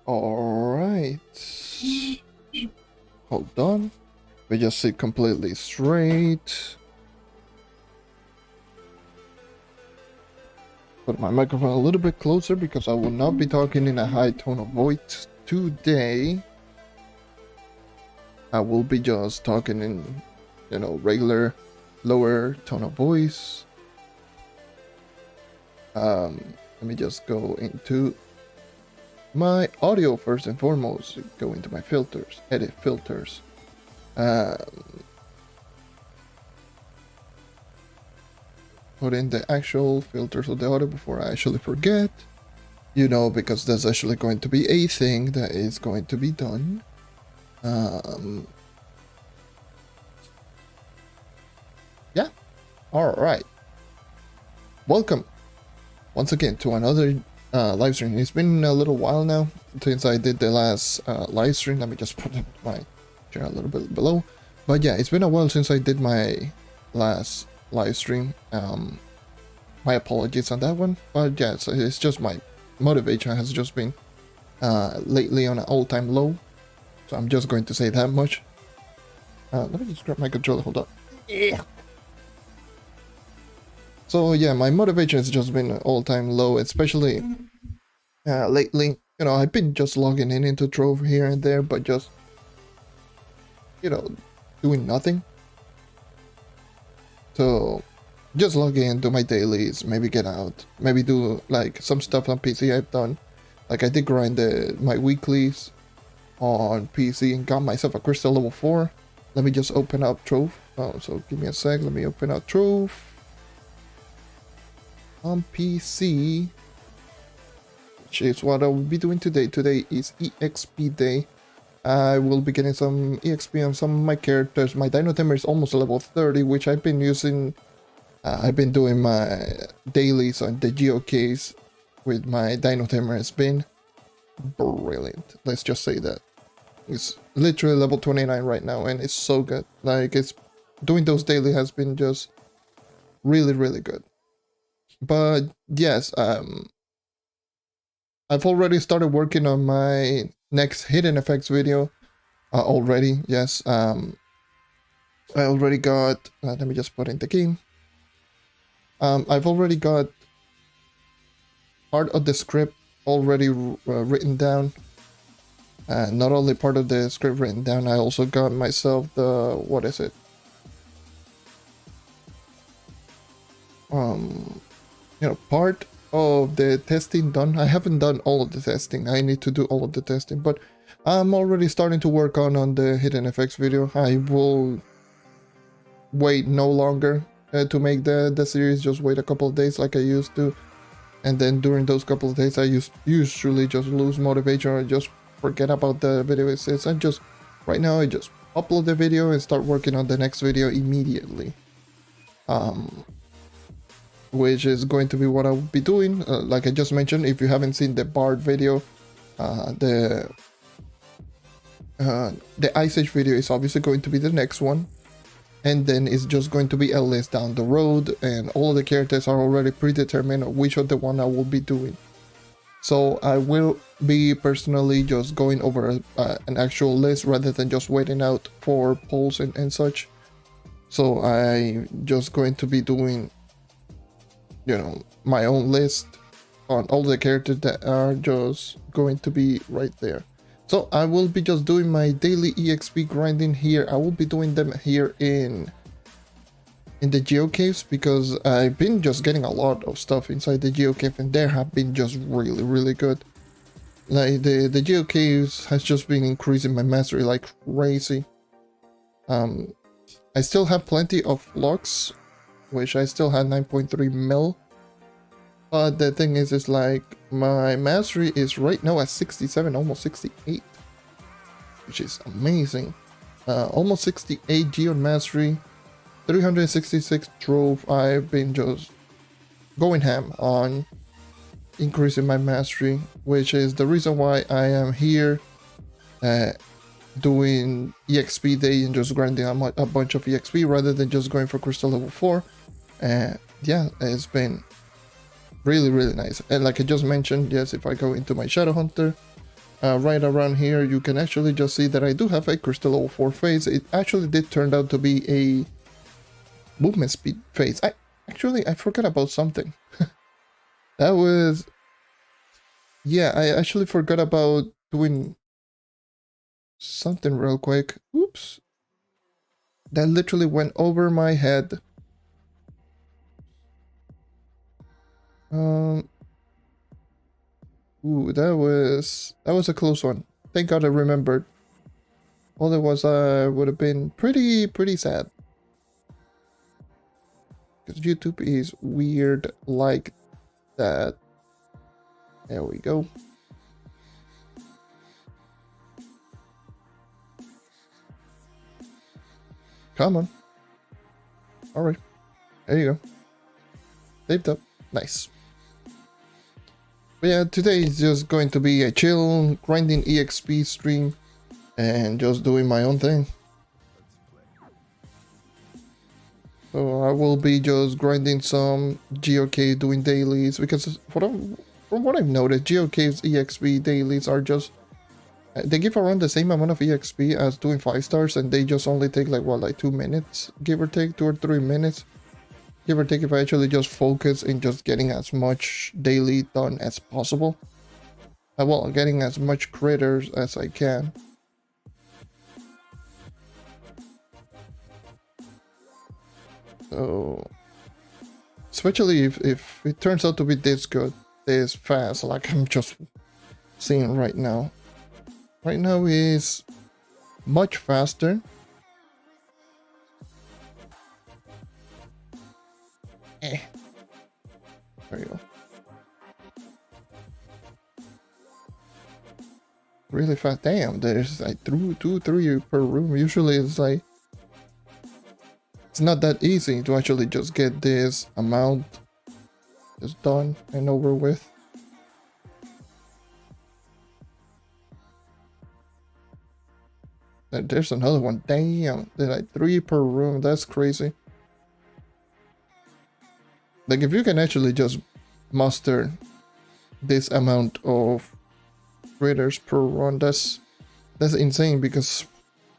Alright. Hold on. We just sit completely straight. Put my microphone a little bit closer because I will not be talking in a high tone of voice today. I will be just talking in, regular, lower tone of voice. Let me just go into my audio first and foremost. Go into my filters, edit filters. Put in the actual filters of the audio before I actually forget. Because there's actually going to be a thing that is going to be done. Yeah. Alright. Welcome once again to another live stream. It's been a little while now since I did the last live stream. Let me just put my chair a little bit below. But yeah, it's been a while since I did my last live stream. My apologies on that one. But yeah, it's just my motivation has just been lately on an all-time low. So I'm just going to say that much. Let me just grab my controller. Hold on. Yeah. So yeah, my motivation has just been all-time low, especially lately. I've been just logging into Trove here and there, but just doing nothing. So just log in, do my dailies, maybe get out, maybe do like some stuff on PC I've done. Like I did grind my weeklies on PC and got myself a crystal level 4. Let me just open up Trove. Oh, so give me a sec. Let me open up Trove on PC, which is what I will be doing today. Today is EXP day. I will be getting some EXP on some of my characters. My Dino Tamer is almost level 30, which I've been using. I've been doing my dailies on the GeoCase with my Dino Tamer. It's been brilliant. Let's just say that. It's literally level 29 right now, and it's so good. Like, it's doing those daily has been just really, really good. But yes, I've already started working on my next hidden effects video already. Yes, I already got. Let me just put in the game. I've already got part of the script already written down. Not only part of the script written down, I also got myself the, what is it? Part of the testing done. I haven't done all of the testing. I need to do all of the testing, but I'm already starting to work on the hidden effects video. I will wait no longer to make the series. Just wait a couple of days like I used to, and then during those couple of days I usually just lose motivation or just forget about the video exists. And just right now I just upload the video and start working on the next video immediately, which is going to be what I will be doing. Like I just mentioned, if you haven't seen the Bard video, the Ice Age video is obviously going to be the next one, and then it's just going to be a list down the road, and all of the characters are already predetermined of which of the one I will be doing. So I will be personally just going over an actual list rather than just waiting out for polls and such. So I'm just going to be doing my own list on all the characters that are just going to be right there. So I will be just doing my daily EXP grinding here. I will be doing them here in the GeoCaves because I've been just getting a lot of stuff inside the GeoCave, and there have been just really, really good. Like the GeoCaves has just been increasing my mastery like crazy. I still have plenty of locks, which I still had 9.3 mil. But the thing is like my mastery is right now at 67, almost 68, which is amazing. Almost 68 Geo mastery, 366 Trove. I've been just going ham on increasing my mastery, which is the reason why I am here doing EXP day and just grinding a bunch of EXP rather than just going for crystal level 4. Yeah, it's been really, really nice. And like I just mentioned, yes, if I go into my Shadow Hunter, right around here, you can actually just see that I do have a crystal level 4 phase. It actually did turn out to be a movement speed phase. I forgot about something. That was... Yeah, I actually forgot about doing something real quick. Oops. That literally went over my head. Ooh, that was a close one. Thank God I remembered. Otherwise, I would have been pretty sad. Because YouTube is weird like that. There we go. Come on. Alright. There you go. Saved up. Nice. But yeah, today is just going to be a chill, grinding EXP stream. And just doing my own thing. So I will be just grinding some GOK, doing dailies. Because from what I've noticed, GOK's EXP dailies are just... They give around the same amount of EXP as doing 5 stars, and they just only take like, what, like 2 minutes? Give or take, 2 or 3 minutes? Give or take if I actually just focus in just getting as much daily done as possible. Well, getting as much critters as I can. So, especially if it turns out to be this good, this fast, like I'm just seeing right now. Right now is much faster. There you go. Really fast. Damn, there's like 2, 3 per room. Usually it's like... It's not that easy to actually just get this amount just done and over with. There's another one. Damn, there's like 3 per room. That's crazy. Like if you can actually just muster this amount of critters per run, that's insane, because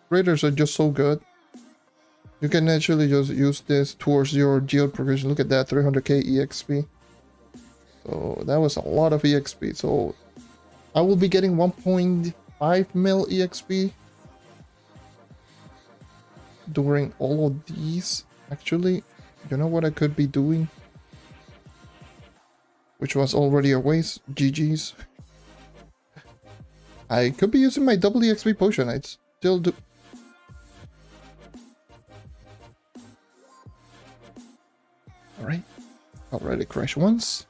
critters are just so good. You can actually just use this towards your geode progression. Look at that, 300k EXP. So that was a lot of EXP. So I will be getting 1.5 mil EXP during all of these. Actually, you know what I could be doing? Which was already a waste. GG's. I could be using my double EXP potion. I'd still do... Alright. Already crash once.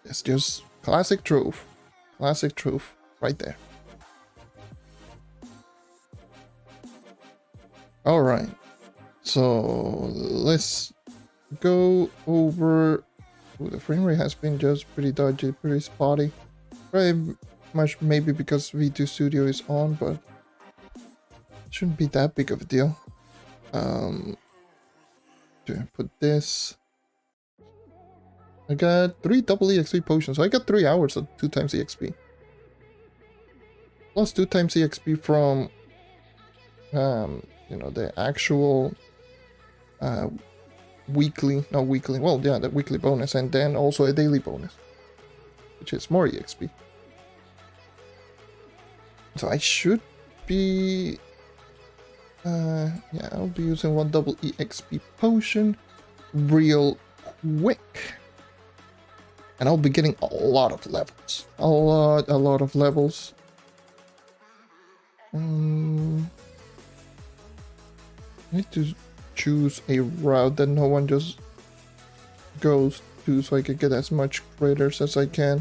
It's just classic Trove. Classic Trove right there. Alright. So let's go over... Ooh, the frame rate has been just pretty dodgy, pretty spotty. Very much maybe because V2 Studio is on, but shouldn't be that big of a deal. To put this... I got 3 double EXP potions, so I got 3 hours of 2 times EXP. Plus 2 times EXP from, you know, the actual weekly, not weekly, well, yeah, the weekly bonus, and then also a daily bonus, which is more EXP. So I should be, yeah, I'll be using 1 double EXP potion real quick. And I'll be getting a lot of levels. A lot of levels. I need to choose a route that no one just goes to so I can get as much critters as I can.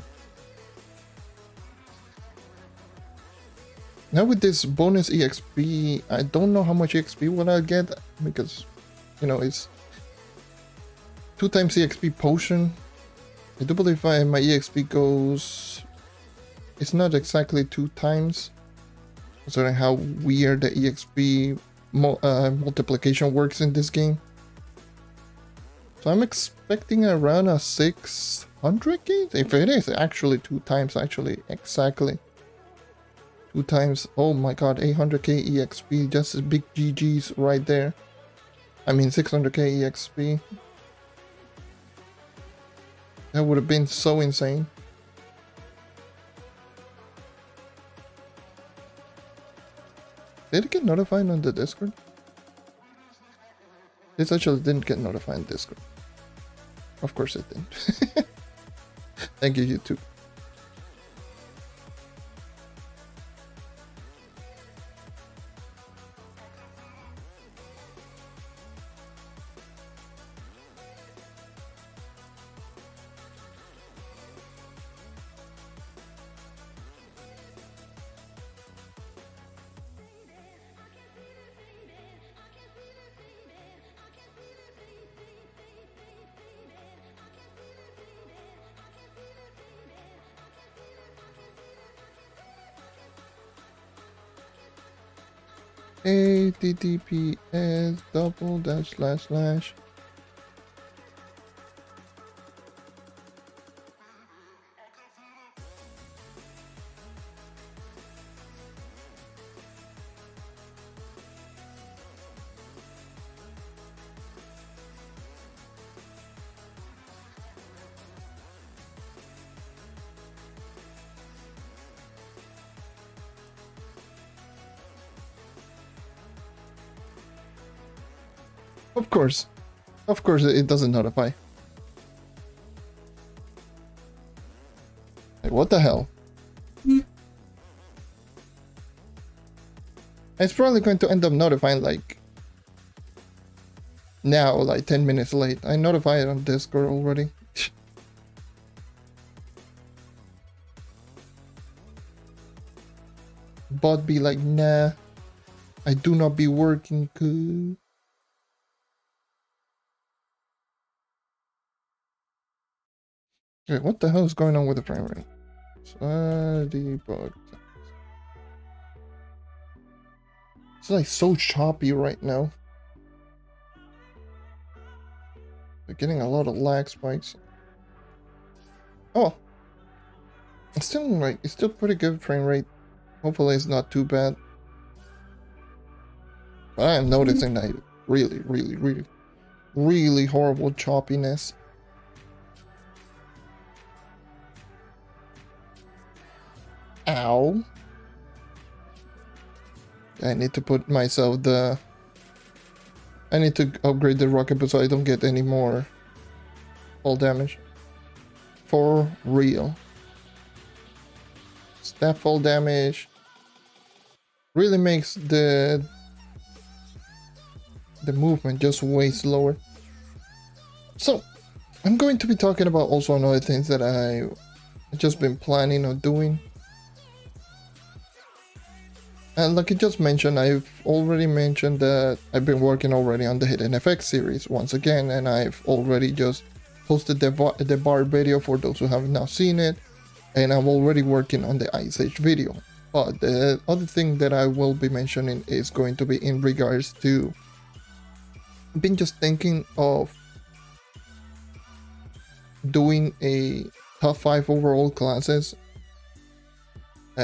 Now with this bonus EXP, I don't know how much EXP will I get, because, you know, it's 2 times EXP potion. I do believe my EXP goes... It's not exactly 2 times, considering how weird the EXP multiplication works in this game. So I'm expecting around a 600k. If it is actually 2 times, actually exactly 2 times. Oh my god, 800k EXP. Just a big GG's right there. I mean 600k EXP. That would have been so insane. Did it get notified on the Discord? This actually didn't get notified on Discord. Of course it didn't. Thank you, YouTube. https://. Of course it doesn't notify. Like, what the hell? It's probably going to end up notifying like now, like 10 minutes late. I notified on Discord already. Bot be like, nah, I do not be working good. Wait, what the hell is going on with the frame rate? Debug. It's like so choppy right now. We're getting a lot of lag spikes. Oh, it's still pretty good frame rate. Hopefully it's not too bad. But I am noticing that really horrible choppiness. Ow. I need to put myself I need to upgrade the rocket boots so I don't get any more fall damage. For real. Staff fall damage really makes the movement just way slower. So I'm going to be talking about also another things that I've just been planning on doing. And like I just mentioned, I've already mentioned that I've been working already on the Hidden FX series once again, and I've already just posted the bar video for those who have not seen it, and I'm already working on the Ice Age video. But the other thing that I will be mentioning is going to be in regards to, I've been just thinking of doing a top 5 overall classes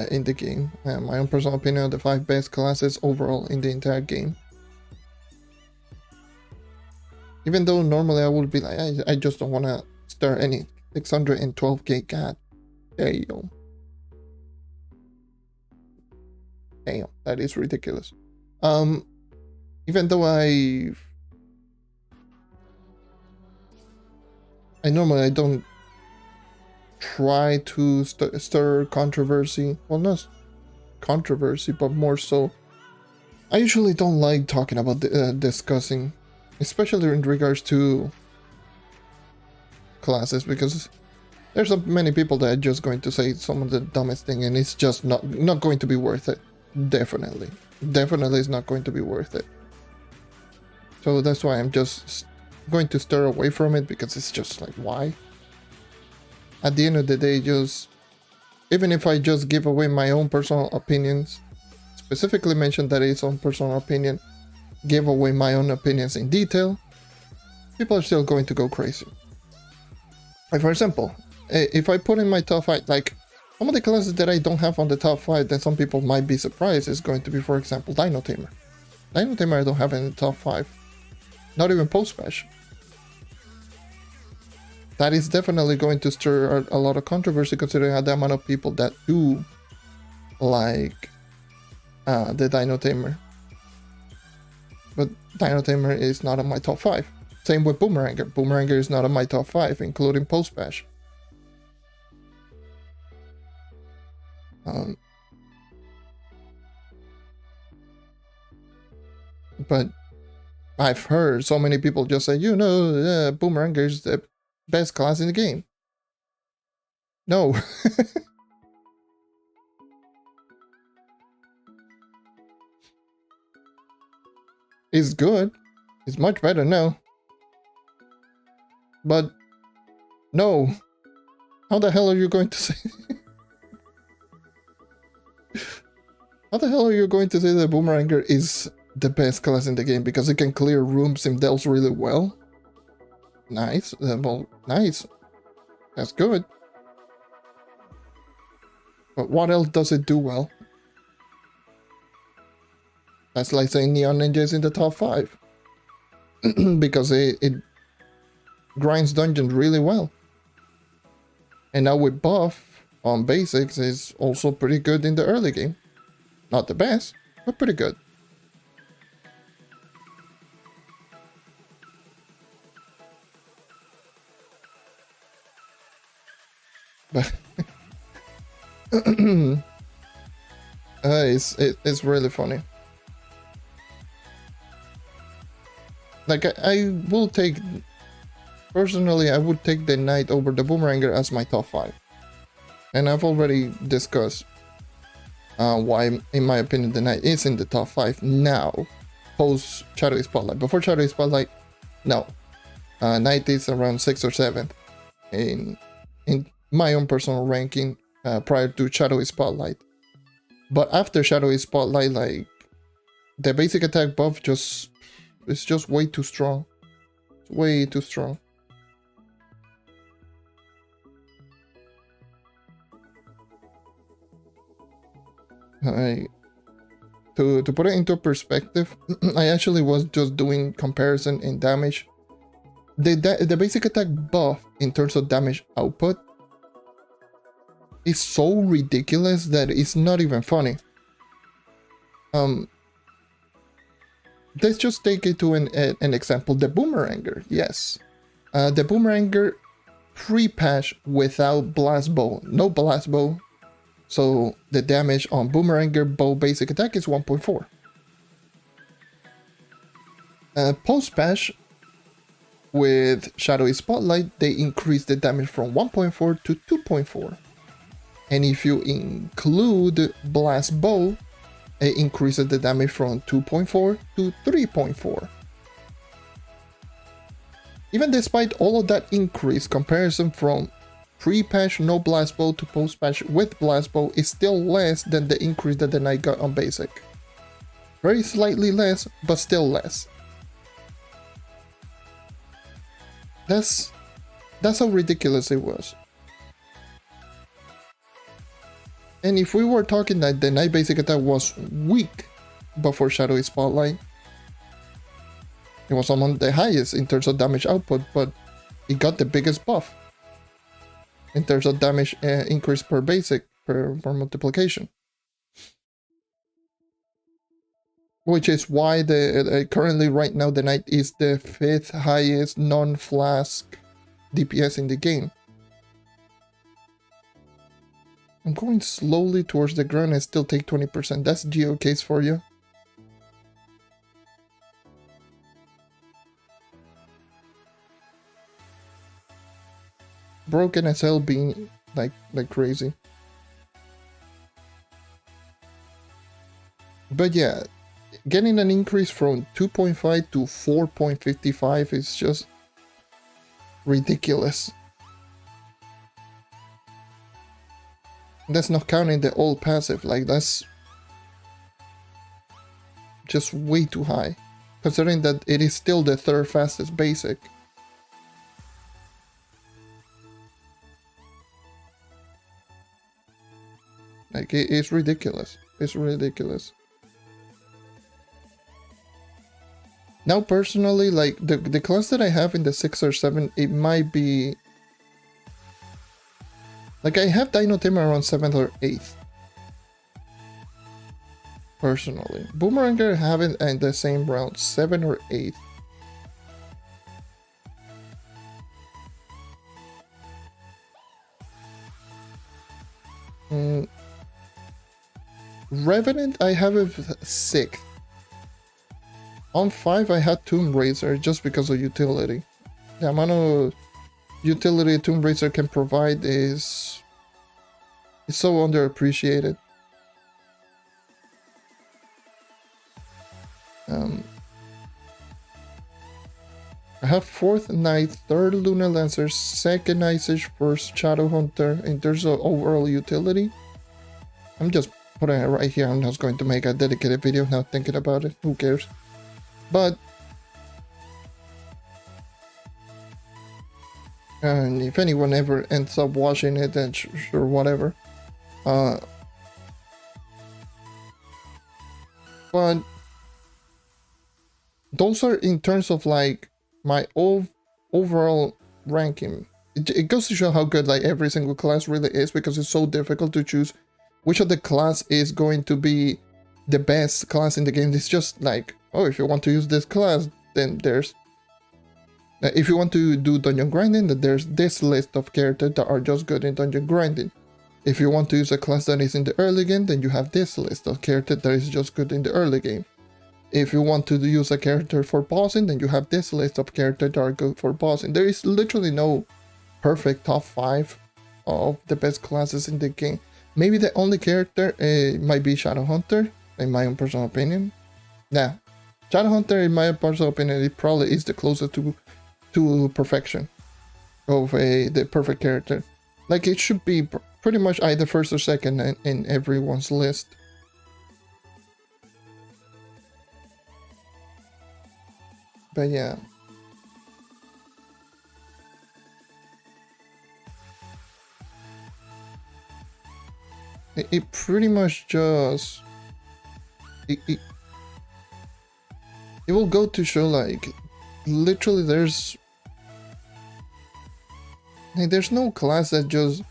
in the game. My own personal opinion of the 5 best classes overall in the entire game. Even though normally I would be like, I just don't want to start any 612k. God damn. Damn, that is ridiculous. Even though I normally don't try to stir controversy. Well, not controversy, but more so, I usually don't like talking about discussing, especially in regards to classes, because there's so many people that are just going to say some of the dumbest thing, and it's just not going to be worth it. Definitely is not going to be worth it. So that's why I'm just going to stir away from it, because it's just like, why? At the end of the day, just even if I just give away my own personal opinions, specifically mention that it's own personal opinion, give away my own opinions in detail, people are still going to go crazy. Like for example, if I put in my top 5, like some of the classes that I don't have on the top 5 that some people might be surprised is going to be, for example, Dino Tamer. Dino Tamer I don't have in the top 5. Not even post-patch. That is definitely going to stir a lot of controversy considering the amount of people that do like the Dino Tamer. But Dino Tamer is not on my top 5. Same with Boomeranger. Boomeranger is not on my top 5, including post-patch. But I've heard so many people just say, Boomeranger is the best class in the game. No. It's good. It's much better now. But no. How the hell are you going to say? How the hell are you going to say that Boomeranger is the best class in the game because it can clear rooms and delves really well? Nice. Well, nice. That's good. But what else does it do well? That's like saying Neon Ninja is in the top 5. Because it grinds dungeons really well. And now with buff on basics is also pretty good in the early game. Not the best, but pretty good. But it's really funny. Like I will take, personally I would take the Knight over the Boomeranger as my top 5. And I've already discussed why, in my opinion, the Knight is in the top 5 now, post Shadowy Spotlight. Before Shadowy Spotlight, no. Knight is around 6th or 7th in my own personal ranking prior to Shadowy Spotlight. But after Shadowy Spotlight, like, the basic attack buff it's just way too strong. It's way too strong. To put it into perspective, I actually was just doing comparison in damage. The basic attack buff in terms of damage output is so ridiculous that it's not even funny. Let's just take it to an example. The Boomeranger, yes. The Boomeranger pre-patch without Blast Bow, no Blast Bow. So the damage on Boomeranger bow basic attack is 1.4. Post-patch with Shadowy Spotlight, they increase the damage from 1.4 to 2.4. And if you include Blast Bow, it increases the damage from 2.4 to 3.4. Even despite all of that increase, comparison from pre-patch no Blast Bow to post-patch with Blast Bow is still less than the increase that the Knight got on basic. Very slightly less, but still less. That's how ridiculous it was. And if we were talking that the Knight basic attack was weak before Shadowy Spotlight, it was among the highest in terms of damage output, but it got the biggest buff in terms of damage increase per basic, per multiplication. Which is why currently right now the Knight is the 5th highest non-flask DPS in the game. I'm going slowly towards the ground and still take 20%. That's GOKs for you. Broken as hell being like crazy. But yeah, getting an increase from 2.5 to 4.55 is just ridiculous. That's not counting the old passive, like that's just way too high. Considering that it is still the 3rd fastest basic Like, it's ridiculous. It's ridiculous. Now, personally, like, the class that I have in the 6 or 7, it might be... Like, I have Dino Tamer around 7th or 8th. Personally. Boomeranger have it in the same round, 7 or 8th. Revenant, I have it 6th. On 5, I had Tomb Raider just because of utility. The amount of utility Tomb Raider can provide is so underappreciated. I have 4th Knight, 3rd Lunar Lancer, 2nd Ice Age, 1st Shadow Hunter in terms of overall utility. I'm just putting it right here. I'm not going to make a dedicated video now thinking about it. Who cares? But and if anyone ever ends up watching it, then sure, whatever. But those are in terms of like my overall ranking. It goes to show how good like every single class really is, because it's so difficult to choose which of the class is going to be the best class in the game. It's just like, oh, if you want to use this class, then there's... If you want to do dungeon grinding, then there's this list of characters that are just good in dungeon grinding. If you want to use a class that is in the early game, then you have this list of characters that is just good in the early game. If you want to use a character for bossing, then you have this list of characters that are good for bossing. There is literally no perfect top 5 of the best classes in the game. Maybe the only character might be Shadow Hunter, in my own personal opinion. Nah, Shadow Hunter, in my personal opinion, it probably is the closest to perfection of the perfect character. Like, it should be pretty much either first or second in everyone's list. But yeah. It pretty much just... It will go to show, like, literally there's no class that just...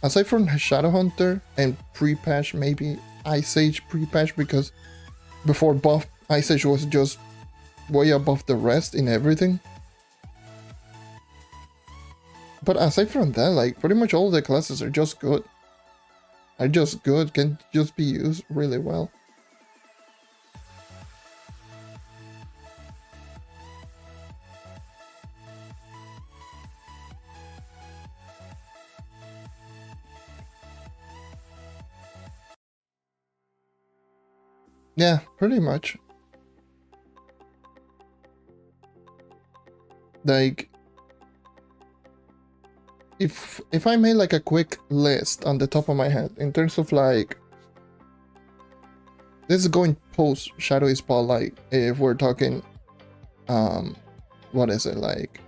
Aside from Shadow Hunter and pre-patch, maybe Ice Age pre-patch, because before buff, Ice Age was just way above the rest in everything. But aside from that, like, pretty much all the classes are just good. Can just be used really well. Yeah, pretty much. Like, if I made like a quick list on the top of my head in terms of like, this is going post Shadowy Spotlight, if we're talking what is it, like,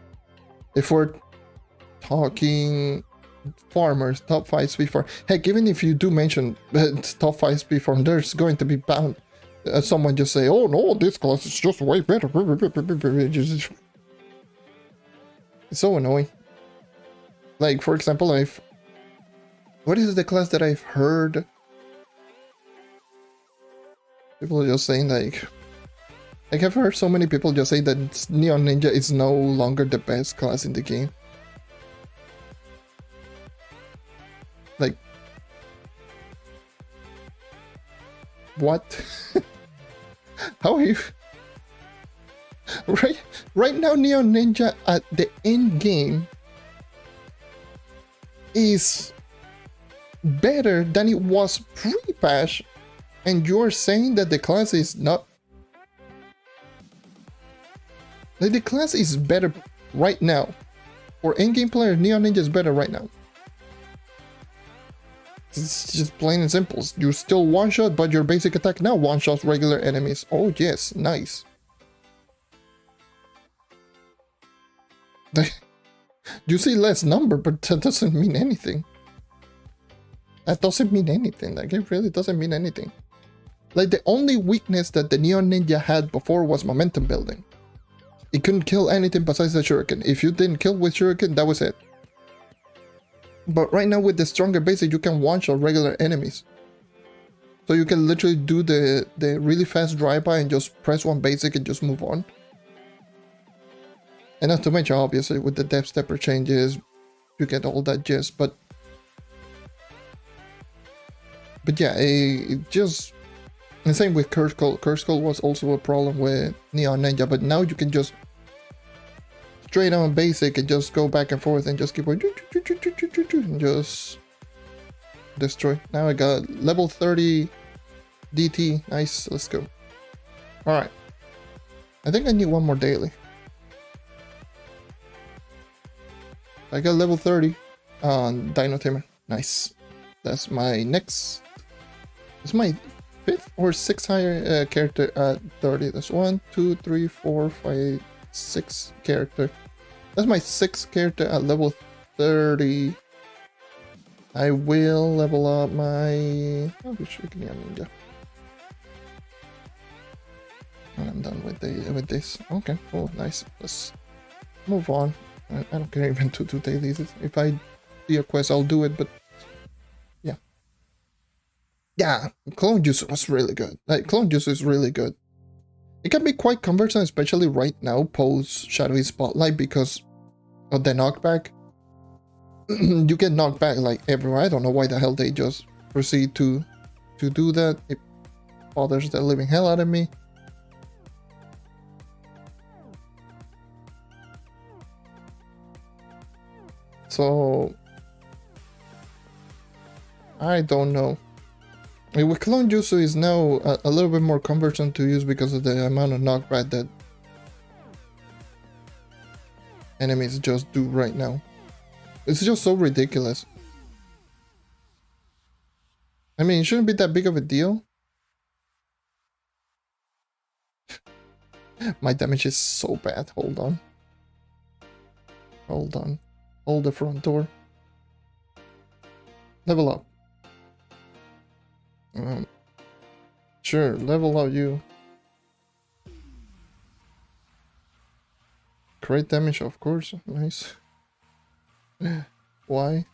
if we're talking farmers, top 5 speed farm. Heck, even if you do mention top 5 speed farm, there's going to be bound someone just say, oh no, this class is just way better. It's so annoying. Like, for example, what is the class that I've heard people just saying, like I've heard so many people just say that Neon Ninja is no longer the best class in the game. Like, what? How are you? Right now, Neon Ninja at the end game is better than it was pre-patch, and you're saying that the class is not... Like, the class is better right now. For endgame player, Neon Ninja is better right now. It's just plain and simple. You still one-shot, but your basic attack now one-shots regular enemies. Oh yes, nice. You see less number, but that doesn't mean anything. That doesn't mean anything. Like, it really doesn't mean anything. Like, the only weakness that the Neon Ninja had before was momentum building. It couldn't kill anything besides the shuriken. If you didn't kill with shuriken, that was it. But right now with the stronger basic, you can one-shot regular enemies. So you can literally do the really fast drive-by and just press one basic and just move on. And not to mention, obviously, with the depth stepper changes, you get all that gist. But yeah, it just... And same with Curse Call. Curse Call was also a problem with Neon Ninja, but now you can just straight on basic and just go back and forth and just keep going and just destroy. Now I got level 30 DT. Nice, let's go. Alright. I think I need one more daily. I got level 30 on Dino Tamer. Nice. That's my next... It's my 5th or 6th higher character at 30. That's 1, 2, 3, 4, 5, 6 character. That's my 6th character at level 30. I will level up my... Oh, Ninja. And I'm done with this. Okay, cool, nice. Let's move on. I don't care even to do dailies. If I see a quest, I'll do it, but... Yeah. Yeah, Clone Juice was really good. Like, Clone Juice is really good. It can be quite cumbersome, especially right now, post Shadowy Spotlight, because of the knockback. You get knocked back like everywhere. I don't know why the hell they just proceed to do that. It bothers the living hell out of me. So I don't know. With Clone Jutsu is now a little bit more cumbersome to use because of the amount of knockback that enemies just do right now. It's just so ridiculous. I mean, it shouldn't be that big of a deal. My damage is so bad. Hold on. Hold on. Hold the front door. Level up. Sure, level up you. Great damage, of course. Nice. Why?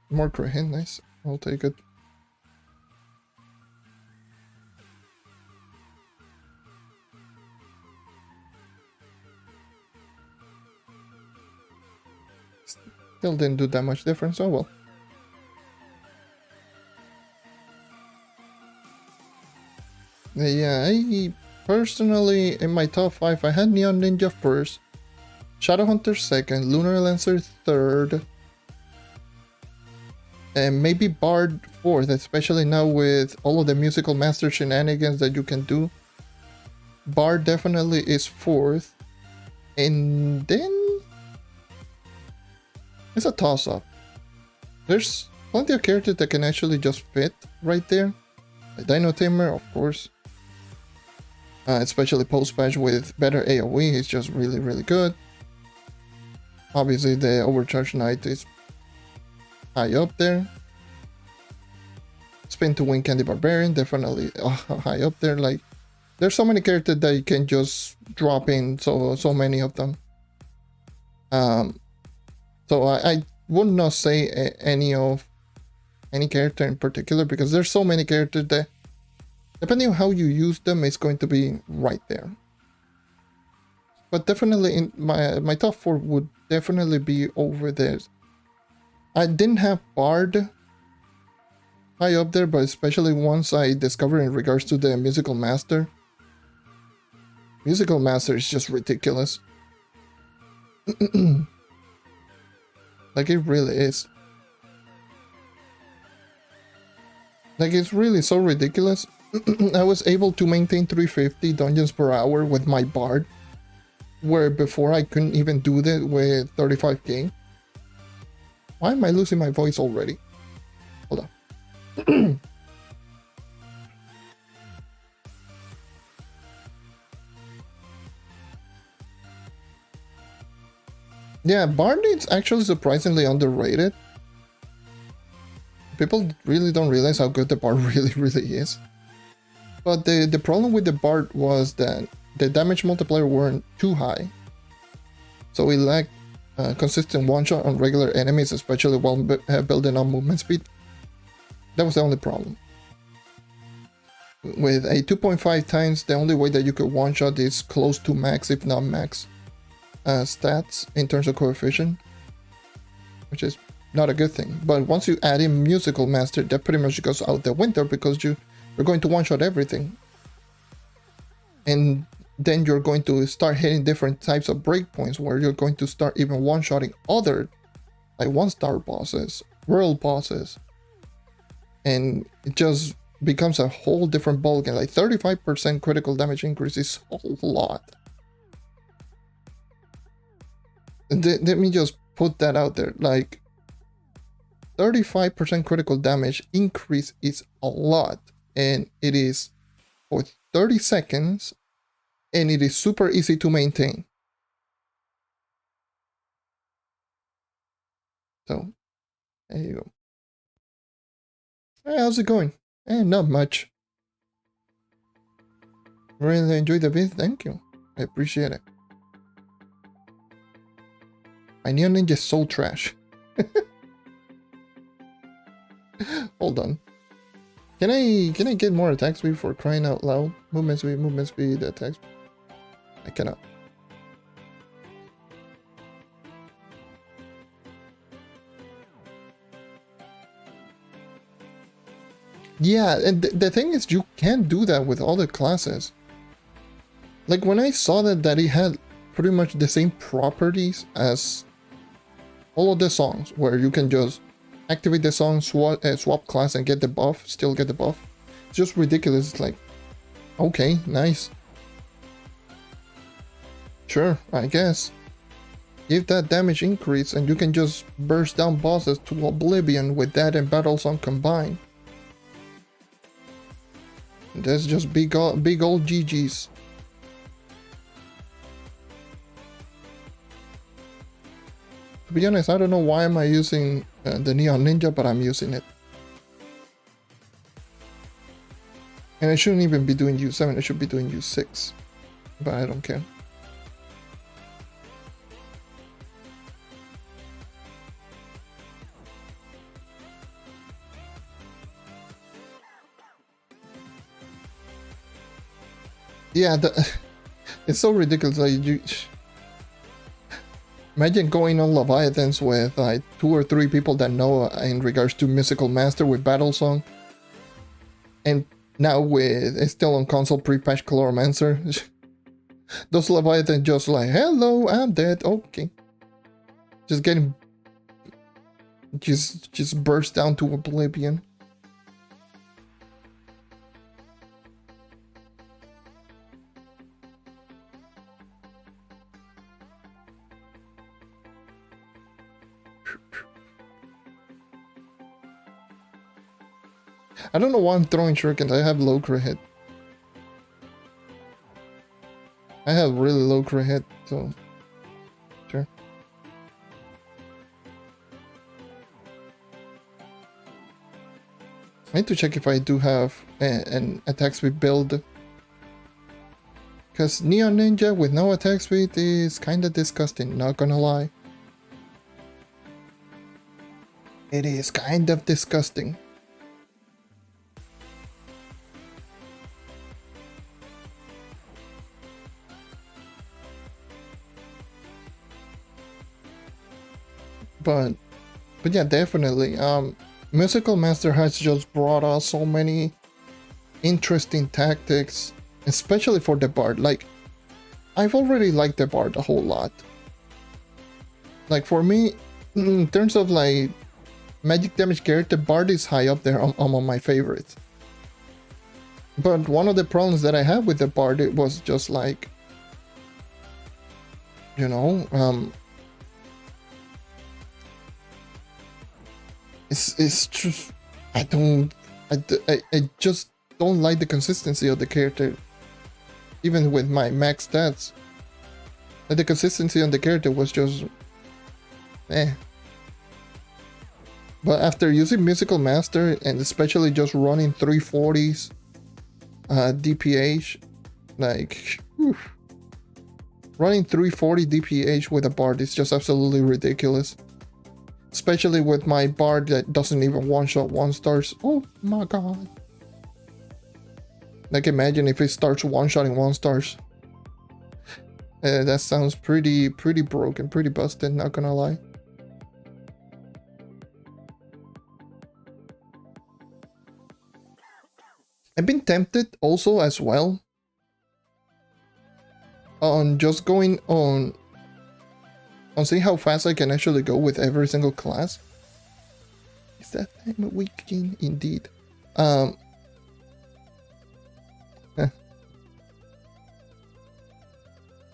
More crit hit, nice. I'll take it. Still didn't do that much difference, oh well. Yeah, I personally, in my top 5, I had Neon Ninja first, Shadowhunter second, Lunar Lancer third, and maybe Bard fourth, especially now with all of the musical master shenanigans that you can do. Bard definitely is fourth, and then it's a toss-up. There's plenty of characters that can actually just fit right there. The Dino Tamer, of course. Especially post-patch with better AoE, it's just really, really good. Obviously, the Overcharged Knight is high up there. Spin to Win Candy Barbarian, definitely high up there. Like, there's so many characters that you can just drop in, so many of them. So I would not say any character in particular, because there's so many characters that, depending on how you use them, it's going to be right there. But definitely in my top 4 would definitely be over there. I didn't have Bard high up there, but especially once I discovered in regards to the Musical Master. Musical Master is just ridiculous. Like, it really is. Like, it's really so ridiculous. I was able to maintain 350 dungeons per hour with my Bard, where before I couldn't even do that with 35k. Why am I losing my voice already? Hold on. Yeah, Bard is actually surprisingly underrated. People really don't realize how good the Bard really is. But the problem with the Bard was that the damage multiplier weren't too high. So it lacked consistent one-shot on regular enemies, especially while building up movement speed. That was the only problem. With a 2.5 times, the only way that you could one-shot is close to max, if not max, stats in terms of coefficient, which is not a good thing. But once you add in Musical Master, that pretty much goes out the window because you're going to one-shot everything. And then you're going to start hitting different types of breakpoints where you're going to start even one-shotting other, like 1-star bosses, world bosses. And it just becomes a whole different ballgame. Like 35% critical damage increase is a lot. Let me just put that out there. Like 35% critical damage increase is a lot, and it is for 30 seconds, and it is super easy to maintain. So there you go. Hey, how's it going? Not much. Really enjoyed the vid. Thank you. I appreciate it. My Neon Ninja is so trash. Hold on. Can I get more attack speed for crying out loud? Movement speed, attack speed. I cannot. Yeah, and the thing is, you can't do that with other classes. Like when I saw that it had pretty much the same properties as all of the songs, where you can just activate the song, swap class and get the buff, still get the buff. It's just ridiculous. It's like, okay, nice. Sure, I guess. Give that damage increase and you can just burst down bosses to oblivion with that and battle song combined. That's just big old GG's. To be honest, I don't know why am I using the Neon Ninja, but I'm using it. And I shouldn't even be doing U7, I should be doing U6. But I don't care. Yeah, it's so ridiculous. Like, imagine going on Leviathans with like 2 or 3 people that know in regards to Mystical Master with Battle Song. And now with it's still on console pre-patch Chloromancer. Those Leviathans just like, hello, I'm dead. Okay. Just getting just burst down to oblivion. I don't know why I'm throwing shurikens. I have low crit hit. I have really low crit hit, so sure. I need to check if I do have an attack speed build. Because Neon Ninja with no attack speed is kinda disgusting, not gonna lie. It is kind of disgusting. But yeah, definitely. Mystical Master has just brought us so many interesting tactics, especially for the Bard. Like, I've already liked the Bard a whole lot. Like, for me, in terms of like magic damage character, Bard is high up there among my favorites. But one of the problems that I have with the Bard, it was just like, you know, it's just I just don't like the consistency of the character, even with my max stats. Like, the consistency on the character was just But after using Musical Master and especially just running 340s DPH, like running 340 DPH with a Bard is just absolutely ridiculous. Especially with my Bard that doesn't even one-shot 1-stars. Oh my god. Like imagine if it starts one-shotting 1-stars. That sounds pretty broken, pretty busted, not gonna lie. I've been tempted also as well on just going on seeing how fast I can actually go with every single class. Is that time a weekend? Indeed.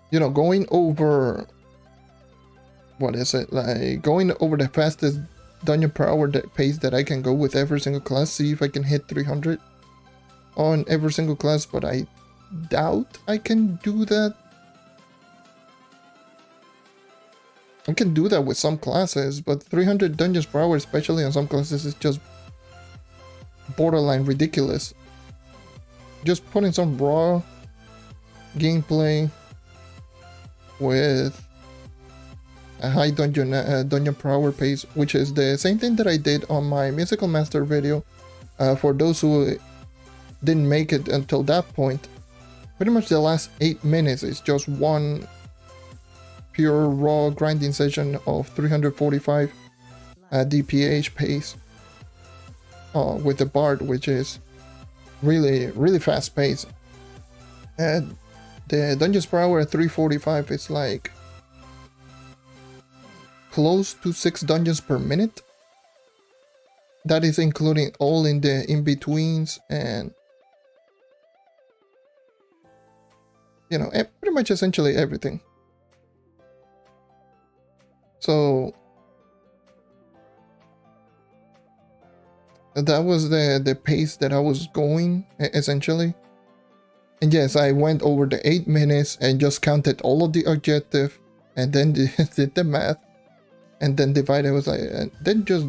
You know, going over, what is it, like going over the fastest dungeon per hour pace that I can go with every single class, see if I can hit 300 on every single class, but I doubt I can do that. I can do that with some classes, but 300 dungeons per hour, especially on some classes, is just borderline ridiculous. Just putting some raw gameplay with a high dungeon per hour pace, which is the same thing that I did on my Musical Master video. For those who didn't make it until that point, pretty much the last 8 minutes is just one pure raw grinding session of 345 DPH pace with the Bard, which is really fast pace. And the dungeons per hour at 345 is like close to 6 dungeons per minute. That is including all in the in-betweens and, you know, pretty much essentially everything. So that was the pace that I was going, essentially. And yes, I went over the 8 minutes and just counted all of the objective and then did the math and then divided. It was like, and then just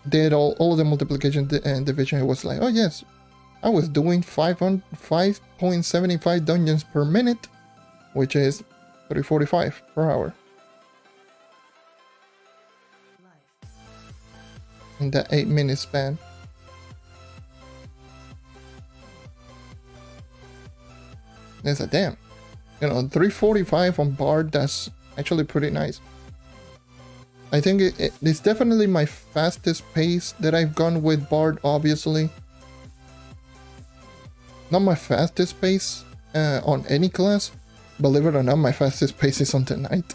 did all of the multiplication and division. It was like, oh yes, I was doing 5.75 dungeons per minute, which is 345 per hour. In that 8 minute span. It's a damn. You know, 345 on Bard, that's actually pretty nice. I think it's definitely my fastest pace that I've gone with Bard, obviously. Not my fastest pace on any class. Believe it or not, my fastest pace is on the Knight.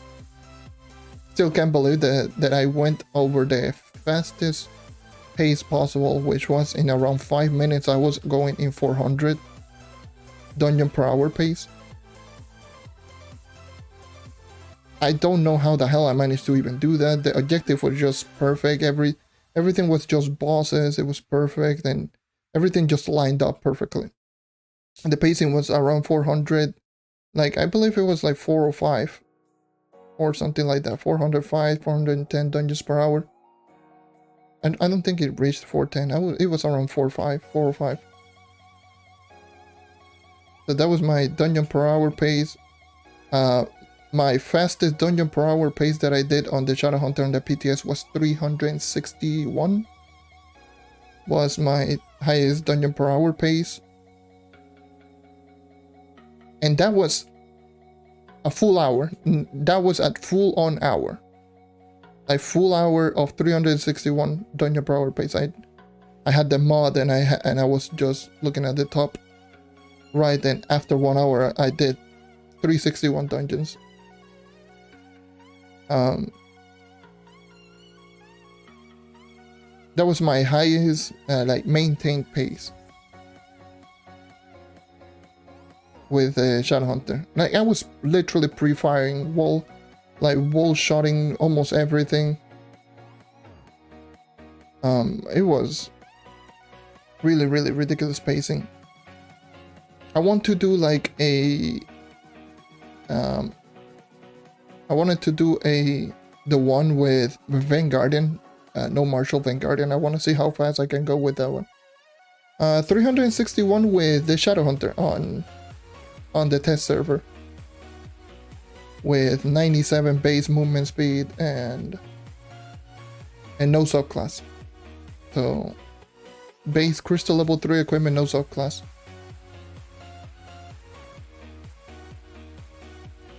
Still can't believe that I went over the fastest pace possible, which was in around 5 minutes. I was going in 400 dungeon per hour pace. I don't know how the hell I managed to even do that. The objective was just perfect. Everything was just bosses. It was perfect, and everything just lined up perfectly. And the pacing was around 400. Like, I believe it was like 405 or something like that. 405, 410 dungeons per hour. And I don't think it reached 410. It was around 405. So that was my dungeon per hour pace. My fastest dungeon per hour pace that I did on the Shadowhunter and the PTS was 361. Was my highest dungeon per hour pace. And that was a full hour. That was at full on hour. A full hour of 361 dungeon per hour pace. I had the mod and I was just looking at the top right, and after 1 hour I did 361 dungeons. That was my highest like maintained pace with Shadowhunter. Like, I was literally pre-firing wall-shotting almost everything. It was really ridiculous pacing. I want to do like a I wanted to do the one with Vanguardian no Marshall Vanguard, and I want to see how fast I can go with that one. 361 with the Shadow Hunter on the test server, with 97 base movement speed and no subclass. So base crystal level 3 equipment, no subclass.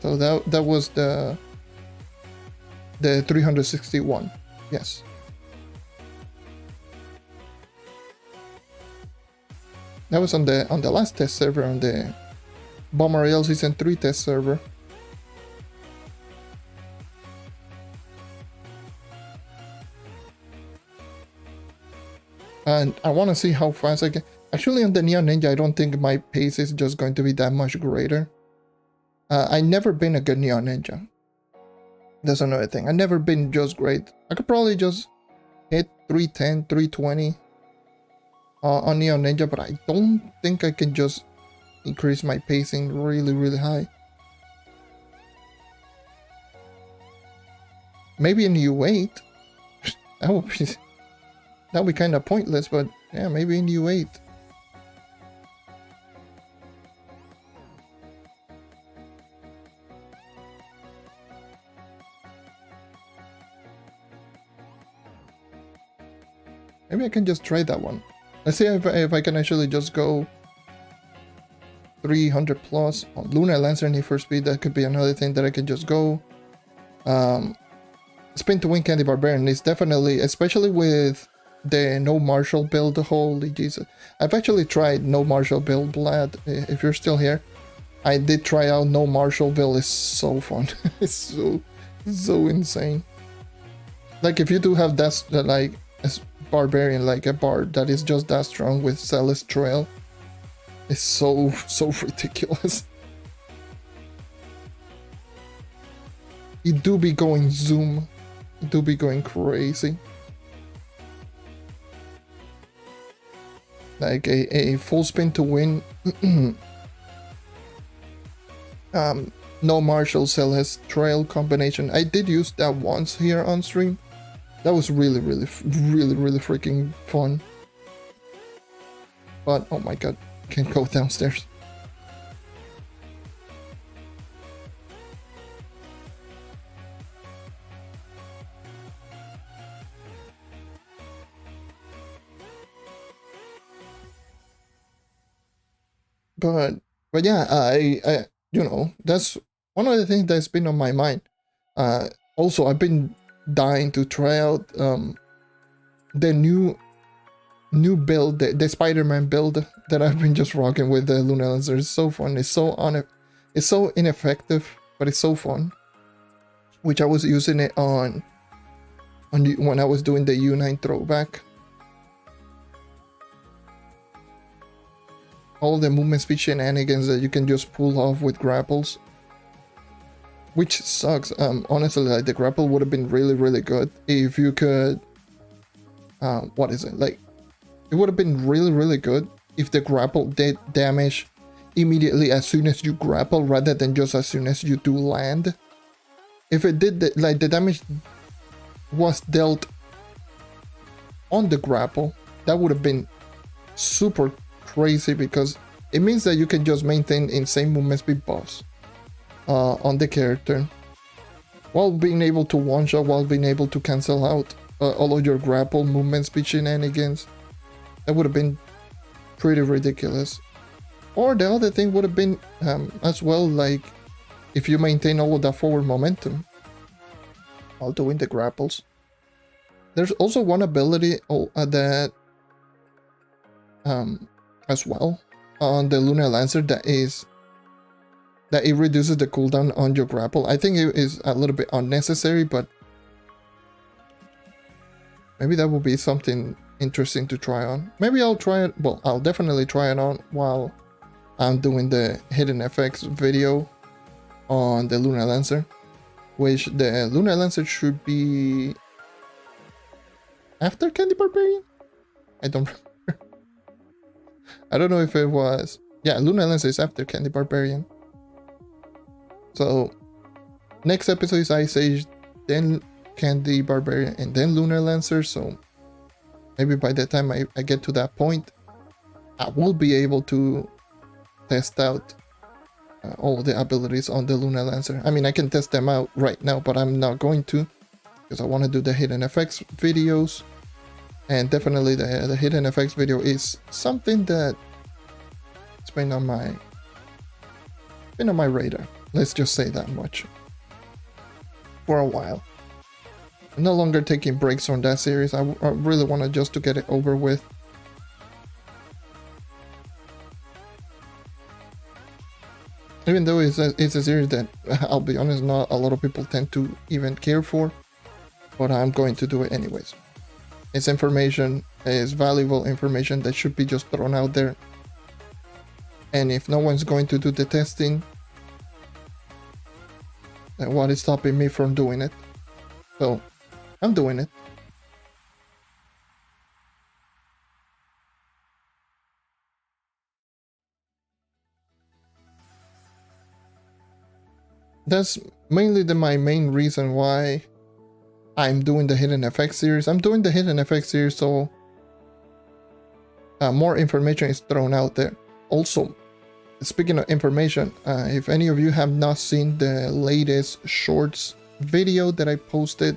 So that was the 361. Yes. That was on the last test server, on the Royale Season 3 test server. And I want to see how fast I can. Actually, on the Neon Ninja, I don't think my pace is just going to be that much greater. I never been a good Neon Ninja. That's another thing. I never been just great. I could probably just hit 310, 320 on Neon Ninja, but I don't think I can just increase my pacing really, really high. Maybe in U8. That would be kind of pointless, but yeah, maybe in U8. Maybe I can just try that one. Let's see if I can actually just go 300 plus on Lunar Lancer Need for Speed. That could be another thing that I can just go. Spin to Win Candy Barbarian is definitely, especially with the no Marshall build. Holy Jesus. I've actually tried no Marshall build, Vlad. If you're still here, I did try out no Marshall build. It's so fun. It's so insane. Like, if you do have that, like, Barbarian, like a bard that is just that strong with Celeste Trail, it's so ridiculous. It do be going zoom. It do be going crazy. Like a full spin to win. No Marshall Celeste Trail combination. I did use that once here on stream. That was really freaking fun. But oh my god, can't go downstairs. But yeah, I you know, that's one of the things that's been on my mind. Also, I've been dying to try out the new build, the Spider-Man build that I've been just rocking with the Lunar Lancer. It's so fun. It's so ineffective, but it's so fun. Which I was using it on when I was doing the U9 throwback. All the movement speed shenanigans that you can just pull off with grapples. Which sucks. Honestly, like, the grapple would have been really good if you could. What is it? Like, it would have been really good if the grapple did damage immediately as soon as you grapple, rather than just as soon as you do land. If it did, like, the damage was dealt on the grapple, that would have been super crazy, because it means that you can just maintain insane movement speed buffs on the character, while being able to one-shot, while being able to cancel out all of your grapple movement speed shenanigans. That would have been pretty ridiculous. Or the other thing would have been as well, like, if you maintain all of that forward momentum while doing the grapples. There's also one ability that as well on the Lunar Lancer that it reduces the cooldown on your grapple. I think it is a little bit unnecessary, but maybe that will be something interesting to try on. Maybe I'll try it. Well, I'll definitely try it on while I'm doing the hidden effects video on the Lunar Lancer, which the Lunar Lancer should be after Candy Barbarian? I don't remember. I don't know if it was. Yeah, Lunar Lancer is after Candy Barbarian. So next episode is Ice Age, then Candy, Barbarian, and then Lunar Lancer, so maybe by the time I get to that point, I will be able to test out all the abilities on the Lunar Lancer. I mean, I can test them out right now, but I'm not going to, because I want to do the hidden effects videos. And definitely the hidden effects video is something that it's been on my radar. Let's just say that much. For a while. I'm no longer taking breaks on that series. I really want to just to get it over with. Even though it's a series that, I'll be honest, not a lot of people tend to even care for, but I'm going to do it anyways. It's information, it's valuable information that should be just thrown out there. And if no one's going to do the testing, then what is stopping me from doing it? So, I'm doing it. That's mainly my main reason why I'm doing the Hidden Effects series. I'm doing the Hidden Effects series so more information is thrown out there. Also, speaking of information, if any of you have not seen the latest shorts video that I posted,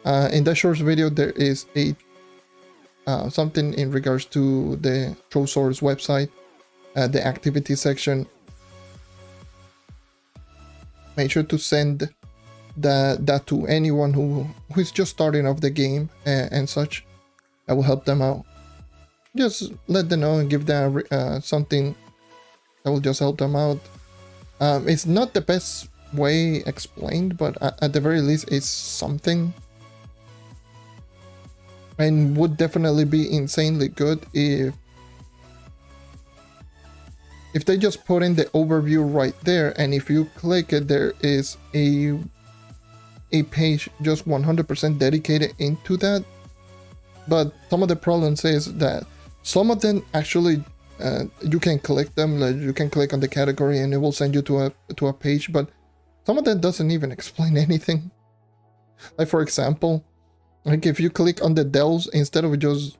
in that shorts video there is a something in regards to the Trove website, the activity section. Make sure to send that to anyone who is just starting off the game and such. I will help them out. Just let them know and give them something that will just help them out. It's not the best way explained, but at the very least it's something, and would definitely be insanely good if they just put in the overview right there, and if you click it, there is a page just 100% dedicated into that. But some of the problems is that some of them actually you can click them, like you can click on the category and it will send you to a page, but some of them doesn't even explain anything. Like for example, like if you click on the delves, instead of just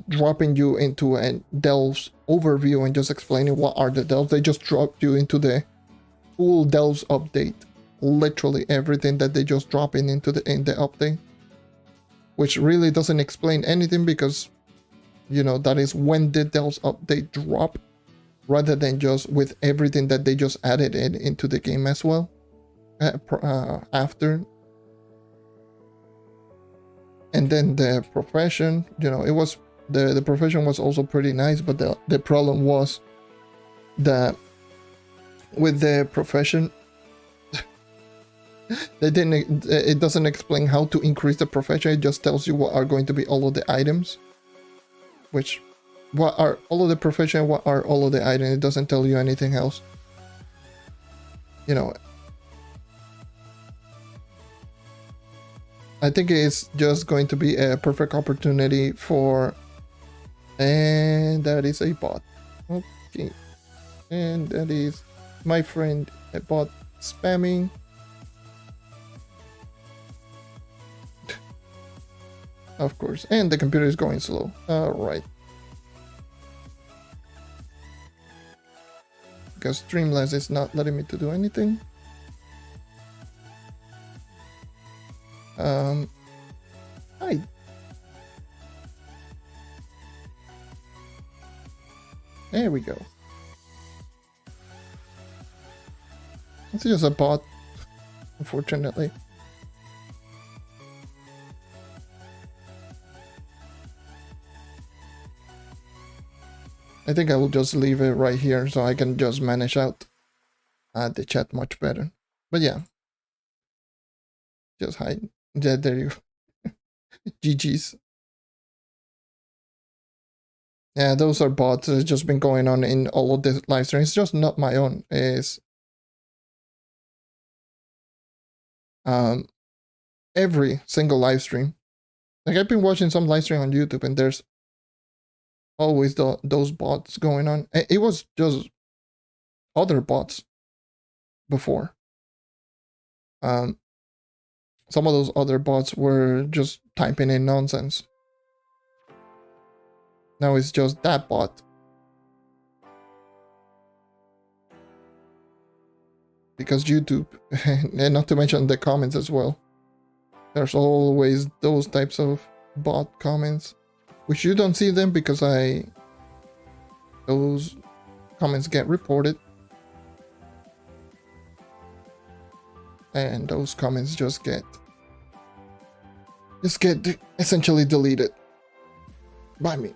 dropping you into a delves overview and just explaining what are the delves, they just drop you into the full delves update. Literally everything that they just drop into the update, which really doesn't explain anything, because you know that is when the delves update drop, rather than just with everything that they just added into the game as well after. And then the profession, you know, it was the profession was also pretty nice, but the problem was that with the profession it doesn't explain how to increase the profession. It just tells you what are going to be all of the items, which what are all of the profession, what are all of the items. It doesn't tell you anything else, you know. I think it's just going to be a perfect opportunity for, and that is a bot. Okay, and that is my friend a bot spamming. Of course, and the computer is going slow. All right, because Streamlabs is not letting me to do anything. Hi. There we go. It's just a bot, unfortunately. I think I will just leave it right here so I can just manage out the chat much better. But yeah, just hide. Yeah, there you go. GG's. Yeah, those are bots. It's just been going on in all of the live streams. It's just not my own. It's every single live stream. Like I've been watching some live stream on YouTube, and there's always those bots going on. It was just other bots before. some of those other bots were just typing in nonsense. Now it's just that bot. Because YouTube, and not to mention the comments as well. There's always those types of bot comments, which you don't see them because those comments get reported. And those comments just get essentially deleted by me.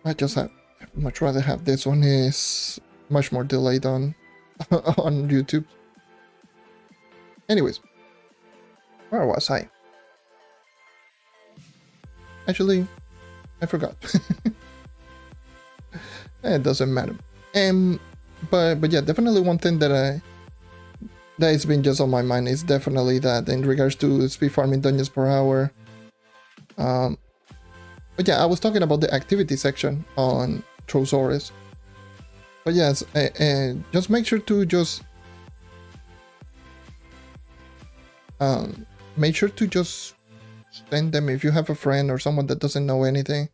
I just have much rather have this one is much more delayed on on YouTube. Anyways, where was I? Actually, I forgot. It doesn't matter. But yeah, definitely one thing that has been just on my mind is definitely that in regards to speed farming dungeons per hour. But yeah, I was talking about the activity section on Trove. But yes, just make sure to send them if you have a friend or someone that doesn't know anything.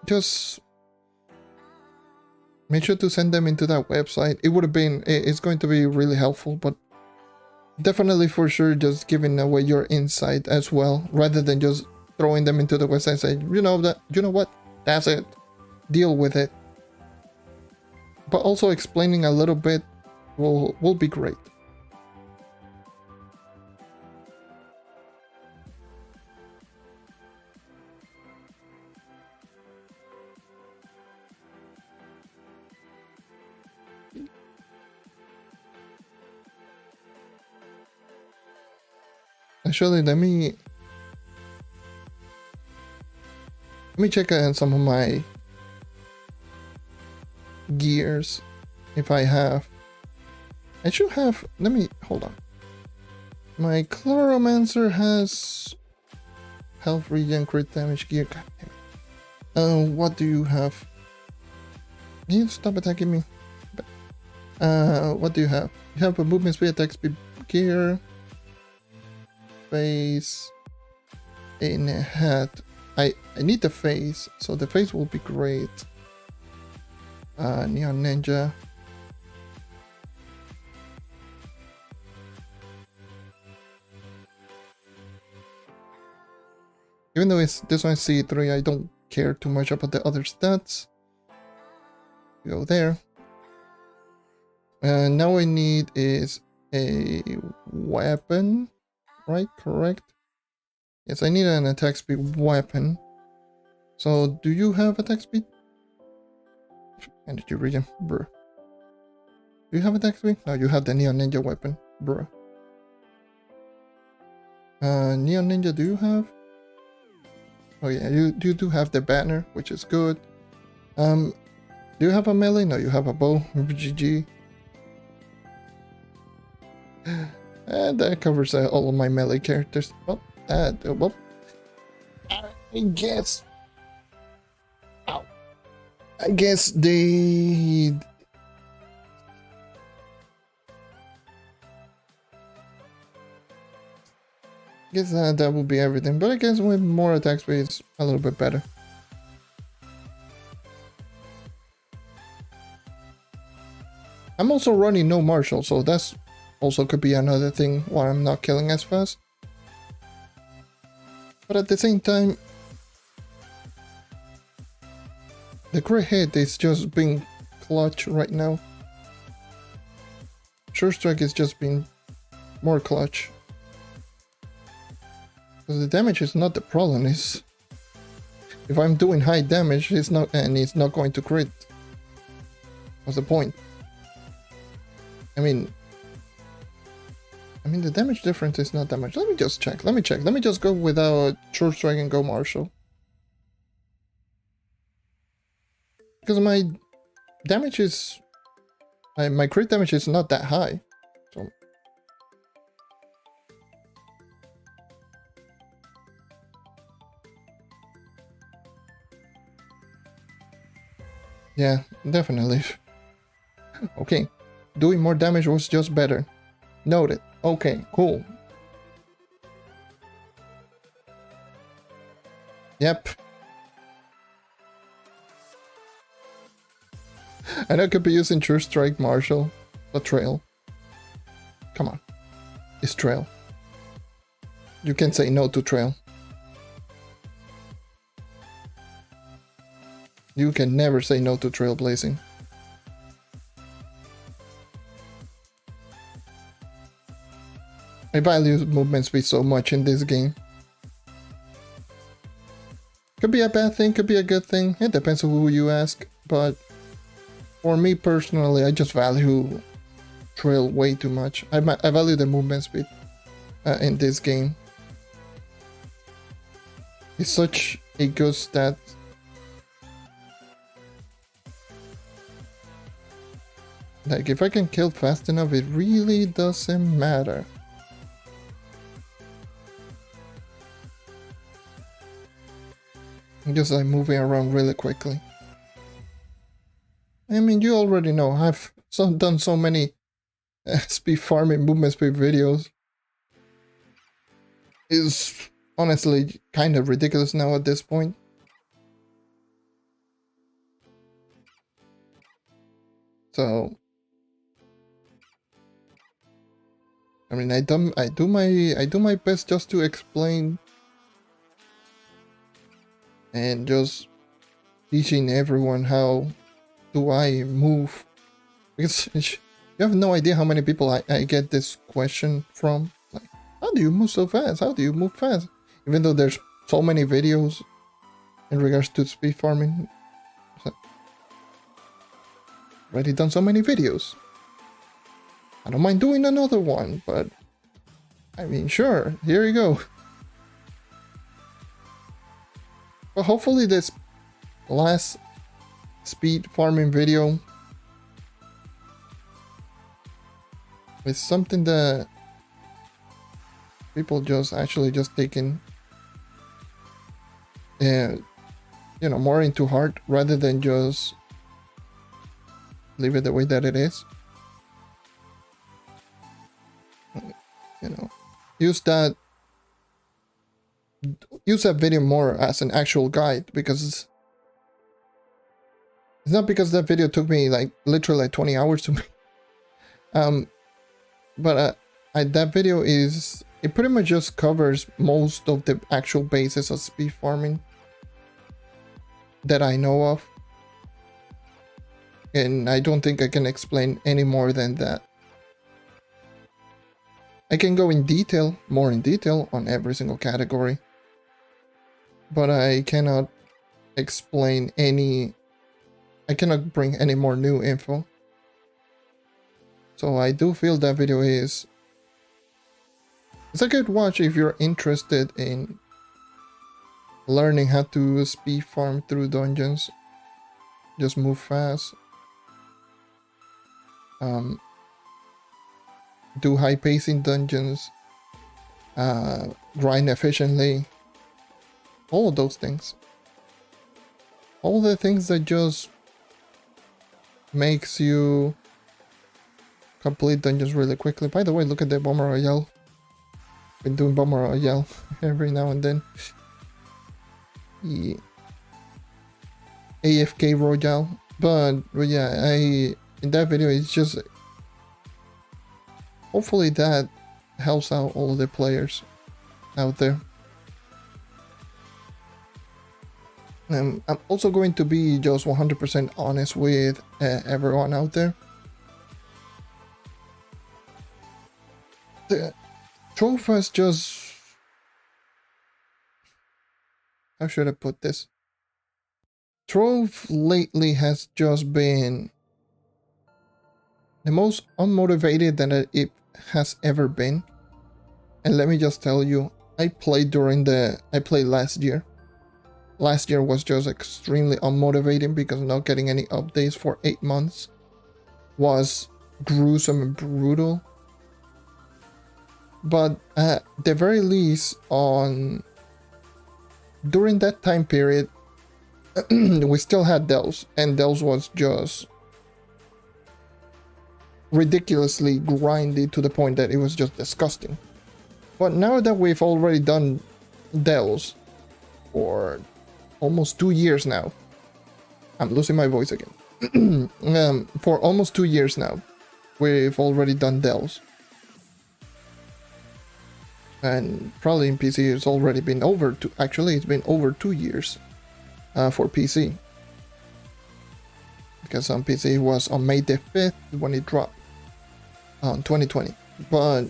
Just make sure to send them into that website. It's going to be really helpful, but definitely for sure just giving away your insight as well, rather than just throwing them into the website and saying, you know what, that's it, deal with it. But also explaining a little bit will be great. Actually, let me check some of my gears if I have. I should have. Let me hold on. My Chloromancer has health regen, crit damage gear. God damn it. What do you have? Can you stop attacking me? What do you have? You have a movement speed, attack speed gear. Face in a hat. I need the face, so the face will be great. Neon Ninja. Even though this one is C3, I don't care too much about the other stats. Go there. Now I need is a weapon. Right, correct. Yes, I need an attack speed weapon. So, do you have attack speed? Energy regen, bruh. Do you have attack speed? No, you have the Neon Ninja weapon, bruh. Neon Ninja, do you have? Oh yeah, you do have the banner, which is good. Do you have a melee? No, you have a bow. GG. And that covers all of my melee characters. Well, I guess. Ow. I guess they. Guess that will be everything. But I guess with more attack speed, it's a little bit better. I'm also running no martial, so that's. Also could be another thing why I'm not killing as fast. But at the same time, the crit hit is just being clutch right now. Short strike is just being more clutch. Because the damage is not the problem, is if I'm doing high damage, it's not going to crit. What's the point? I mean, the damage difference is not that much. Let me just check. Let me just go without short strike and go martial. Because my damage is... my crit damage is not that high. So... yeah, definitely. Okay. doing more damage was just better. Noted. Okay, cool. Yep. And I could be using True Strike Marshall, but Trail. Come on. It's Trail. You can say no to Trail. You can never say no to Trailblazing. I value movement speed so much in this game. Could be a bad thing, could be a good thing. It depends on who you ask. But for me personally, I just value Trail way too much. I value the movement speed in this game. It's such a good stat. Like, if I can kill fast enough, it really doesn't matter. I'm just like moving around really quickly. I mean, you already know, I've done so many speed farming, movement speed videos. It's honestly kind of ridiculous now at this point. So I mean, I do my best just to explain and just teaching everyone how do I move, because you have no idea how many people I get this question from, like, how do you move so fast? How do you move fast? Even though there's so many videos in regards to speed farming. Already done so many videos. I don't mind doing another one, but I mean, sure, here you go. But hopefully this last speed farming video is something that people just actually just taking, you know, more into heart rather than just leave it the way that it is. You know, use that video more as an actual guide, because it's not because that video took me like literally like 20 hours to make. But that video it pretty much just covers most of the actual basis of speed farming that I know of, and I don't think I can explain any more than that. I can go in detail, more in detail on every single category, but I cannot explain I cannot bring any more new info. So I do feel that video it's a good watch if you're interested in learning how to speed farm through dungeons. Just move fast. Do high pacing dungeons, grind efficiently, all of those things. All the things that just makes you complete dungeons really quickly. By the way, look at the Bomber Royale. Been doing Bomber Royale every now and then. The AFK Royale. But yeah, in that video it's just, hopefully that helps out all of the players out there. I'm also going to be just 100% honest with everyone out there. The Trove has just... How should I put this? Trove lately has just been the most unmotivated that it has ever been. And let me just tell you, I played last year. Last year was just extremely unmotivating because not getting any updates for 8 months was gruesome and brutal. But at the very least, during that time period, we still had Dells, and Dells was just ridiculously grindy to the point that it was just disgusting. But now that we've already done Dells for almost 2 years now, I'm losing my voice again. For almost 2 years now, we've already done Dells. And probably in PC it's already been actually it's been over 2 years for PC. Because on PC it was on May the 5th when it dropped on 2020. But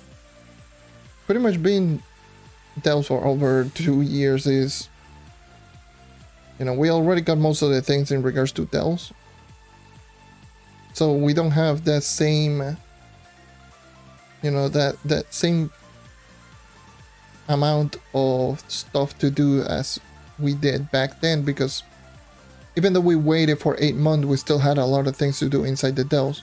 pretty much being Dells for over 2 years is, you know, we already got most of the things in regards to Dells. So we don't have that same, you know, that same amount of stuff to do as we did back then, because even though we waited for 8 months, we still had a lot of things to do inside the Dells.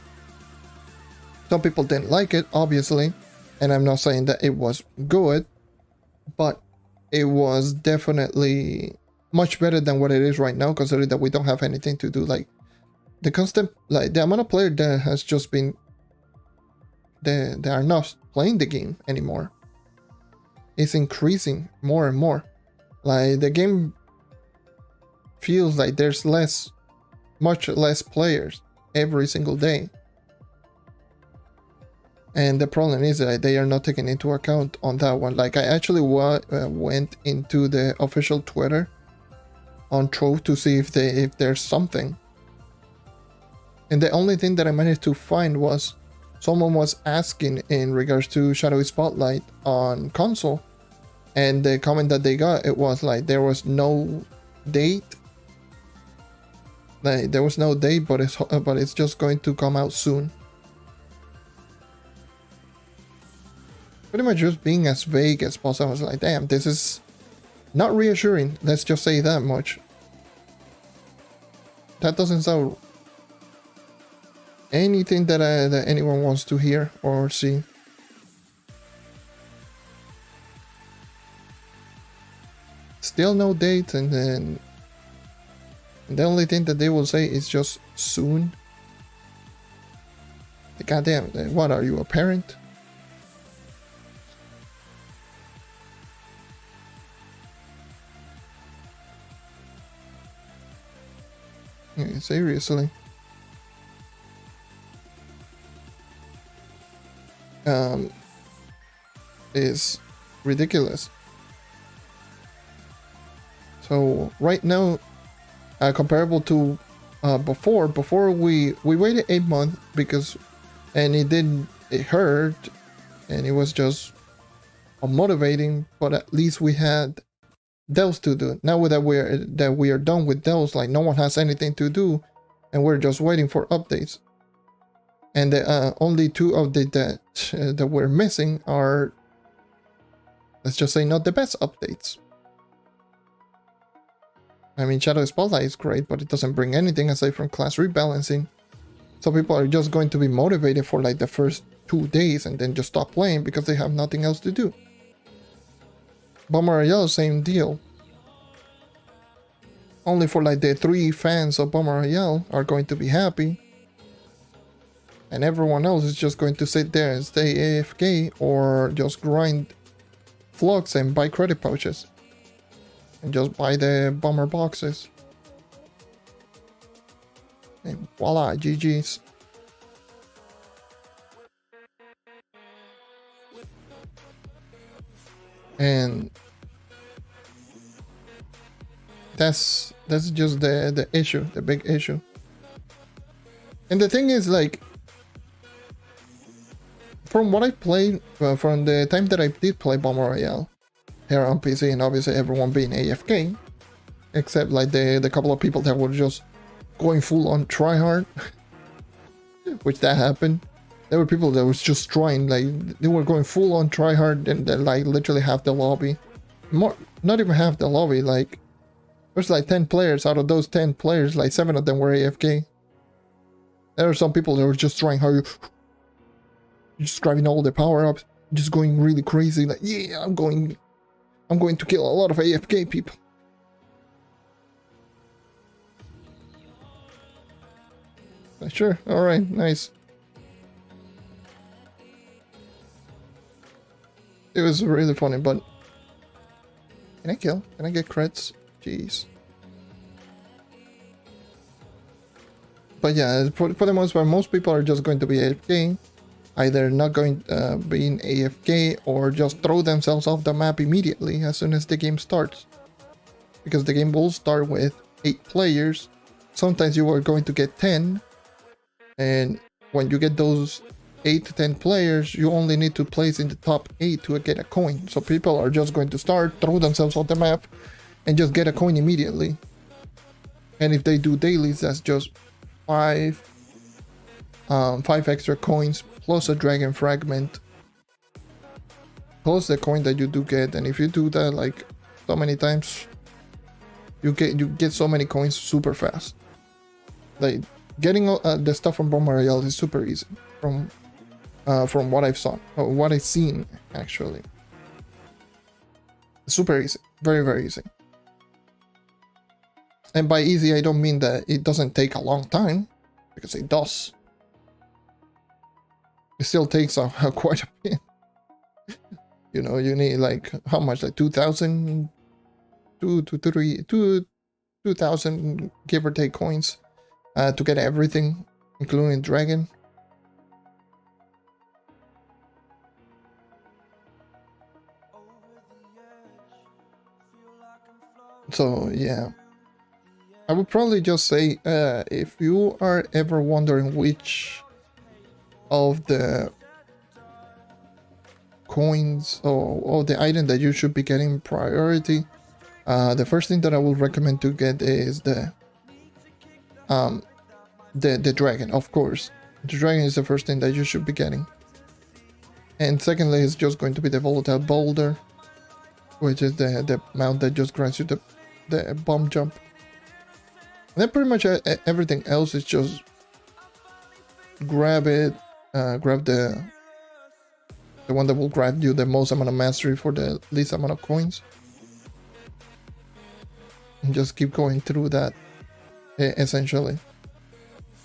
Some people didn't like it, obviously, and I'm not saying that it was good, but it was definitely much better than what it is right now, considering that we don't have anything to do. Like the constant, like the amount of players that has just been, they are not playing the game anymore. It's increasing more and more. Like the game feels like there's much less players every single day. And the problem is that they are not taking into account on that one. Like I actually went into the official Twitter on Trove to see if there's something. And the only thing that I managed to find was someone was asking in regards to Shadowy Spotlight on console, and the comment that they got, it was like there was no date. Like there was no date, but it's just going to come out soon. Pretty much just being as vague as possible. I was like, damn, this is not reassuring. Let's just say that much. That doesn't sound anything that anyone wants to hear or see. Still no date, and then the only thing that they will say is just soon. Goddamn, what are you, a parent? Yeah, seriously. Is ridiculous. So right now, comparable to before we waited 8 months because, and it hurt, and it was just unmotivating, but at least we had Dells to do. Now that we are done with Dells, like no one has anything to do, and we're just waiting for updates. And the only 2 updates that we're missing are, let's just say, not the best updates. I mean, Shadow Spotlight is great, but it doesn't bring anything aside from class rebalancing. So people are just going to be motivated for like the first 2 days and then just stop playing because they have nothing else to do. Bomber Royale, same deal. Only for like the 3 fans of Bomber Royale are going to be happy. And everyone else is just going to sit there and stay AFK or just grind flux and buy credit pouches. And just buy the bomber boxes. And voila, GG's. And that's just the issue, the big issue. And the thing is, like, from what I played, from the time that I did play Bomber Royale here on PC, and obviously everyone being AFK, except like the couple of people that were just going full on tryhard, which that happened. There were people that was just trying, like they were going full on tryhard, and they like literally half the lobby, not even half the lobby. Like there's like 10 players. Out of those 10 players, like 7 of them were AFK. There are some people that were just trying hard, just grabbing all the power ups, just going really crazy. Like, yeah, I'm going to kill a lot of AFK people. Sure, alright, nice. It was really funny, but can I kill? Can I get crits? Jeez. But yeah, for the most part, most people are just going to be AFK, either not going being AFK or just throw themselves off the map immediately as soon as the game starts, because the game will start with 8 players. Sometimes you are going to get 10, and when you get those 8 to 10 players, you only need to place in the top 8 to get a coin. So people are just going to start, throw themselves off the map, and just get a coin immediately. And if they do dailies, that's just 5 extra coins plus a dragon fragment plus the coin that you do get. And if you do that like so many times, you get so many coins super fast. Like getting the stuff from Royale is super easy from what I've saw, or what I've seen actually. Super easy, very, very easy. And by easy, I don't mean that it doesn't take a long time, because it does. It still takes quite a bit. You know, you need like, how much? Like 2,000, 2,000 give or take coins to get everything, including dragon. So yeah, I would probably just say, if you are ever wondering which of the coins or the item that you should be getting priority, the first thing that I would recommend to get is the dragon, of course. The dragon is the first thing that you should be getting. And secondly, it's just going to be the volatile boulder, which is the mount that just grants you the bomb jump. And then pretty much everything else is just grab it, grab the one that will grab you the most amount of mastery for the least amount of coins. And just keep going through that, essentially.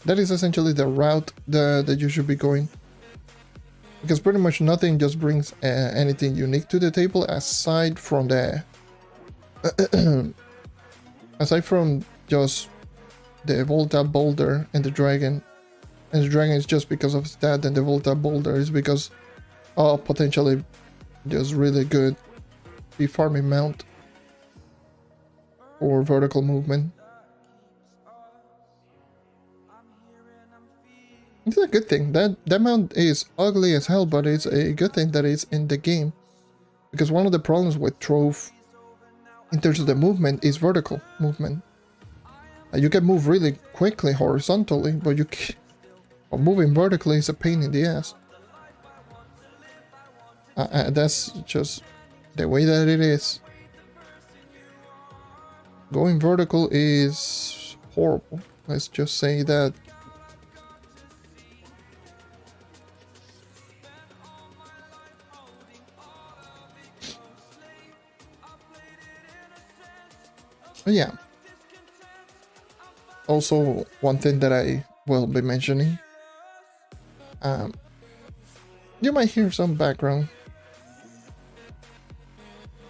That is essentially the route that you should be going. Because pretty much nothing just brings anything unique to the table aside from the... aside from just the volatile boulder and the dragon. And the dragon is just because of that, and the volatile boulder is because of potentially just really good be farming mount or vertical movement. It's a good thing. That mount is ugly as hell, but it's a good thing that it's in the game. Because one of the problems with Trove in terms of the movement is vertical movement. You can move really quickly horizontally, but moving vertically is a pain in the ass. That's just the way that it is. Going vertical is horrible. Let's just say that. But yeah. Also, one thing that I will be mentioning. You might hear some background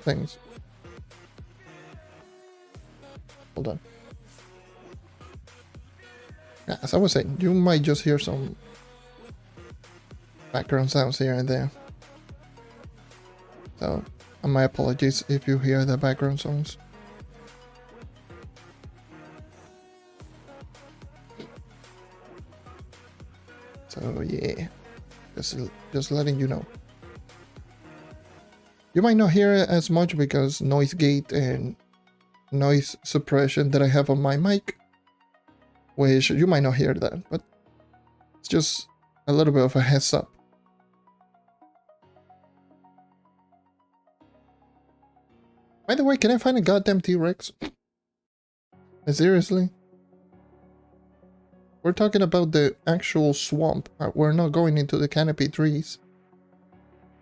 things. Hold on. Yeah, as I was saying, you might just hear some background sounds here and there. So, my apologies if you hear the background sounds. So yeah, just letting you know. You might not hear it as much because noise gate and noise suppression that I have on my mic, which you might not hear that, but it's just a little bit of a heads up. By the way, can I find a goddamn T-Rex? Seriously? We're talking about the actual swamp. We're not going into the canopy trees.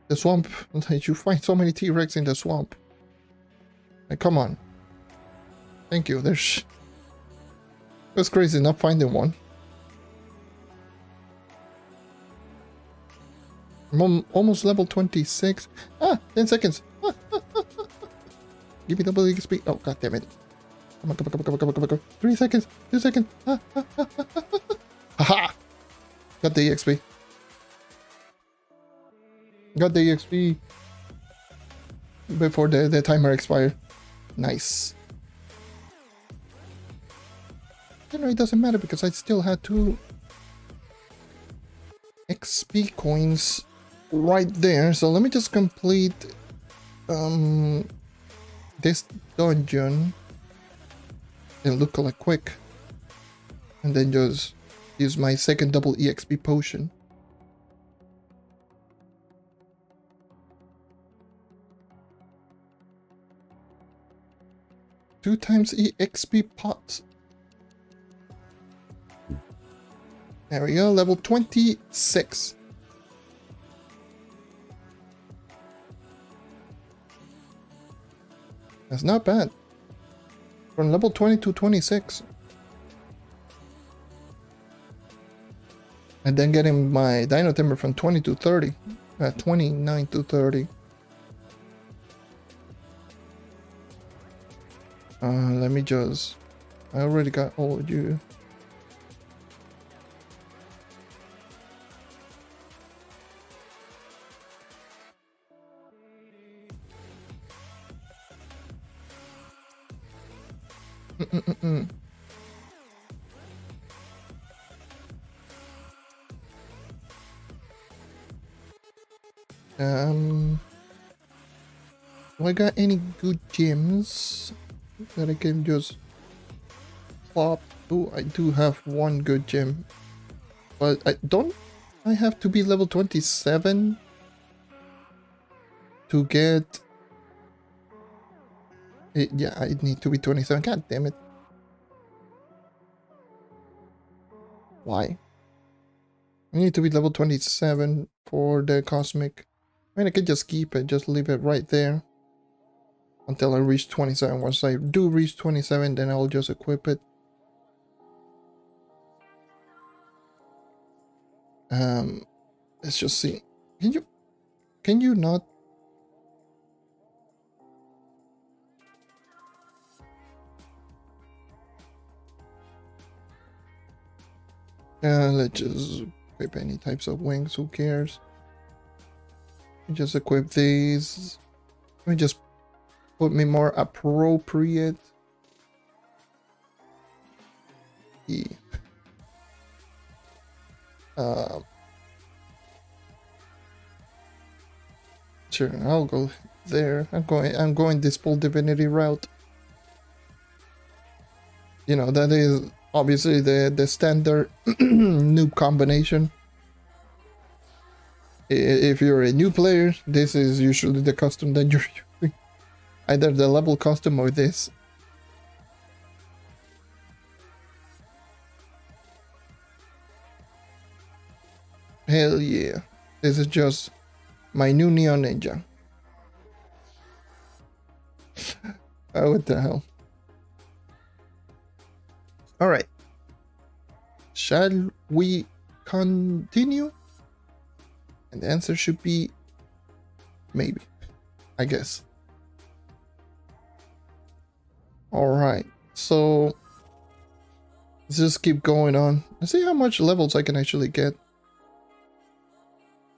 The swamp, you find so many T-Rex in the swamp. Like, come on. Thank you. It was crazy not finding one. I'm almost level 26. 10 seconds. Give me double XP. Oh, god damn it. Come on, come on, come on, come on, come on, come on, come on. 3 seconds. 2 seconds. Haha! Got the EXP. Got the EXP before the timer expired. Nice. You know, it doesn't matter because I still had 2 XP coins right there. So let me just complete this dungeon and look like quick, and then just use my second double EXP potion. Two times EXP pots. There we go, level 26. That's not bad. From level 20 to 26. And then getting my dino timber from 20 to 30. 29 to 30. Let me just... I already got all of you. Do I got any good gems that I can just plop? Oh, I do have one good gem, but I have to be level 27 to get it. Yeah, I need to be 27. God damn it. Why? I need to be level 27 for the cosmic. I mean, I could just keep it, just leave it right there until I reach 27. Once I do reach 27, then I'll just equip it. Let's just see. Can you not? Let's just equip any types of wings, who cares? Just equip these. Let me just put me more appropriate. Sure, I'll go there. I'm going this full divinity route. You know, that is obviously the standard noob combination. If you're a new player, this is usually the custom that you're using. Either the level custom or this. Hell yeah. This is just my new Neon Ninja. Oh, what the hell. Alright. Shall we continue? And the answer should be maybe, I guess. Alright, so let's just keep going on. Let's see how much levels I can actually get.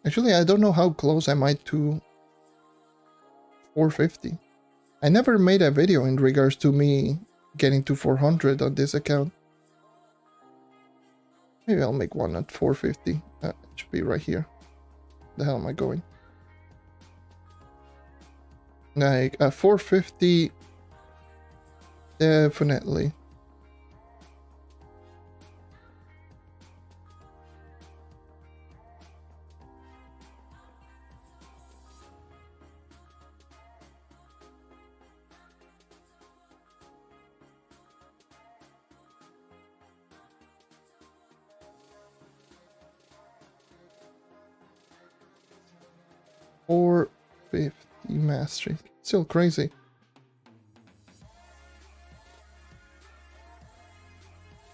Actually, I don't know how close am I to 450. I never made a video in regards to me getting to 400 on this account. Maybe I'll make one at 450. It should be right here. The hell am I going? Like 450, definitely. $450 mastery. Still crazy.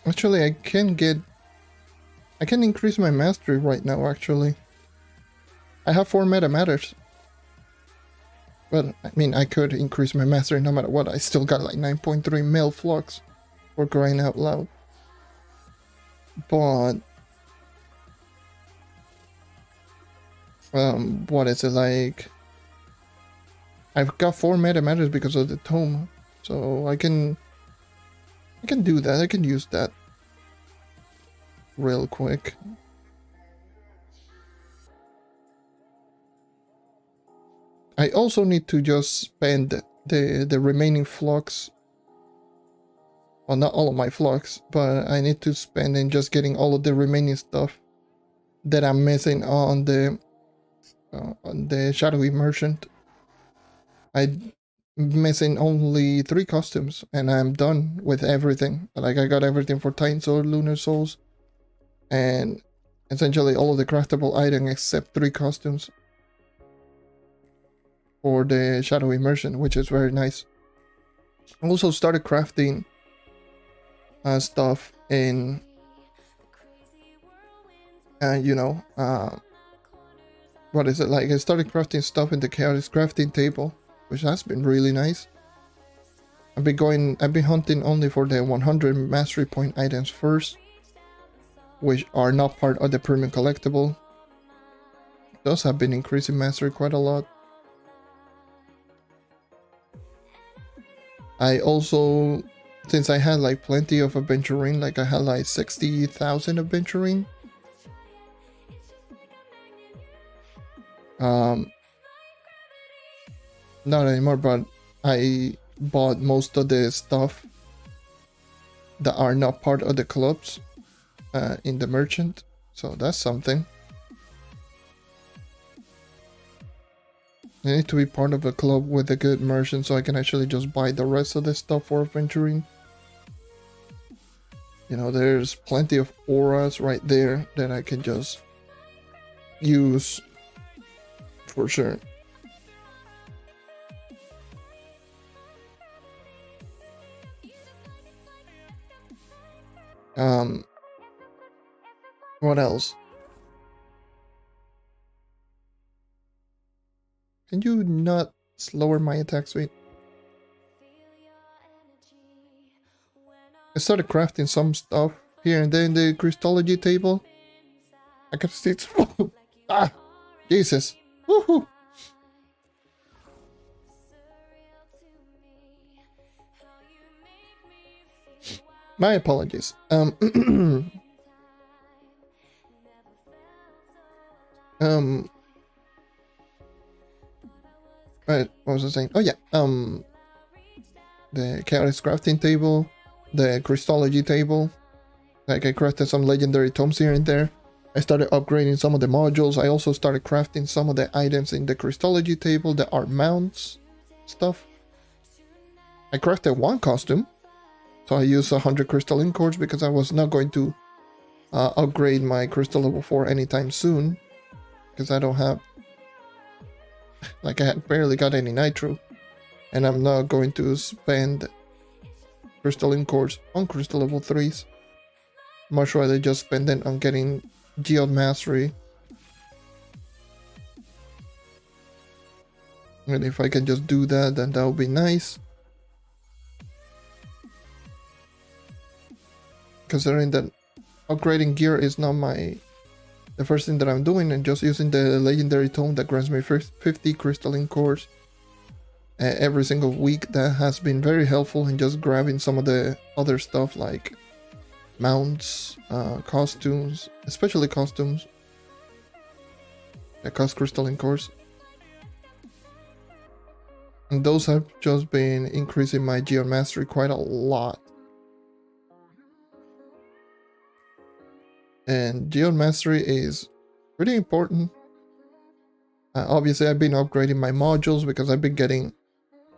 Actually, I can increase my mastery right now, actually. I have 4 meta matters. But, I mean, I could increase my mastery no matter what. I still got like 9.3 mil flux for crying out loud. But... what is it like? I've got 4 meta matters because of the tome. So I can do that. I can use that real quick. I also need to just spend the remaining flux. Well, not all of my flux, but I need to spend in just getting all of the remaining stuff that I'm missing on the Shadowy Merchant. I'm missing only 3 costumes, and I'm done with everything. Like, I got everything for Titan Sword, Lunar Souls, and essentially all of the craftable items except 3 costumes for the Shadowy Merchant, which is very nice. I also started crafting stuff in, what is it like? I started crafting stuff in the Chaos crafting table, which has been really nice. I've been hunting only for the 100 mastery point items first, which are not part of the premium collectible. Those have been increasing mastery quite a lot. I also, since I had like plenty of adventuring, like I had like 60,000 adventuring. Not anymore, but I bought most of the stuff that are not part of the clubs in the merchant, so that's something. I need to be part of a club with a good merchant so I can actually just buy the rest of the stuff for adventuring. You know, there's plenty of auras right there that I can just use for sure. What else? Can you not lower my attack speed? I started crafting some stuff here and there in the Crystology table. I can see it's ah, Jesus. Woohoo! My apologies. Right, what was I saying? Oh yeah, the Chaos crafting table, the Crystology table. Like, I crafted some legendary tomes here and there. I started upgrading some of the modules. I also started crafting some of the items in the Crystology table that are mounts stuff. I crafted 1 costume, so I used 100 crystalline cores because I was not going to upgrade my crystal level 4 anytime soon, because I don't have, like, I had barely got any nitro, and I'm not going to spend crystalline cores on crystal level 3s. Much rather just spend it on getting Geode Mastery. And if I can just do that, then that would be nice. Considering that upgrading gear is not the first thing that I'm doing, and just using the legendary tome that grants me 50 crystalline cores every single week, that has been very helpful in just grabbing some of the other stuff like mounts, costumes, especially costumes that cost crystalline cores. And those have just been increasing my Geode Mastery quite a lot. And Geode Mastery is pretty important. Obviously, I've been upgrading my modules because I've been getting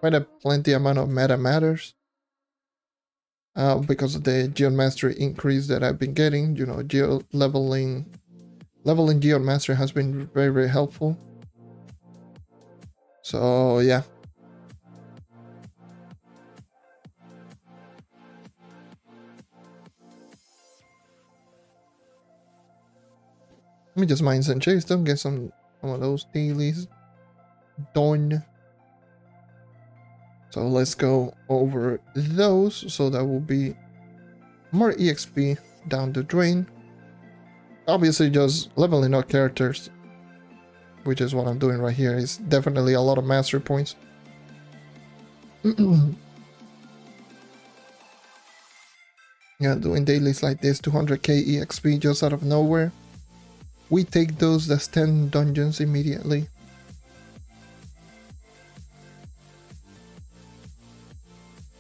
quite a plenty amount of meta matters. Because of the Geode Mastery increase that I've been getting, you know, leveling Geode Mastery has been very, very helpful. So yeah. Let me just mine some chase, don't get some Some of those dailies done. So let's go over those. So that will be more EXP down the drain. Obviously just leveling up characters, which is what I'm doing right here, is definitely a lot of mastery points. Yeah, doing dailies like this, 200k EXP just out of nowhere. We take those, that's 10 dungeons immediately.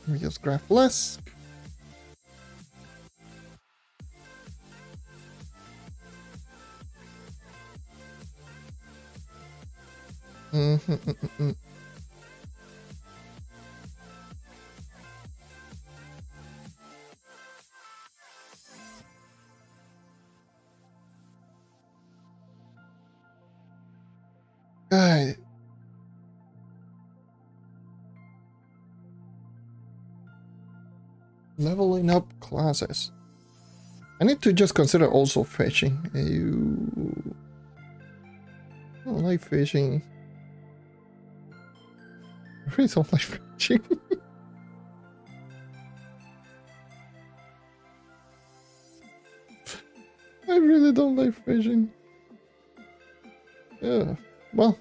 We just grab Flask. Alright. Leveling up classes. I need to just consider also fishing. I don't like fishing. I really don't like fishing. I really don't like fishing. Yeah, well,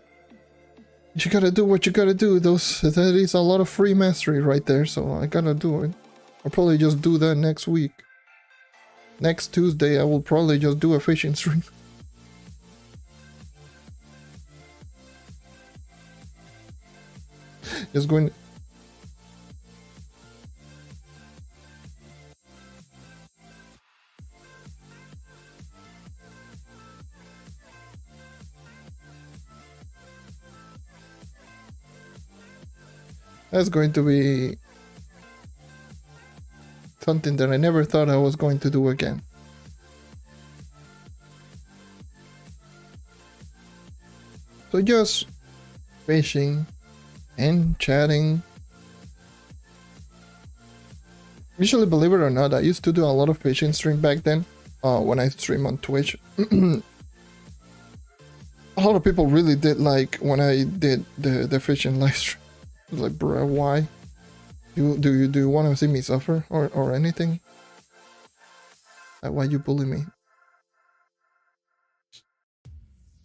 you gotta do what you gotta do. That is a lot of free mastery right there, so I gotta do it. I'll probably just do that next week. Next Tuesday, I will probably just do a fishing stream. Just going. That's going to be something that I never thought I was going to do again. So just fishing and chatting. Usually, believe it or not, I used to do a lot of fishing stream back then, when I stream on Twitch. A lot of people really did like when I did the fishing live stream. Like, bruh, why? Do you want to see me suffer or anything? Why you bully me?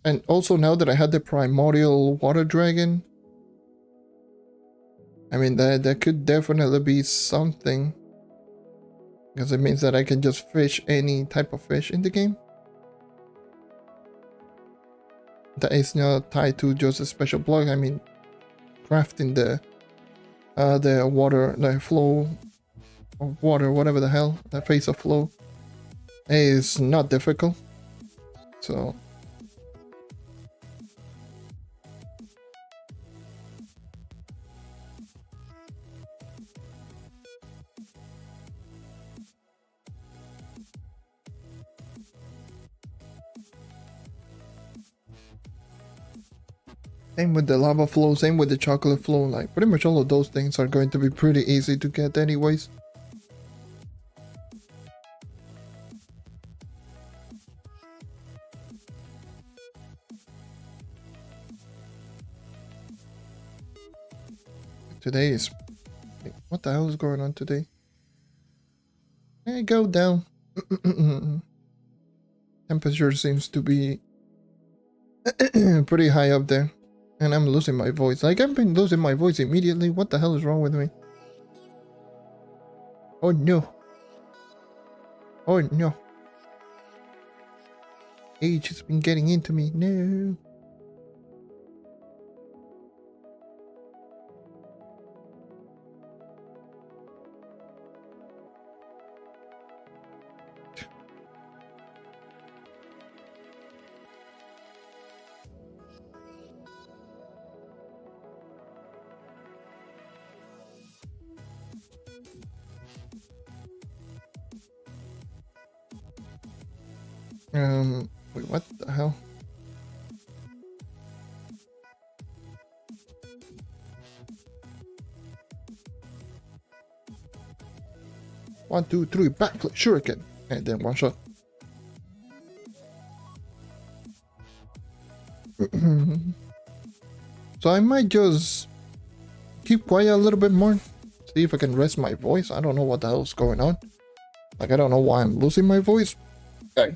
And also now that I had the primordial water dragon, I mean that could definitely be something, because it means that I can just fish any type of fish in the game. That is not tied to just a special block. I mean, crafting the water, the flow of water, whatever the hell, the phase of flow, is not difficult. So same with the lava flow, same with the chocolate flow, like pretty much all of those things are going to be pretty easy to get anyways. Today is... what the hell is going on today? Hey, go down. Temperature seems to be pretty high up there. And I'm losing my voice. Like, I've been losing my voice immediately. What the hell is wrong with me? Oh no. Oh no. Age has been getting into me. No. Wait, what the hell? One, two, three, backflip, shuriken, and then one shot. So I might just keep quiet a little bit more. See if I can rest my voice. I don't know what the hell's going on. Like, I don't know why I'm losing my voice. Okay.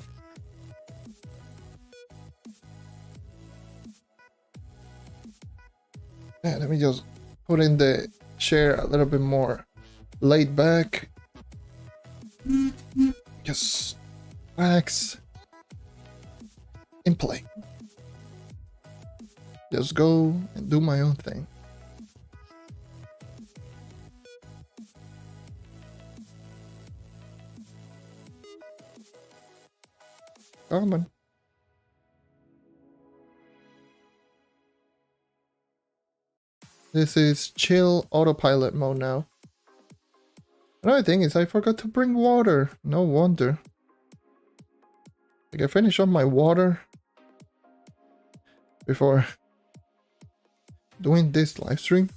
Yeah, let me just put in the chair a little bit more laid back. Just relax and play. Just go and do my own thing. Come on. This is chill autopilot mode now. Another thing is I forgot to bring water. No wonder. Like, I finished up my water before doing this live stream.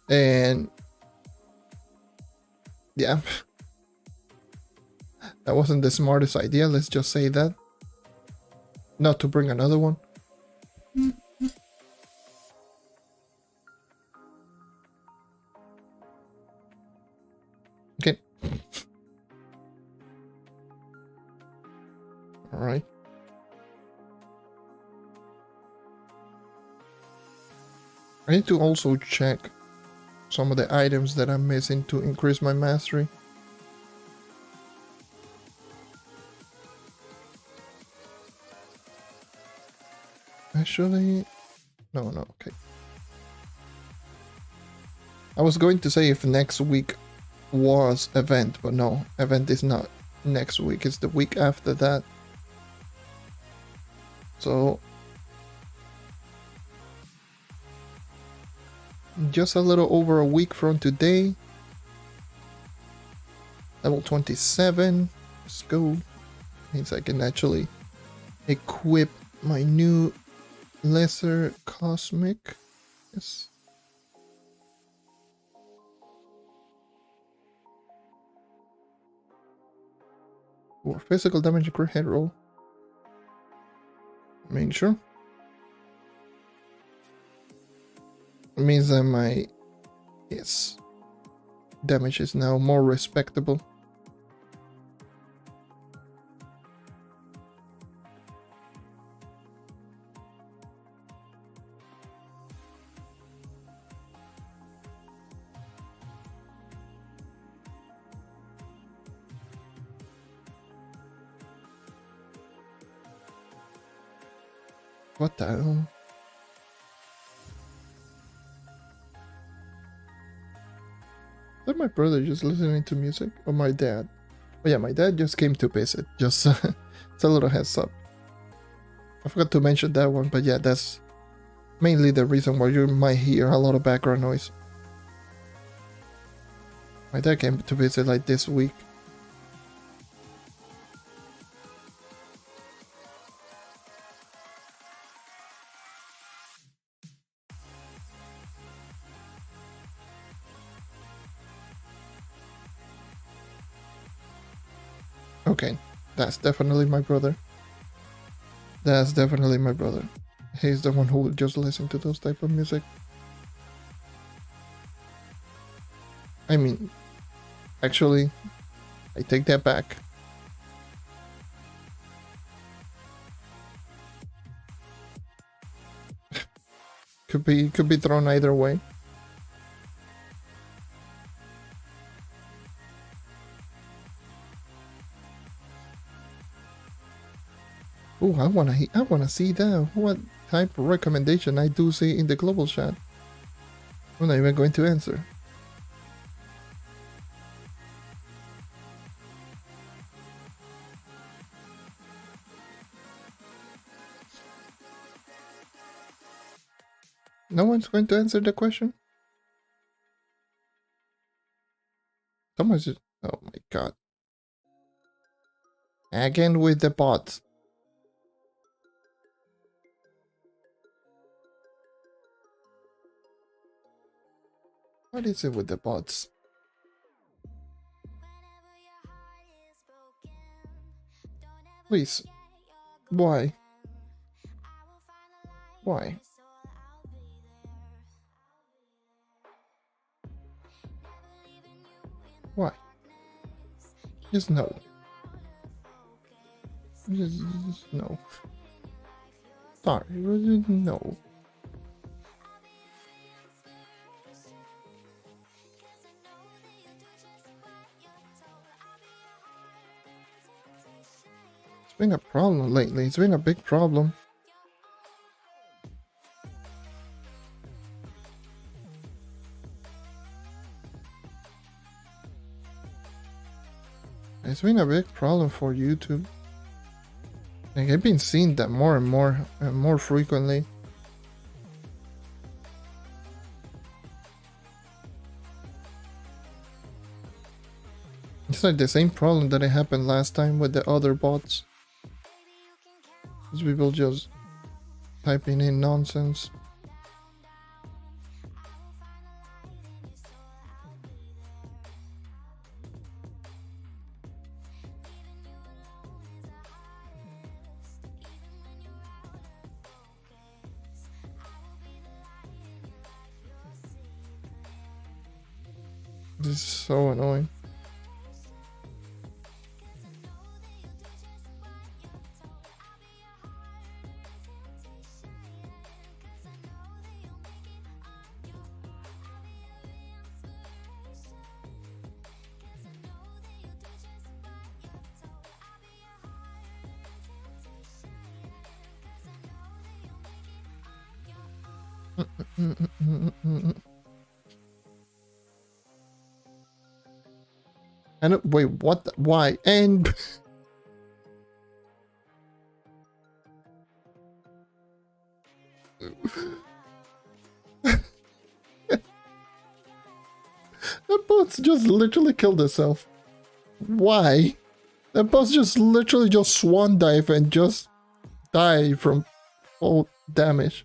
And yeah, that wasn't the smartest idea, let's just say that. Not to bring another one. Okay. Alright. I need to also check some of the items that I'm missing to increase my mastery. Actually, no, okay. I was going to say if next week was event, but no, event is not next week, it's the week after that. So just a little over a week from today. Level 27. Let's go. Means I can actually equip my new lesser cosmic. Yes. Or physical damage crit hit roll. Make sure. It means that my damage is now more respectable. What the hell? Is that my brother just listening to music? Or my dad? Oh yeah, my dad just came to visit. Just it's a little heads up. I forgot to mention that one, but yeah, that's mainly the reason why you might hear a lot of background noise. My dad came to visit like this week. Okay, that's definitely my brother. That's definitely my brother. He's the one who will just listen to those type of music. I mean, actually, I take that back. Could be thrown either way. Oh, I wanna see that. What type of recommendation I do see in the global chat? I'm not even going to answer. No one's going to answer the question? Someone's just... Oh my god. Again with the bots. What is it with the bots? Please. Why? Why? Why? Just no. Just no. Sorry, no. It's been a problem lately. It's been a big problem. It's been a big problem for YouTube. Like, I've been seeing that more and more frequently. It's like the same problem that it happened last time with the other bots. These people just typing in nonsense. This is so annoying. I don't wait. What? Why? And that bot's just literally killed itself. Why? That bot's just literally just swan dive and just die from full damage.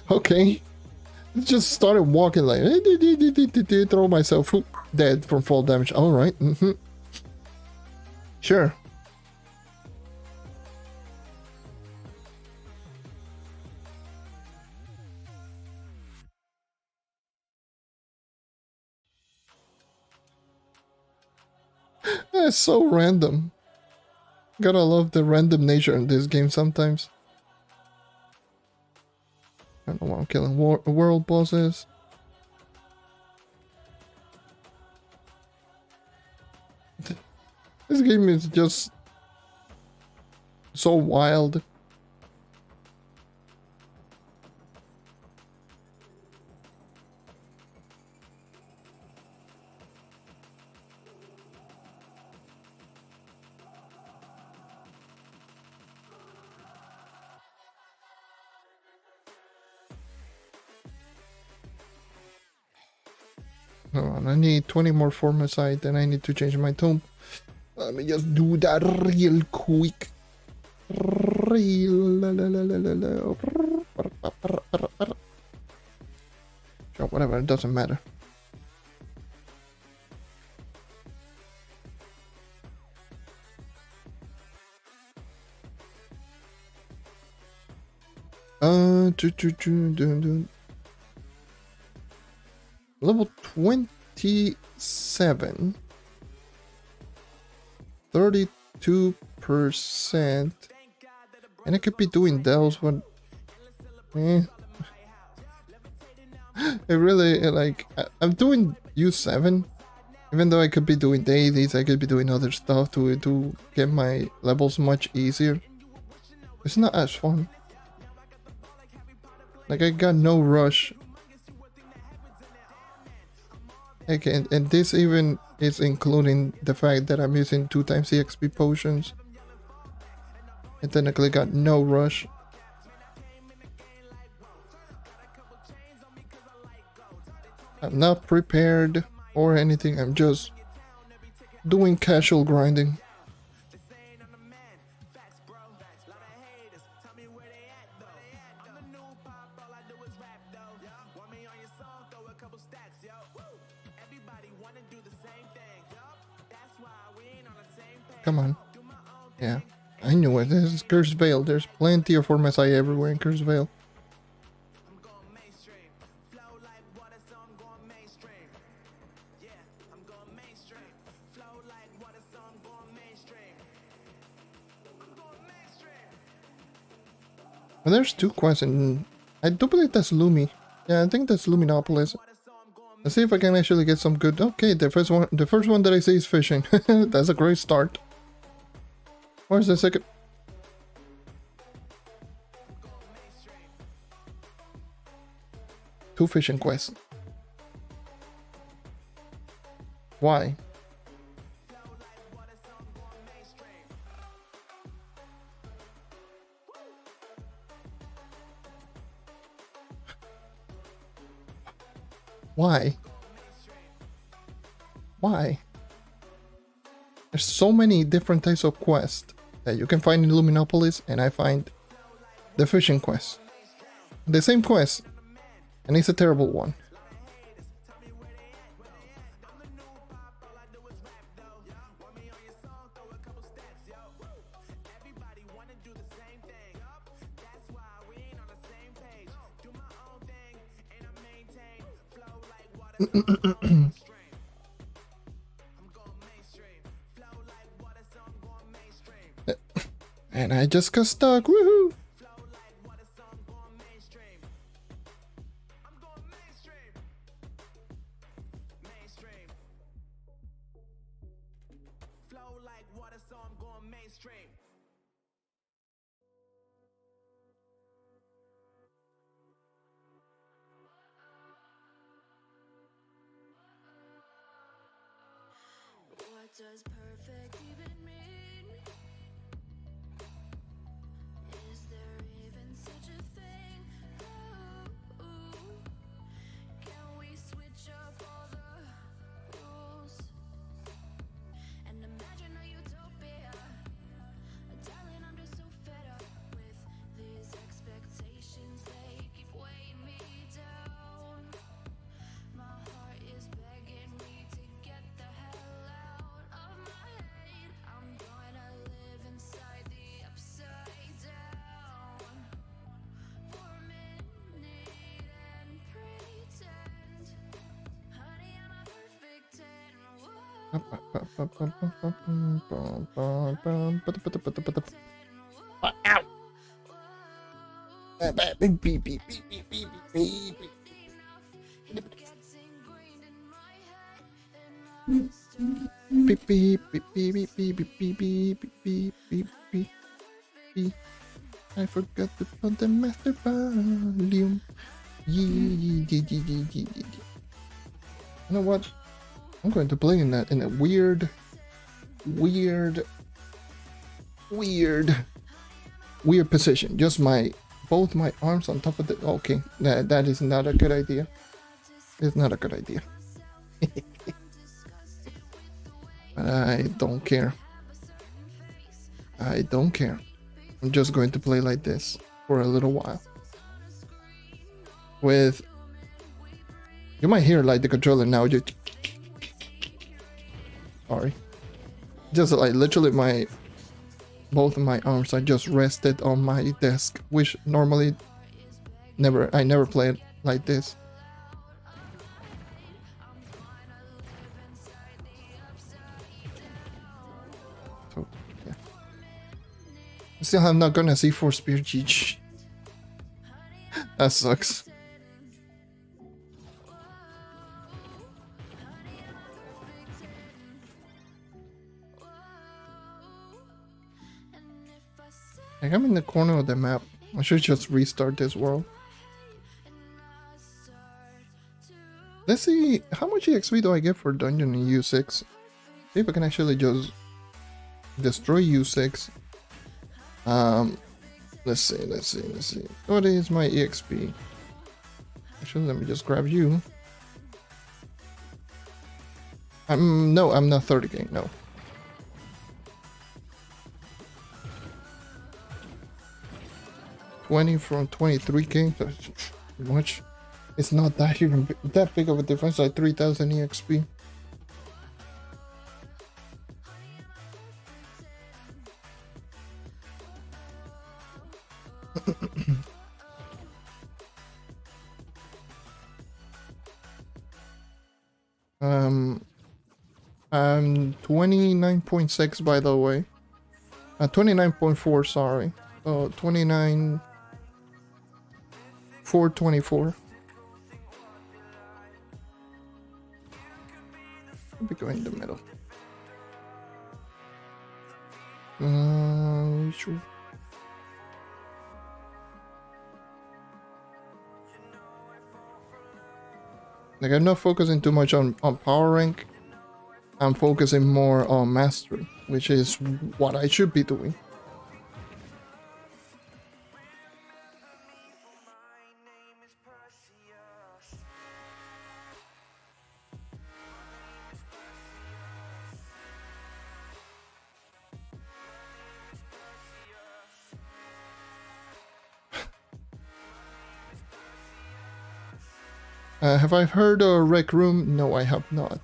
Okay. Just started walking like throw myself dead from fall damage. Alright. Sure. It's so random. Gotta love the random nature in this game sometimes. I don't know why I'm killing world bosses. This game is just so wild. Hold on, I need 20 more formicide, then I need to change my tome. Let me just do that real quick. Sure, whatever, it doesn't matter. Level 27. 32%. And I could be doing those, but it really, like, I'm doing U7. Even though I could be doing dailies, I could be doing other stuff to get my levels much easier. It's not as fun. Like, I got no rush. Okay, and this even is including the fact that I'm using 2 times EXP potions. I technically got no rush. I'm not prepared or anything, I'm just doing casual grinding. Come on. Yeah. I knew it. This is Cursed Vale. There's plenty of Formasi everywhere in Cursed Vale. Well, there's 2 quests and I do believe that's Lumi. Yeah, I think that's Luminopolis. Let's see if I can actually get some good. Okay, the first one that I see is fishing. That's a great start. Where's the second? Two fishing quests. Why? Why? Why? There's so many different types of quests that you can find in Luminopolis, and I find the fishing quest. The same quest, and it's a terrible one. And I just got stuck. Woohoo! What does perfect even mean? Is there even such a thing? Ooh, can we switch up all the rules and imagine a utopia? Darling, I'm just so fed up with these expectations. They keep weighing me down. My heart is begging me to get the hell out of my head. I'm gonna live inside the upside down for a minute and pretend, honey, I'm a perfect 10. Ow! Beep beep beep beep beep beep beep beep beep beep beep beep beep. I forgot to put the master volume. You know what? I'm going to play in a weird position. Just both my arms on top of the. Okay, that is not a good idea. It's not a good idea. But I don't care. I don't care. I'm just going to play like this for a little while. You might hear like the controller now. Sorry. Just like literally both of my arms are just rested on my desk, which normally I never play it like this. So yeah. Still I'm not gonna see 4 spear GG. That sucks. Like I'm in the corner of the map. I should just restart this world. Let's see how much EXP do I get for dungeon in U6. See if I can actually just destroy U6. Let's see. What is my EXP? Actually, let me just grab you. No, I'm not 30k, no. $20 from 23k, that's much. It's not that even that big of a difference, like 3000 EXP. Um, I'm 29.6 by the way. 29.4, sorry. Oh, 29, 424. I'll be going in the middle. Sure. Like, I'm not focusing too much on power rank. I'm focusing more on mastery, which is what I should be doing. Have I heard of Rec Room? No, I have not.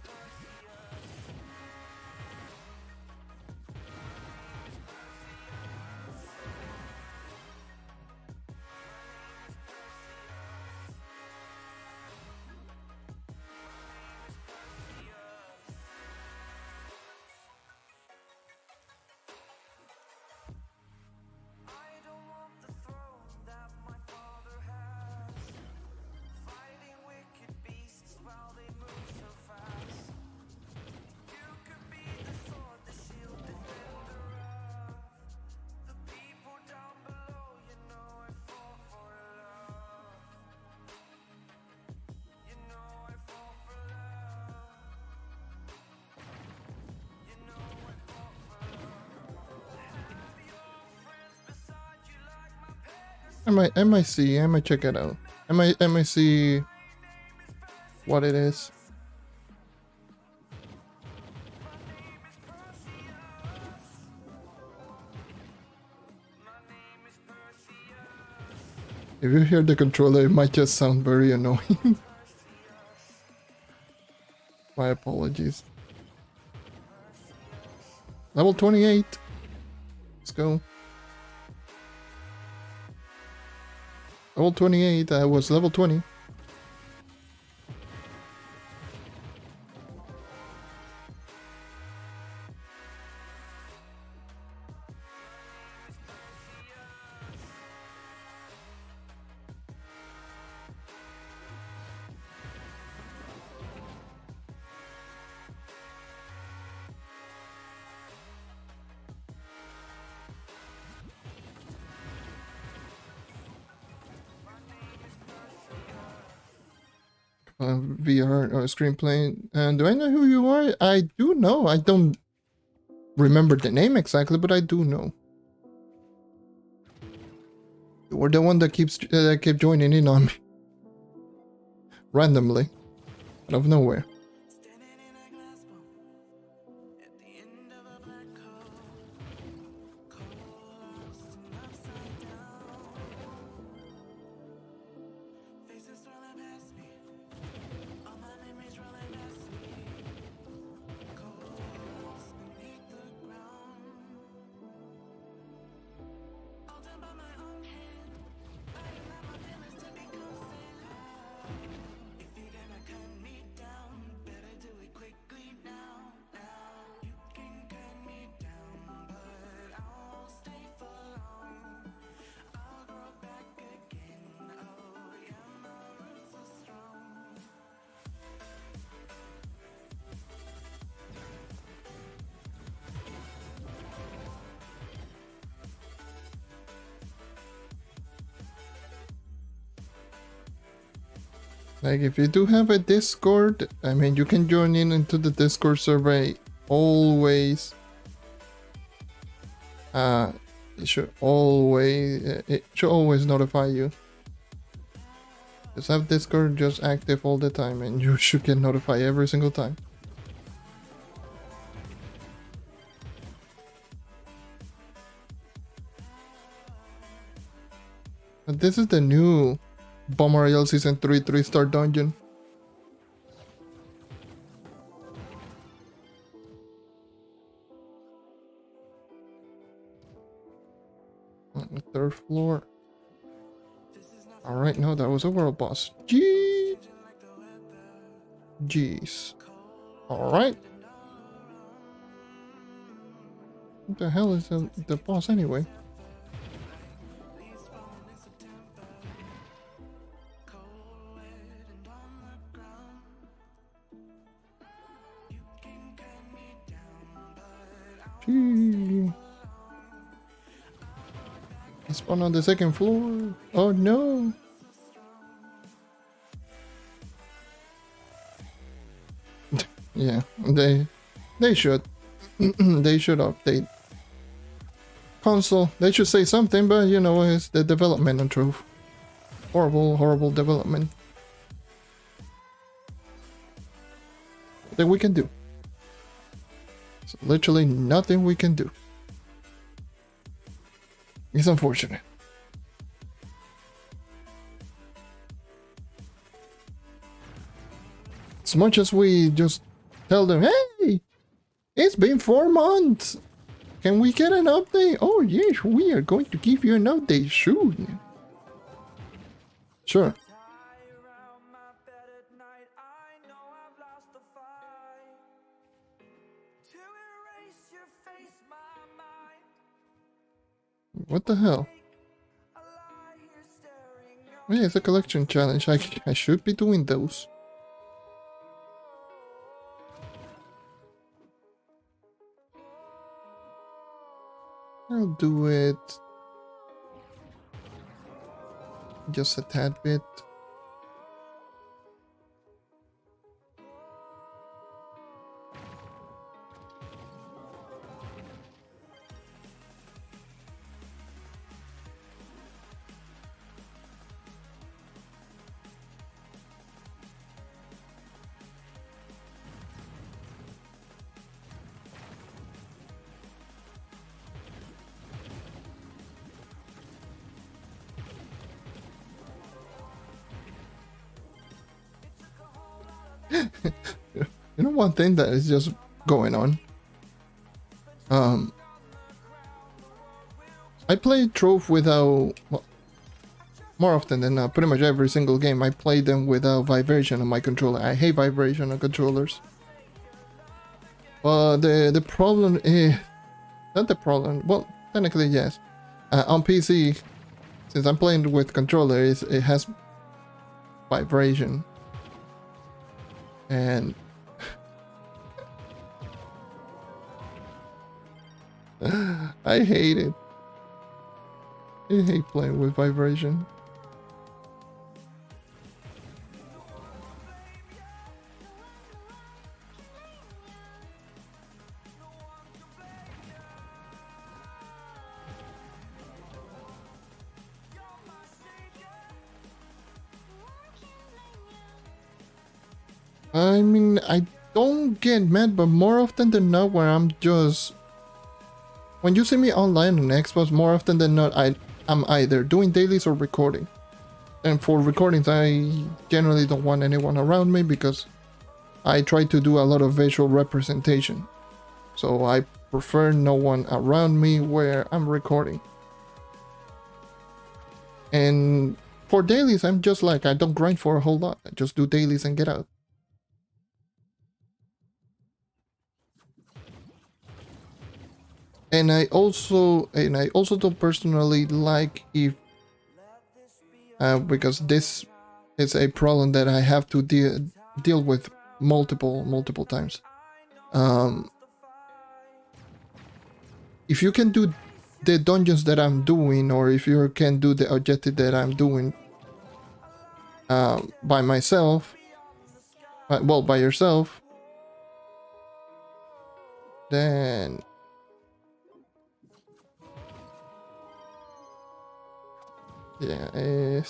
I might see, I might check it out. I might see what it is. If you hear the controller, it might just sound very annoying. My apologies. Level 28. Let's go. Level 28, I was level 20. VR screenplay. And do I know who you are? I do know. I don't remember the name exactly, but I do know. You're the one that keeps kept joining in on me randomly, out of nowhere. Like, if you do have a Discord, I mean, you can join in into the Discord survey always. It should always notify you. Just have Discord just active all the time, and you should get notified every single time. But this is the new Bomb Royale Season 3 3-star dungeon. On the 3rd floor. Alright, no, that was a world boss. Jeez. Alright. What the hell is the boss anyway? Gee. He spawned on the second floor. Oh no. Yeah, they should. They should update console. They should say something, but you know, it's the development on Trove. Horrible development. Nothing we can do. It's literally nothing we can do. It's unfortunate. As much as we just tell them, hey, it's been 4 months. Can we get an update? Oh yes, we are going to give you an update soon. Sure. What the hell? Yeah, it's a collection challenge. I should be doing those. I'll do it just a tad bit. You know one thing that is just going on? I play Trove without, well, more often than not, pretty much every single game I play them without vibration on my controller. I hate vibration on controllers. But the problem is, not the problem, well, technically yes. On PC, since I'm playing with controller, it has vibration. And I hate it. I hate playing with vibration. I mean, I don't get mad, but more often than not, where I'm just... When you see me online on Xbox, more often than not, I'm either doing dailies or recording. And for recordings, I generally don't want anyone around me because I try to do a lot of visual representation. So I prefer no one around me where I'm recording. And for dailies, I'm just like, I don't grind for a whole lot. I just do dailies and get out. And I also don't personally like if because this is a problem that I have to deal with multiple times. If you can do the dungeons that I'm doing, or if you can do the objective that I'm doing by myself, well, by yourself, then yeah,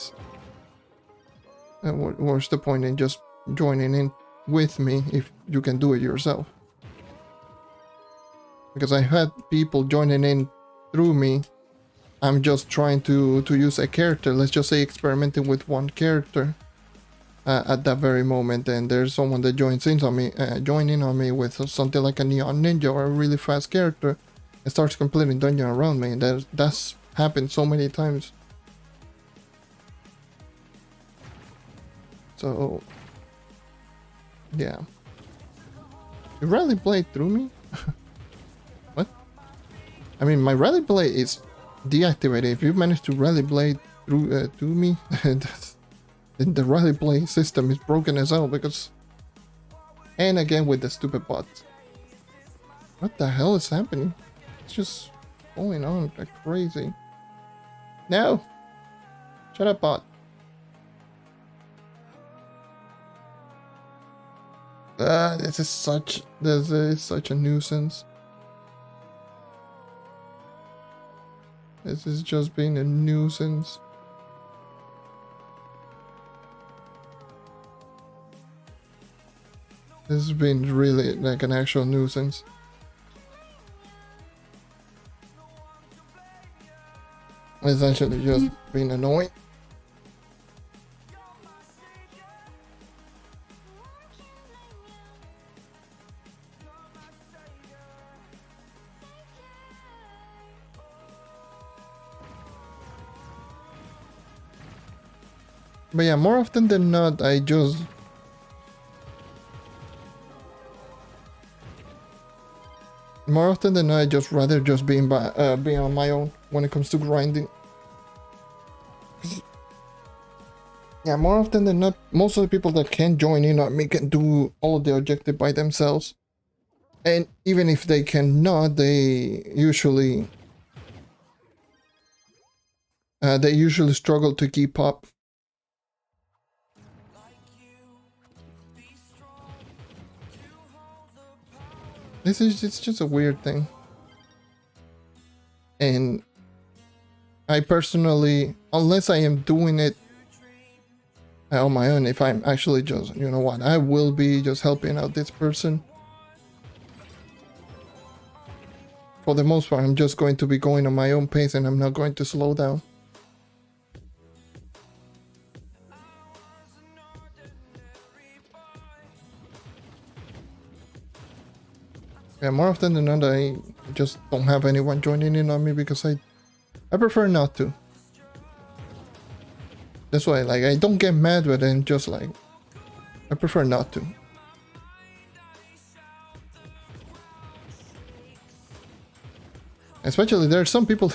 what's the point in just joining in with me if you can do it yourself? Because I had people joining in through me. I'm just trying to use a character, let's just say experimenting with one character at that very moment, and there's someone that joins in on me with something like a neon ninja or a really fast character and starts completing dungeon around me, and that's happened so many times. So yeah, You rally blade through me? What? I mean, my rally blade is deactivated. If you manage to rally blade through to me, then the rally blade system is broken as hell because... And again with the stupid bots. What the hell is happening? It's just going on like crazy. No! Shut up, bot. This is such a nuisance. This is just being a nuisance. This has been really like an actual nuisance. Essentially just being annoying. But yeah, more often than not, I just... More often than not, I just rather just be on my own when it comes to grinding. Yeah, more often than not, most of the people that can join in on me can do all of the objective by themselves. And even if they cannot, they usually struggle to keep up. It's just a weird thing. And I personally, unless I am doing it on my own, if I'm actually just, you know what, I will be just helping out this person. For the most part, I'm just going to be going on my own pace and I'm not going to slow down. Yeah, more often than not, I just don't have anyone joining in on me because I prefer not to. That's why, like, I don't get mad, but I'm just like, I prefer not to. Especially there are some people.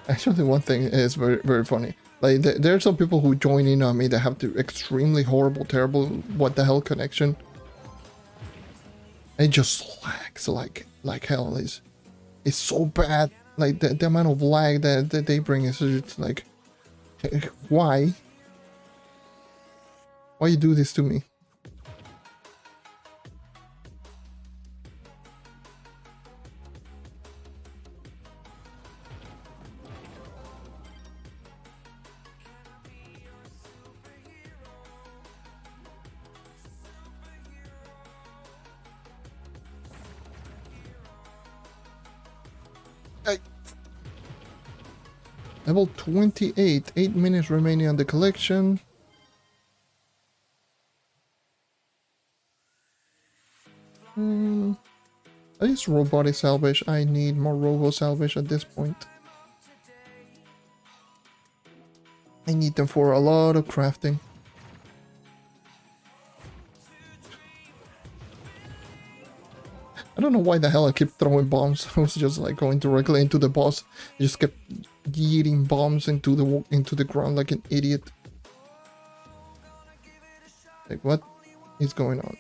Actually, one thing is very, very funny. Like, there are some people who join in on me that have the extremely horrible, terrible, what the hell connection. It just lags like hell. It's so bad. Like the amount of lag that they bring is just like, why you do this to me? Level 28, 8 minutes remaining on the collection. At least robotic salvage. I need more robo salvage at this point. I need them for a lot of crafting. I don't know why the hell I keep throwing bombs. I was just like going directly into the boss. I just kept yeeting bombs into the ground like an idiot. Like, what is going on?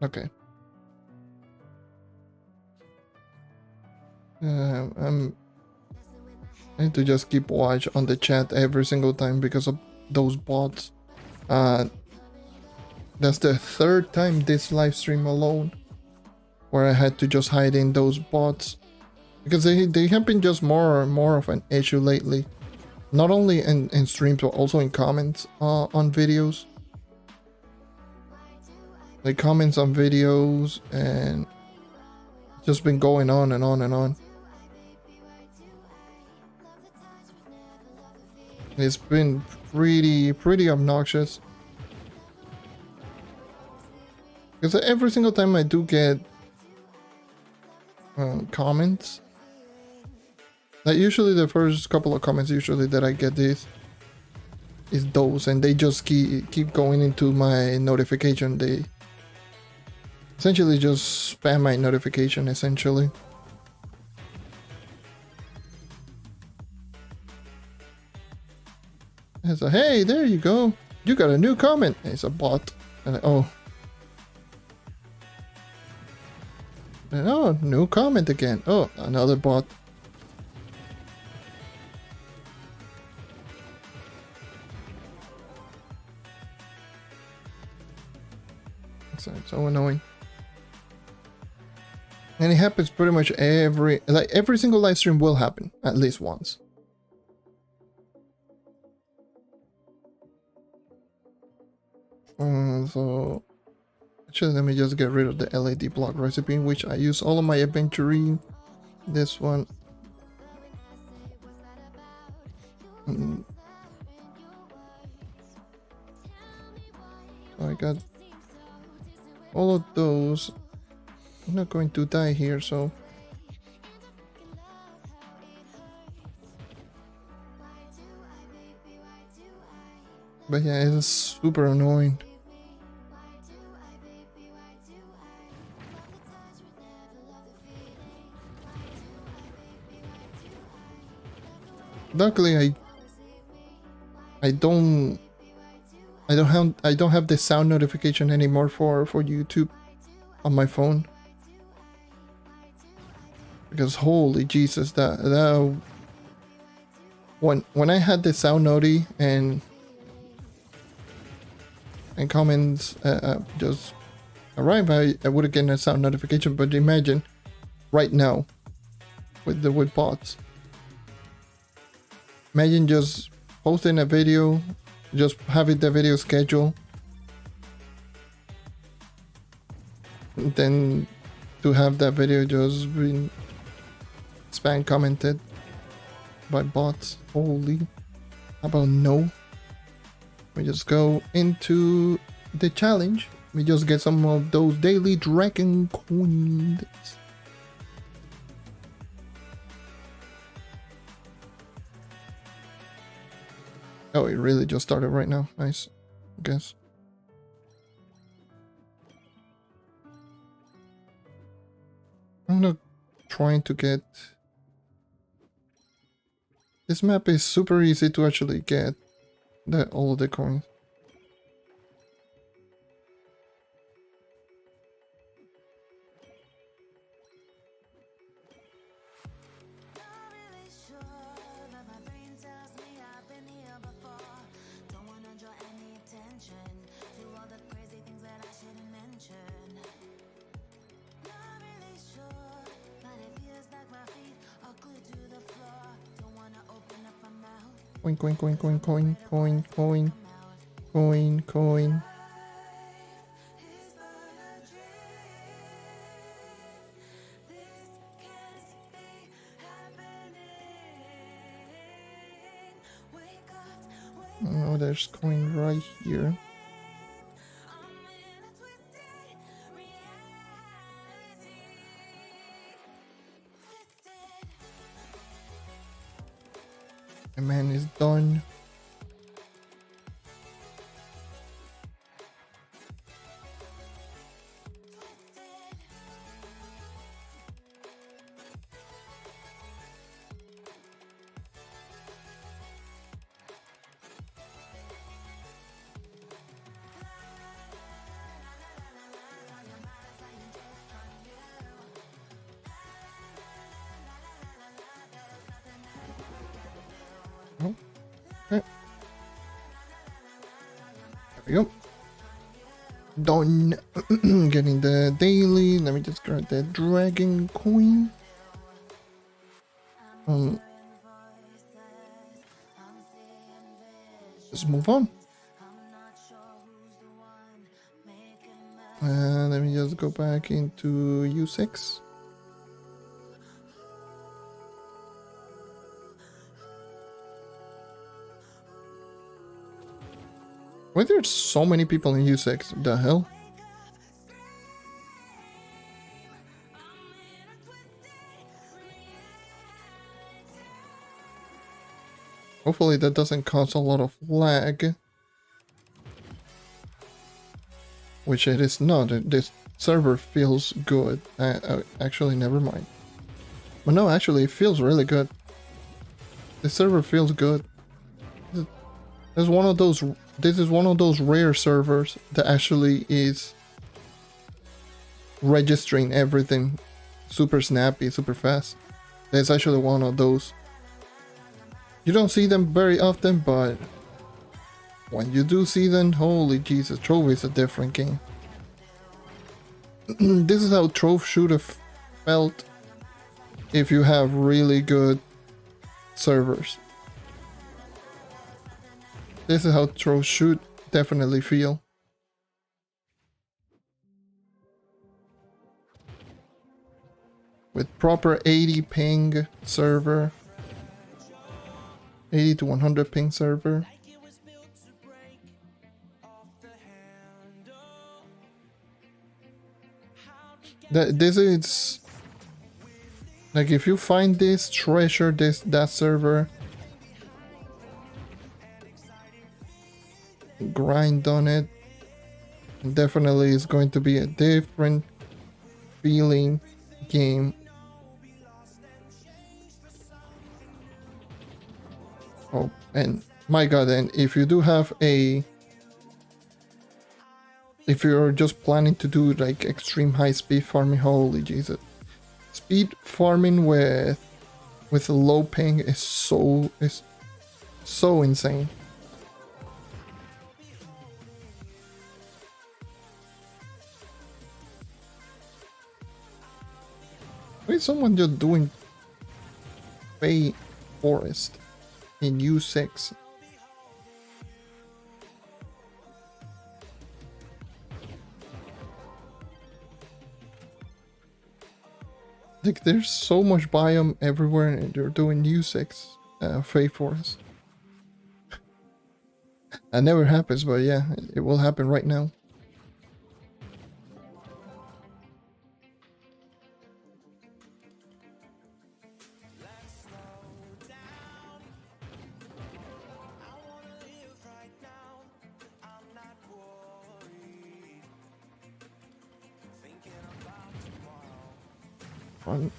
Okay. I need to just keep watch on the chat every single time because of those bots. That's the third time this live stream alone where I had to just hide in those bots. Because they have been just more and more of an issue lately. Not only in streams, but also in comments on videos. Like comments on videos, and just been going on and on and on. It's been pretty obnoxious. Because every single time I do get comments, like usually the first couple of comments usually that I get is those, and they just keep going into my notification. They essentially just spam my notification essentially. It's like, hey, there you go. You got a new comment. It's a bot. And oh, new comment again. Oh, another bot. It's so annoying. And it happens pretty much every single live stream will happen at least once. So actually, let me just get rid of the LED block recipe, in which I use all of my adventuring. This one. So I got all of those. I'm not going to die here, so. But yeah, it's super annoying. Luckily, I don't have the sound notification anymore for YouTube on my phone. Because holy Jesus, that when I had the sound noti and comments just arrive, I would have gotten a sound notification. But imagine right now with bots. Imagine just posting a video, just having the video schedule, and then to have that video just being spam commented by bots. Holy, how about no? We just go into the challenge. We just get some of those daily dragon coins. Oh, it really just started right now. Nice, I guess. I'm not trying to get... This map is super easy to actually get all of the coins. Coin, coin, coin, coin, coin, coin, coin, coin, coin. Oh, there's coin right here. The man is done. Oh, okay. There we go. Done. Getting the daily. Let me just grab the dragon coin. Let's move on. Let me just go back into U6. Why there's so many people in U6? The hell? Hopefully that doesn't cause a lot of lag. Which it is not. This server feels good. Actually, never mind. But no, actually, it feels really good. The server feels good. This is one of those rare servers that actually is registering everything super snappy, super fast. It's actually one of those. You don't see them very often, but when you do see them, holy Jesus, Trove is a different game. This is how Trove should have felt if you have really good servers. This is how Trove should definitely feel. With proper 80 ping server. 80 to 100 ping server. This is like, if you find this treasure, that server, grind on it, definitely is going to be a different feeling game. Oh, and my god, and if you do have if you're just planning to do like extreme high speed farming, holy Jesus. Speed farming with low ping is so insane. Why is someone just doing Bay Forest in U6? Like, there's so much biome everywhere and they're doing U6 Fey Forest. That never happens, but yeah, it will happen right now. Fun.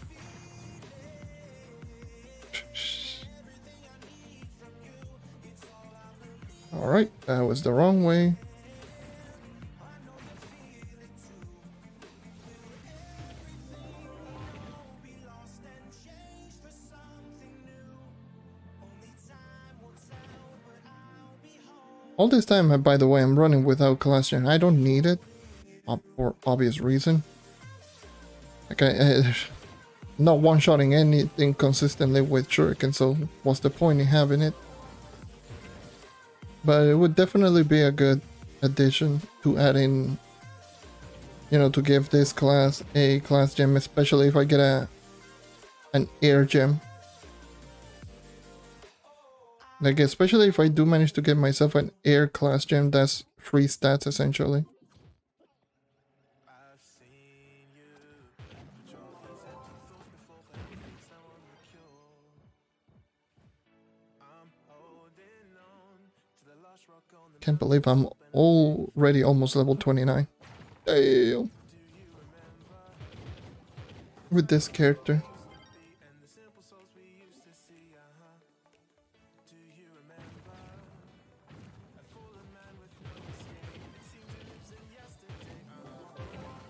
Alright, that was the wrong way. All this time, by the way, I'm running without class gen. I don't need it, for obvious reason. Okay, not one-shotting anything consistently with shuriken, so what's the point in having it? But it would definitely be a good addition to add in, you know, to give this class a class gem, especially if I get an air gem. Like, especially if I do manage to get myself an air class gem, that's free stats essentially. Can't believe I'm already almost level 29. Damn. With this character.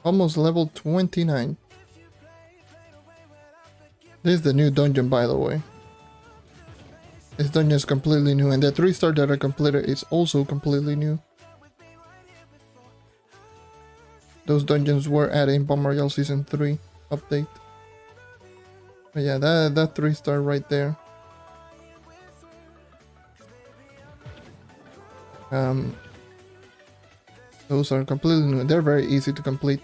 Almost level 29. This is the new dungeon, by the way. This dungeon is completely new, and the 3-star that I completed is also completely new. Those dungeons were added in Bomb Royale Season 3 update. But yeah, that 3-star right there. Those are completely new. They're very easy to complete.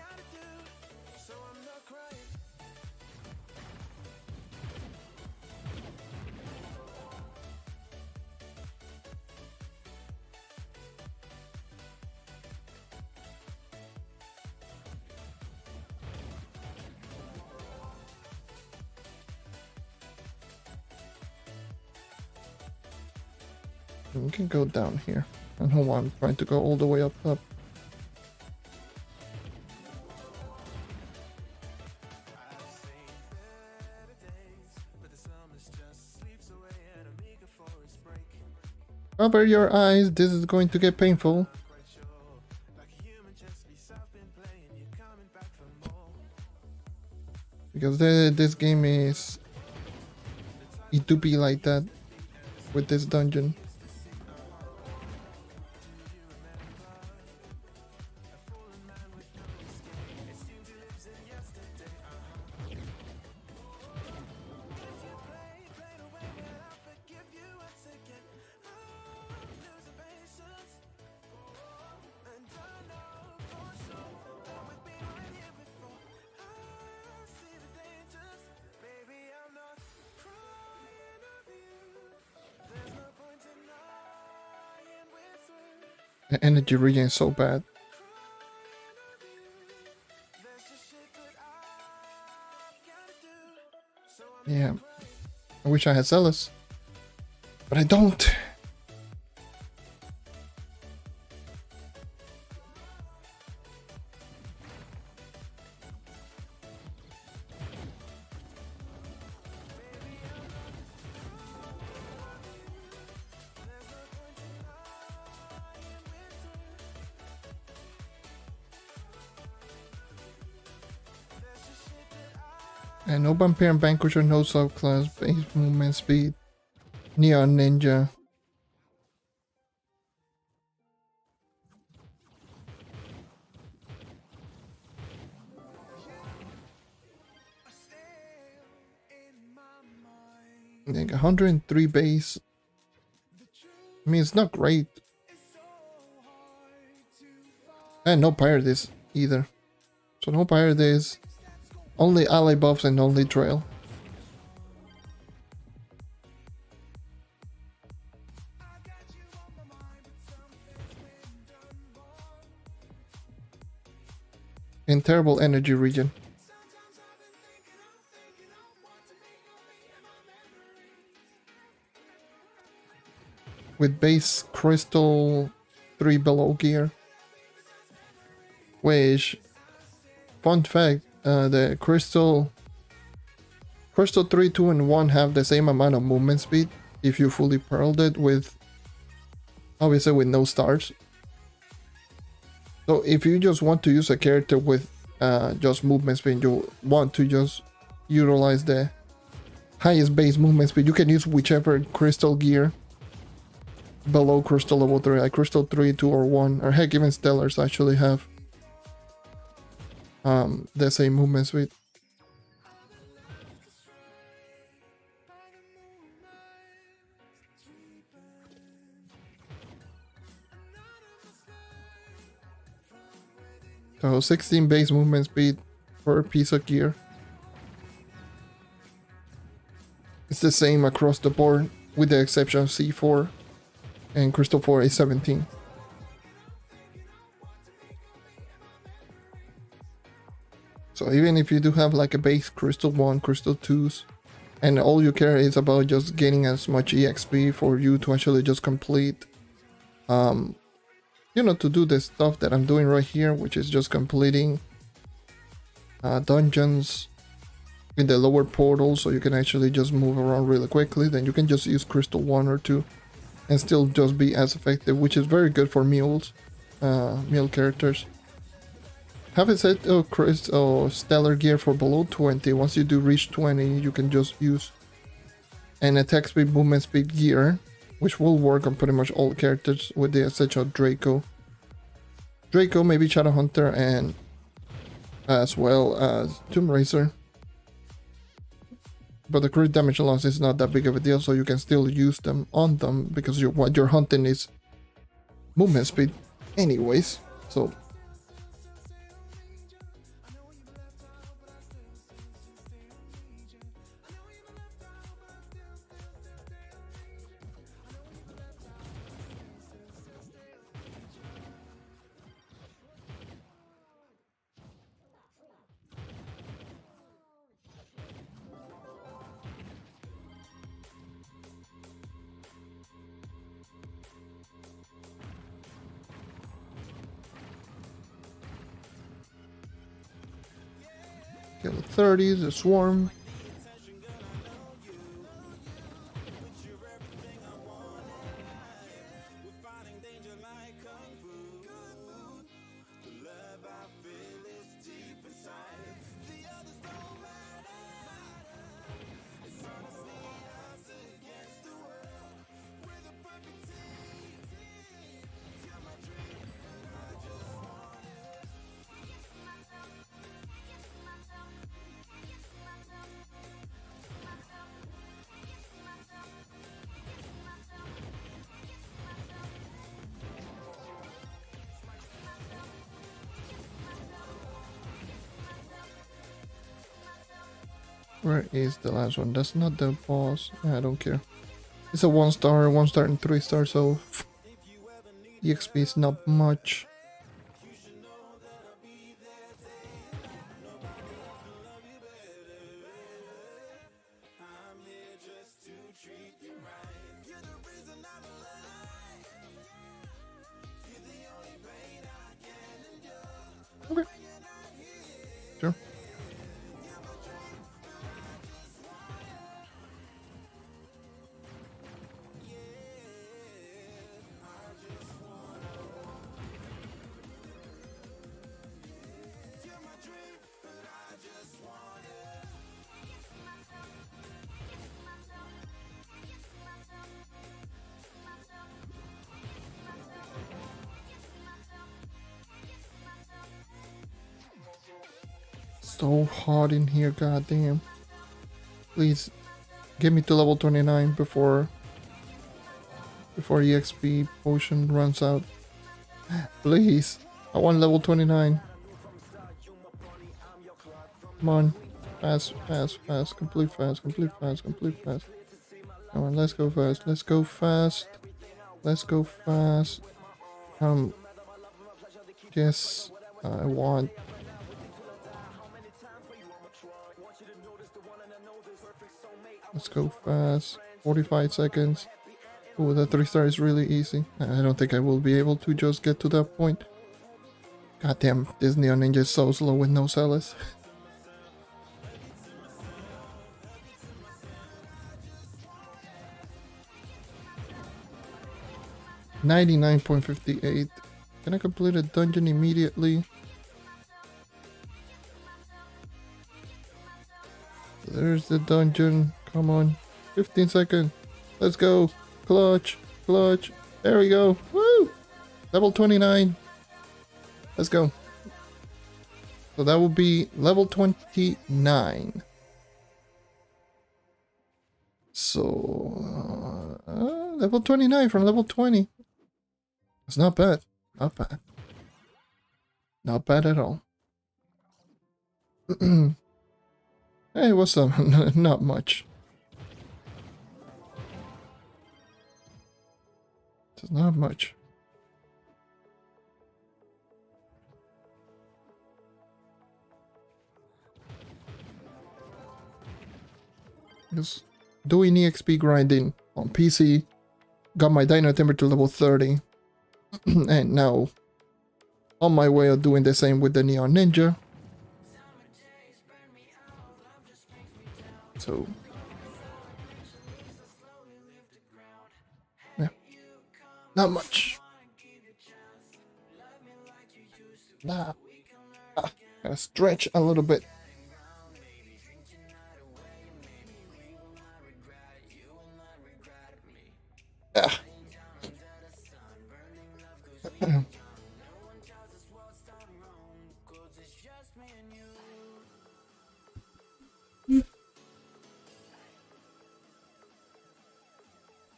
We can go down here. I don't know why I'm trying to go all the way up. Cover your eyes, this is going to get painful. Because this game is... It do be like that with this dungeon. The energy regen is so bad. Yeah. I wish I had Zealous. But I don't. And no Vampire and Vanquisher, no subclass, base movement speed, Neon Ninja. Like 103 base. I mean, it's not great. And no Pirates either. So no Pirates. Only ally buffs and only trail. And terrible energy regen. With base crystal 3 below gear. Which, fun fact, the crystal 3, 2, and 1 have the same amount of movement speed if you fully pearled it with, obviously with no stars. So if you just want to use a character with just movement speed, you want to just utilize the highest base movement speed, you can use whichever crystal gear below crystal level 3, like crystal 3, 2, or 1, or heck, even stellars actually have the same movement speed. So 16 base movement speed per piece of gear. It's the same across the board with the exception of C4 and Crystal 4 is 17. So even if you do have like a base Crystal 1, Crystal 2s, and all you care is about just getting as much EXP for you to actually just complete, you know, to do the stuff that I'm doing right here, which is just completing dungeons in the lower portal so you can actually just move around really quickly, then you can just use Crystal 1 or 2 and still just be as effective, which is very good for mules, mule characters. Have a set of stellar gear for below 20. Once you do reach 20, you can just use an attack speed, movement speed gear, which will work on pretty much all characters with the exception of Draco. Draco, maybe Shadow Hunter, and as well as Tomb Racer. But the crit damage loss is not that big of a deal, so you can still use them on them because what you're hunting is movement speed anyways. So kill 30, the swarm. Where is the last one? That's not the boss. I don't care. It's a 1-star, 1-star, and 3-star, so EXP is not much. Okay. Sure. So hot in here, goddamn. Please get me to level 29 before EXP potion runs out. Please. I want level 29. Come on. Fast, fast, fast. Complete fast, complete fast, complete fast. Come on, let's go fast. Let's go fast. Let's go fast. Yes, I want. Let's go fast. 45 seconds. Oh, that 3-star is really easy. I don't think I will be able to just get to that point. Goddamn, this Neon Ninja is so slow with no sellers. $99.58. Can I complete a dungeon immediately? There's the dungeon. Come on. 15 seconds. Let's go. Clutch. Clutch. There we go. Woo! Level 29. Let's go. So that will be level 29. So, level 29 from level 20. It's not bad. Not bad. Not bad at all. Hey, what's up? Not much. It's not much. Just doing EXP grinding on PC. Got my Dino Timber to level 30. And now on my way of doing the same with the Neon Ninja. So yeah, not much. Nah, gotta stretch a little bit. Ah.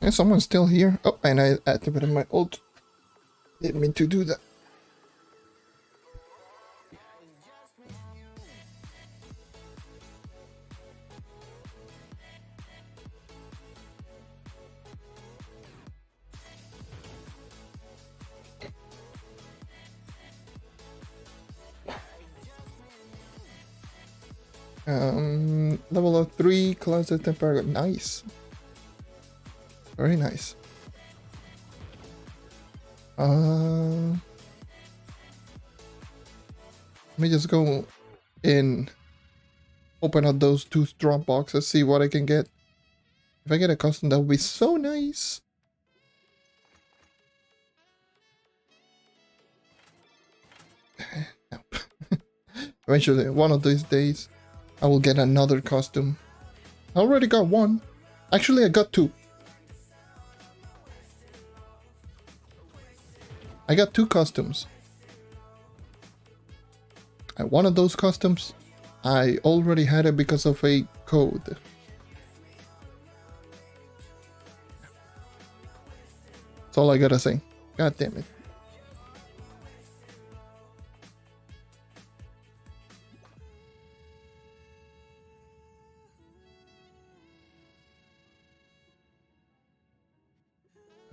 And someone's still here. Oh, and I activated my ult. Didn't mean to do that. Level of 3, closet temper. Nice. Very nice. Let me just go in, open up those 2 strong boxes, see what I can get. If I get a custom, that would be so nice. No. Eventually, one of these days, I will get another costume. I already got one. Actually, I got 2. I got 2 costumes. And one of those costumes, I already had it because of a code. That's all I gotta say. God damn it.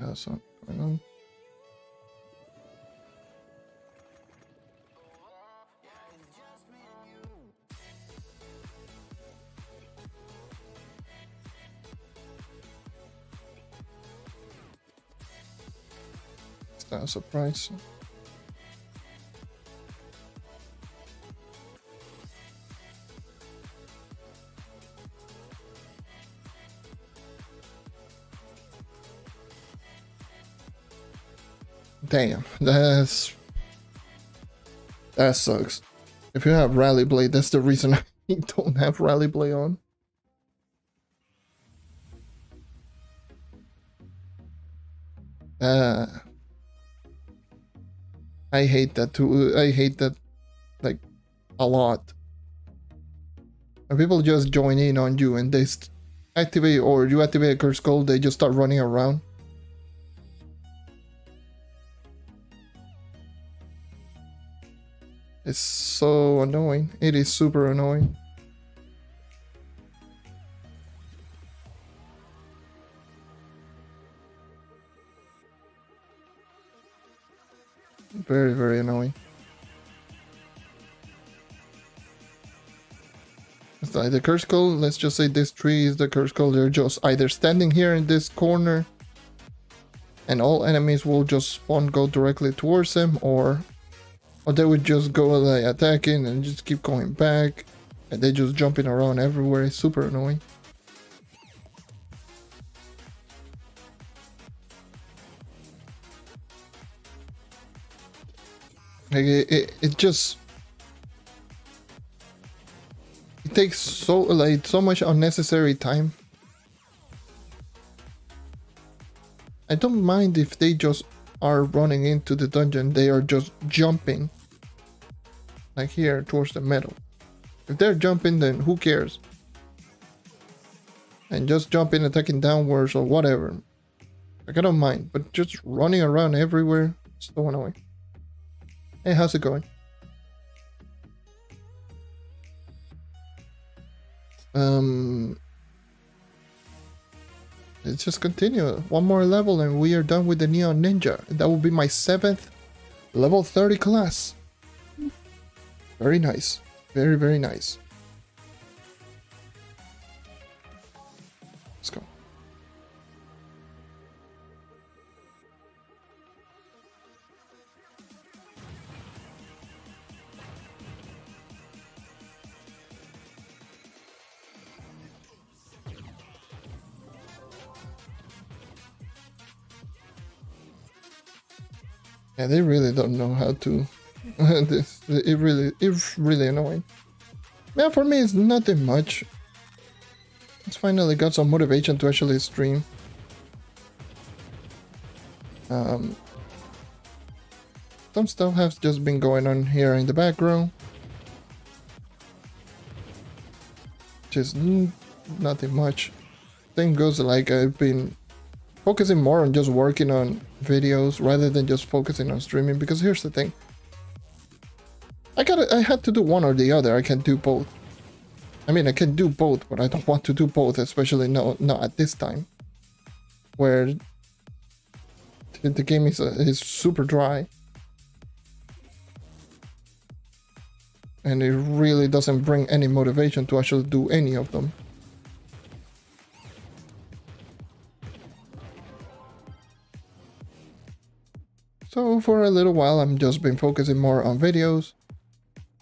That's not going on. It's not a surprise. Damn, that sucks. If you have Rally Blade, that's the reason I don't have Rally Blade on. I hate that too. I hate that like a lot. When people just join in on you and they activate, or you activate a curse code, they just start running around. It's so annoying. It is super annoying. Very, very annoying. It's like the curse code. Let's just say this tree is the curse code. They're just either standing here in this corner and all enemies will just spawn, go directly towards them, or they would just go like attacking and just keep going back, and they just jumping around everywhere. It's super annoying. Like it just it takes so much unnecessary time. I don't mind if they just are running into the dungeon, they are just jumping like here towards the middle. If they're jumping, then who cares? And just jumping, attacking downwards or whatever, like I don't mind, but just running around everywhere, it's so annoying. Hey, how's it going? Let's just continue. One more level and we are done with the Neon Ninja. That will be my 7th level 30 class. Very nice. Very, very nice. Let's go. Yeah, they really don't know how to. It's really annoying. Yeah, for me it's nothing much. It's finally got some motivation to actually stream. Some stuff has just been going on here in the background, which is nothing much. Same goes like I've been focusing more on just working on videos rather than just focusing on streaming, because here's the thing. I had to do one or the other. I can't do both. I mean, I can do both, but I don't want to do both, especially not at this time, where the game is super dry, and it really doesn't bring any motivation to actually do any of them. So for a little while, I'm just been focusing more on videos,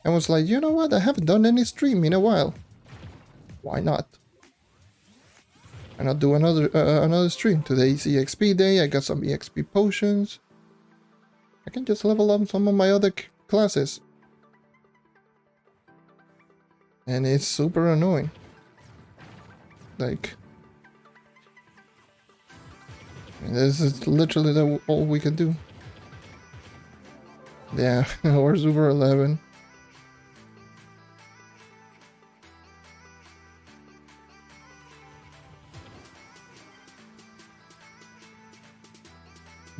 and was like, you know what? I haven't done any stream in a while. Why not? Why not do another stream? Today's EXP day. I got some EXP potions. I can just level up some of my other classes. And it's super annoying. Like, this is literally all we can do. Yeah, we're super 11.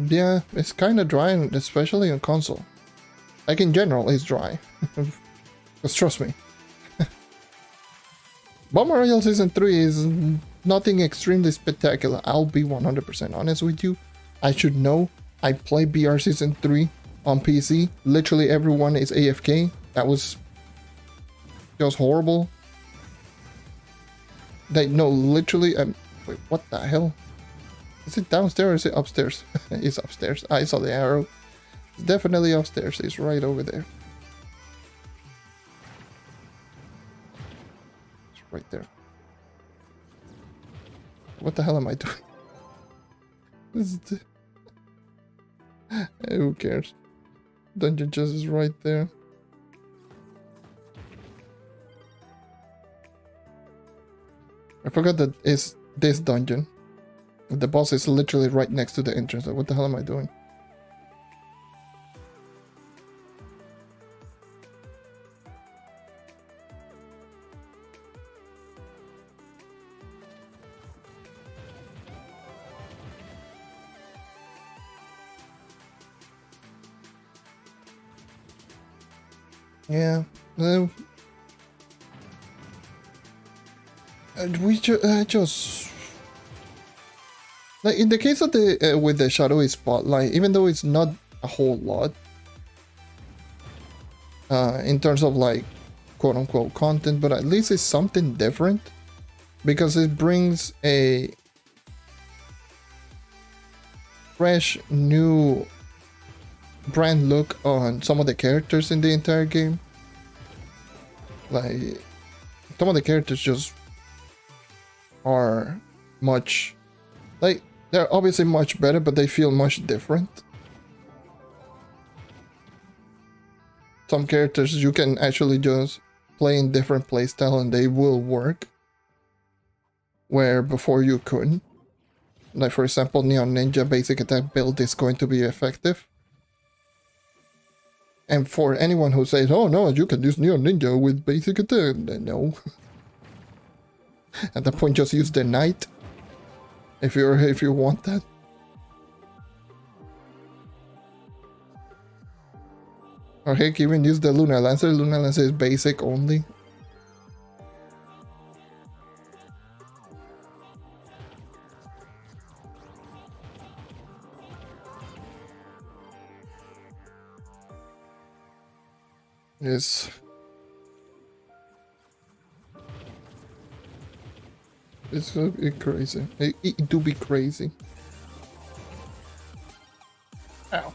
Yeah, it's kind of dry, especially on console. Like in general, it's dry. Just trust me. Bomber Royale Season 3 is nothing extremely spectacular. I'll be 100% honest with you. I should know. I played BR Season 3 on PC. Literally everyone is AFK. That was just horrible. No, literally... wait, what the hell? Is it downstairs or is it upstairs? It's upstairs. I saw the arrow. It's definitely upstairs. It's right over there. It's right there. What the hell am I doing? This is who cares? Dungeon chest is right there. I forgot that it's this dungeon. The boss is literally right next to the entrance. What the hell am I doing? Yeah. We just... Like in the case of the with the shadowy spotlight, even though it's not a whole lot in terms of like quote unquote content, but at least it's something different because it brings a fresh new brand look on some of the characters in the entire game. Like some of the characters just are much like they're obviously much better, but they feel much different. Some characters you can actually just play in different playstyle and they will work, where before you couldn't. Like for example, Neon Ninja basic attack build is going to be effective. And for anyone who says, oh no, you can use Neon Ninja with basic attack, no. At that point just use the Knight. If you want that. Or heck, even use the Luna Lancer. Luna Lancer is basic only. Yes. It's gonna be crazy. It do be crazy. Ow.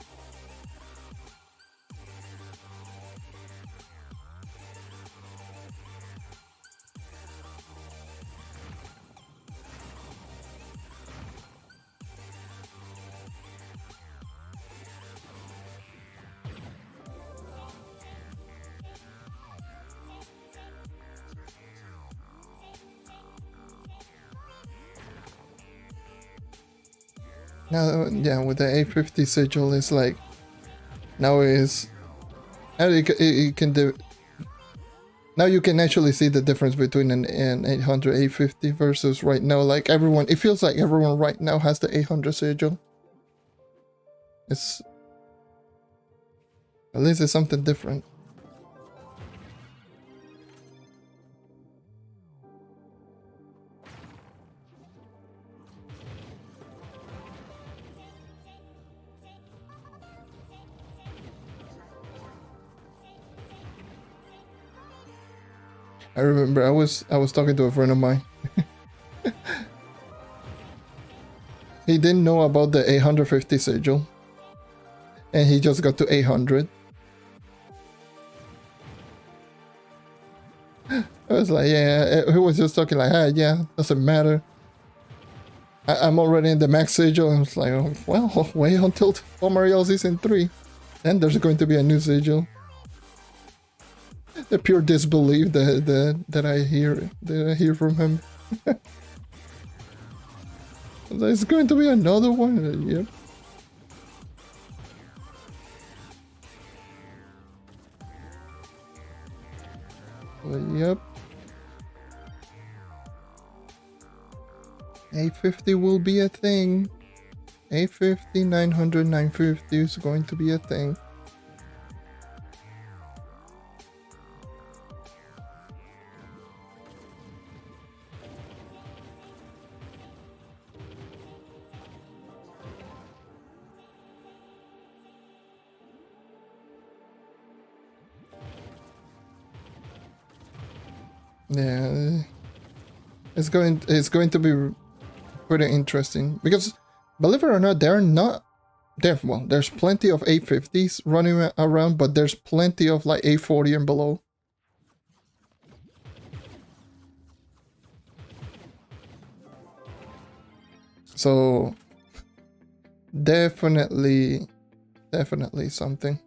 Now, yeah, with the A50 sigil, it's like now it can do. Now you can actually see the difference between an 800 850 versus right now. Like everyone, it feels like everyone right now has the 800 sigil. It's at least it's something different. I remember I was talking to a friend of mine. He didn't know about the 850 sigil, and he just got to 800. I was like, yeah, he was just talking like, yeah, doesn't matter. I'm already in the max sigil. I was like, oh, well, wait until Royale Season 3. Then there's going to be a new sigil. The pure disbelief that I hear from him. There's going to be another one. Yep. Yep. 850 will be a thing. 850, 900, 950 is going to be a thing. Yeah, it's going to be pretty interesting because, believe it or not, there's plenty of 850s running around, but there's plenty of like 840 and below. So definitely something.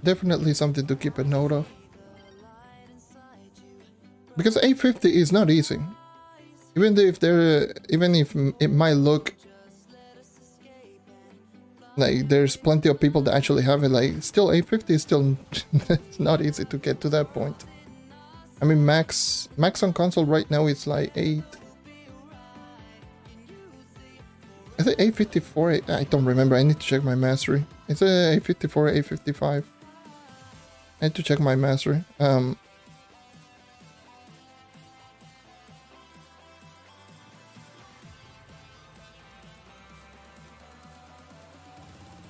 Definitely something to keep a note of. Because 850 is not easy. Even if it might look like there's plenty of people that actually have it, like still 850 is still it's not easy to get to that point. I mean max on console right now it's like 8. I think 854, I don't remember, I need to check my mastery. It's a 854, 855. I need to check my mastery.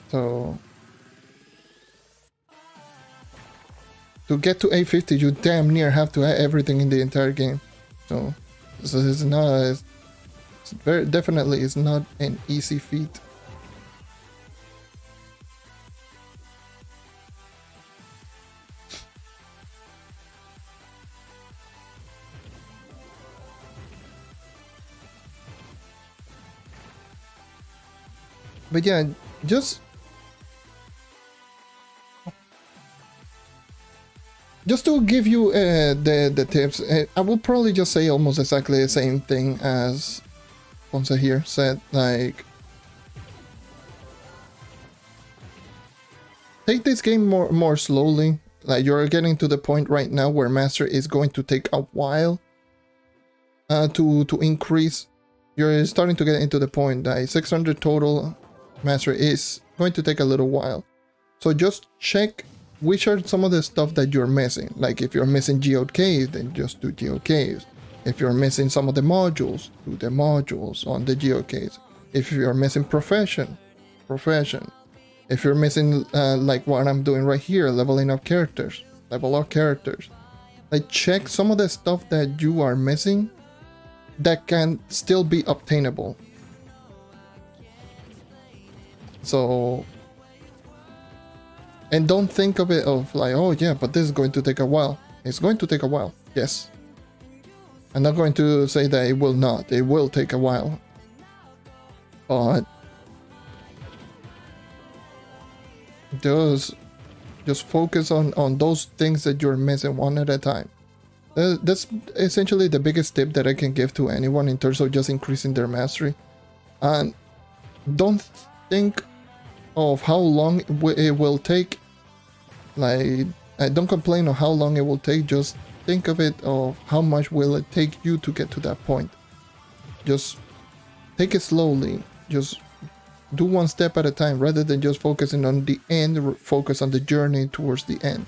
So to get to 850, you damn near have to have everything in the entire game. So it's not, it's very definitely is not an easy feat. But yeah, just to give you the tips, I will probably just say almost exactly the same thing as Ponce here said. Like, take this game more slowly. Like, you're getting to the point right now where master is going to take a while to increase. You're starting to get into the point that 600 total master is going to take a little while. So just check which are some of the stuff that you're missing. Like if you're missing geodes, then just do geodes. If you're missing some of the modules, do the modules on the geodes. If you're missing profession. If you're missing like what I'm doing right here, leveling up characters, level up characters. Like check some of the stuff that you are missing that can still be obtainable. So, and don't think of it of like, oh yeah, but this is going to take a while. It's going to take a while, yes. I'm not going to say that it will not. It will take a while. But just focus on those things that you're missing one at a time. That's essentially the biggest tip that I can give to anyone in terms of just increasing their mastery. And don't think of how long it will take. Like, don't complain of how long it will take. Just think of it of how much will it take you to get to that point. Just take it slowly. Just do one step at a time rather than just focusing on the end. Focus on the journey towards the end.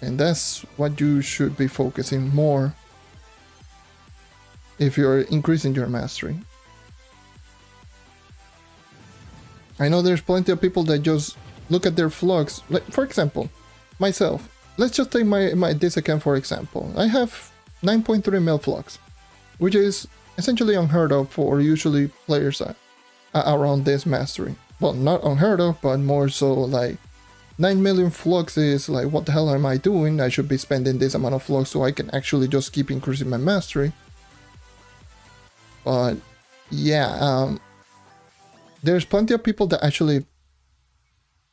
And that's what you should be focusing more if you're increasing your mastery. I know there's plenty of people that just look at their flux. Like, for example, myself. Let's just take this account for example. I have 9.3 mil flux, which is essentially unheard of for usually players around this mastery. Well, not unheard of, but more so like 9 million flux is like, what the hell am I doing? I should be spending this amount of flux so I can actually just keep increasing my mastery. But yeah, there's plenty of people that actually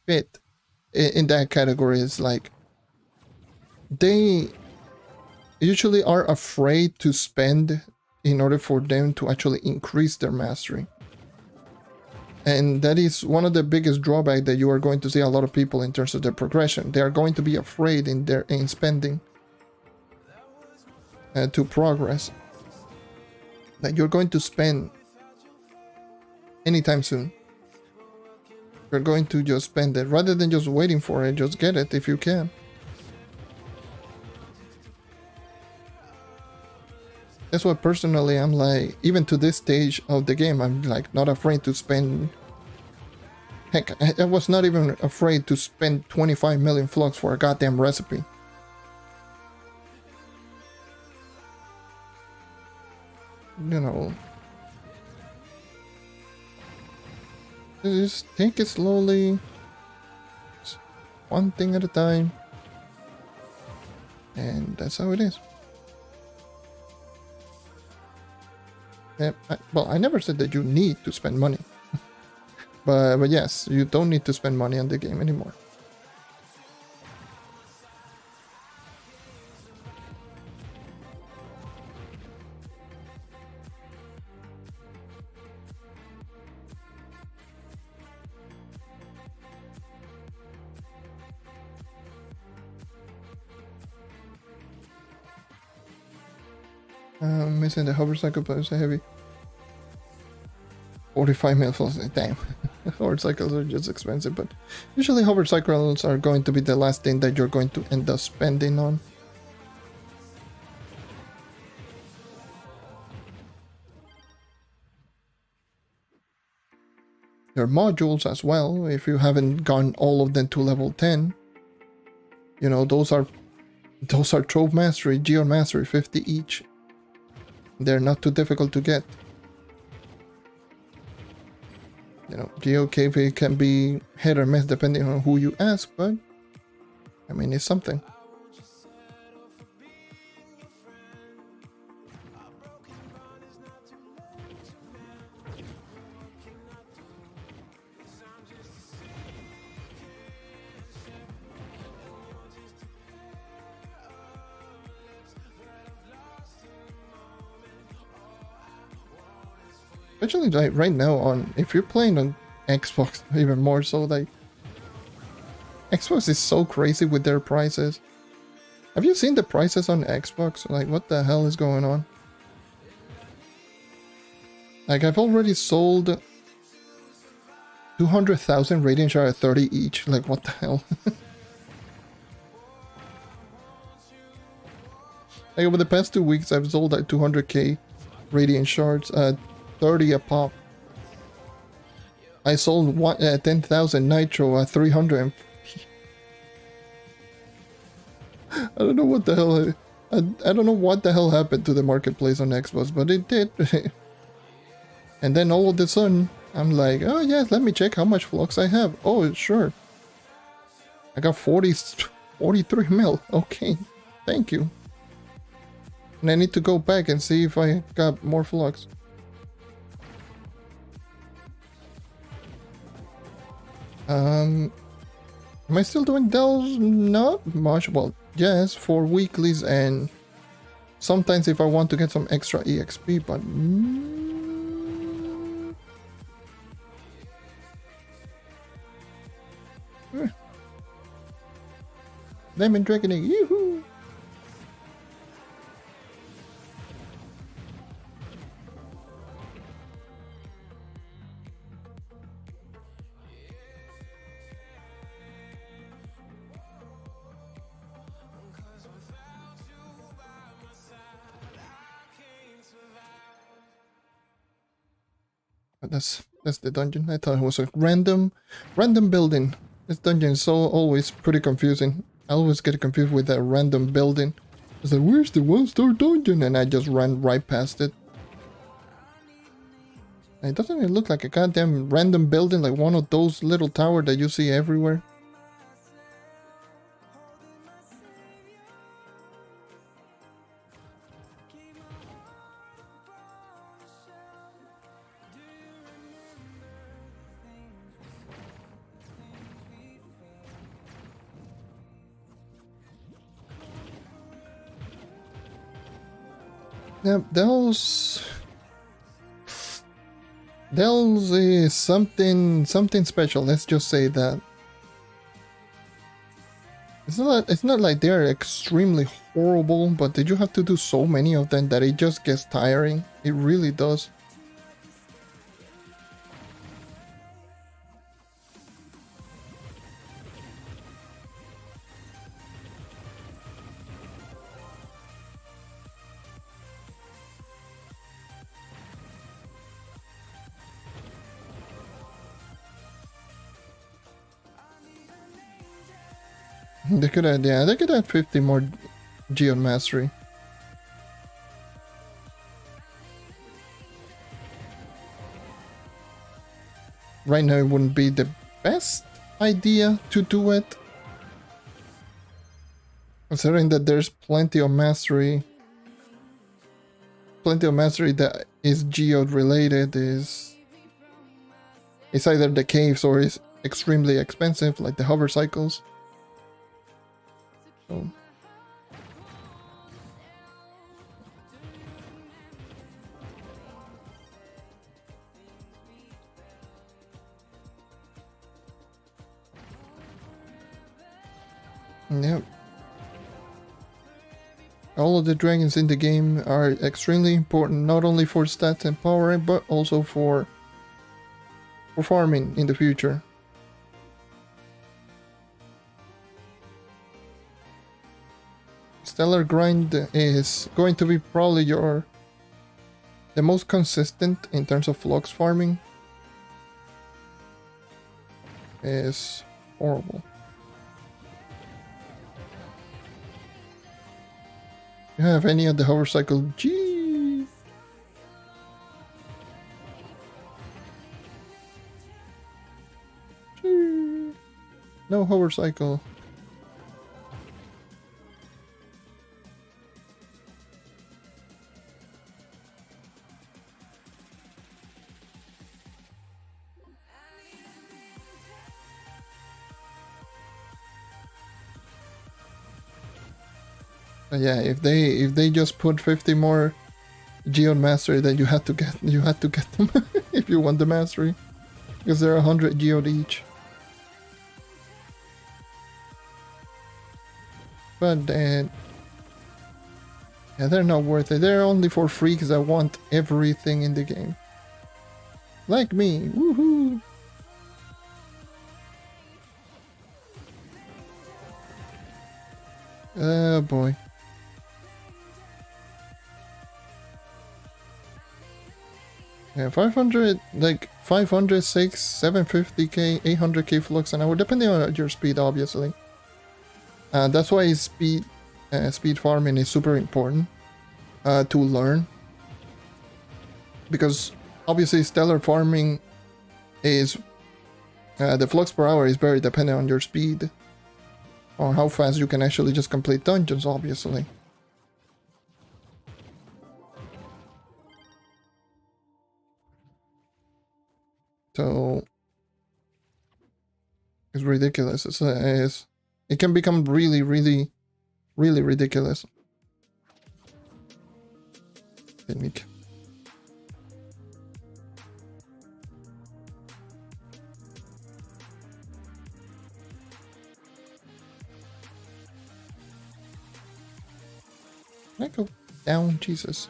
fit in that category. It's like they usually are afraid to spend in order for them to actually increase their mastery. And that is one of the biggest drawbacks that you are going to see a lot of people in terms of their progression. They are going to be afraid in spending to progress. That you're going to spend anytime soon. You're going to just spend it rather than just waiting for it. Just get it if you can. That's why personally I'm like, even to this stage of the game, I'm like not afraid to spend. Heck, I was not even afraid to spend 25 million flux for a goddamn recipe. You know, just take it slowly, just one thing at a time, and that's how it is. Yeah, well, I never said that you need to spend money, but yes, you don't need to spend money on the game anymore. Missing the hover cycle, but it's a heavy 45 mil flux. Damn, hover cycles are just expensive, but usually hover cycles are going to be the last thing that you're going to end up spending on. Your modules as well, if you haven't gone all of them to level 10, you know, those are Trove Mastery, Geo Mastery, 50 each. They're not too difficult to get. You know, Geo KV can be hit or miss depending on who you ask, but I mean, it's something. Especially like right now on, if you're playing on Xbox, even more so, like Xbox is so crazy with their prices. Have you seen the prices on Xbox? Like, what the hell is going on? Like, I've already sold 200,000 Radiant Shard at 30 each. Like, what the hell? Like, over the past 2 weeks, I've sold like 200k Radiant Shards at 30 a pop. I sold 10,000 Nitro at 300. I don't know what the hell. I don't know what the hell happened to the marketplace on Xbox, but it did. And then all of a sudden, I'm like, oh yes, let me check how much flux I have. Oh, sure. I got 43 mil. Okay, thank you. And I need to go back and see if I got more flux. Am I still doing delves? Not much. Well, yes, for weeklies and sometimes if I want to get some extra EXP, but Lemon Dragon Egg, yoo-hoo! But that's the dungeon. I thought it was a random building. This dungeon is so always pretty confusing. I always get confused with that random building. I was like, where's the one-star dungeon? And I just ran right past it. And doesn't it look like a goddamn random building, like one of those little towers that you see everywhere? Yeah, those is something special. Let's just say that. It's not like they're extremely horrible, but did you have to do so many of them that it just gets tiring? It really does. They could add 50 more Geode Mastery. Right now it wouldn't be the best idea to do it. Considering that there's plenty of mastery that is Geode related, is either the caves or is extremely expensive, like the hover cycles. So. Yep. All of the dragons in the game are extremely important, not only for stats and power, but also for farming in the future. Stellar Grind is going to be probably the most consistent in terms of flux farming. Is horrible. You have any of the hover cycle? Gee. No hover cycle. Yeah, if they just put 50 more Geode Mastery, then you had to get them if you want the mastery, because they're 100 Geode each. But yeah, they're not worth it. They're only for freaks that want everything in the game, like me. Woohoo! Oh boy. Yeah, 500, like 500, 6, 750k, 800k flux an hour, depending on your speed, obviously. That's why speed farming is super important to learn. Because obviously stellar farming is, the flux per hour is very dependent on your speed. Or how fast you can actually just complete dungeons, obviously. So it's ridiculous. It can become really ridiculous. technique. Can I go down? Jesus.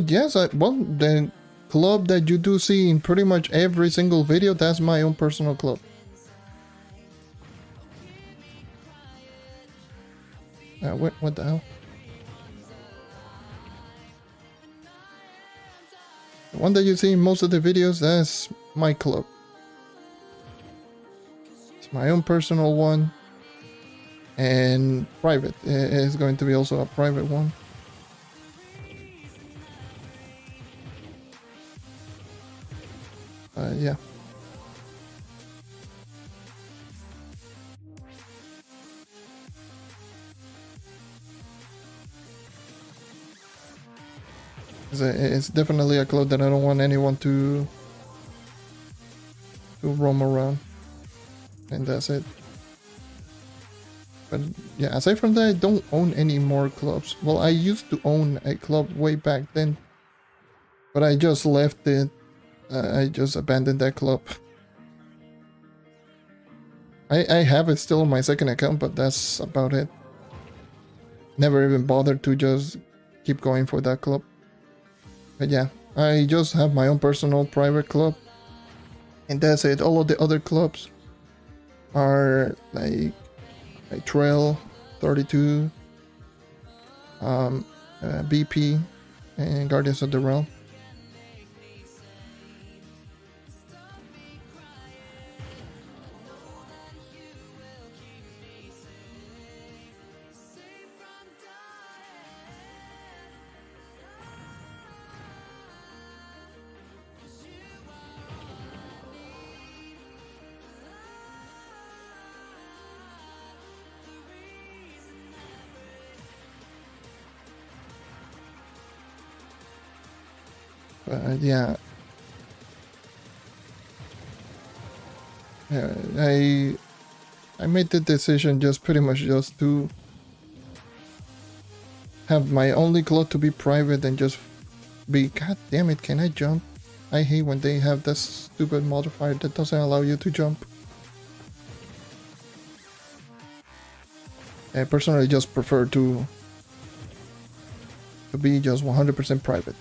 Yes, well, the club that you do see in pretty much every single video, that's my own personal club. What the hell? The one that you see in most of the videos, that's my club. It's my own personal one. And private. It's going to be also a private one. Yeah. It's definitely a club that I don't want anyone to roam around. And that's it. But yeah, aside from that, I don't own any more clubs. Well, I used to own a club way back then. But I just left it. I just abandoned that club. I have it still on my second account, but that's about it. Never even bothered to just keep going for that club. But yeah, I just have my own personal private club. And that's it. All of the other clubs are like Trail, 32, BP, and Guardians of the Realm. Yeah. I made the decision just pretty much just to have my only club to be private and just be, god damn it, can I jump? I hate when they have that stupid modifier that doesn't allow you to jump. I personally just prefer to be just 100% private.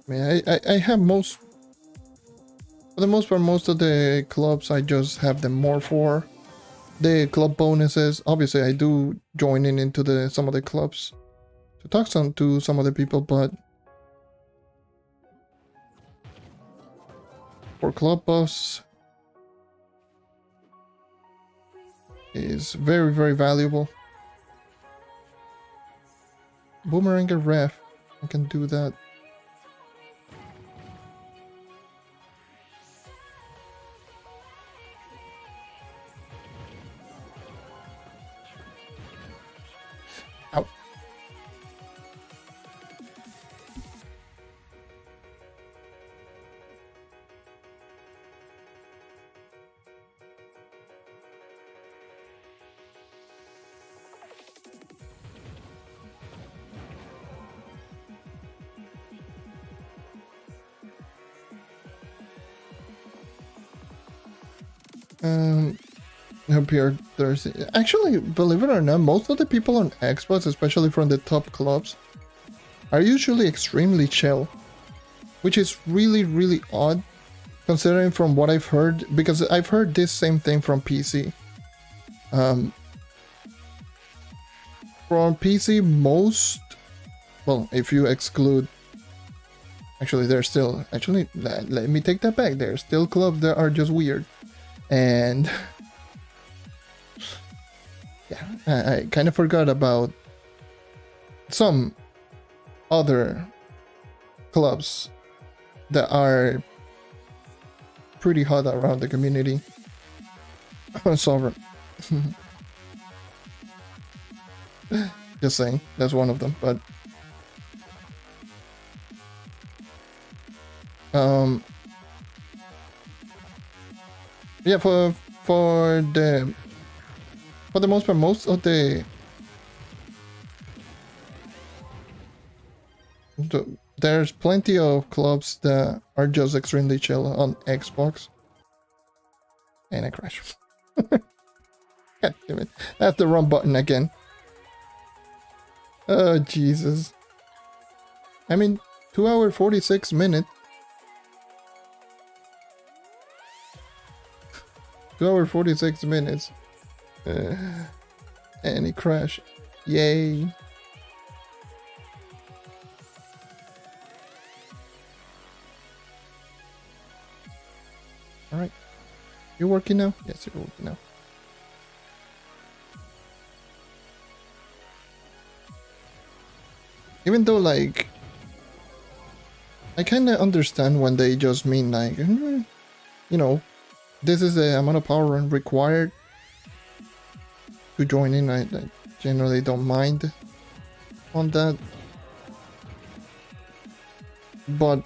I mean, I have for the most part, most of the clubs, I just have them more for the club bonuses. Obviously, I do join into some of the clubs to talk to some of the people, but for club buffs is very, very valuable. Boomerang a ref, I can do that. Ow. Up here Thursday. Actually, believe it or not, most of the people on Xbox, especially from the top clubs, are usually extremely chill, which is really, really odd, considering from what I've heard, because I've heard this same thing from PC. From PC, most, well, if you exclude, actually, there's still, actually, let me take that back. There's still clubs that are just weird, and yeah, I kind of forgot about some other clubs that are pretty hot around the community. Sovereign. Just saying, that's one of them. But yeah, for the most part, most of there's plenty of clubs that are just extremely chill on Xbox. And I crash. God damn it. That's the wrong button again. Oh, Jesus. I mean, 2 hour 46 minutes. 2 hour 46 minutes. And it crashed. Yay. Alright. You're working now? Yes, you're working now. Even though, like, I kind of understand when they just mean, like, you know, this is the amount of power required to join in. I generally don't mind on that. But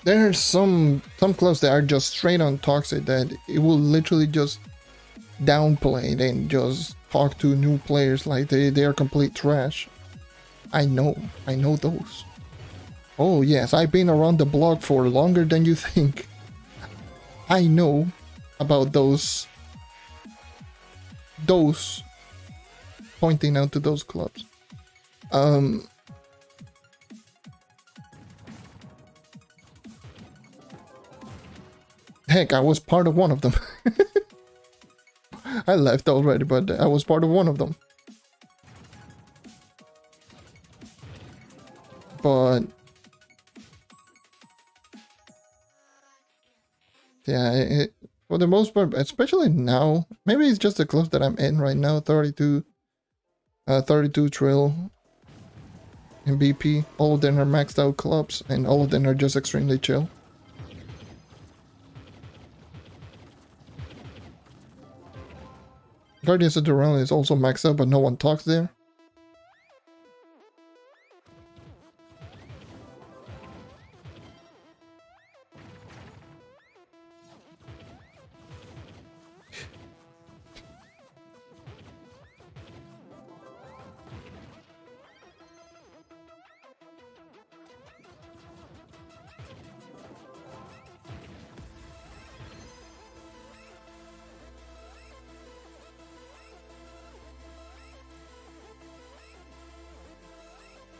there are some clubs that are just straight on toxic that it will literally just downplay it and just talk to new players like they are complete trash. I know those. Oh yes, I've been around the block for longer than you think. I know about those pointing out to those clubs. Heck, I was part of one of them. I left already, but I was part of one of them. But yeah, for the most part, especially now, maybe it's just the club that I'm in right now, 32 Trill and BP. All of them are maxed out clubs, and all of them are just extremely chill. Guardians of the Realm is also maxed out, but no one talks there.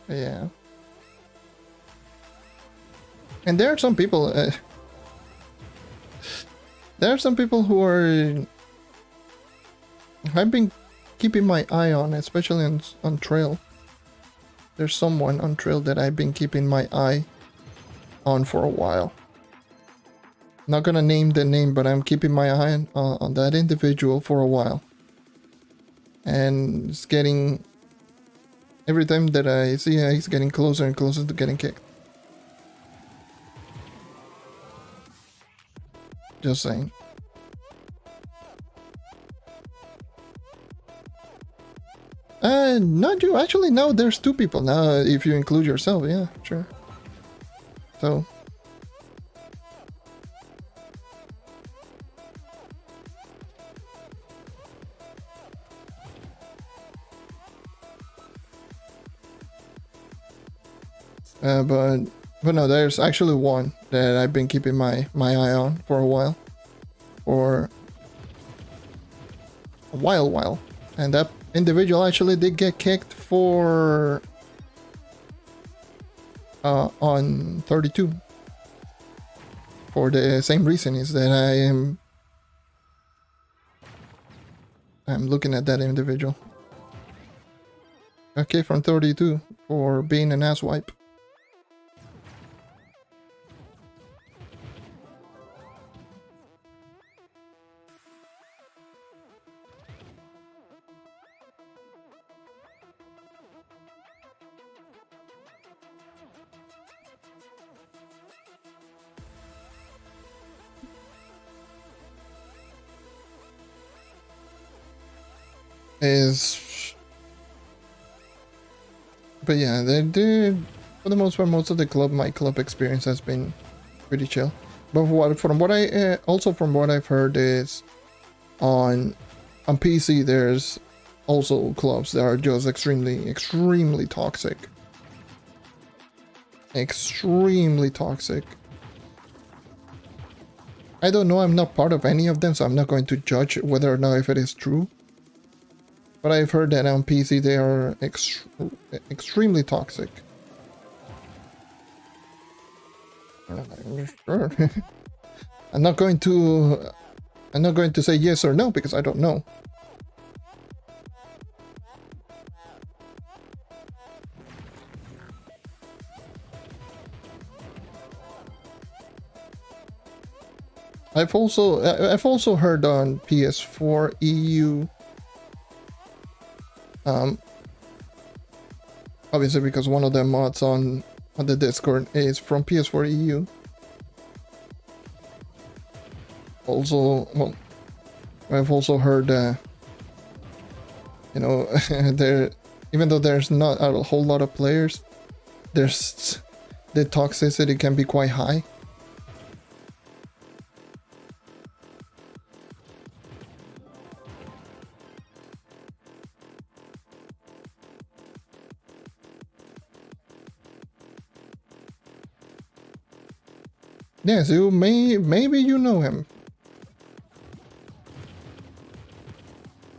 Yeah. And there are some people who are I've been keeping my eye on, especially on Trail. There's someone on Trail that I've been keeping my eye on for a while. Not gonna name the name, but I'm keeping my eye on that individual for a while. And it's getting... Every time that I see him, he's getting closer and closer to getting kicked. Just saying. Not you. Actually, no, there's 2 people now, if you include yourself. Yeah, sure. So... But no, there's actually one that I've been keeping my eye on for a while. For a while. And that individual actually did get kicked for... on 32. For the same reason is that I'm looking at that individual. Okay, from 32 for being an asswipe. is, but yeah, they for the most part, most of my club experience has been pretty chill. But from what I also from what I've heard is on PC there's also clubs that are just extremely toxic. Extremely toxic. I don't know, I'm not part of any of them, so I'm not going to judge whether or not if it is true. But I've heard that on PC they are extremely toxic. Sure. I'm not going to say yes or no because I don't know. I've also heard on PS4 EU, obviously because one of the mods on the Discord is from PS4 EU. Also, well, I've also heard, you know, even though there's not a whole lot of players, the toxicity can be quite high. Yes, maybe you know him.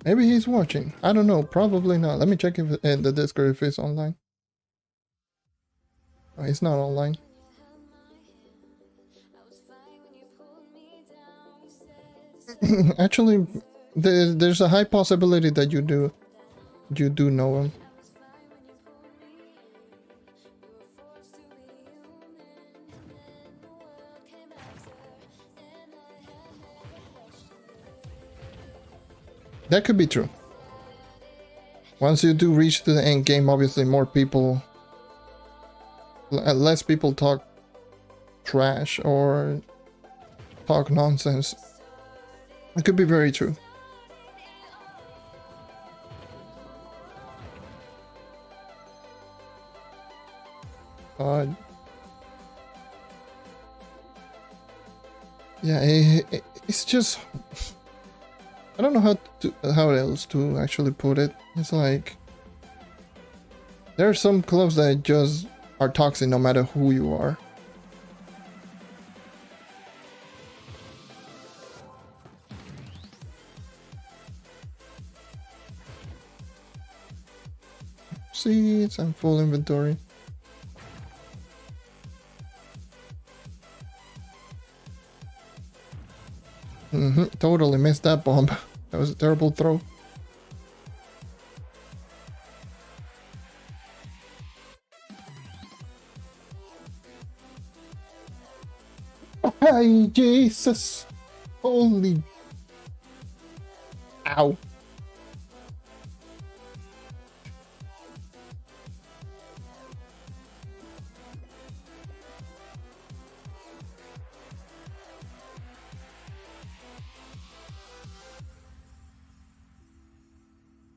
Maybe he's watching. I don't know. Probably not. Let me check if in the Discord if he's online. Oh, he's not online. Actually, there's a high possibility that you do know him. That could be true. Once you do reach to the end game, obviously less people talk trash or talk nonsense. It could be very true. Yeah, it's just, I don't know how else to actually put it. It's like there are some clubs that just are toxic no matter who you are. Seeds and full inventory. Totally missed that bomb. That was a terrible throw. Hi, Jesus. Holy. Ow.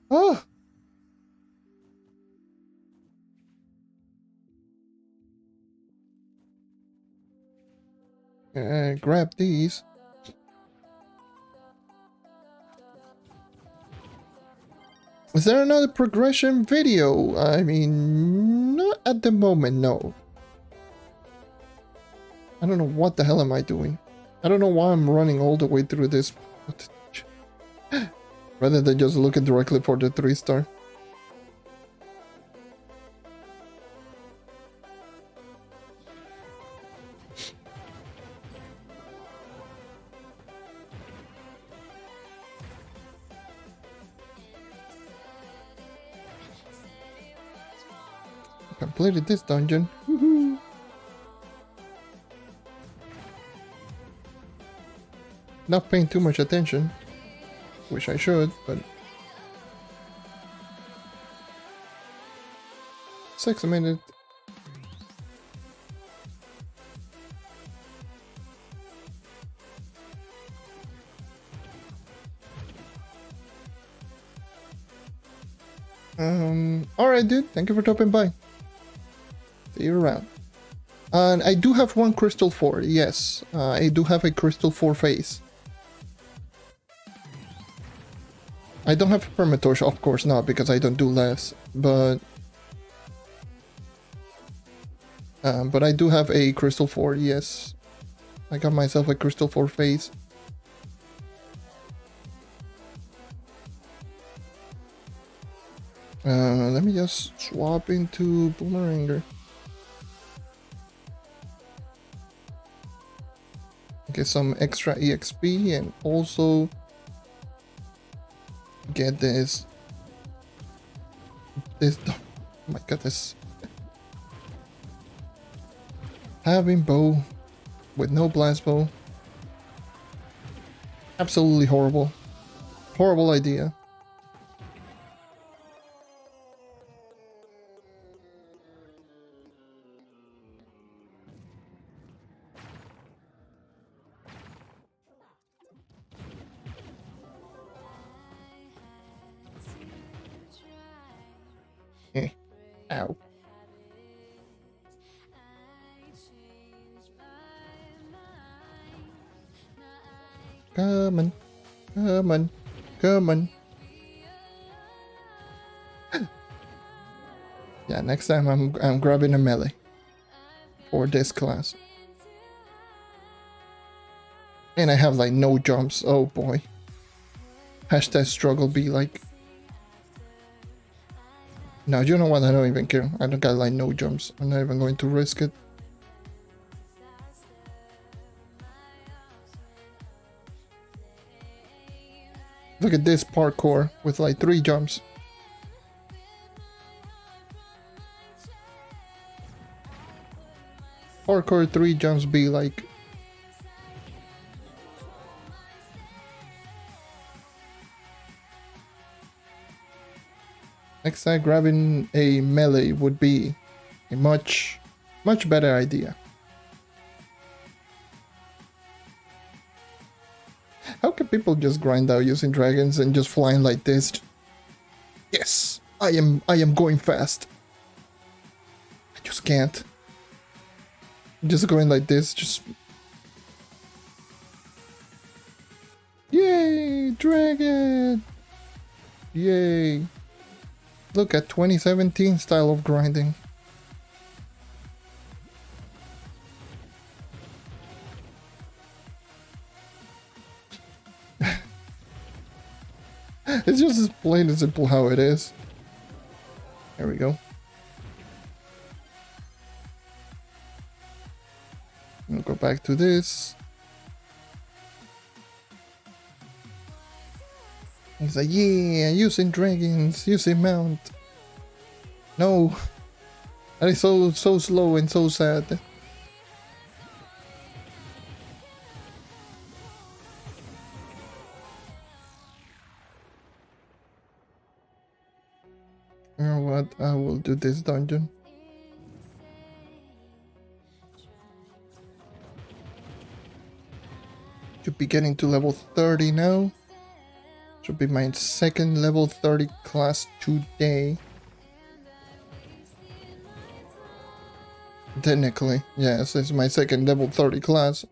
Oh. Grab these. Is there another progression video? I mean, not at the moment, no. I don't know what the hell am I doing. I don't know why I'm running all the way through this. Rather than just looking directly for the 3-star. Completed this dungeon. Woohoo! Not paying too much attention. Wish I should, but 6 minutes. Alright, dude. Thank you for dropping by. See you around. And I do have one Crystal 4. Yes, I do have a Crystal 4 face. I don't have a Permatorch, of course not, because I don't do less. But I do have a Crystal 4, yes. I got myself a Crystal 4 face. Let me just swap into Boomeranger. Get some extra EXP and also get this. Oh my god, this. Having bow with no blast bow. Absolutely horrible. Horrible idea. Ow. Come on. Come on. Come on. Yeah, next time I'm grabbing a melee for this class. And I have like no jumps. Oh boy. Hashtag struggle be like. No, you know what? I don't even care. I don't got like no jumps. I'm not even going to risk it. Look at this parkour with like 3 jumps. Parkour 3 jumps be like. Next time grabbing a melee would be a much better idea. How can people just grind out using dragons and just flying like this? Yes, I am going fast. I just can't. Just going like this, just. Yay, dragon! Yay. Look at 2017 style of grinding. It's just as plain and simple how it is. There we go. We'll go back to this. He's like, yeah, using dragons, using mount. No. That is so slow and so sad. You know what? I will do this dungeon. Should be getting to level 30 now. Should be my second level 30 class today. Technically, yes, it's my second level 30 class.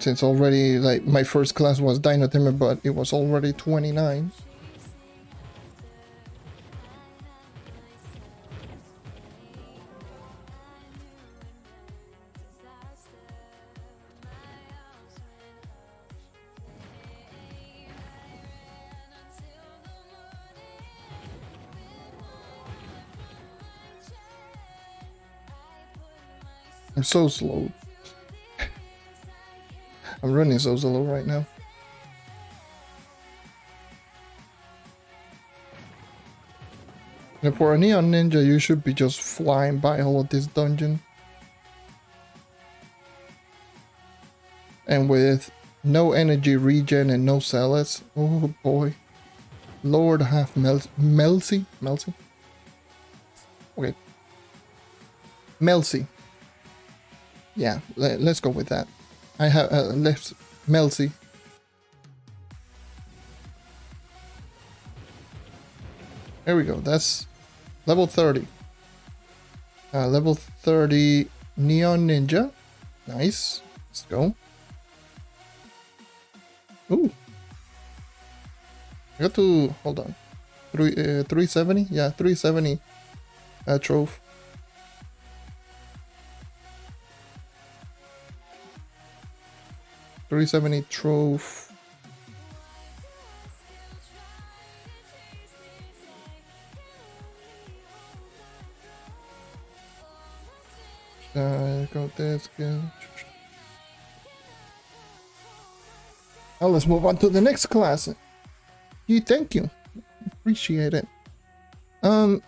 Since already, like, my first class was Dino Timber, but it was already 29. I'm so slow. I'm running so slow right now. And for a Neon Ninja, you should be just flying by all of this dungeon. And with no energy regen and no salads. Oh boy. Lord have Melcy? Okay. Melcy. Yeah, let's go with that. I have let's Melcy. There we go. That's level 30. Level 30 Neon Ninja. Nice. Let's go. Ooh. I got to, hold on. 370? Yeah, 370 Trove. Trove. Got this. Good. Now let's move on to the next class. Thank you. Appreciate it. I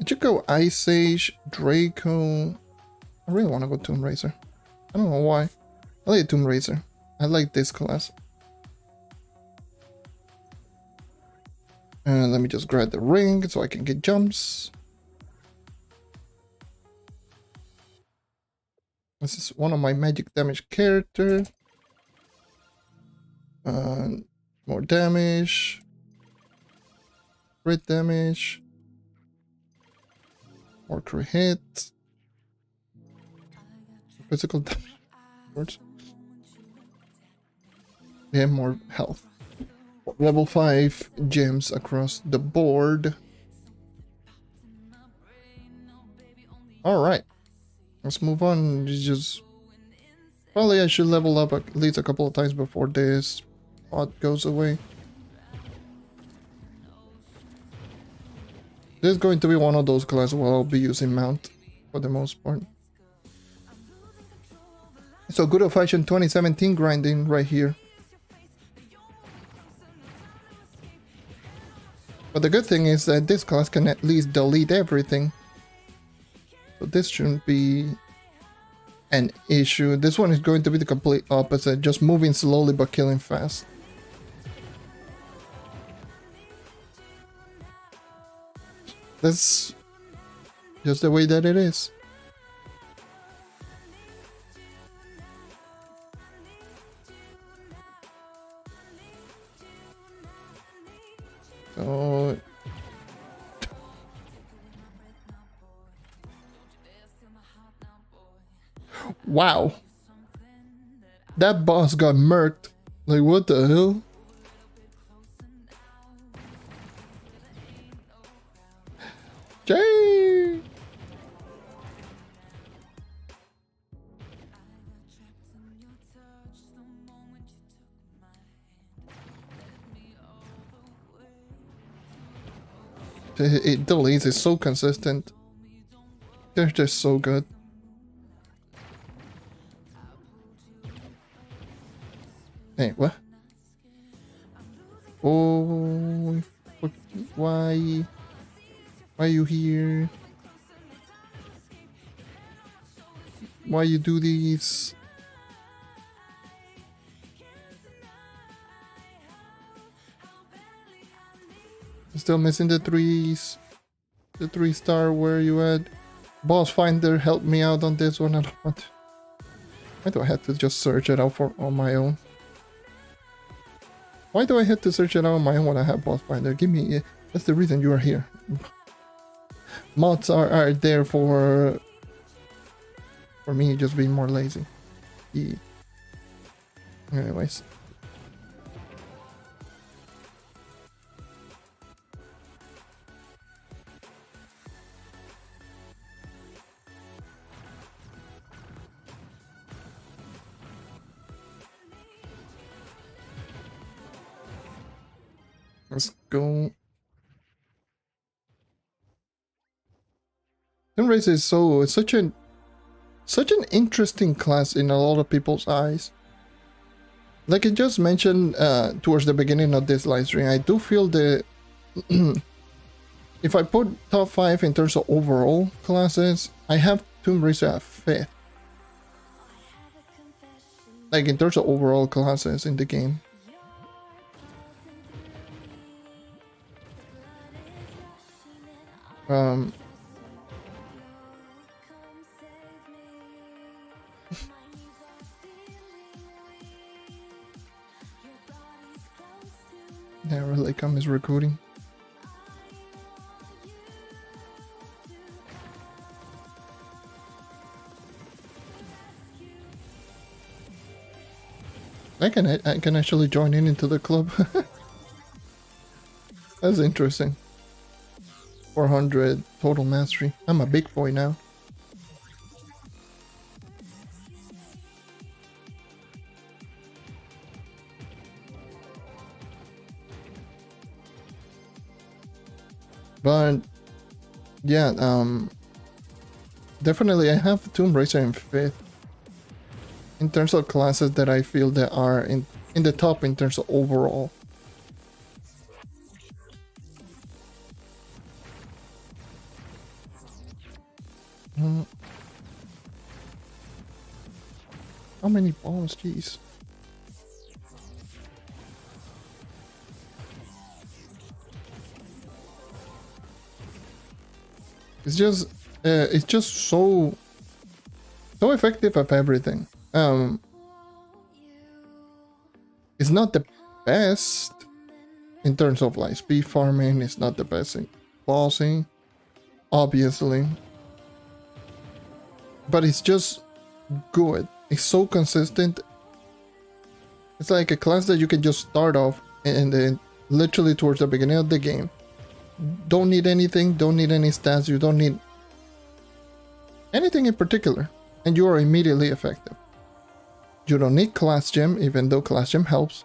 should go Ice Age, Draco. I really want to go Tomb Raider. I don't know why. I like Tomb Raider. I like this class. And let me just grab the ring so I can get jumps. This is one of my magic damage character. More damage. Crit damage. More crit hit. Physical damage. Yeah, more health. Level 5 gems across the board. Alright. Let's move on. Just probably I should level up at least a couple of times before this spot goes away. This is going to be one of those classes where I'll be using mount for the most part. So good old-fashioned 2017 grinding right here. But the good thing is that this class can at least delete everything. So this shouldn't be an issue. This one is going to be the complete opposite, just moving slowly but killing fast. That's just the way that it is. So wow. That boss got murked. Like, what the hell? Jay! It delays is so consistent. They're just so good. Hey, what? Oh, why? Why are you here? Why you do these? Still missing the threes. The 3-star, where you at? Boss Finder, help me out on this one. I don't want. Why do I have to just search it out on my own? Why do I have to search it out on my own when I have Boss Finder? Give me. That's the reason you are here. Mods are there for me just being more lazy. Yeah. Anyways. Let's go. Tomb Raider is such an interesting class in a lot of people's eyes. Like I just mentioned towards the beginning of this live stream, I do feel that if I put top 5 in terms of overall classes, I have Tomb Raider at 5th. Like in terms of overall classes in the game. is recruiting. I can actually join into the club. That's interesting. 400 total mastery. I'm a big boy now. But yeah, definitely I have Tomb Raider in 5th. In terms of classes that I feel that are in the top in terms of overall. How many balls, jeez. It's just so effective at everything. It's not the best in terms of like speed farming. It's not the best in bossing, obviously, but it's just good. It's so consistent. It's like a class that you can just start off and then literally towards the beginning of the game. Don't need anything, don't need any stats, you don't need anything in particular, and you are immediately effective. You don't need class gem, even though class gem helps.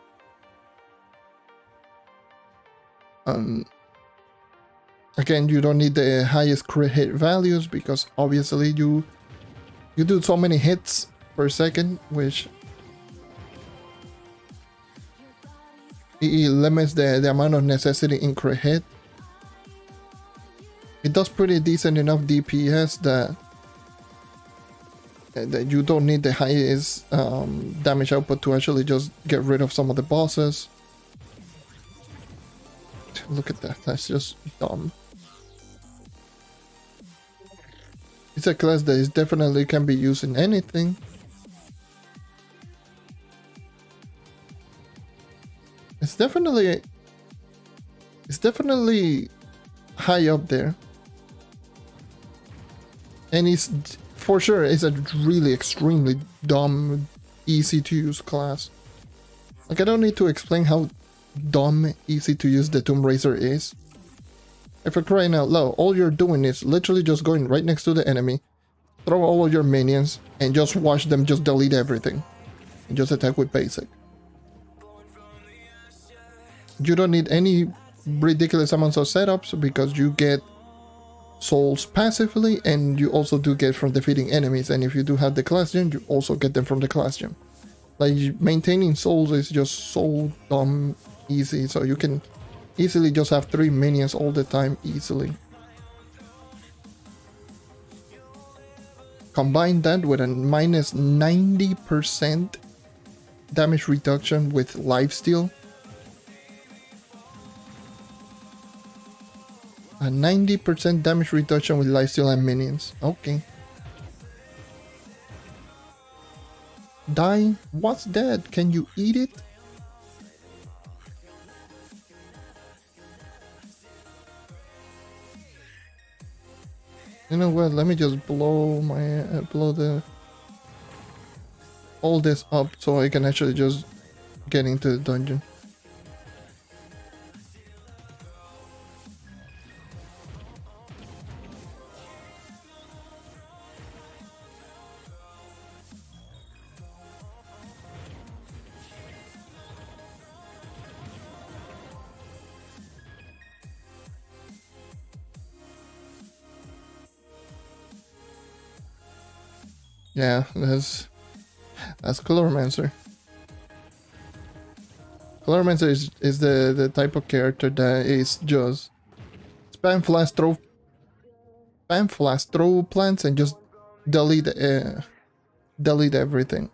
Again, you don't need the highest crit hit values because obviously you do so many hits per second, which it limits the amount of necessity in crit hit. It does pretty decent enough DPS that you don't need the highest damage output to actually just get rid of some of the bosses. Look at that, that's just dumb. It's a class that is definitely can be used in anything. It's definitely high up there. And it's for sure it's a really extremely dumb, easy to use class. Like I don't need to explain how dumb, easy to use the Tomb Raider is. If you're crying out loud, all you're doing is literally just going right next to the enemy, throw all of your minions, and just watch them just delete everything. And just attack with basic. You don't need any ridiculous amounts of setups because you get souls passively, and you also do get from defeating enemies, and if you do have the class gem, you also get them from the class gem. Like maintaining souls is just so dumb easy, so you can easily just have 3 minions all the time easily. Combine that with a minus 90% damage reduction with lifesteal. A 90% damage reduction with lifesteal and minions. Okay. Die? What's that? Can you eat it? You know what? Let me just blow my all this up so I can actually just get into the dungeon. Yeah, that's Colormancer. Colormancer is the type of character that is just spam flash throw plants and just delete everything.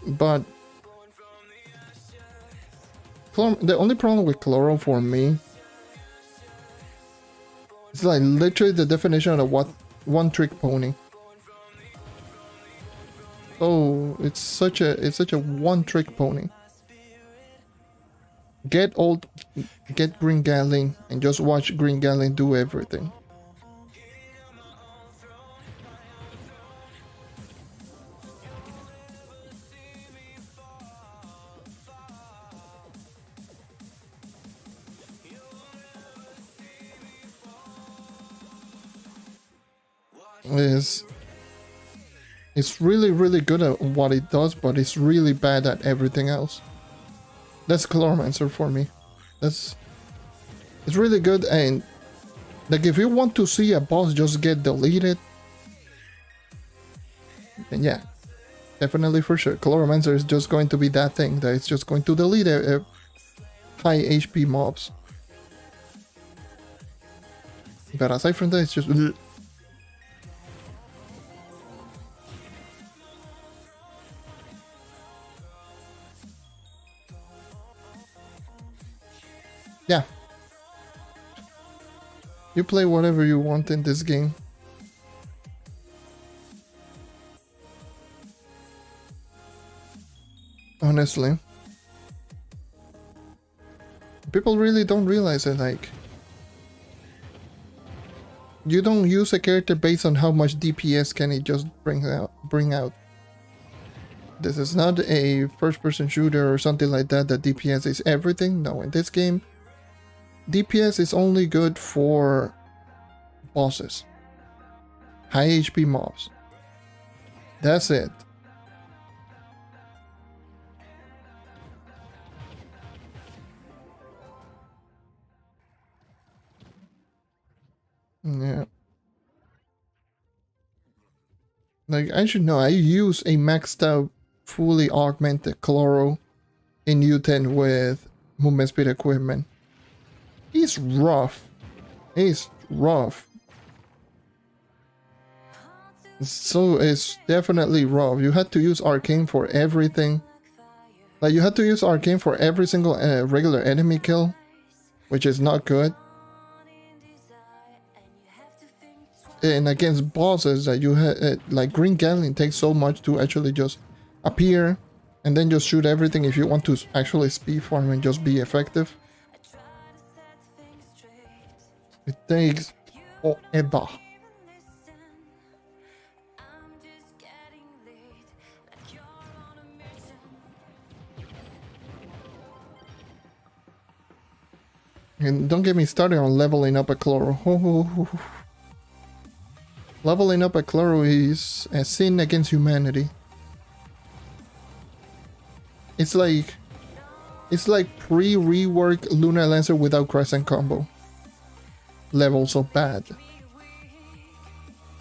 But the only problem with Chloro for me is like literally the definition of what one-trick pony. Oh, it's such a one-trick pony. Get old, get Green Gatling, and just watch Green Gatling do everything. It's really, really good at what it does, but it's really bad at everything else. That's Chloromancer for me. It's really good, and like if you want to see a boss just get deleted, then yeah, definitely for sure. Chloromancer is just going to be that thing that it's just going to delete high HP mobs. But aside from that, it's just... yeah. You play whatever you want in this game. Honestly. People really don't realize it, like... You don't use a character based on how much DPS can it just bring out. This is not a first-person shooter or something like that DPS is everything. No, in this game, DPS is only good for bosses. High HP mobs. That's it. Yeah. Like, I should know, I use a maxed out, fully augmented Chloro in U10 with movement speed equipment. He's rough. He's rough. So it's definitely rough. You had to use Arcane for everything. Like, you had to use Arcane for every single regular enemy kill, which is not good. And against bosses that you had, like Green Gatling takes so much to actually just appear and then just shoot everything if you want to actually speed farm and just be effective. It takes forever. And don't get me started on leveling up a Chloro. Leveling up a Chloro is a sin against humanity. It's like pre-rework Lunar Lancer without Crescent combo. Level so bad.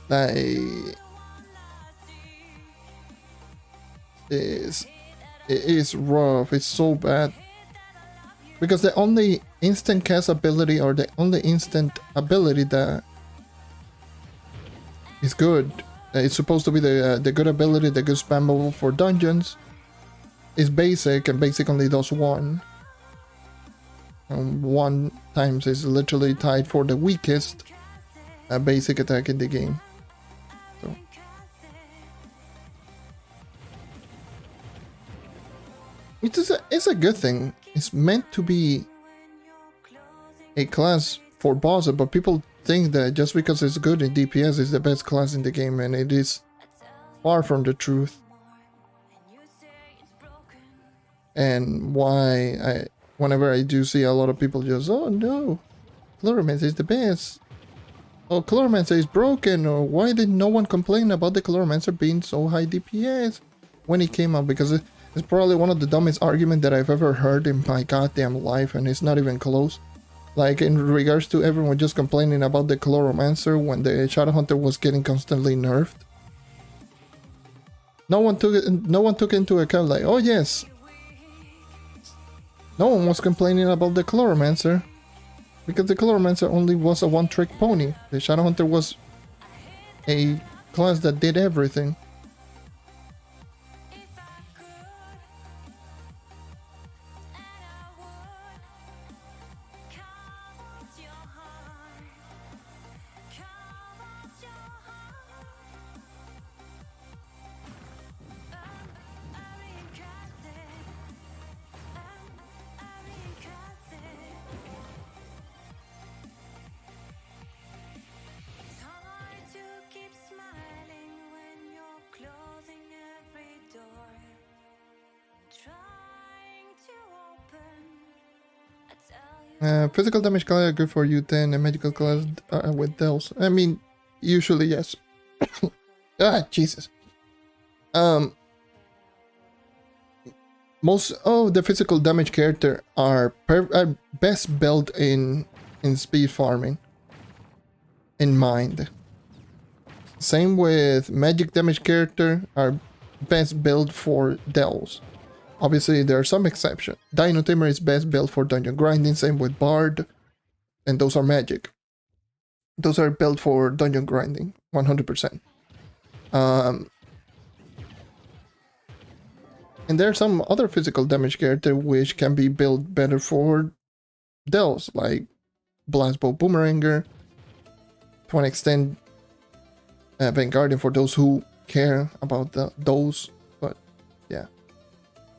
Like, it is rough. It's so bad. Because the only instant cast ability, or the only instant ability that is good, it's supposed to be the good ability, the good spammable for dungeons, is basic, and basic only does one. And 1 times is literally tied for the weakest basic attack in the game. So. It's a good thing. It's meant to be a class for bosses, but people think that just because it's good in DPS is the best class in the game, and it is far from the truth. And why whenever I do see a lot of people just, oh no, Chloromancer is the best. Oh, Chloromancer is broken, or why did no one complain about the Chloromancer being so high DPS when it came out? Because it's probably one of the dumbest arguments that I've ever heard in my goddamn life, and it's not even close. Like, in regards to everyone just complaining about the Chloromancer when the Shadowhunter was getting constantly nerfed. No one took into account, like, oh yes, no one was complaining about the Chloromancer because the Chloromancer only was a one-trick pony. The Shadowhunter was a class that did everything. Physical damage class are good for U10 and medical class with Dells. I mean, usually yes. Jesus. Most of the physical damage character are best built in speed farming. In mind. Same with magic damage character are best built for Dells. Obviously, there are some exceptions. Dino Tamer is best built for dungeon grinding, same with Bard, and those are magic. Those are built for dungeon grinding, 100%. And there are some other physical damage character which can be built better for Dells, like Blastbow Boomeranger, to an extent Vanguardian for those who care about those, but yeah.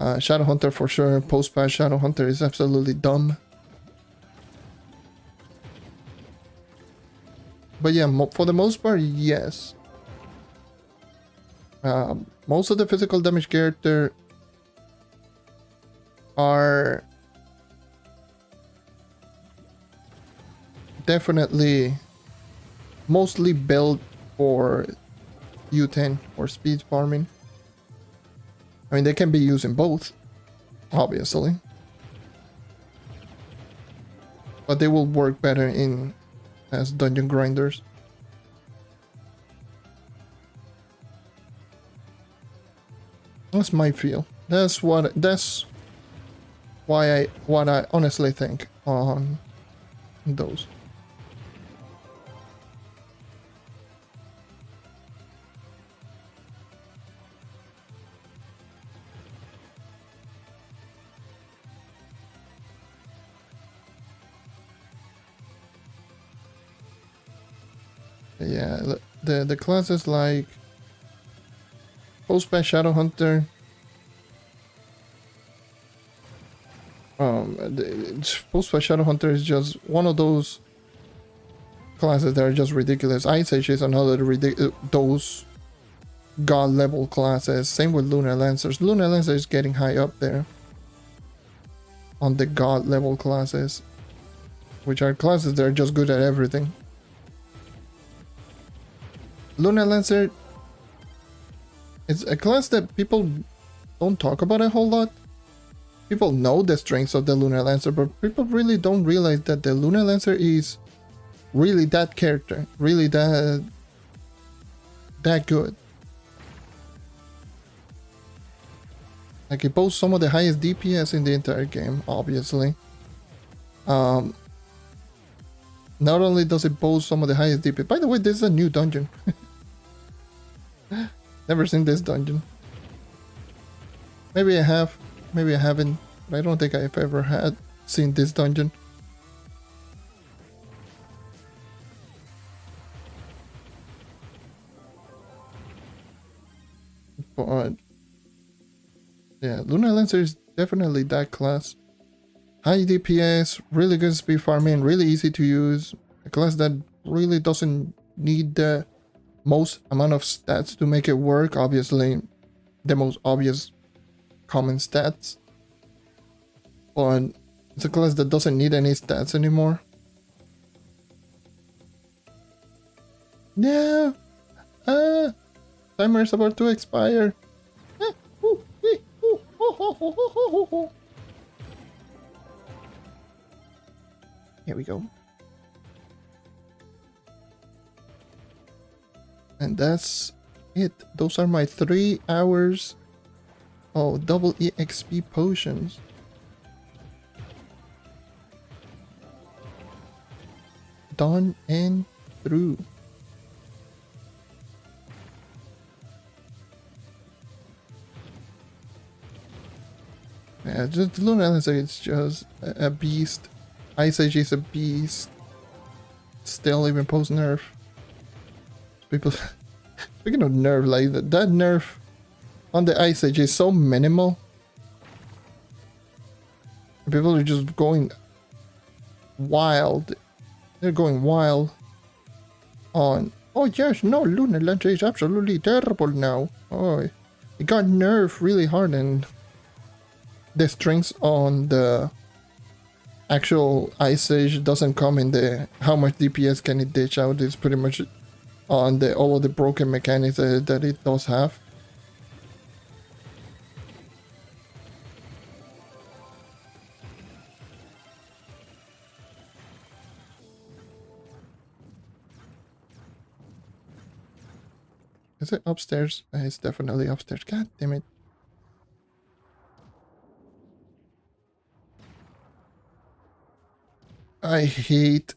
Shadowhunter for sure. Post-patch Shadowhunter is absolutely dumb. But yeah, for the most part, yes. Most of the physical damage character are definitely mostly built for U10 or speed farming. I mean, they can be used in both, obviously. But they will work better as dungeon grinders. That's my feel. That's what I honestly think on those. Yeah, the classes like Post-patch Shadowhunter. Post-patch Shadowhunter is just one of those classes that are just ridiculous. Ice Age is another those god level classes. Same with Lunar Lancers. Lunar Lancer is getting high up there on the god level classes, which are classes that are just good at everything. Lunar Lancer is a class that people don't talk about a whole lot. People know the strengths of the Lunar Lancer, but people really don't realize that the Lunar Lancer is really that character, really that good. Like, it boasts some of the highest DPS in the entire game, obviously. Not only does it boast some of the highest DPS, by the way, this is a new dungeon. Never seen this dungeon. Maybe I have, maybe I haven't, but I don't think I've ever seen this dungeon. But yeah, Lunar Lancer is definitely that class. High DPS, really good speed farming, really easy to use. A class that really doesn't need the most amount of stats to make it work. Obviously, the most obvious common stats. But it's a class that doesn't need any stats anymore. No! Timer is about to expire. Here we go. And that's it. Those are my 3 hours of double EXP potions. Done and through. Yeah, just Lunar Lancer is just a beast. Ice Age is a beast. Still, even post nerf. People, speaking of nerf, like that nerf on the Ice Age is so minimal. People are just going wild. They're going wild on, oh yes, no, Lunar Lancer is absolutely terrible now. Oh, it got nerfed really hard, and the strings on the actual Ice Age doesn't come in the how much DPS can it dish out. It's pretty much on the all of the broken mechanics that it does have. Is it upstairs? It's definitely upstairs. God damn it. I hate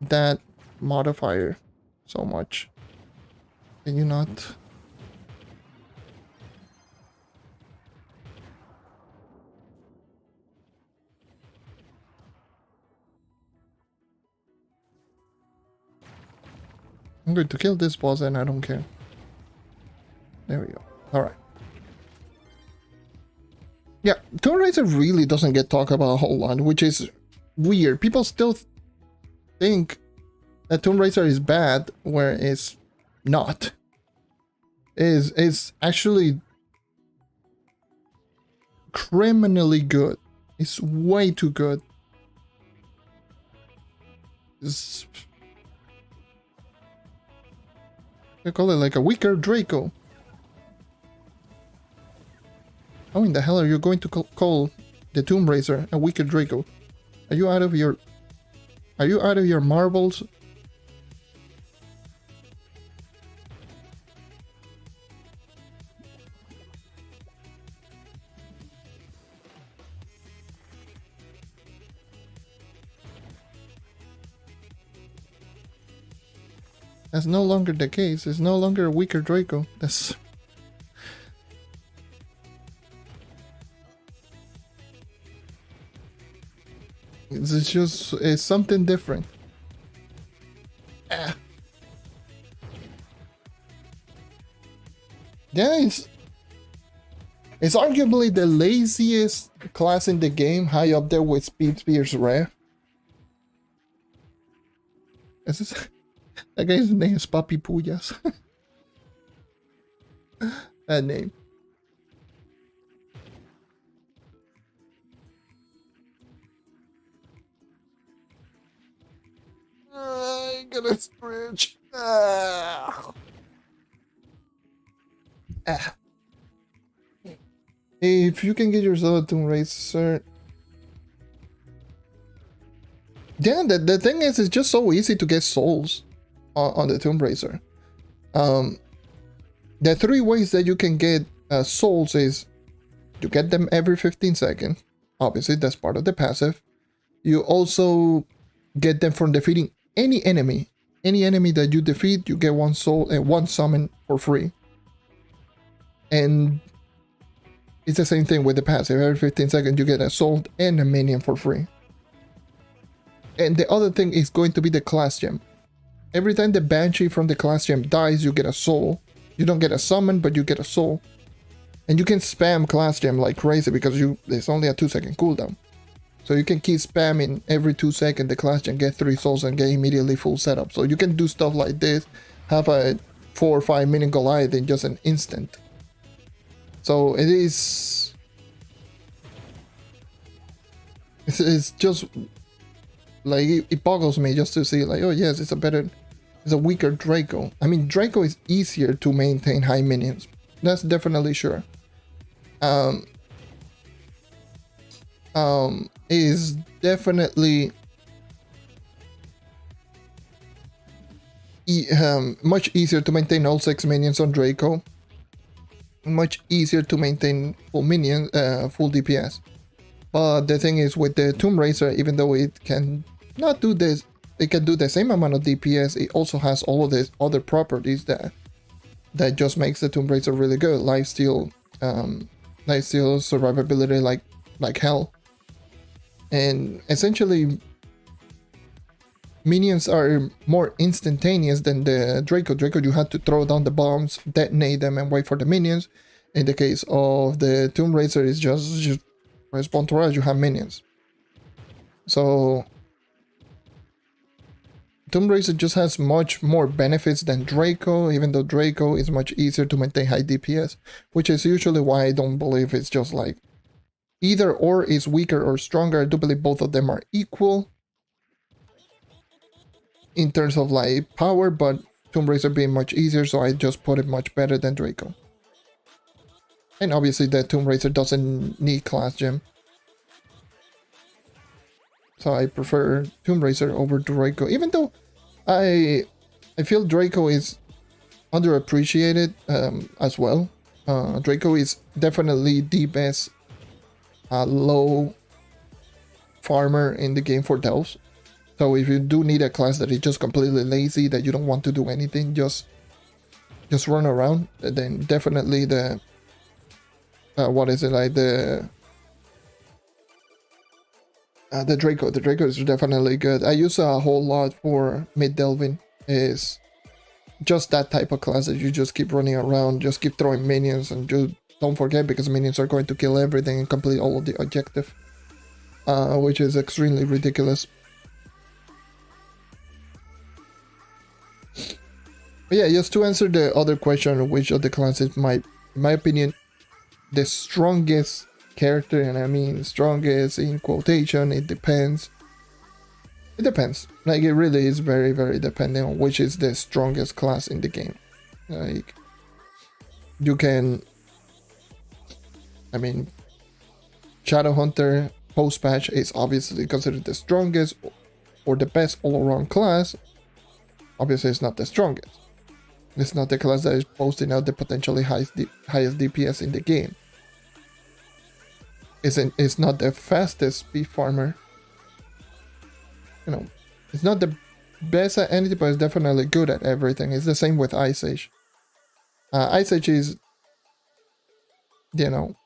that modifier so much. Can you not? I'm going to kill this boss and I don't care. There we go. Alright. Yeah, Tomb Raider really doesn't get talked about a whole lot, which is weird. People still think that Tomb Raider is bad, where it's not. It's actually criminally good. It's way too good. They call it like a weaker Draco. How in the hell are you going to call the Tomb Raider a weaker Draco? Are you out of your marbles? That's no longer the case. It's no longer a weaker Draco. That's... It's just... It's something different. Ah. Yeah, it's arguably the laziest class in the game, high up there with Speed Spears Rare. Is this... That guy's name is Papi Puyas. That name. I gotta stretch. If you can get yourself a Tomb Raider. Yeah, the thing is, it's just so easy to get souls on the Tomb Raider. The 3 ways that you can get souls is you get them every 15 seconds. Obviously, that's part of the passive. You also get them from defeating any enemy. Any enemy that you defeat, you get 1 soul and 1 summon for free. And it's the same thing with the passive. Every 15 seconds, you get a soul and a minion for free. And the other thing is going to be the class gem. Every time the Banshee from the class gem dies, you get a soul. You don't get a summon, but you get a soul. And you can spam class gem like crazy because it's only a 2-second cooldown. So you can keep spamming every 2 seconds the class gem, get 3 souls and get immediately full setup. So you can do stuff like this, have a 4 or 5 minute Goliath in just an instant. So it is... It's just... Like, it boggles me just to see, like, oh yes, it's a weaker Draco. I mean, Draco is easier to maintain high minions. That's definitely sure. Is definitely much easier to maintain all 6 minions on Draco. Much easier to maintain full DPS. But the thing is, with the Tomb Raider, even though it can not do this, it can do the same amount of DPS, it also has all of these other properties that just makes the Tomb Raider really good. Lifesteal, survivability like hell. And essentially, minions are more instantaneous than the Draco. Draco, you had to throw down the bombs, detonate them, and wait for the minions. In the case of the Tomb Raider, it's just respond to rush, you have minions. So Tomb Raider just has much more benefits than Draco, even though Draco is much easier to maintain high DPS, which is usually why I don't believe it's just like either or is weaker or stronger. I do believe both of them are equal in terms of like power, but Tomb Raider being much easier, so I just put it much better than Draco. And obviously the Tomb Raider doesn't need class gem. So I prefer Tomb Raider over Draco, even though I feel Draco is underappreciated as well. Draco is definitely the best low farmer in the game for delves. So if you do need a class that is just completely lazy, that you don't want to do anything, just run around, then definitely the what is it, like the Draco. The Draco is definitely good. I use a whole lot for mid delving. Is just that type of class that you just keep running around, just keep throwing minions, and you don't forget, because minions are going to kill everything and complete all of the objective, which is extremely ridiculous. But yeah, just to answer the other question, which of the classes, in my opinion, the strongest character, and I mean strongest in quotation, it depends. It depends. Like, it really is very, very dependent on which is the strongest class in the game. Like, you can, I mean, Shadowhunter post-patch is obviously considered the strongest or the best all-around class. Obviously, it's not the strongest. It's not the class that is posting out the potentially highest DPS in the game. It's not the fastest speed farmer. You know, it's not the best at anything, but it's definitely good at everything. It's the same with Ice Age. Ice Age is, you know,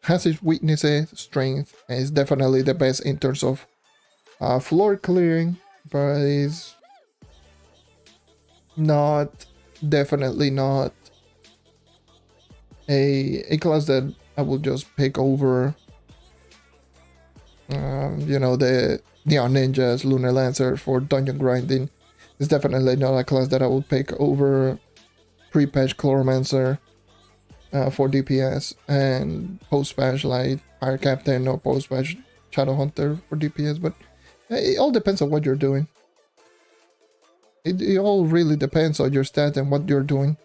has its weaknesses, strength, and is definitely the best in terms of floor clearing, but is not, definitely not a class that I will just pick over, you know, the Neon Ninjas, Lunar Lancer for dungeon grinding. It's definitely not a class that I will pick over pre-patch Chloromancer for DPS, and post-patch like Fire Captain or post-patch Shadowhunter for DPS, but it all depends on what you're doing. It all really depends on your stat and what you're doing.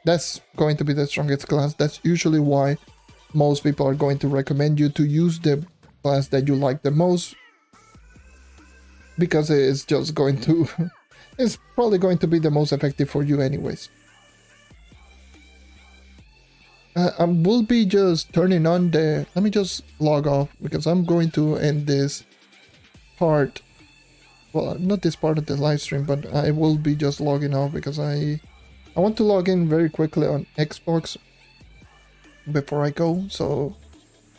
That's going to be the strongest class. That's usually why most people are going to recommend you to use the class that you like the most, because it's just going to it's probably going to be the most effective for you anyways. I will be just turning on the, let me just log off, because I'm going to end this part, well, not this part of the live stream, but I will be just logging off, because I want to log in very quickly on Xbox before I go. So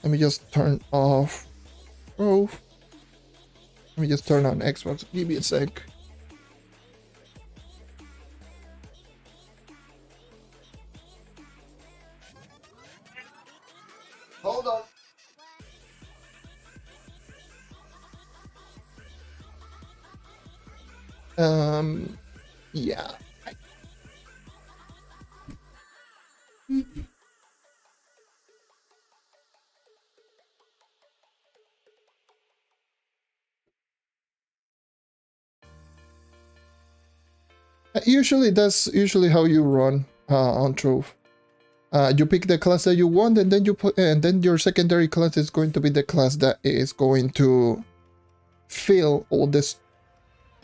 let me just turn off Trove. Let me just turn on Xbox. Give me a sec. Hold on. Yeah. Usually that's usually how you run on Trove. You pick the class that you want, and then you put, and then your secondary class is going to be the class that is going to fill all this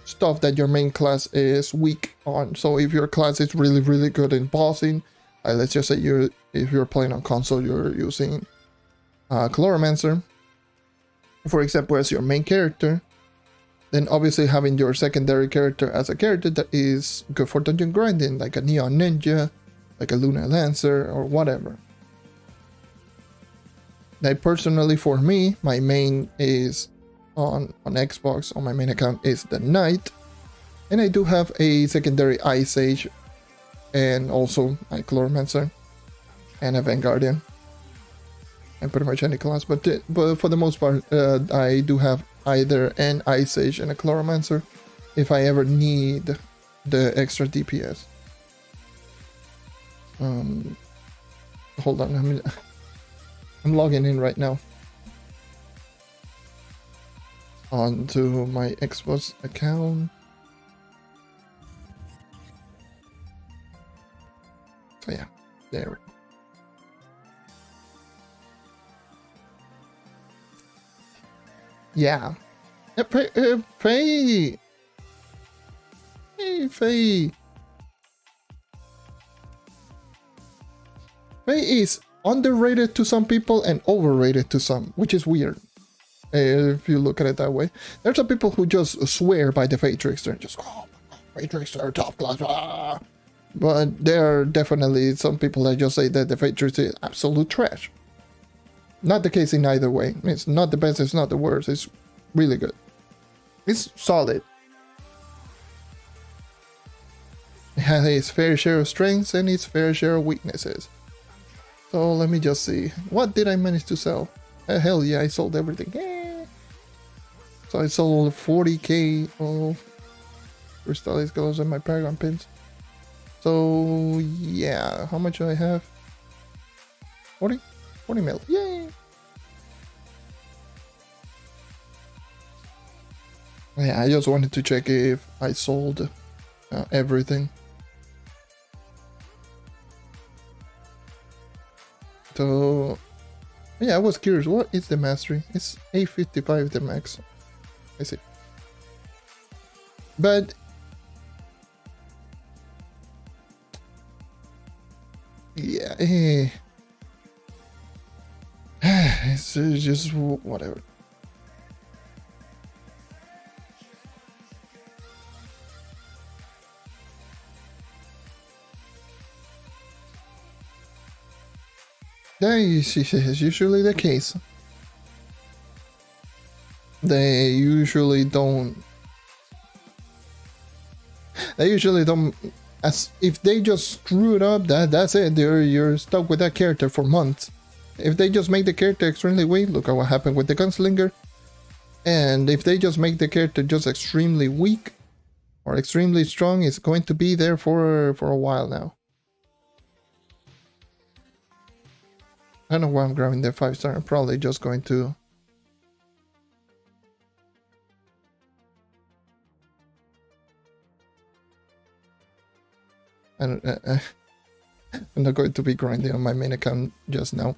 stuff that your main class is weak on. So if your class is really, really good in bossing, let's just say if you're playing on console, you're using Chloromancer, for example, as your main character, then obviously having your secondary character as a character that is good for dungeon grinding, like a Neon Ninja, like a Lunar Lancer, or whatever. Like, personally for me, my main is on Xbox, on my main account, is the Knight, and I do have a secondary Ice Age, and also a Chloromancer, and a Vanguardian, and pretty much any class, but for the most part, I do have either an Ice Age and a Chloromancer if I ever need the extra DPS. Hold on, I'm logging in right now onto my Xbox account. So yeah, there we go. Yeah. Faye! Hey, Faye! Faye is underrated to some people and overrated to some, which is weird. If you look at it that way. There's some people who just swear by the Faye Trickster and just, oh, Faye Trickster, top class, ah. But there are definitely some people that just say that the Faye Trickster is absolute trash. Not the case in either way. It's not the best, it's not the worst, it's really good. It's solid. It has its fair share of strengths and its fair share of weaknesses. So let me just see. What did I manage to sell? Hell yeah, I sold everything. Yeah. So I sold 40k of Crystallis Colors and my Paragon pins. So yeah, how much do I have? 40 mil. Yay! Yeah, I just wanted to check if I sold everything. So yeah, I was curious, what is the mastery? It's 855 the max. I see. But yeah, it's just whatever. That is usually the case. They usually don't. As if they just screw it up, that's it. You're stuck with that character for months. If they just make the character extremely weak, look at what happened with the Gunslinger. And if they just make the character just extremely weak or extremely strong, it's going to be there for a while now. I don't know why I'm grabbing the 5-star. I'm probably just going to. I'm not going to be grinding on my main account just now.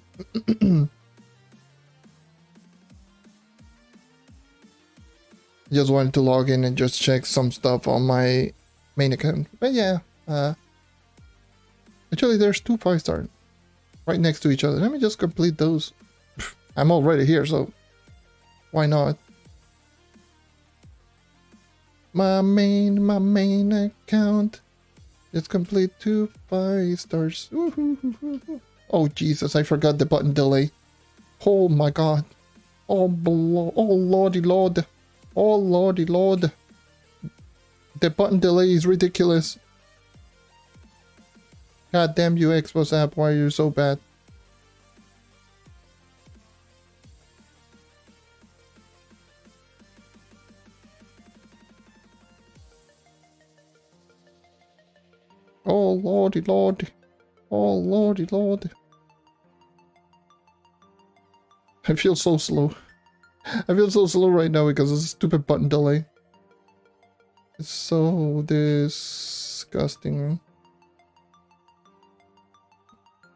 Just wanted to log in and just check some stuff on my main account. But yeah, actually there's 2 5-star right next to each other. Let me just complete those. I'm already here, so why not? My main account. Let's complete 2 5-stars. Oh Jesus, I forgot the button delay. Oh my god. Oh lordy lord. Oh lordy lord. The button delay is ridiculous. God damn you, Xbox app, why are you so bad? Oh lordy lord. Oh lordy lord. I feel so slow. I feel so slow right now because of the stupid button delay. It's so disgusting.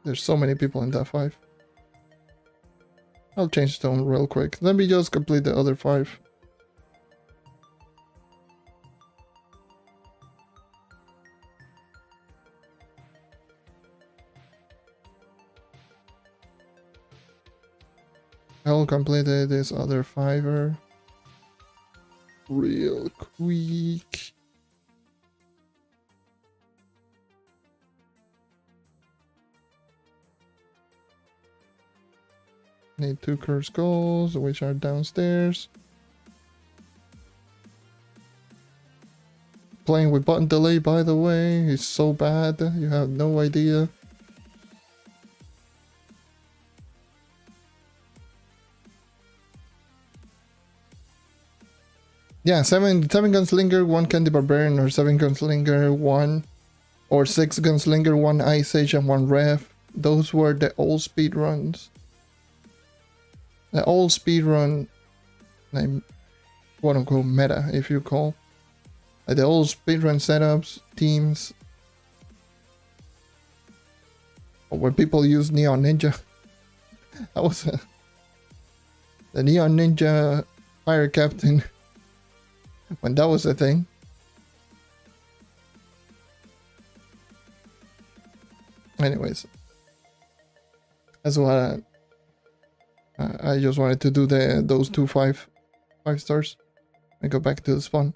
There's so many people in that 5. I'll change tone real quick. Let me just complete the other 5. I'll complete this other 5er real quick. Need 2 curse goals, which are downstairs. Playing with button delay, by the way, is so bad. You have no idea. Yeah, 7 Gunslinger, 1 Candy Barbarian, or 7 Gunslinger, 1 or 6 Gunslinger, 1 Ice Age, and 1 Ref. Those were the old speed runs. The old speedrun, like, quote unquote meta, if you call. Like the old speedrun setups, teams, where people use Neon Ninja. That was the Neon Ninja Fire Captain when that was a thing. Anyways, that's what I just wanted to do those two five stars and go back to the spawn.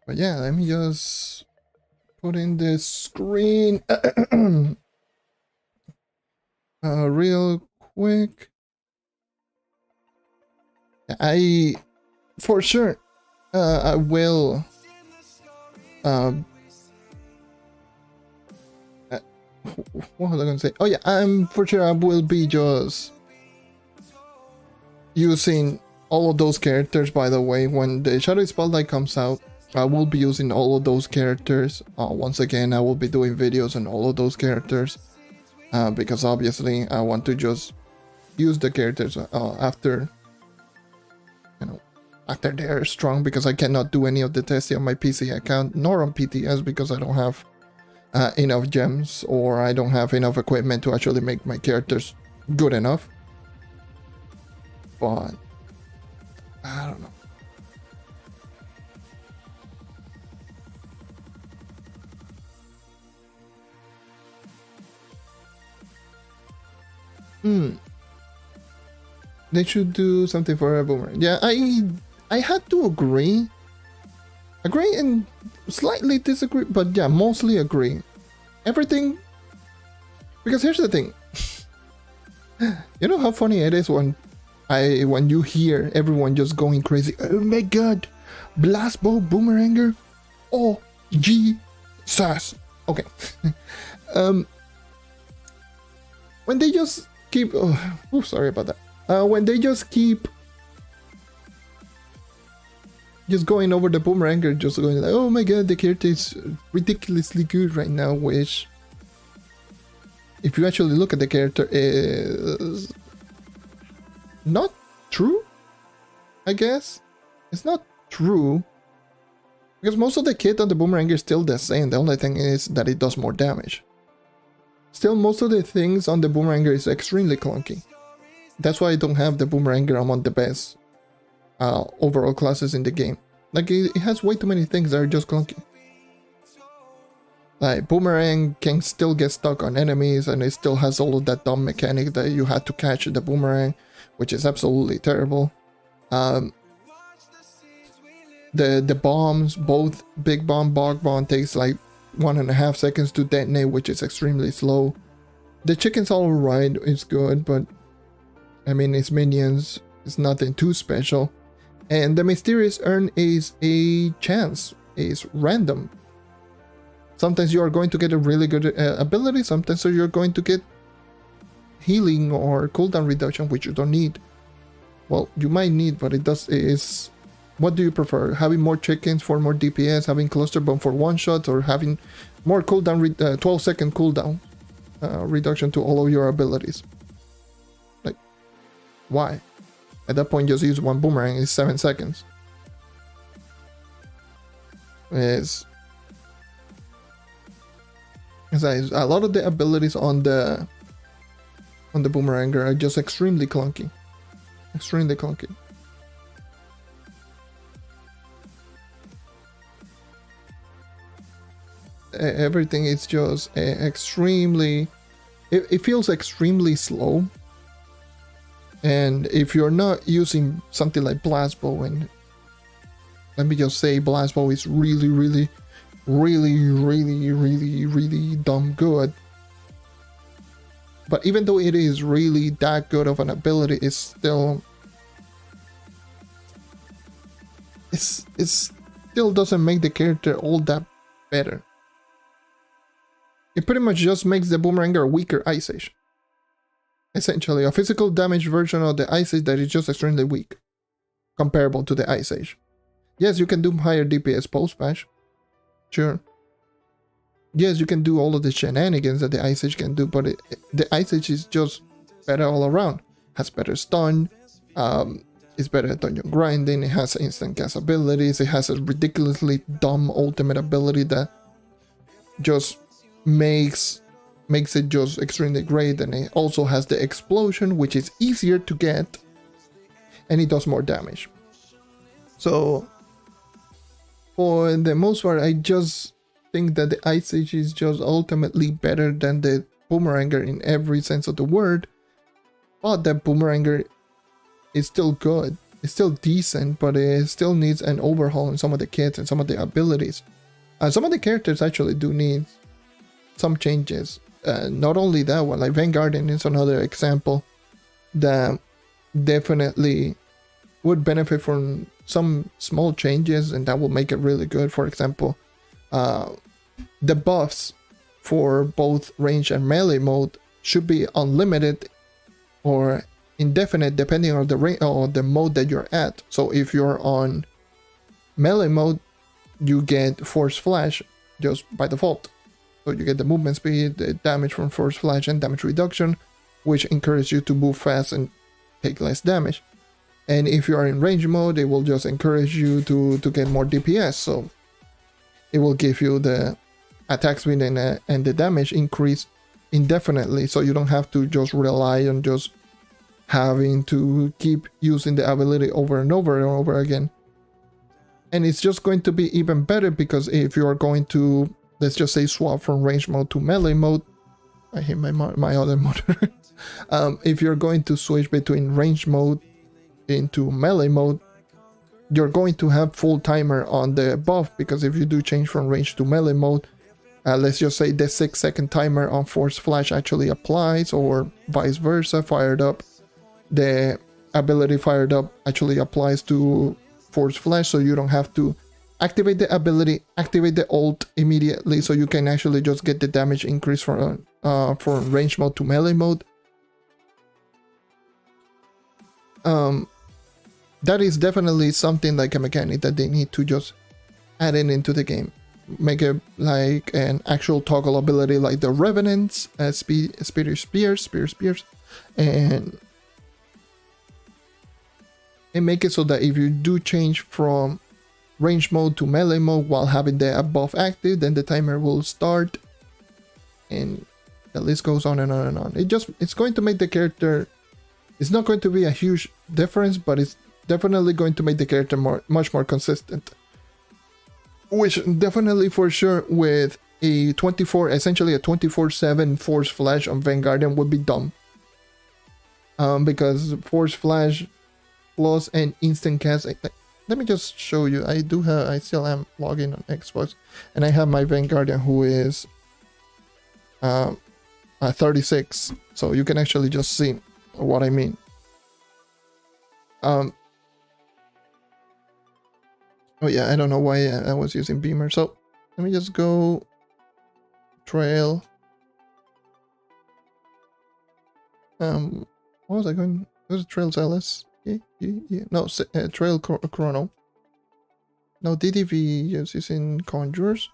But yeah, let me just put in the screen real quick. For sure, I will. What was I gonna say? Oh yeah, for sure I will be just using all of those characters. By the way, when the Shadow Spotlight comes out, I will be using all of those characters. Once again, I will be doing videos on all of those characters because obviously I want to just use the characters after, you know, after they're strong, because I cannot do any of the testing on my PC account nor on PTS because I don't have enough gems, or I don't have enough equipment to actually make my characters good enough. But I don't know. They should do something for a boomerang. Yeah, I had to agree and slightly disagree, but yeah, mostly agree. Everything, because here's the thing. You know how funny it is when you hear everyone just going crazy. Oh my god, blast bow boomeranger. Oh, Jesus. Okay. When they just keep. Oh, sorry about that. When they just keep just going over the boomeranger, just going like, oh my god, the character is ridiculously good right now, which, if you actually look at the character, is not true, I guess. It's not true, because most of the kit on the boomeranger is still the same. The only thing is that it does more damage. Still, most of the things on the boomeranger is extremely clunky. That's why I don't have the boomeranger among the best overall classes in the game. Like, it has way too many things that are just clunky. Like, boomerang can still get stuck on enemies, and it still has all of that dumb mechanic that you had to catch the boomerang, which is absolutely terrible. The bombs, both big bomb, bog bomb, takes like 1.5 seconds to detonate, which is extremely slow. The chicken's alright, it's good, but I mean, it's minions, it's nothing too special. And the mysterious urn is a chance, is random. Sometimes you are going to get a really good ability, sometimes you're going to get healing or cooldown reduction, which you don't need. Well, you might need, but is what do you prefer? Having more chickens for more DPS, having cluster bomb for one shot, or having more cooldown, 12-second cooldown reduction to all of your abilities? Like, why? At that point, just use one boomerang. It's 7 seconds. It's a lot of the abilities on the boomeranger are just extremely clunky. Extremely clunky. Everything is just extremely. It feels extremely slow. And if you're not using something like blast bow, and let me just say blast bow is really dumb good. But even though it is really that good of an ability, it still doesn't make the character all that better. It pretty much just makes the boomeranger a weaker Ice Age. Essentially, a physical damage version of the Ice Age that is just extremely weak, comparable to the Ice Age. Yes, you can do higher DPS post-patch, sure, yes, you can do all of the shenanigans that the Ice Age can do, but the Ice Age is just better all around. Has better stun, it's better at dungeon grinding, it has instant cast abilities, it has a ridiculously dumb ultimate ability that just makes it just extremely great, and it also has the explosion, which is easier to get, and it does more damage. So for the most part, I just think that the Ice Age is just ultimately better than the Boomeranger in every sense of the word, but the Boomeranger is still good, it's still decent, but it still needs an overhaul in some of the kits and some of the abilities. Some of the characters actually do need some changes. Not only that one, like Vanguardian is another example that definitely would benefit from some small changes, and that will make it really good. For example, the buffs for both range and melee mode should be unlimited or indefinite depending on the range or the mode that you're at. So if you're on melee mode, you get Force Flash just by default. So you get the movement speed, the damage from Force Flash, and damage reduction, which encourages you to move fast and take less damage. And if you are in range mode, it will just encourage you to get more DPS. So it will give you the attack speed and the damage increase indefinitely. So you don't have to just rely on just having to keep using the ability over and over and over again. And it's just going to be even better because if you are going to, let's just say, swap from range mode to melee mode, I hate my other mode. If you're going to switch between range mode into melee mode, you're going to have full timer on the buff, because if you do change from range to melee mode, let's just say the 6-second timer on Force Flash actually applies, or vice versa, fired up. The ability fired up actually applies to Force Flash, so you don't have to activate the ability, activate the ult immediately, so you can actually just get the damage increase from range mode to melee mode. That is definitely something like a mechanic that they need to just add into the game. Make it like an actual toggle ability like the Revenants, Spear Spears, and make it so that if you do change from range mode to melee mode while having the buff active, then the timer will start, and the list goes on and on and on. It's going to make the character, it's not going to be a huge difference, but it's definitely going to make the character much more consistent, which definitely for sure with essentially a 24/7 Force Flash on Vanguardian would be dumb, because Force Flash plus an instant cast. Let me just show you. I still am logging on Xbox, and I have my Vanguardian who is 36, so you can actually just see what I mean. Oh yeah, I don't know why I was using Beamer. So let me just go Trail. What was I going? It was Trails LS. Yeah. No, Trail Chrono. No, DDV is using Conjurers.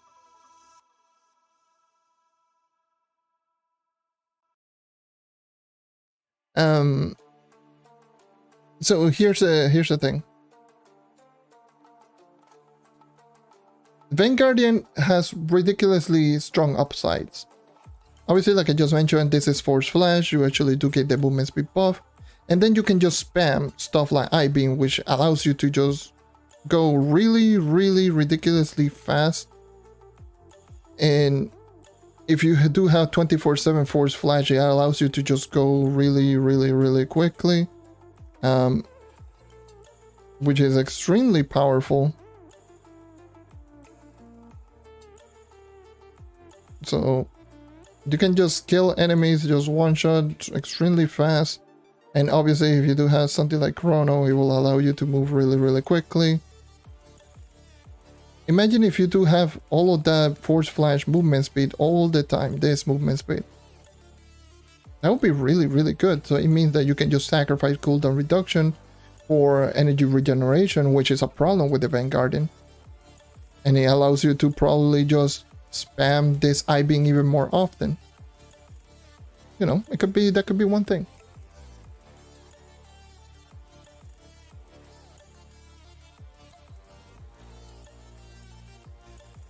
So here's the thing. Vanguardian has ridiculously strong upsides. Obviously, like I just mentioned, this is Force Flash. You actually do get the movement speed buff, and then you can just spam stuff like I-Beam, which allows you to just go really, really ridiculously fast. And if you do have 24/7 Force Flash, it allows you to just go really, really, really quickly, which is extremely powerful. So you can just kill enemies just one shot extremely fast. And obviously if you do have something like Chrono, it will allow you to move really, really quickly. Imagine if you do have all of that Force Flash movement speed all the time, this movement speed. That would be really, really good. So it means that you can just sacrifice cooldown reduction for energy regeneration, which is a problem with the Vanguardian. And it allows you to probably just spam this I being even more often. You know, that could be one thing.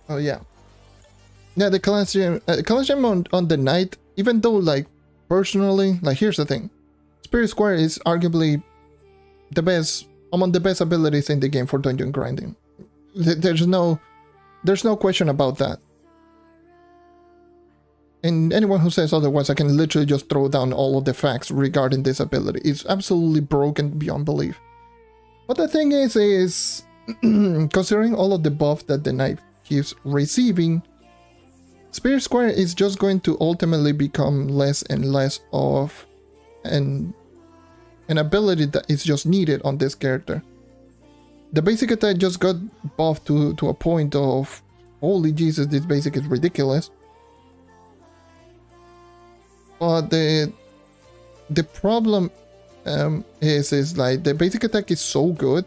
Oh yeah. Yeah, the Colosseum on the night, even though like personally, like here's the thing. Spirit Square is arguably the best, among the best abilities in the game for dungeon grinding. There's no question about that. And anyone who says otherwise, I can literally just throw down all of the facts regarding this ability. It's absolutely broken beyond belief. But the thing is considering all of the buff that the knight keeps receiving, Spirit Square is just going to ultimately become less and less of an ability that is just needed on this character. The basic attack just got buffed to a point of, holy Jesus, this basic is ridiculous. But the problem is like the basic attack is so good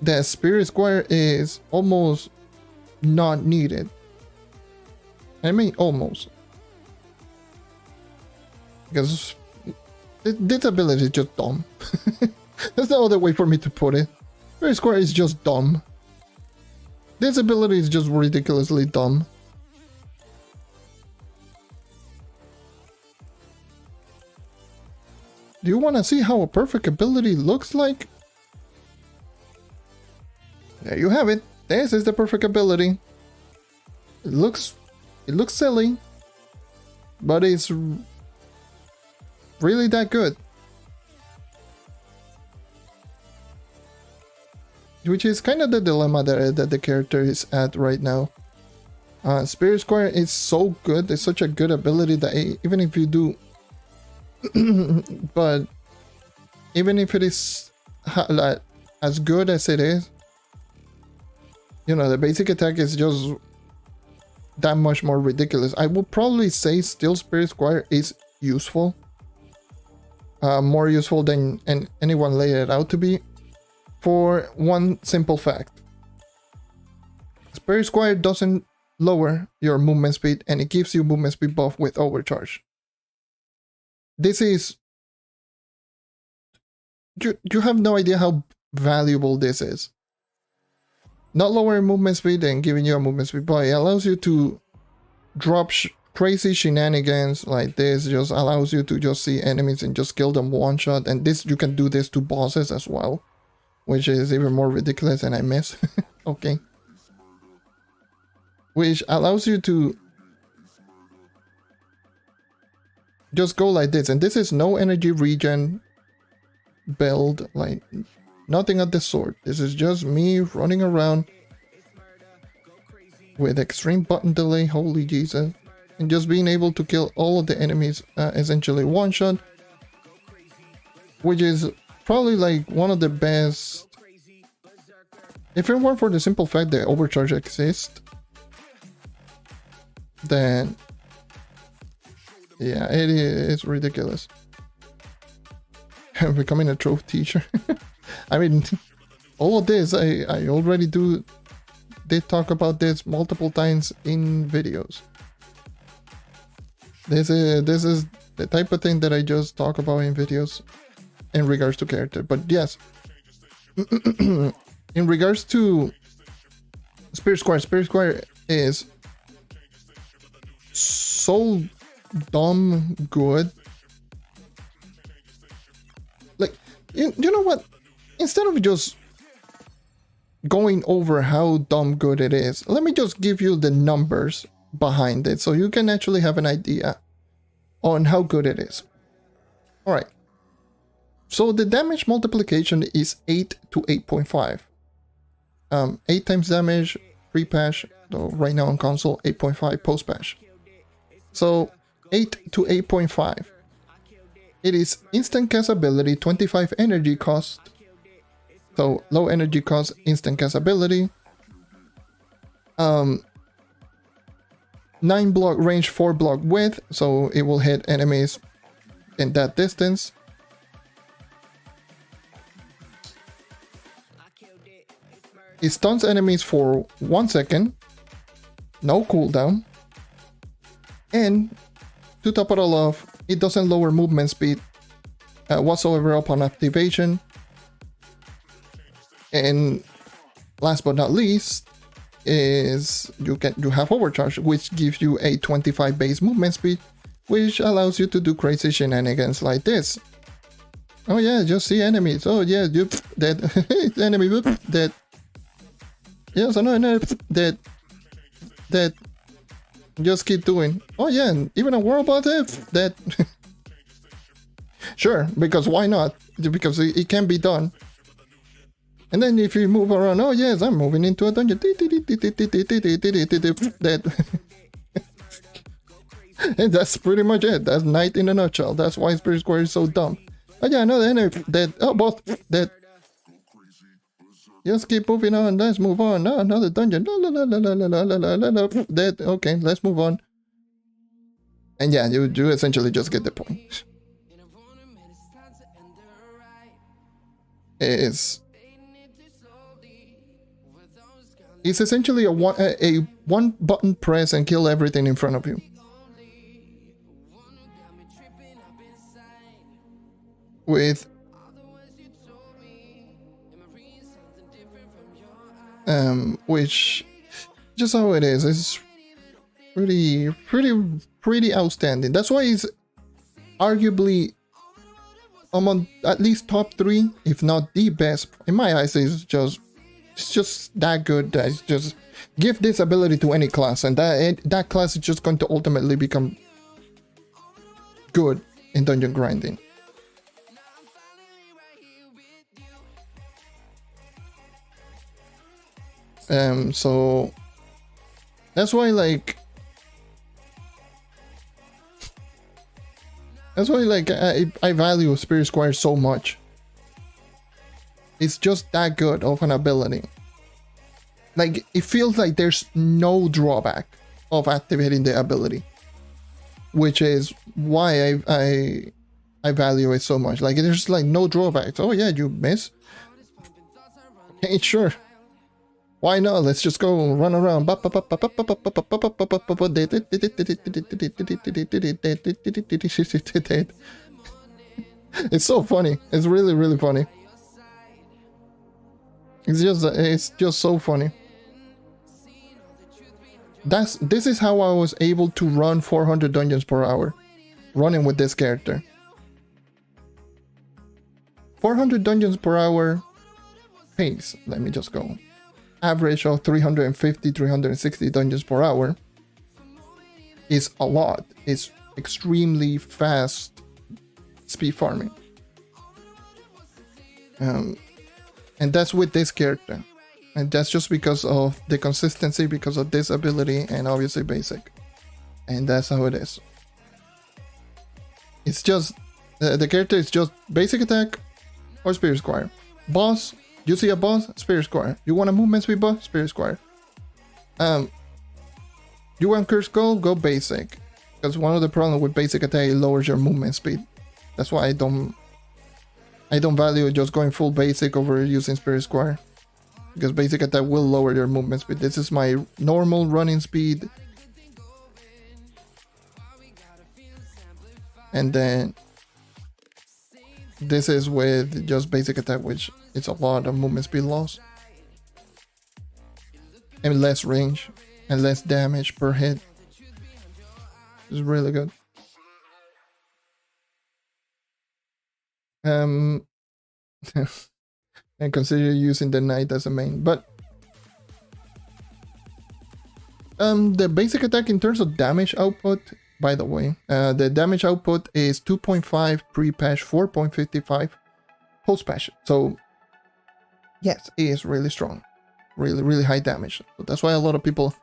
that Spirit Square is almost not needed. I mean almost. Because this ability is just dumb. There's no other way for me to put it. Spirit Square is just dumb. This ability is just ridiculously dumb. Do you want to see how a perfect ability looks like? There you have it. This is the perfect ability. It looks silly, but it's really that good. Which is kind of the dilemma that the character is at right now. Spirit Square is so good. It's such a good ability that even if you do but even if it is like, as good as it is, you know, the basic attack is just that much more ridiculous. I would probably say still Spirit Square is useful, more useful than anyone laid it out to be, for one simple fact. Spirit Square doesn't lower your movement speed, and it gives you movement speed buff with overcharge. This is... You have no idea how valuable this is. Not lowering movement speed and giving you a movement speed buff. It allows you to drop crazy shenanigans like this. Just allows you to just see enemies and just kill them one shot. And this, you can do this to bosses as well, which is even more ridiculous, and I miss. Okay. Which allows you to just go like this, and this is no energy regen build, like nothing of the sort. This is just me running around with extreme button delay, holy Jesus, and just being able to kill all of the enemies essentially one shot, which is probably like one of the best. If it weren't for the simple fact that overcharge exists, then yeah, it's ridiculous. I'm becoming a Trove teacher. I mean, all of this, I already did talk about this multiple times in videos. This is the type of thing that I just talk about in videos in regards to character. But yes, in regards to Spirit Square is so dumb good. Like, you know what? Instead of just going over how dumb good it is, let me just give you the numbers behind it so you can actually have an idea on how good it is. Alright. So the damage multiplication is 8 to 8.5. 8 times damage pre-patch, though right now on console, 8.5 post-patch. So 8 to 8.5. It is instant cast ability, 25 energy cost. So low energy cost, instant cast ability. 9 block range, 4 block width, so it will hit enemies in that distance. It stuns enemies for 1 second. no cooldown, and to top it all off, it doesn't lower movement speed whatsoever upon activation. And last but not least is you have overcharge, which gives you a 25 base movement speed, which allows you to do crazy shenanigans like this. Oh yeah, just see enemies. Oh yeah, you dead. Enemy dead. Yes, I know, dead. Dead. Just keep doing. Oh yeah, and even a world boss dead. Sure, because why not? Because it can be done. And then if you move around, oh yes, I'm moving into a dungeon. Dead. And that's pretty much it. That's Knight in a nutshell. That's why Spirit Square is so dumb. Oh yeah, another enemy dead. Oh, both dead. Just keep moving on. Let's move on. Oh, another dungeon. Dead. Okay, let's move on. And yeah, you essentially just get the point. It's essentially a one button press and kill everything in front of you. With which just how it is. It's pretty outstanding. That's why it's arguably among at least top 3, if not the best. In my eyes, it's just that good. That it's just give this ability to any class, and that class is just going to ultimately become good in dungeon grinding. So that's why I value Spirit Squire so much. It's just that good of an ability. Like, it feels like there's no drawback of activating the ability, which is why I value it so much. Like, there's like no drawbacks. Oh yeah, you miss. Okay, sure. Why not? Let's just go run around. It's so funny. It's really funny. It's just so funny. This is how I was able to run 400 dungeons per hour, running with this character. 400 dungeons per hour pace. Let me just go. Average of 350, 360 dungeons per hour is a lot. It's extremely fast speed farming. And that's with this character. And that's just because of the consistency, because of this ability, and obviously basic. And that's how it is. It's just, the character is just basic attack or Spirit Squire. Boss, you see a boss? Spirit Squire. You want a movement speed boss? Spirit Squire. You want Curse Skull? Go basic. Because one of the problems with basic attack, it lowers your movement speed. That's why I don't value just going full basic over using Spirit Squire. Because basic attack will lower your movement speed. This is my normal running speed. And then this is with just basic attack, which it's a lot of movement speed loss. And less range and less damage per hit. It's really good. And consider using the Knight as a main. But the basic attack in terms of damage output, by the way, the damage output is 2.5 pre-patch, 4.55 post-patch. So yes, it is really strong. Really high damage. So that's why a lot of people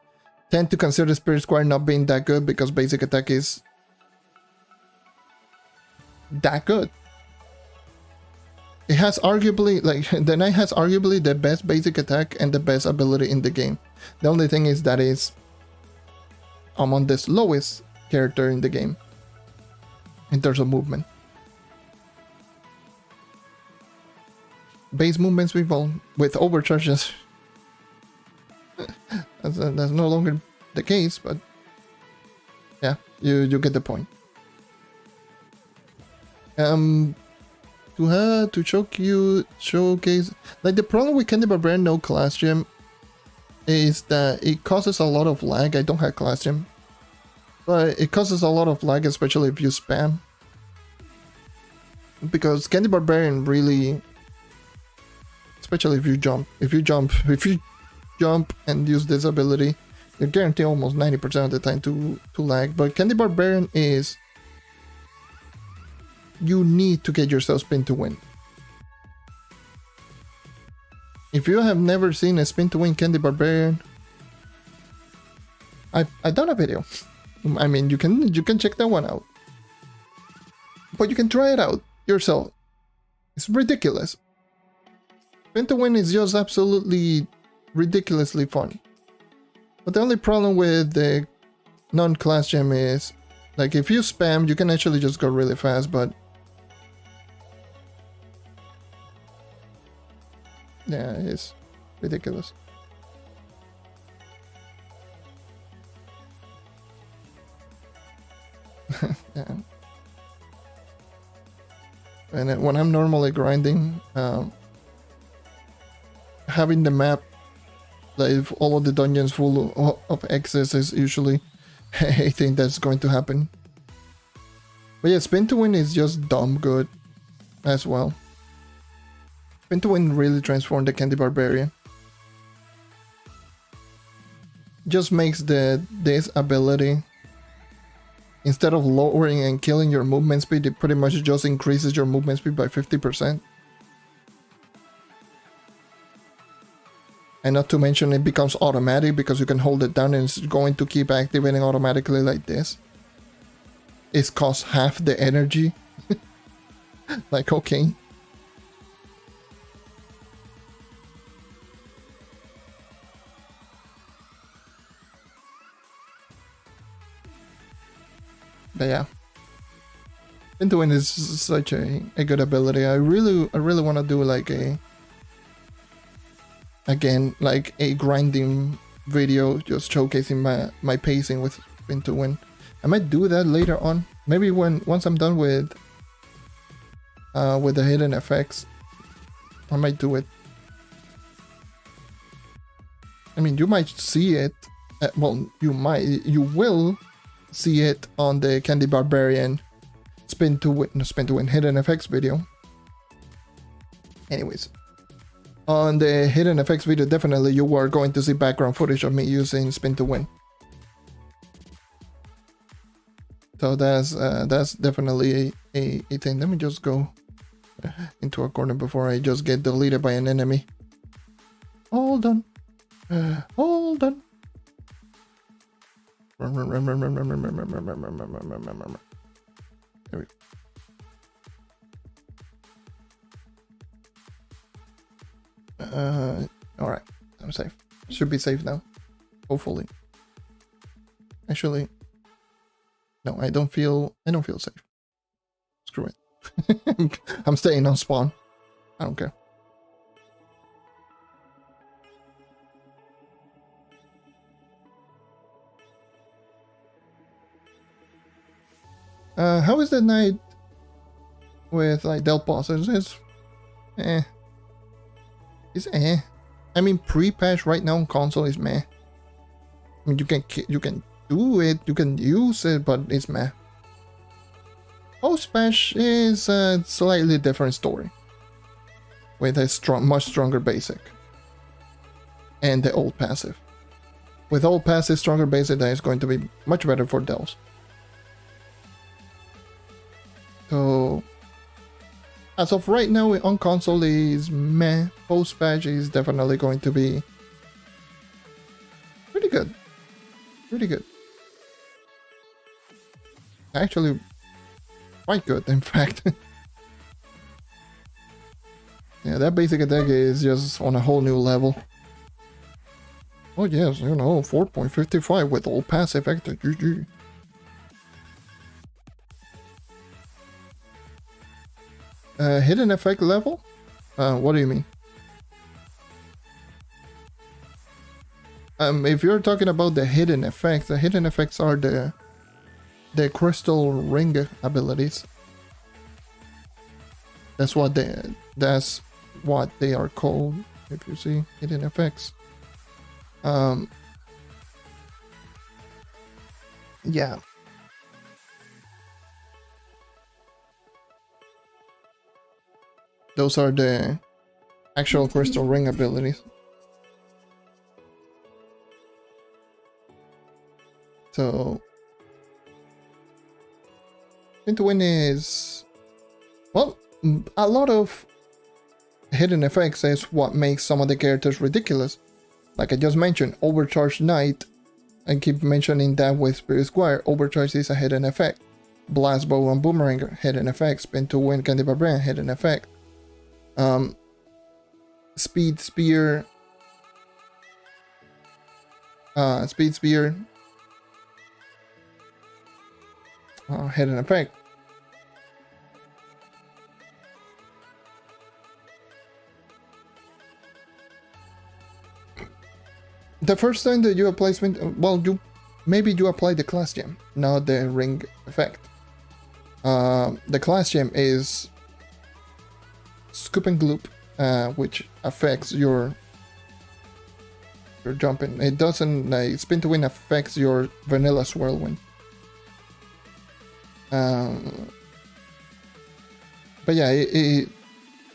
tend to consider Spirit Squire not being that good, because basic attack is that good. It has arguably, like, the Knight has arguably the best basic attack and the best ability in the game. The only thing is that is among the slowest character in the game in terms of movement. Base movements with overcharges. That's no longer the case, but yeah, you get the point. To showcase, like, the problem with Candy Barbarian no class gem is that it causes a lot of lag. I don't have class gem, but it causes a lot of lag, especially if you spam. Because Candy Barbarian really, especially if you jump and use this ability, you're guaranteed almost 90% of the time to lag. But Candy Barbarian is, you need to get yourself spin to win. If you have never seen a spin to win Candy Barbarian, I done a video. I mean, you can check that one out, but you can try it out yourself. It's ridiculous. Spin to win is just absolutely ridiculously fun. But the only problem with the non-class gem is, like, if you spam, you can actually just go really fast, but yeah, it's ridiculous. Yeah. And when I'm normally grinding, having the map, like, if all of the dungeons full of X's is usually a thing that's going to happen. But yeah, spin to win is just dumb good as well. Spin to win really transformed the Candy Barbarian. Just makes this ability, instead of lowering and killing your movement speed, it pretty much just increases your movement speed by 50%. And not to mention, it becomes automatic because you can hold it down and it's going to keep activating automatically like this. It costs half the energy. Like, okay. But yeah, spin to win is such a good ability. I really want to do like a grinding video, just showcasing my pacing with spin to win. I might do that later on. Maybe once I'm done with the hidden effects, I might do it. I mean, you might see it. You will see it on the Candy Barbarian spin to win hidden effects video. Anyways, on the hidden effects video, definitely you are going to see background footage of me using spin to win. So that's definitely a thing. Let me just go into a corner before I just get deleted by an enemy. Hold on. Hold on. There we go. Alright. I'm safe. Should be safe now. Hopefully. Actually, no, I don't feel safe. Screw it. I'm staying on spawn. I don't care. How is the night with like Del bosses? It's I mean, pre-patch right now on console is meh. I mean, you can do it, you can use it, but it's meh. Post-patch is a slightly different story, with a much stronger basic, and the old passive. With old passive, stronger basic, that is going to be much better for Dells. So, as of right now, on console is meh. Post-patch is definitely going to be pretty good. Pretty good. Actually, quite good, in fact. Yeah, that basic attack is just on a whole new level. Oh yes, 4.55 with all passive effect. GG. Hidden effect level? What do you mean? If you're talking about the hidden effects are the crystal ring abilities. That's what they are called. If you see hidden effects. Yeah. Those are the actual crystal ring abilities. So Spin to Win is, well, a lot of hidden effects is what makes some of the characters ridiculous. Like I just mentioned, Overcharged Knight, I keep mentioning that with Spirit Squire. Overcharge is a hidden effect. Blast Bow and Boomerang, hidden effect. Spin to Win Candy Barbarian, hidden effect. Speed Spear, hidden effect. The first time that you apply spin, well, you apply the class gem, not the ring effect. The class gem is Scoop and Gloop, which affects your jumping. It doesn't, like, Spin to Win affects your vanilla Swirlwind. But yeah,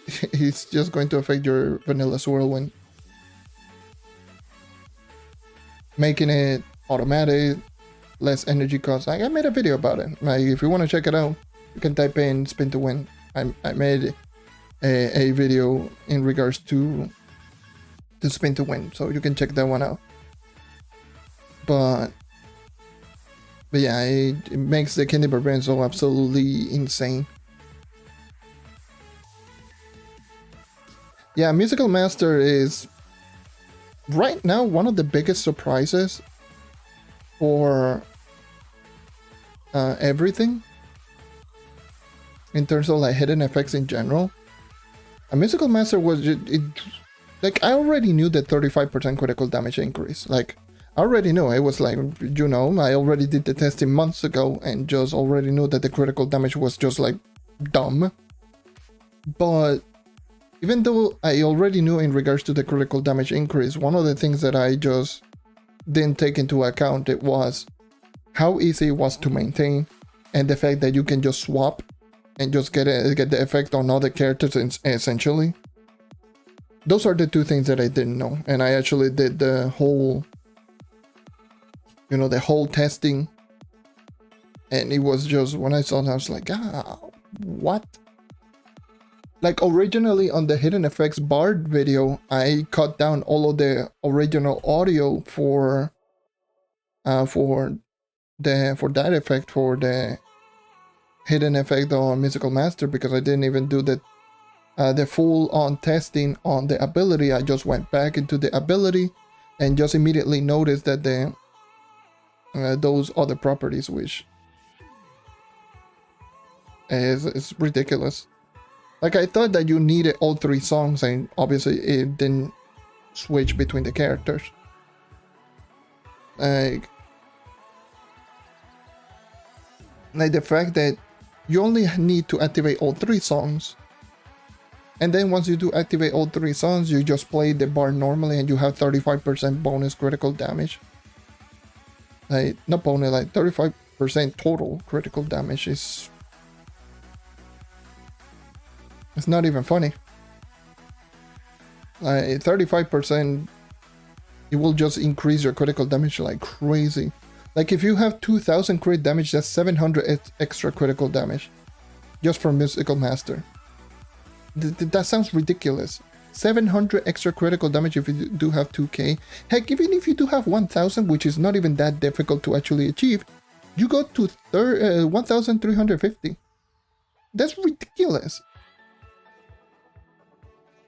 it's just going to affect your vanilla Swirlwind, making it automatic, less energy cost. I made a video about it. Like, if you want to check it out, you can type in Spin to Win. I made a video in regards to Spin to Win, so you can check that one out. But yeah, it makes the Candy Barbarian so absolutely insane. Yeah, Musical Master is right now one of the biggest surprises for everything in terms of like hidden effects in general. A Musical Master was like, I already knew the 35% critical damage increase. Like, I already knew. It was like, you know, I already did the testing months ago and just already knew that the critical damage was just like dumb. But even though I already knew in regards to the critical damage increase, one of the things that I just didn't take into account, it was how easy it was to maintain, and the fact that you can just swap and just get the effect on other characters essentially. Those are the two things that I didn't know, and I actually did the whole, you know, the whole testing, and it was just, when I saw it, I was like, what? Like, originally on the Hidden Effects Bard video, I cut down all of the original audio for that effect, for the hidden effect on Musical Master, because I didn't even do the full on testing on the ability. I just went back into the ability and just immediately noticed that those other properties, which is ridiculous. Like, I thought that you needed all three songs, and obviously it didn't switch between the characters. Like the fact that you only need to activate all three songs, and then once you do activate all three songs, you just play the bar normally and you have 35% bonus critical damage. Like, not bonus, like 35% total critical damage is... it's not even funny. Like, 35%, it will just increase your critical damage like crazy. Like, if you have 2000 crit damage, that's 700 extra critical damage just for Musical Master. That sounds ridiculous. 700 extra critical damage if you do have 2k. Heck, even if you do have 1000, which is not even that difficult to actually achieve, you go to 1350. That's ridiculous.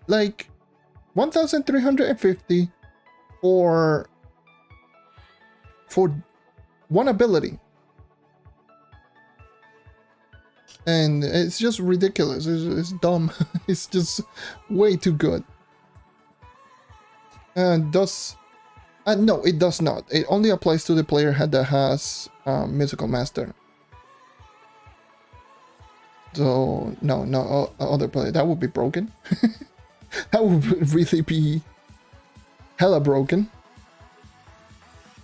Like, 1350 for one ability, and it's just ridiculous. It's dumb. It's just way too good. And thus, No, it does not. It only applies to the player that has musical master. So no, other player that would be broken. That would really be hella broken.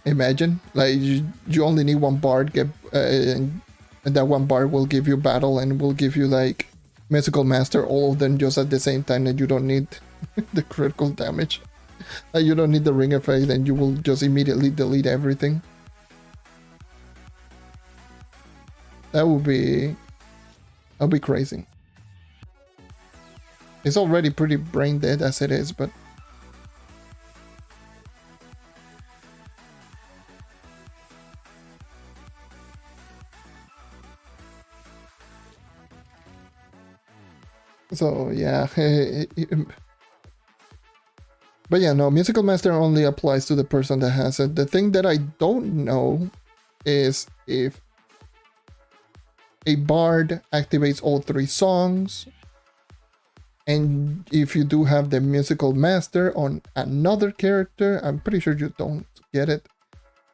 Imagine, like you only need one bard, and that one bard will give you battle and will give you like musical master, all of them just at the same time, and you don't need the critical damage. You don't need the ring effect, and you will just immediately delete everything. That would be crazy. It's already pretty brain dead as it is, but so yeah. But yeah, no, musical master only applies to the person that has it. The thing that I don't know is if a bard activates all 3 songs, and if you do have the musical master on another character, I'm pretty sure you don't get it.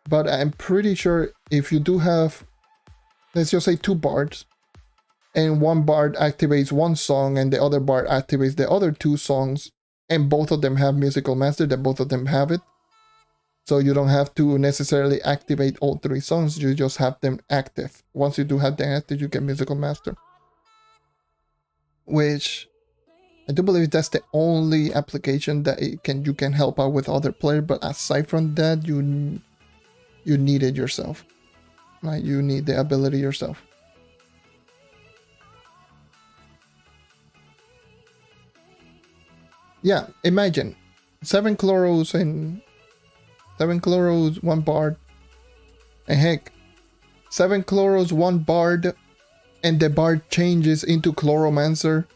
But I'm pretty sure if you do have, let's just say 2 bards, and one bard activates one song and the other bard activates the other 2 songs, and both of them have musical master, that both of them have it. So you don't have to necessarily activate all 3 songs, you just have them active. Once you do have them active, you get musical master. Which I do believe that's the only application that you can help out with other players, but aside from that, you need it yourself. Like, you need the ability yourself. Yeah, imagine 7 chloros and 7 chloros, 1 bard. And heck, 7 chloros, 1 bard, and the bard changes into chloromancer.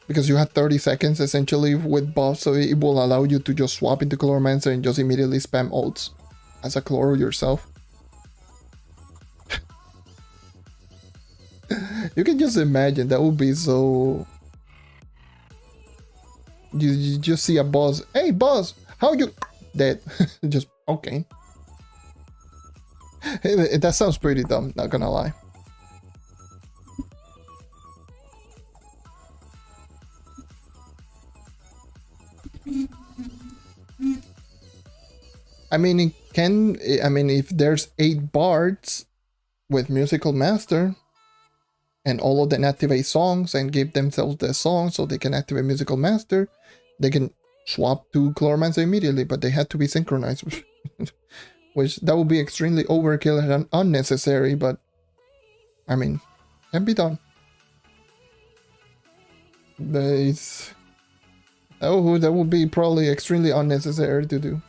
Because you have 30 seconds essentially with buffs, so it will allow you to just swap into chloromancer and just immediately spam ults as a chloro yourself. You can just imagine, that would be so... You just see a boss. Hey boss, how you dead? Just okay. That sounds pretty dumb, not gonna lie. I mean, it can. I mean, if there's 8 bards with musical master, and all of them activate songs and give themselves the song so they can activate musical master, they can swap to chloromancer immediately, but they had to be synchronized. Which that would be extremely overkill and unnecessary, but I mean, can be done. That would be probably extremely unnecessary to do.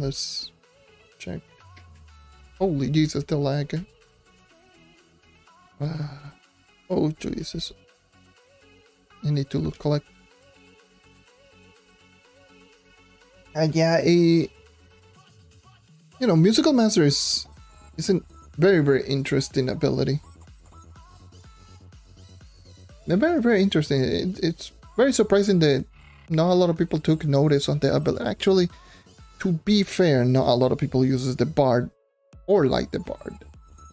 Let's check. Holy Jesus, the lag. Oh Jesus. I need to collect. Yeah, musical master is a very, very interesting ability. They're very, very interesting. It's very surprising that not a lot of people took notice on the ability. Actually, to be fair, not a lot of people uses the bard or like the bard.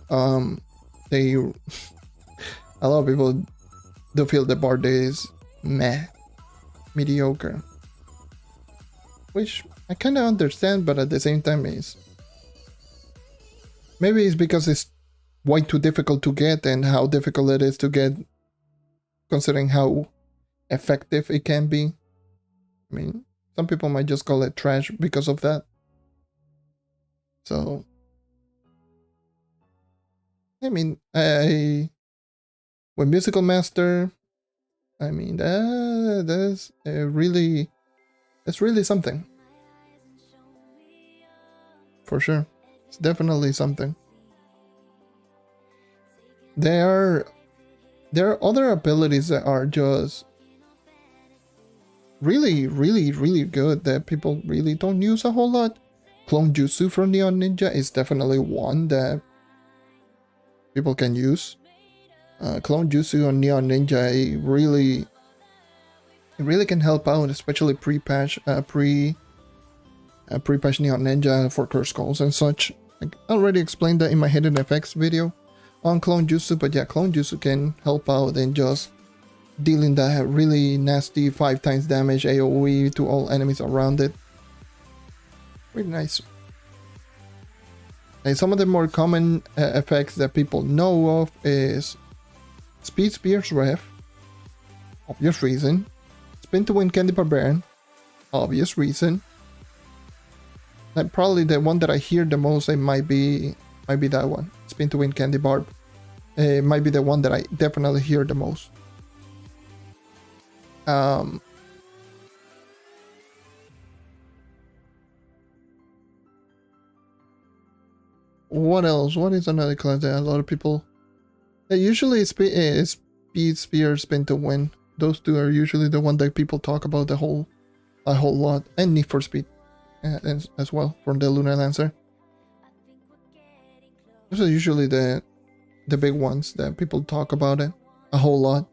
A lot of people do feel the bard is mediocre, which I kind of understand, but at the same time maybe it's because it's way too difficult to get, and how difficult it is to get considering how effective it can be. I mean, some people might just call it trash because of that. So, I mean, with musical master, I mean, that's really something. For sure. It's definitely something. There are other abilities that are just really, really, really good that people really don't use a whole lot. Clone Jutsu from Neon Ninja is definitely one that people can use. Clone Jutsu on Neon Ninja It really can help out, especially pre-patch Neon Ninja for curse calls and such. I already explained that in my hidden effects video on Clone Jutsu, but yeah, Clone Jutsu can help out in just dealing that really nasty 5 times damage AoE to all enemies around it. Pretty nice. And some of the more common effects that people know of is Speed Spears Ref, obvious reason. Spin to Win Candy Barbarian, obvious reason. Like probably the one that I hear the most, it might be that one. Spin to Win Candy Barb. It might be the one that I definitely hear the most. What else? What is another class that a lot of people... usually Speed Spear, Spin to Win. Those two are usually the one that people talk about a whole lot. And Need for Speed as well from the Lunar Lancer. Those are usually the big ones that people talk about it a whole lot.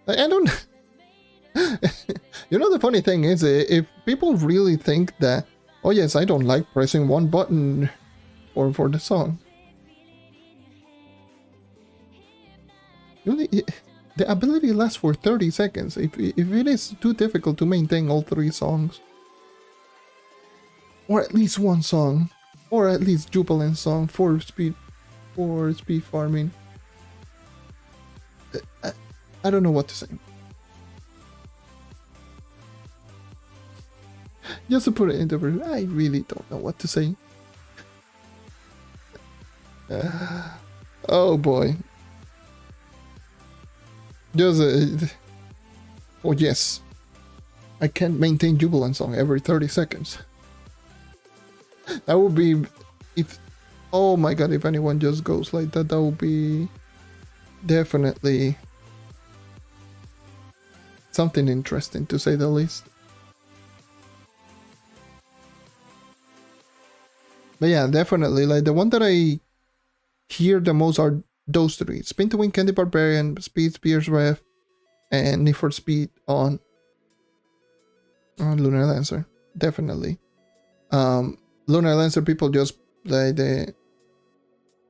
I don't... You know, the funny thing is, if people really think that, oh yes, I don't like pressing one button for the song. Really, the ability lasts for 30 seconds. If it is too difficult to maintain all 3 songs, or at least one song, or at least Jubilant song for speed farming, I don't know what to say. Just to put it into perspective, I really don't know what to say. Oh boy. Just oh yes, I can't maintain Jubilant song every 30 seconds. That would be, if, oh my god, if anyone just goes like that, that would be definitely something interesting, to say the least. But yeah, definitely, like the one that I hear the most are those 3. Spin to Win Candy Barbarian, Speed Spears Ref, and Need for Speed on Lunar Lancer. Definitely. Lunar Lancer people just, like the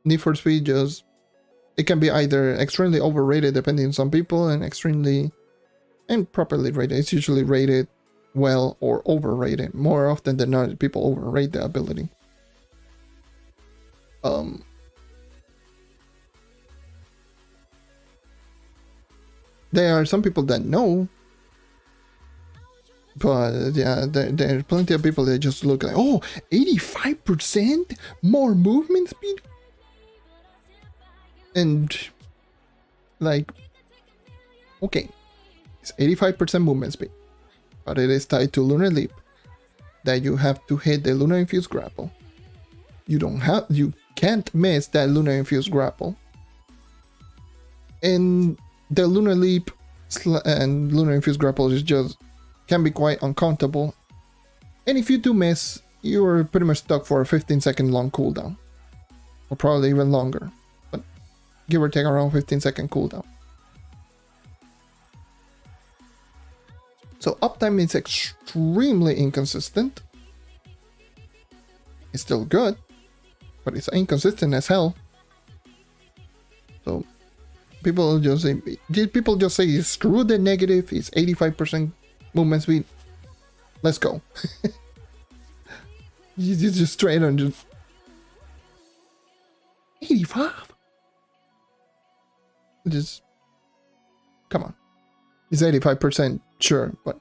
Need for Speed just, it can be either extremely overrated depending on some people and extremely and properly rated. It's usually rated well or overrated. More often than not, people overrate the ability. There are some people that know, but yeah, there are plenty of people that just look like, oh, 85% more movement speed? And, like, okay, it's 85% movement speed, but it is tied to Lunar Leap, that you have to hit the Lunar Infused Grapple. You can't miss that Lunar Infused Grapple. And the Lunar Leap and Lunar Infused Grapple is just, can be quite uncountable. And if you do miss, you're pretty much stuck for a 15-second long cooldown. Or probably even longer. But give or take around 15-second cooldown. So uptime is extremely inconsistent. It's still good, but it's inconsistent as hell. So people just say screw the negative, it's 85% movement speed. Let's go. You just straight on just 85. Just come on. It's 85%, sure, but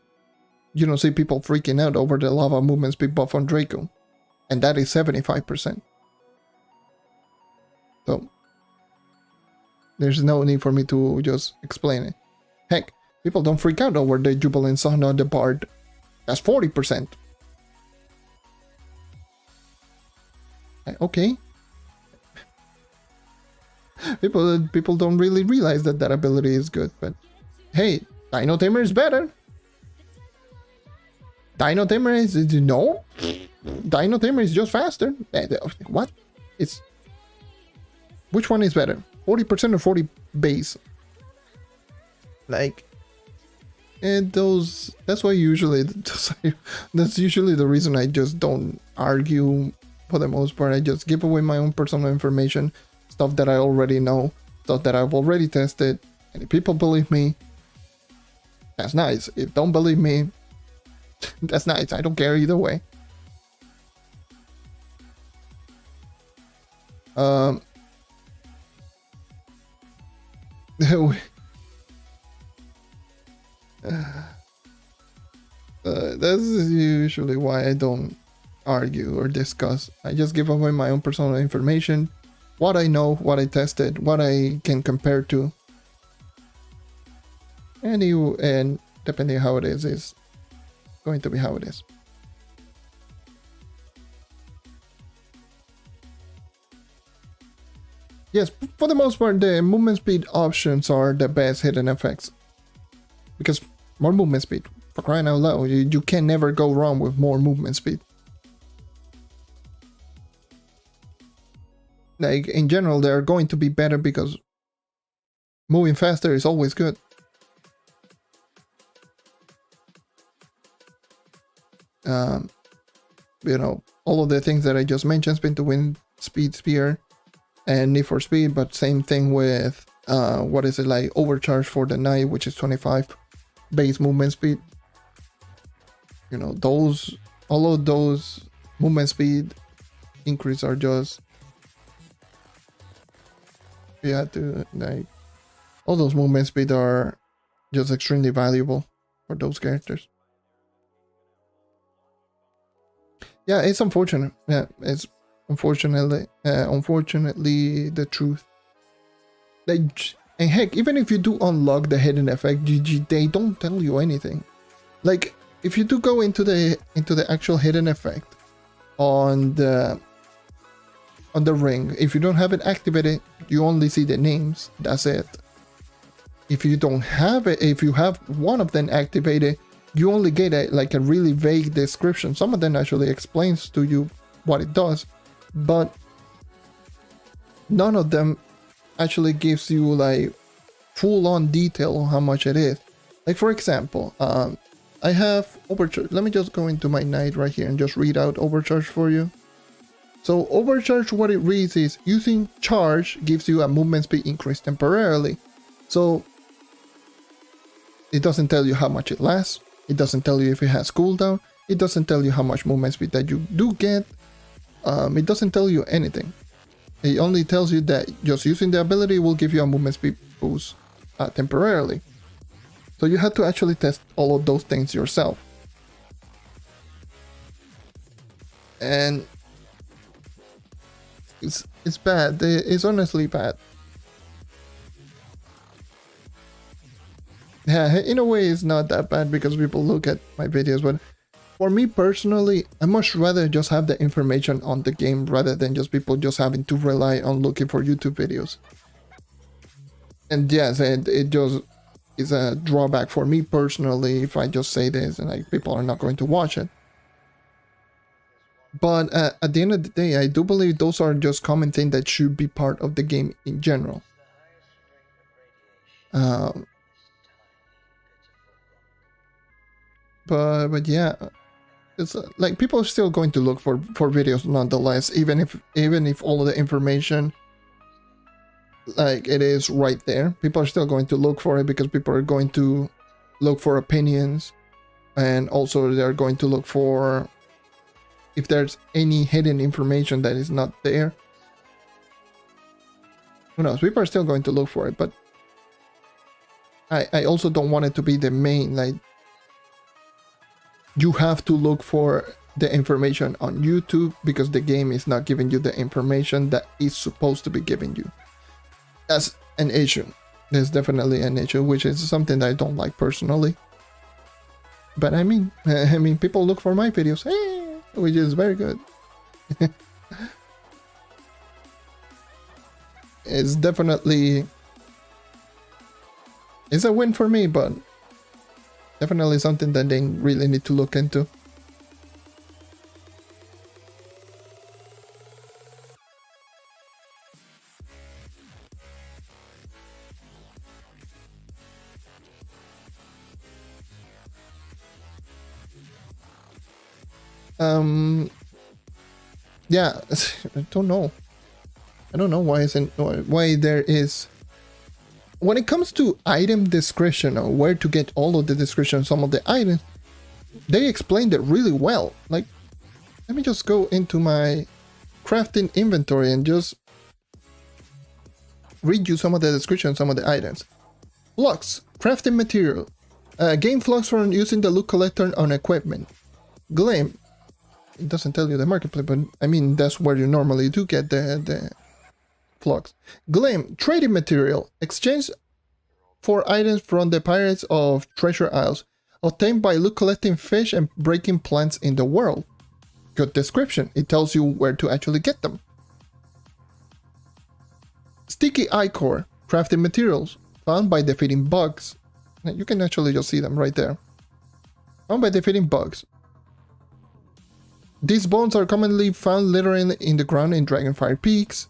you don't see people freaking out over the lava movement speed buff on Draco. And that is 75%. So there's no need for me to just explain it. Heck, people don't freak out over the Jubilant Sun on the Bard. That's 40%. Okay. People don't really realize that that ability is good, but hey, Dino Tamer is better. Dino Tamer is no. Dino Tamer is just faster. What? It's which one is better? 40% or 40 base? Like, and those. That's why usually that's usually the reason I just don't argue. For the most part, I just give away my own personal information, stuff that I already know, stuff that I've already tested. And if people believe me, that's nice. If don't believe me, that's nice. I don't care either way. That's usually why I don't argue or discuss. I just give away my own personal information, what I know, what I tested, what I can compare to, and depending how it is going to be how it is. Yes, for the most part, the movement speed options are the best hidden effects, because more movement speed, for crying out loud, you can never go wrong with more movement speed. Like, in general, they're going to be better because moving faster is always good. You know, all of the things that I just mentioned, Spin to Win, Speed Spear, and Need for Speed, but same thing with, what is it, like Overcharge for the Night, which is 25 base movement speed. You know, all of those movement speed increase are just, you have to, like, all those movement speed are just extremely valuable for those characters. Yeah, it's unfortunate. Yeah, it's unfortunately the truth. And heck, even if you do unlock the hidden effect, they don't tell you anything. Like, if you do go into the actual hidden effect on the ring, if you don't have it activated, you only see the names. That's it. If you don't have it, if you have one of them activated, you only get a really vague description. Some of them actually explains to you what it does, but none of them actually gives you like full-on detail on how much it is. Like, for example, I have Overcharge. Let me just go into my Knight right here and just read out Overcharge for you. So Overcharge, what it reads is, using charge gives you a movement speed increase temporarily. So it doesn't tell you how much it lasts. It doesn't tell you if it has cooldown. It doesn't tell you how much movement speed that you do get. It doesn't tell you anything. It only tells you that just using the ability will give you a movement speed boost temporarily. So you have to actually test all of those things yourself. And it's bad. It's honestly bad. Yeah, in a way it's not that bad because people look at my videos, but for me personally, I much rather just have the information on the game rather than just people just having to rely on looking for YouTube videos. And yes, it just is a drawback for me personally if I just say this and like people are not going to watch it. But at the end of the day, I do believe those are just common things that should be part of the game in general. But yeah, it's like people are still going to look for videos nonetheless, even if all of the information like it is right there. People are still going to look for it because people are going to look for opinions, and also they're going to look for if there's any hidden information that is not there. Who knows? People are still going to look for it, but I also don't want it to be the main, like, you have to look for the information on YouTube because the game is not giving you the information that it's supposed to be giving you. That's an issue. There's definitely an issue, which is something that I don't like personally. But I mean, people look for my videos, which is very good. It's definitely, it's a win for me, but definitely something that they really need to look into. Yeah, I don't know. I don't know why there is. When it comes to item description or where to get all of the description of some of the items, they explained it really well. Like, let me just go into my crafting inventory and just read you some of the description of some of the items. Flux, crafting material. Gain flux from using the loot collector on equipment. Gleam. It doesn't tell you the marketplace, but I mean that's where you normally do get the flux. Gleam, trading material. Exchange for items from the pirates of treasure isles. Obtained by loot collecting fish and breaking plants in the world. Good description. It tells you where to actually get them. Sticky ichor, crafting materials. Found by defeating bugs. You can actually just see them right there. Found by defeating bugs. These bones are commonly found littering in the ground in Dragonfire Peaks.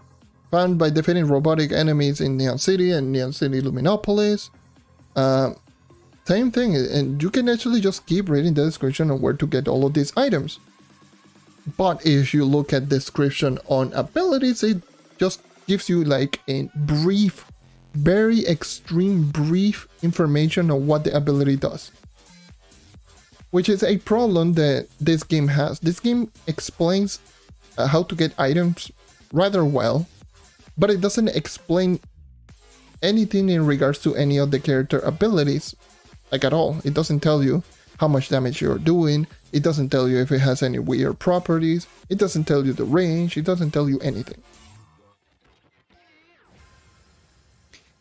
Found by defeating robotic enemies in Neon City and Neon City Luminopolis. Same thing, and you can actually just keep reading the description on where to get all of these items. But if you look at description on abilities, it just gives you like a brief, very extreme brief information on what the ability does. Which is a problem that this game has. This game explains how to get items rather well, but it doesn't explain anything in regards to any of the character abilities, like at all. It doesn't tell you how much damage you're doing. It doesn't tell you if it has any weird properties. It doesn't tell you the range. It doesn't tell you anything.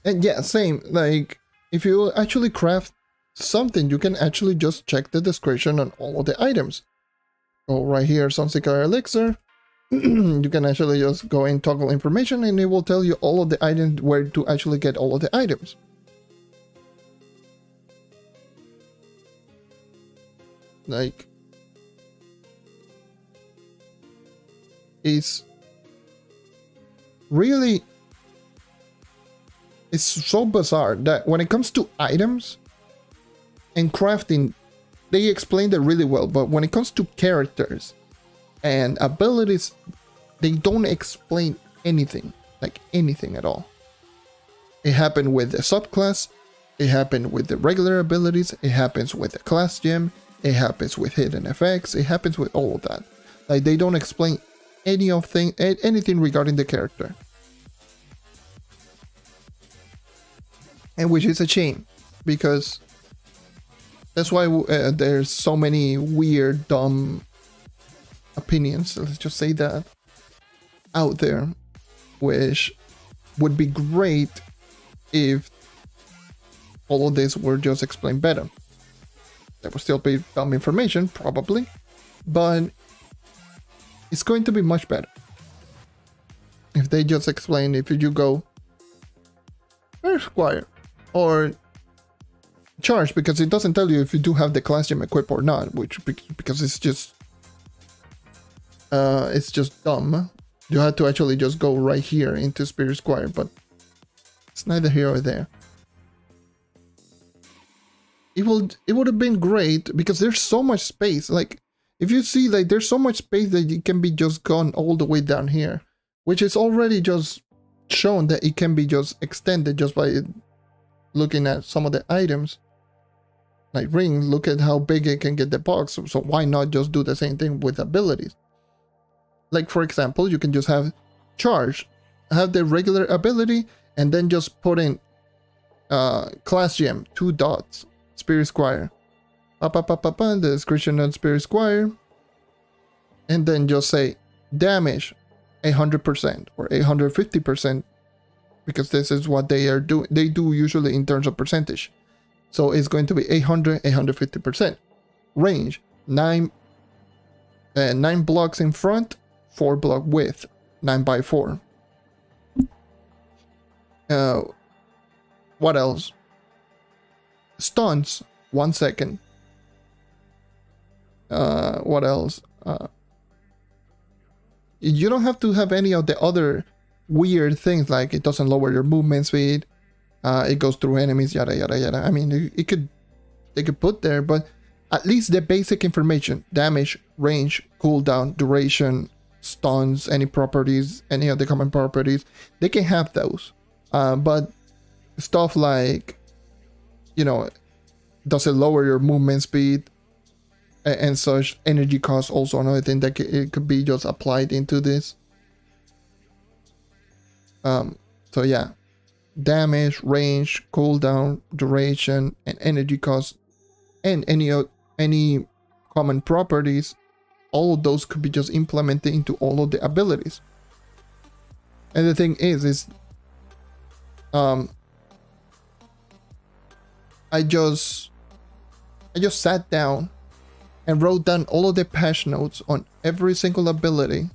And yeah, same, like if you actually craft something, you can actually just check the description on all of the items. Go right here, Sunseeker Elixir. You can actually just go and toggle information and it will tell you all of the items, where to actually get all of the items. Like, it's really, it's so bizarre that when it comes to items and crafting, they explained it really well, but when it comes to characters and abilities, they don't explain anything, like anything at all. It happened with the subclass, it happened with the regular abilities, it happens with the class gem, it happens with hidden effects, it happens with all of that. Like, they don't explain anything regarding the character. And which is a shame, because that's why there's so many weird, dumb opinions, let's just say that, out there, which would be great if all of this were just explained better. There would still be dumb information, probably, but it's going to be much better if they just explain, if you go Squire or charge, because it doesn't tell you if you do have the class gem equipped or not, which because it's just dumb. You had to actually just go right here into Spirit Squire, but it's neither here or there. It would have been great, because there's so much space. Like, if you see, like, there's so much space that it can be just gone all the way down here, which is already just shown that it can be just extended just by looking at some of the items. Like Ring, look at how big it can get the box, so why not just do the same thing with abilities? Like, for example, you can just have charge, have the regular ability, and then just put in class gem, 2 dots, Spirit Squire, the description on Spirit Squire, and then just say damage 100% or 150%, because this is what they are doing. They do usually in terms of percentage. So it's going to be 800, 150%. Range 9 blocks in front, 4 block width, 9 by 4. What else? Stuns 1 second. What else? You don't have to have any of the other weird things, like it doesn't lower your movement speed, it goes through enemies, yada yada yada. I mean, they could put there, but At least the basic information: damage, range, cooldown, duration, stuns, any properties, any of the common properties. They can have those. But stuff like, you know, does it lower your movement speed and such? Energy cost, also another thing that it could be just applied into this. So yeah, damage, range, cooldown, duration, and energy cost, and any common properties, all of those could be just implemented into all of the abilities. And the thing is I just sat down and wrote down all of the patch notes on every single ability,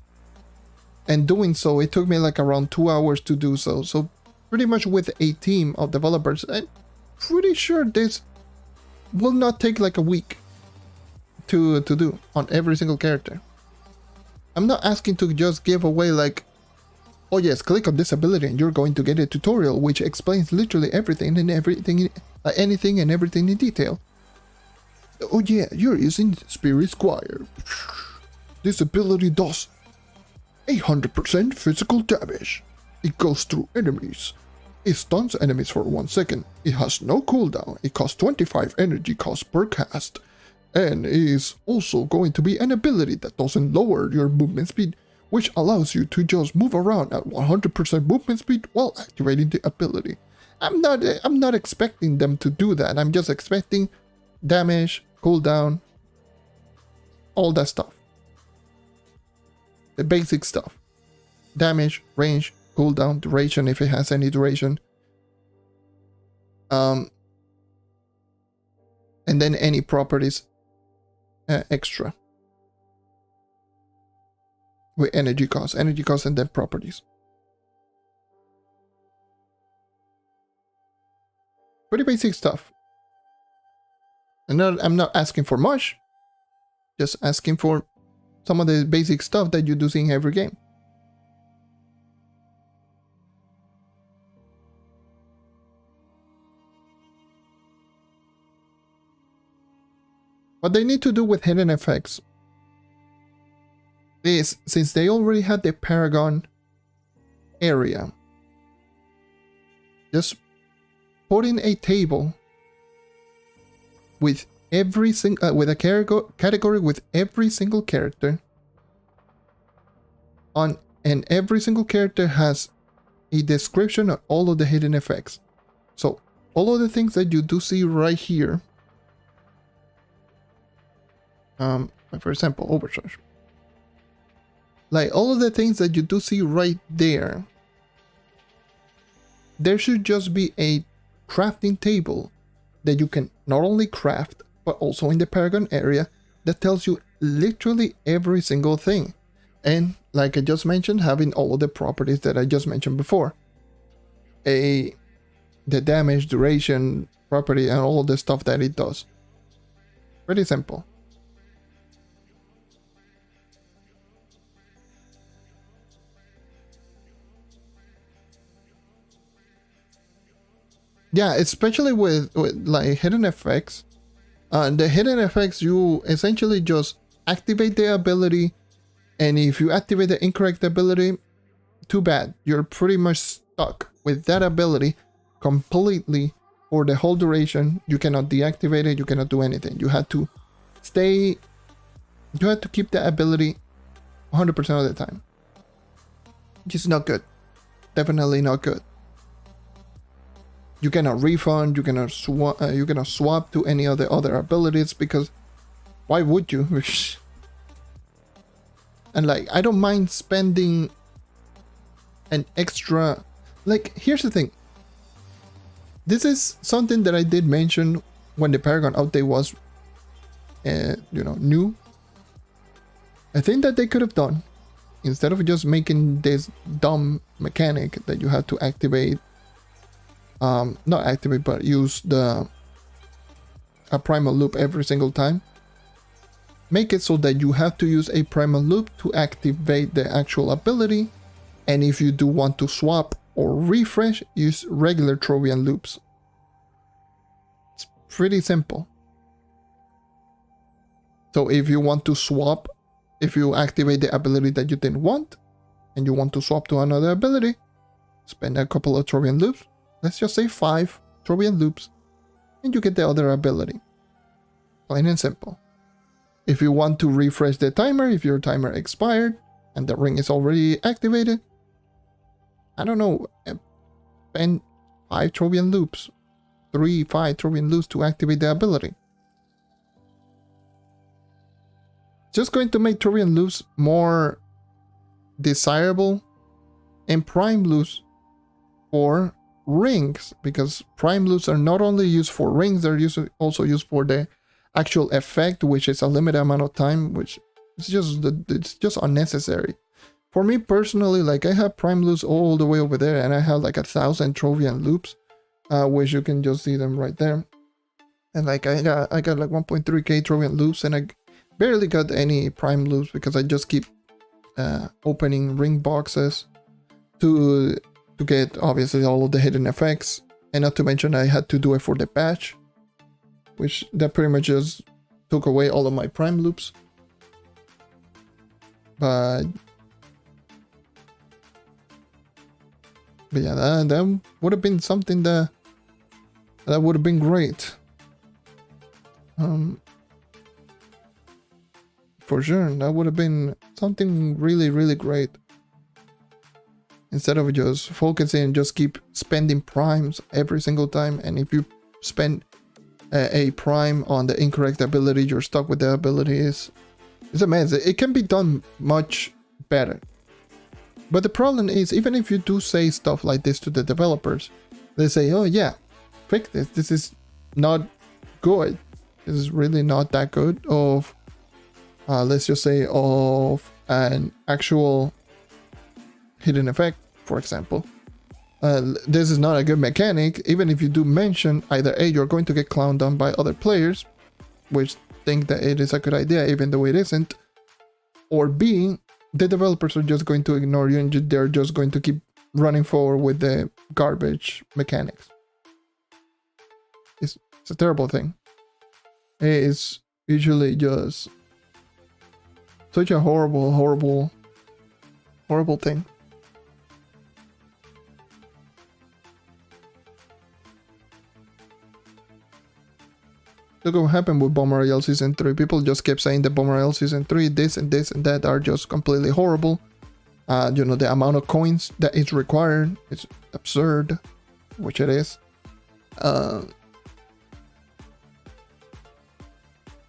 and doing so, it took me like around 2 hours to do so. So pretty much with a team of developers, I'm pretty sure this will not take like a week to do on every single character. I'm not asking to just give away like, oh yes, click on this ability and you're going to get a tutorial which explains literally everything and anything and everything in detail. Oh yeah, you're using Spirit Squire. This ability does 800% physical damage. It goes through enemies. It stuns enemies for 1 second. It has no cooldown. It costs 25 energy cost per cast. And is also going to be an ability that doesn't lower your movement speed, which allows you to just move around at 100% movement speed while activating the ability. I'm not expecting them to do that. I'm just expecting damage, cooldown, all that stuff. The basic stuff. Damage, range, cooldown, duration if it has any duration. And then any properties extra. With energy cost and then properties. Pretty basic stuff. And I'm not asking for much, just asking for some of the basic stuff that you do see in every game. What they need to do with hidden effects is, since they already had the Paragon area, just put in a table with every single with a category with every single character on, and every single character has a description of all of the hidden effects. So all of the things that you do see right here, for example, overcharge, like all of the things that you do see right there, there should just be a crafting table that you can not only craft but also in the Paragon area that tells you literally every single thing. And like I just mentioned, having all of the properties that I just mentioned before, the damage, duration, property, and all of the stuff that it does. Pretty simple. Yeah, especially with like hidden effects. The hidden effects, you essentially just activate the ability, and if you activate the incorrect ability, too bad. You're pretty much stuck with that ability completely for the whole duration. You cannot deactivate it, you cannot do anything. You have to keep the ability 100% of the time. Which is not good. Definitely not good. You cannot refund, you cannot swap to any of the other abilities, because why would you? And like, I don't mind spending an extra, like, here's the thing. This is something that I did mention when the Paragon update was, new. I think that they could have done, instead of just making this dumb mechanic that you have to activate, not activate, but use a primal loop every single time. Make it so that you have to use a primal loop to activate the actual ability, and if you do want to swap or refresh, use regular Trovian loops. It's pretty simple. So if you want to swap, if you activate the ability that you didn't want, and you want to swap to another ability, spend a couple of Trovian loops. Let's just say 5 Trovian loops, and you get the other ability. Plain and simple. If you want to refresh the timer, if your timer expired and the ring is already activated, I don't know, spend 5 Trovian loops, 5 Trovian loops to activate the ability. Just going to make Trovian loops more desirable, and prime loops for rings, because prime loops are not only used for rings, they're also used for the actual effect, which is a limited amount of time, which is just unnecessary. For me personally, like, I have prime loops all the way over there, and I have like 1,000 Trovian loops, which you can just see them right there. And like I got like 1.3k Trovian loops, and I barely got any prime loops because I just keep opening ring boxes to get obviously all of the hidden effects, and not to mention I had to do it for the patch, which that pretty much just took away all of my prime loops. But yeah, that would have been something that would have been great. For sure, that would have been something really, really great. Instead of just focusing and just keep spending primes every single time, and if you spend a prime on the incorrect ability, you're stuck with the ability. It's a mess. It can be done much better. But the problem is, even if you do say stuff like this to the developers, they say, oh yeah, fix this. This is not good. This is really not that good of, let's just say, of an actual hidden effect, for example. This is not a good mechanic. Even if you do mention, either A, you're going to get clowned on by other players, which think that it is a good idea even though it isn't, or B, the developers are just going to ignore you and they're just going to keep running forward with the garbage mechanics. It's a terrible thing. It's usually just such a horrible thing. Look what happened with Bomb Royale Season 3. People just kept saying that Bomb Royale Season 3, this and that are just completely horrible. You know, the amount of coins that is required is absurd, which it is.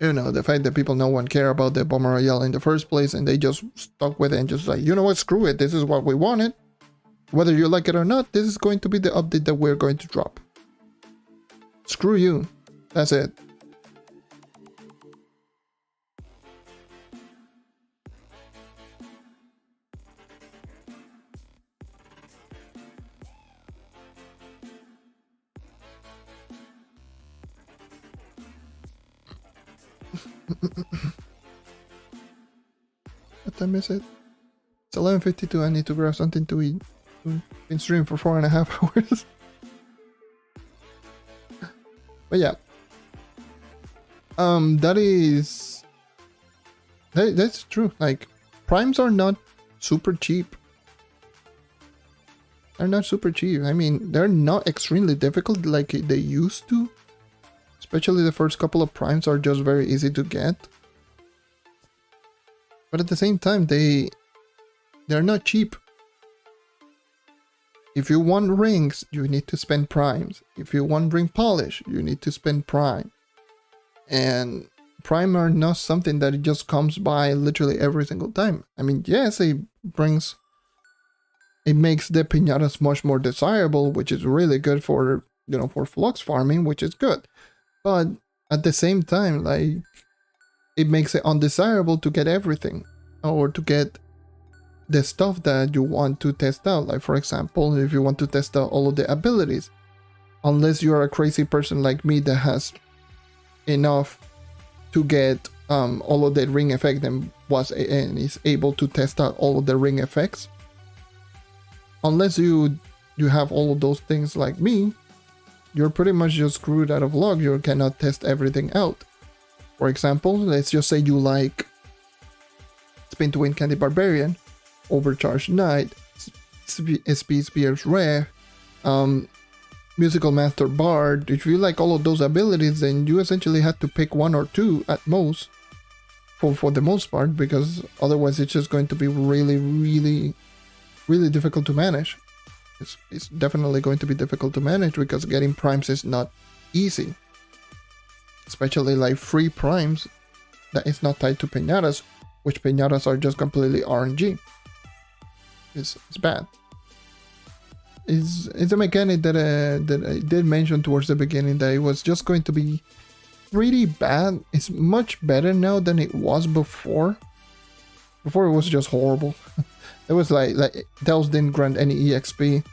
You know, the fact that people no one care about the Bomb Royale in the first place, and they just stuck with it and just like, you know what, screw it, this is what we wanted. Whether you like it or not, this is going to be the update that we're going to drop. Screw you. That's it. What time is it? It's 11:52. I need to grab something to eat. Been streaming for 4.5 hours. But yeah, that's true. Like, primes are not super cheap. They're not super cheap. I mean, they're not extremely difficult like they used to. Especially the first couple of primes are just very easy to get. But at the same time, they're not cheap. If you want rings, you need to spend primes. If you want ring polish, you need to spend prime. And prime are not something that it just comes by literally every single time. I mean, yes, it makes the piñatas much more desirable, which is really good for, you know, for flux farming, which is good. But at the same time, like, it makes it undesirable to get everything, or to get the stuff that you want to test out. Like, for example, if you want to test out all of the abilities, unless you're a crazy person like me that has enough to get all of the ring effect and is able to test out all of the ring effects, unless you have all of those things like me, you're pretty much just screwed out of luck. You cannot test everything out. For example, let's just say you like Spin to Win Candy Barbarian, Overcharged Knight, Speed Spears Rare, Musical Master Bard. If you like all of those abilities, then you essentially have to pick one or two at most, for the most part, because otherwise it's just going to be really difficult to manage. It's definitely going to be difficult to manage because getting primes is not easy, especially like free primes that is not tied to pinatas, which pinatas are just completely RNG. It's bad. It's a mechanic that I did mention towards the beginning that it was just going to be pretty bad. It's much better now than it was before. Before it was just horrible. It was like Dells didn't grant any EXP.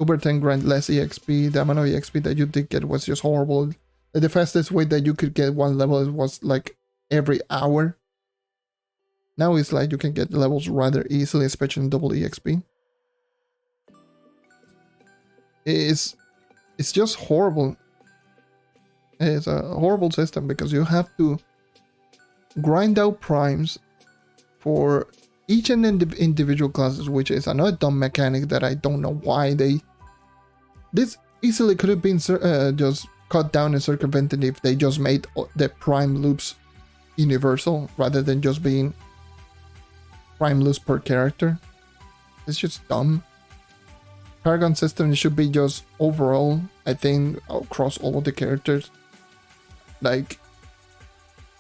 Uber 10 grant less EXP. The amount of EXP that you did get was just horrible. The fastest way that you could get one level was like every hour. Now it's like you can get levels rather easily, especially in double EXP. It's just horrible. It's a horrible system because you have to grind out primes for each and individual classes, which is another dumb mechanic that I don't know why they... This easily could have been just cut down and circumvented if they just made the prime loops universal rather than just being prime loops per character. It's just dumb. Paragon system should be just overall, I think, across all of the characters. Like,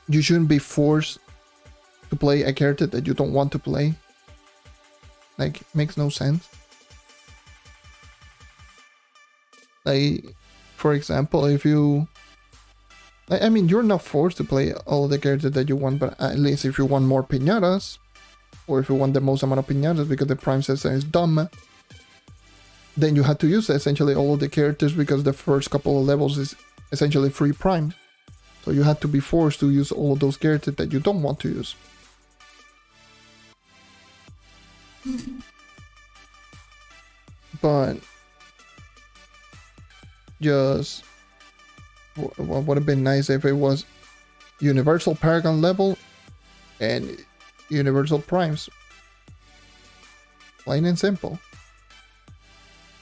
you shouldn't be forced to play a character that you don't want to play. Like, makes no sense. Like, for example, if you... I mean, you're not forced to play all of the characters that you want, but at least if you want more pinatas, or if you want the most amount of pinatas because the prime system is dumb, then you have to use essentially all of the characters because the first couple of levels is essentially free prime. So you have to be forced to use all of those characters that you don't want to use. But just what would have been nice if it was universal Paragon level and universal primes. Plain and simple.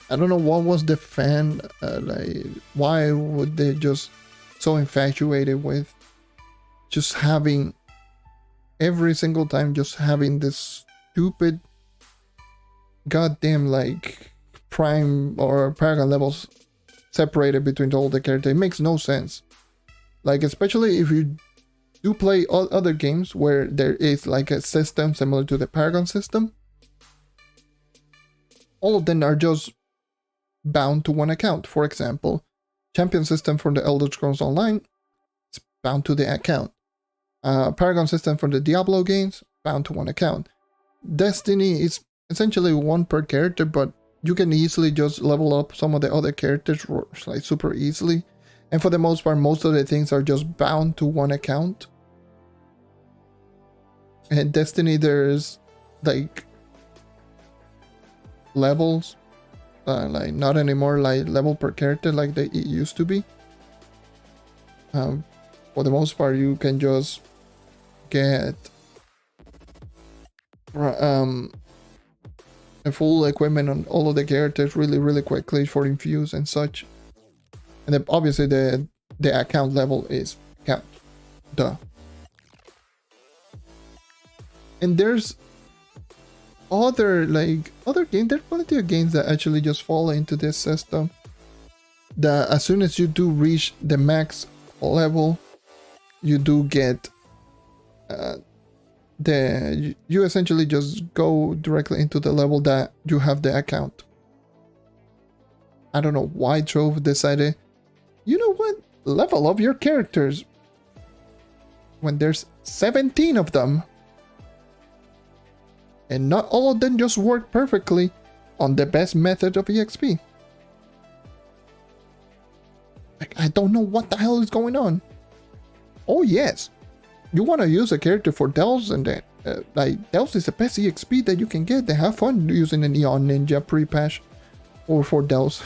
I don't know what was the fan, like, why would they just so infatuated with just having every single time just having this stupid goddamn like prime or Paragon levels separated between all the characters. It makes no sense. Like, especially if you do play other games where there is like a system similar to the Paragon system, all of them are just bound to one account. For example, champion system for the Elder Scrolls Online is bound to the account. Paragon system for the Diablo games, bound to one account. Destiny is essentially one per character, but you can easily just level up some of the other characters like super easily. And for the most part, most of the things are just bound to one account. And Destiny, there's like levels. Like not anymore like level per character like it used to be. For the most part, you can just get a full equipment on all of the characters really quickly for infuse and such. And then obviously the account level is capped. Duh. And there's other games, there's plenty of games that actually just fall into this system, that as soon as you do reach the max level, you do get you essentially just go directly into the level that you have the account. I don't know why Trove decided, you know what, level up your characters when there's 17 of them. And not all of them just work perfectly on the best method of EXP. Like, I don't know what the hell is going on. Oh yes, you want to use a character for Dells, and then like Dells is the best EXP that you can get. They have fun using an Eon Ninja pre-patch or for Dells.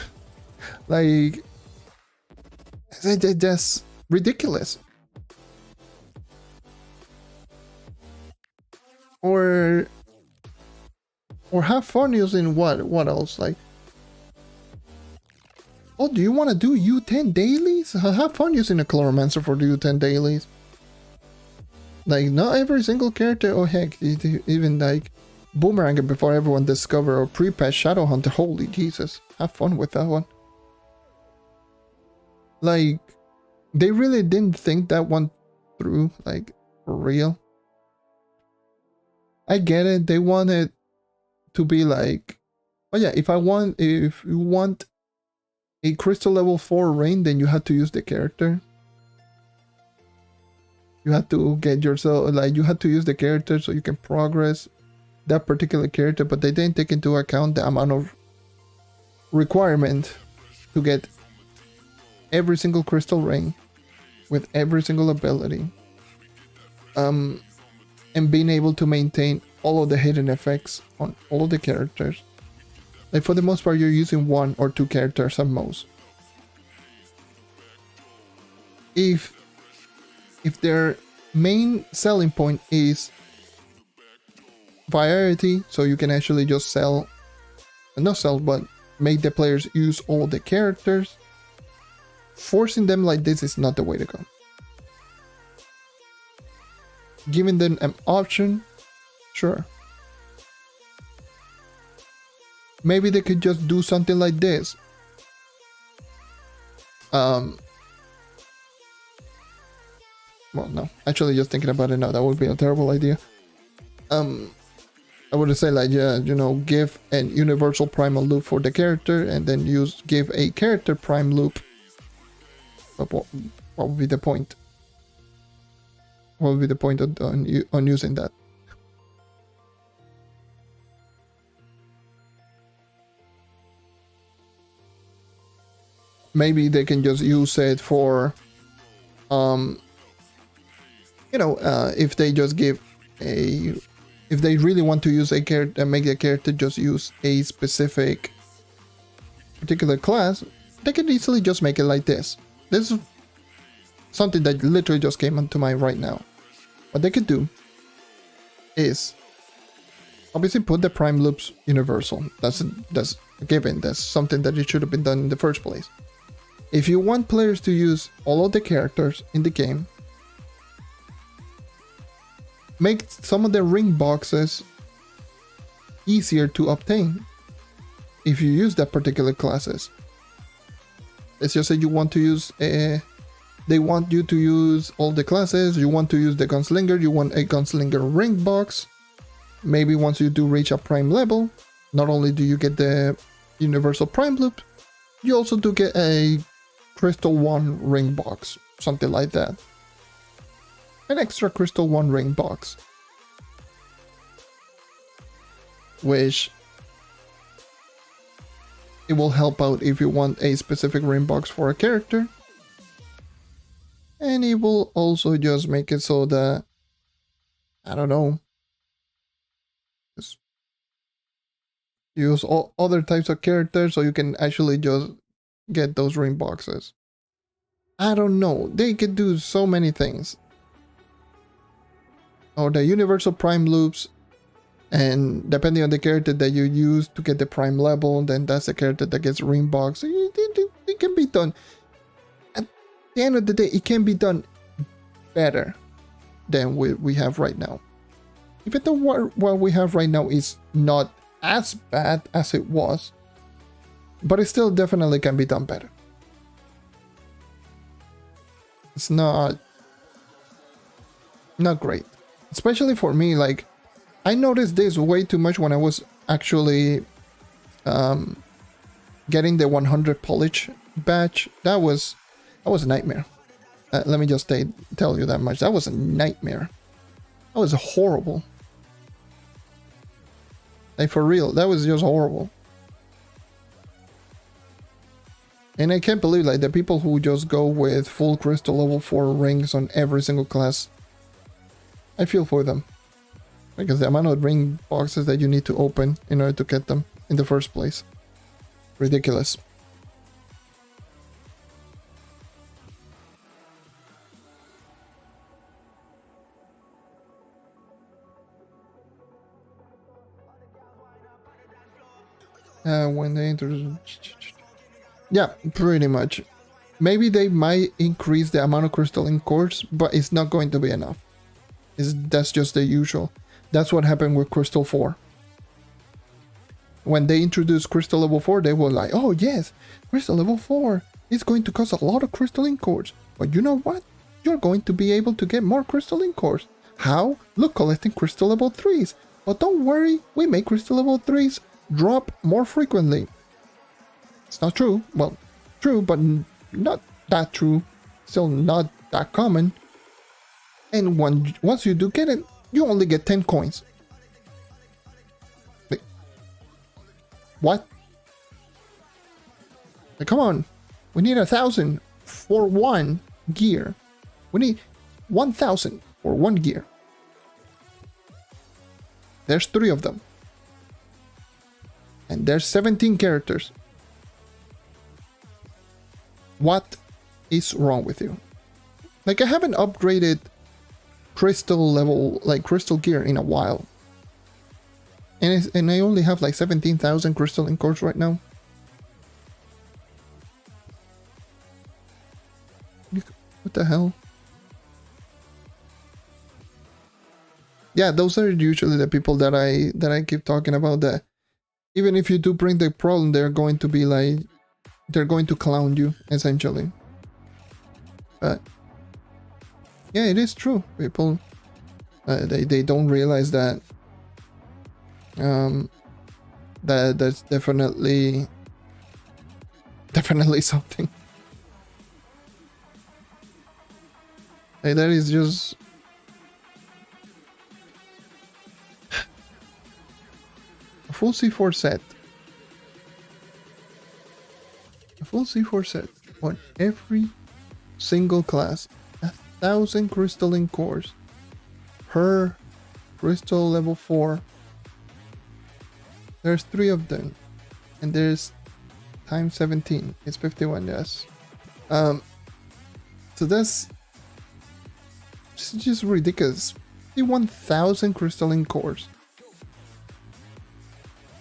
Like, that's ridiculous. have fun using what else? Like, oh, do you want to do U10 dailies? Have fun using a Chloromancer for the U10 dailies. Like, not every single character, oh heck, even like Boomerang before everyone discover or pre-patch Shadowhunter. Holy Jesus, have fun with that one. Like, they really didn't think that one through, like, for real. I get it, they wanted to be like, oh yeah, if you want a crystal level 4 rain, then you have to use the character. You have to get yourself, like, you have to use the character so you can progress that particular character, but they didn't take into account the amount of requirement to get every single crystal ring with every single ability. And being able to maintain all of the hidden effects on all of the characters. Like, for the most part, you're using 1 or 2 characters at most. If their main selling point is variety, so you can actually just but make the players use all the characters, forcing them like this is not the way to go. Giving them an option, sure. Maybe they could just do something like this. Well, no. Actually, just thinking about it now, that would be a terrible idea. I would say, like, yeah, you know, give an universal primal loop for the character, and then give a character prime loop. But what would be the point? What would be the point on using that? Maybe they can just use it for, you know, if they just give if they really want to use a character and make the character just use a specific particular class, they can easily just make it like this. This is something that literally just came into mind right now. What they could do is obviously put the prime loops universal. That's a given. That's something that it should have been done in the first place. If you want players to use all of the characters in the game, make some of the ring boxes easier to obtain if you use that particular classes. Let's just say you want to use they want you to use all the classes, you want to use the gunslinger, you want a gunslinger ring box. Maybe once you do reach a prime level, not only do you get the universal prime loop, you also do get a crystal 1 ring box, something like that. An extra crystal 1 ring box, which it will help out if you want a specific ring box for a character, and it will also just make it so that, I don't know, just use all other types of characters so you can actually just get those ring boxes. I don't know, they could do so many things. Or the universal prime loops, and depending on the character that you use to get the prime level, then that's the character that gets ring box. It can be done. At the end of the day, it can be done better than we have right now. Even though what we have right now is not as bad as it was, but it still definitely can be done better. It's not great. Especially for me, like, I noticed this way too much when I was actually getting the 100 polish badge. That was a nightmare. Let me just tell you that much. That was a nightmare. That was horrible. Like, for real, that was just horrible. And I can't believe, like, the people who just go with full crystal level 4 rings on every single class. I feel for them. Because the amount of ring boxes that you need to open in order to get them in the first place. Ridiculous. When they introduce... Yeah, pretty much. Maybe they might increase the amount of crystalline cores, but it's not going to be enough. That's just the usual. That's what happened with Crystal 4. When they introduced Crystal Level 4, they were like, oh yes, Crystal Level 4 is going to cost a lot of crystalline cores. But you know what? You're going to be able to get more crystalline cores. How? Look, collecting Crystal Level 3s. But don't worry, we make Crystal Level 3s drop more frequently. It's not true. Well, true, but not that true. Still not that common. And once you do get it, you only get 10 coins. Wait. What? Like, come on. We need 1,000 for one gear. We need 1,000 for one gear. There's 3 of them. And there's 17 characters. What is wrong with you? Like, I haven't upgraded crystal level, like crystal gear in a while. And I only have like 17,000 crystalline cores right now. What the hell? Yeah, those are usually the people that I keep talking about, that even if you do bring the problem, they're going to be like, they're going to clown you, essentially. But yeah, it is true. People, they don't realize that that that's definitely something. Like, that is just a full C4 set. A full C4 set on every single class. 1,000 crystalline cores per crystal level 4. There's 3 of them, and there's times 17. It's 51. Yes. So that's just ridiculous. 51,000 crystalline cores.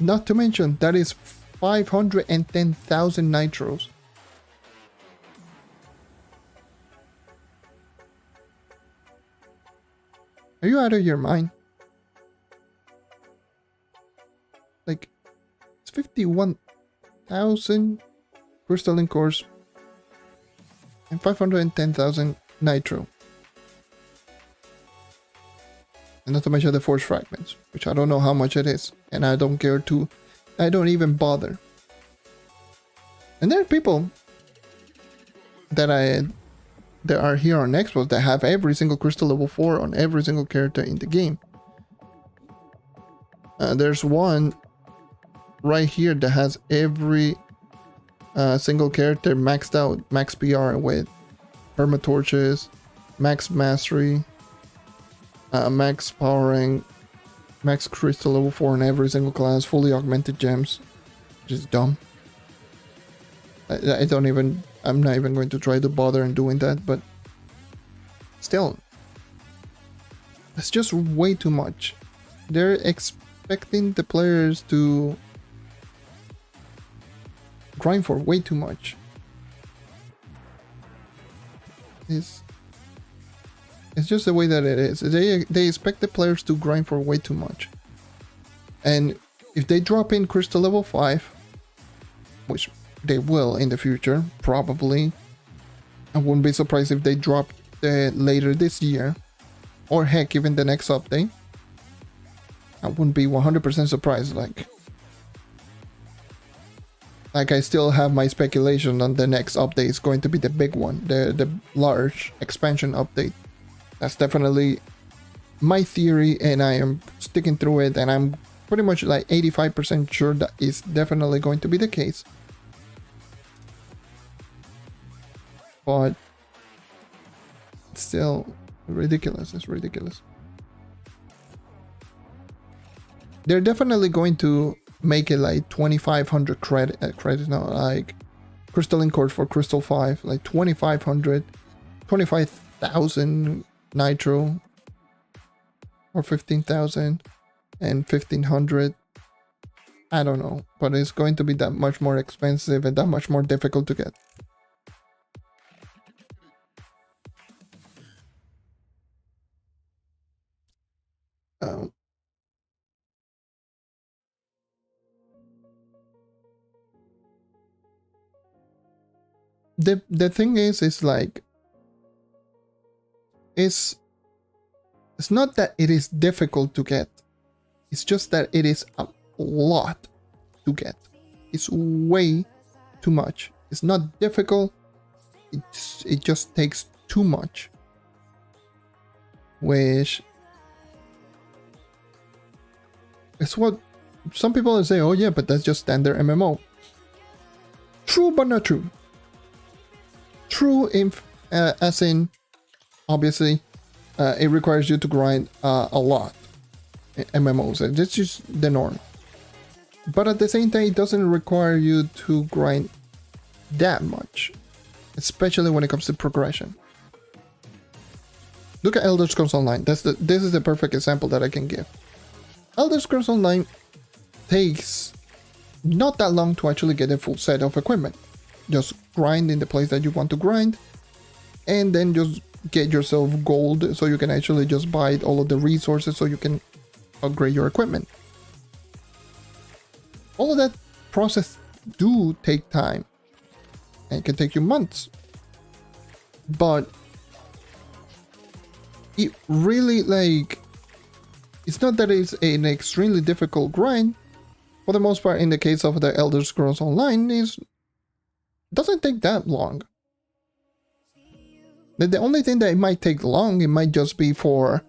Not to mention that is 510,000 nitros. Are you out of your mind? Like, it's 51,000 crystalline cores and 510,000 nitro. And not to mention the force fragments, which I don't know how much it is, and I don't care to, I don't even bother. And there are people that are here on Xbox that have every single crystal level 4 on every single character in the game. There's one right here that has every single character maxed out, max PR with perma torches, max mastery, max powering, max crystal level 4 in every single class, fully augmented gems, which is dumb. I'm not even going to try to bother in doing that, but still, it's just way too much. They're expecting the players to grind for way too much. It's just the way that it is. They expect the players to grind for way too much. And if they drop in crystal level 5, which they will in the future, probably. I wouldn't be surprised if they drop it later this year, or heck, even the next update. I wouldn't be 100% surprised. Like I still have my speculation on the next update is going to be the big one, the large expansion update. That's definitely my theory, and I am sticking through it, and I'm pretty much like 85% sure that is definitely going to be the case. But it's still ridiculous. It's ridiculous. They're definitely going to make it like 2,500 credit now, like crystalline cores for Crystal 5, like 2,500, 25,000 nitro, or 15,000 and 1,500 I don't know, but it's going to be that much more expensive and that much more difficult to get. Um, the thing is like it's not that it is difficult to get. It's just that it is a lot to get. It's way too much. It's not difficult. It just takes too much. Which is what some people say, oh yeah, but that's just standard MMO. True, but not true. True, as in, obviously, it requires you to grind a lot. MMOs, that's just the norm. But at the same time, it doesn't require you to grind that much, especially when it comes to progression. Look at Elder Scrolls Online. This is the perfect example that I can give. Elder Scrolls Online takes not that long to actually get a full set of equipment. Just grind in the place that you want to grind, and then just get yourself gold so you can actually just buy all of the resources so you can upgrade your equipment. All of that process do take time, and it can take you months. But it really, like, it's not that it's an extremely difficult grind. For the most part, in the case of the Elder Scrolls Online, doesn't take that long. The only thing that it might take long, it might just be for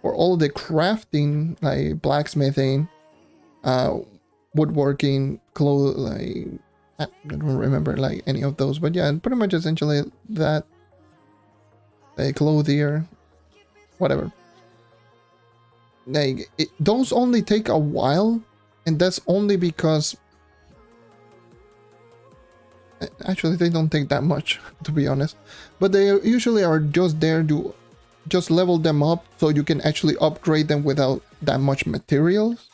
all the crafting, like blacksmithing, woodworking, clothes, like I don't remember like any of those, but yeah, pretty much essentially that, like clothier, whatever. Like those only take a while, and that's only because actually they don't take that much, to be honest, but they usually are just there to just level them up so you can actually upgrade them without that much materials.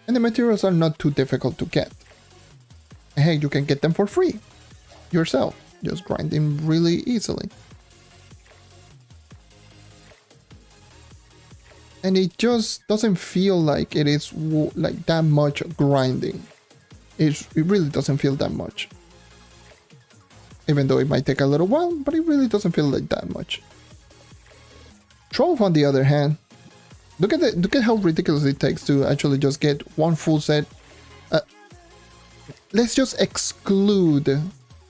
And the materials are not too difficult to get. And hey, you can get them for free yourself, just grinding really easily. And it just doesn't feel like it is like that much grinding. It really doesn't feel that much. Even though it might take a little while, but it really doesn't feel like that much. Trove, on the other hand, look at how ridiculous it takes to actually just get one full set. Let's just exclude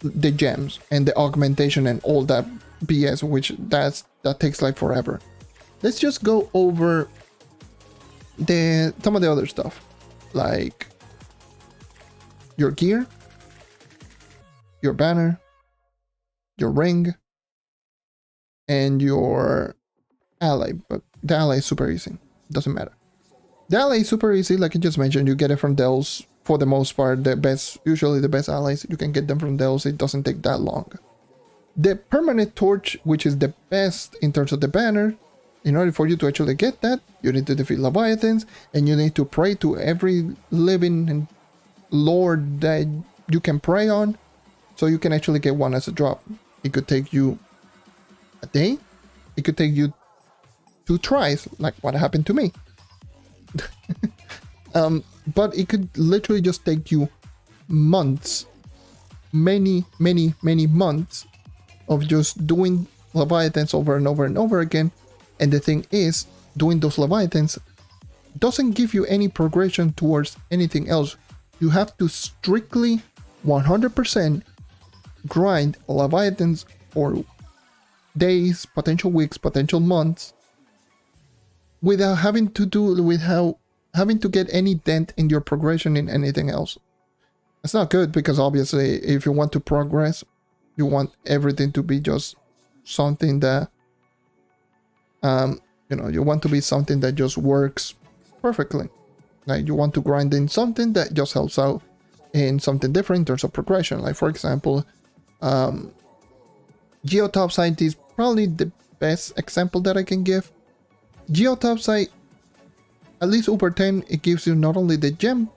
the gems and the augmentation and all that BS, which that takes like forever. Let's just go over some of the other stuff, like your gear, your banner, your ring, and your ally. But the ally is super easy, doesn't matter. The ally is super easy, like I just mentioned. You get it from Dells for the most part. Usually the best allies, you can get them from Dells. It doesn't take that long. The permanent torch, which is the best in terms of the banner, in order for you to actually get that, you need to defeat Leviathans, and you need to pray to every living lord that you can pray on, so you can actually get one as a drop. It could take you a day. It could take you 2 tries, like what happened to me. But it could literally just take you months, many months of just doing Leviathans over and over and over again. And the thing is, doing those Leviathans doesn't give you any progression towards anything else. You have to strictly 100% grind Leviathans for days, potential weeks, potential months, without having to get any dent in your progression in anything else. It's not good, because obviously if you want to progress, you want everything to be just something that you want to be something that just works perfectly. Like you want to grind in something that just helps out in something different in terms of progression. Like for example, Geotopside is probably the best example that I can give. Geotopside At least Uber 10, it gives you not only the gem,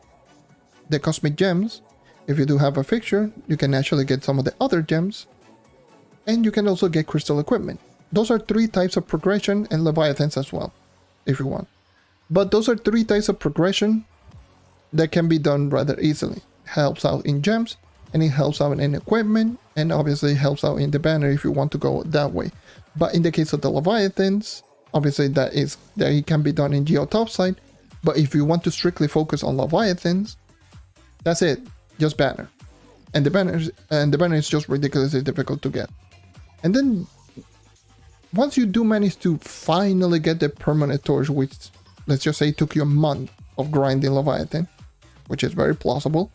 the cosmic gems. If you do have a fixture, you can actually get some of the other gems. And you can also get crystal equipment. Those are 3 types of progression, and Leviathans as well, if you want. But those are 3 types of progression that can be done rather easily. Helps out in gems, and it helps out in equipment, and obviously helps out in the banner if you want to go that way. But in the case of the Leviathans, obviously that it can be done in Geo Topside. But if you want to strictly focus on Leviathans, that's it, just banner. And the banner is just ridiculously difficult to get. And then once you do manage to finally get the permanent torch, which let's just say took you a month of grinding Leviathan, which is very plausible.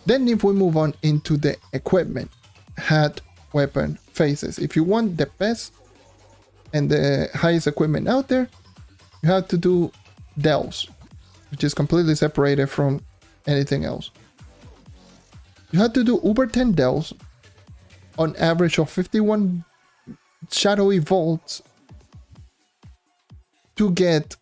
Then if we move on into the equipment, hat, weapon, faces. If you want the best and the highest equipment out there, you have to do delves, which is completely separated from anything else. You have to do Uber 10 delves on average of 51 shadowy vaults to get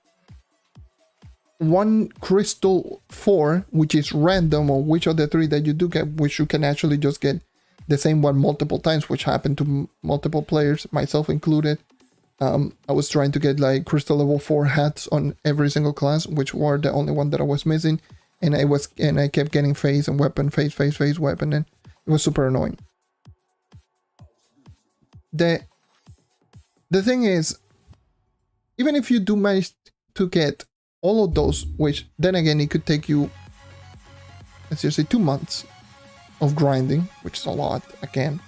1 crystal 4, which is random, or which of the 3 that you do get, which you can actually just get the same one multiple times, which happened to multiple players, myself included. I was trying to get like crystal level 4 hats on every single class, which were the only one that I was missing, and I kept getting phase and weapon, phase, weapon, and it was super annoying. The thing is, even if you do manage to get all of those, which then again it could take you, let's just say 2 months of grinding, which is a lot again.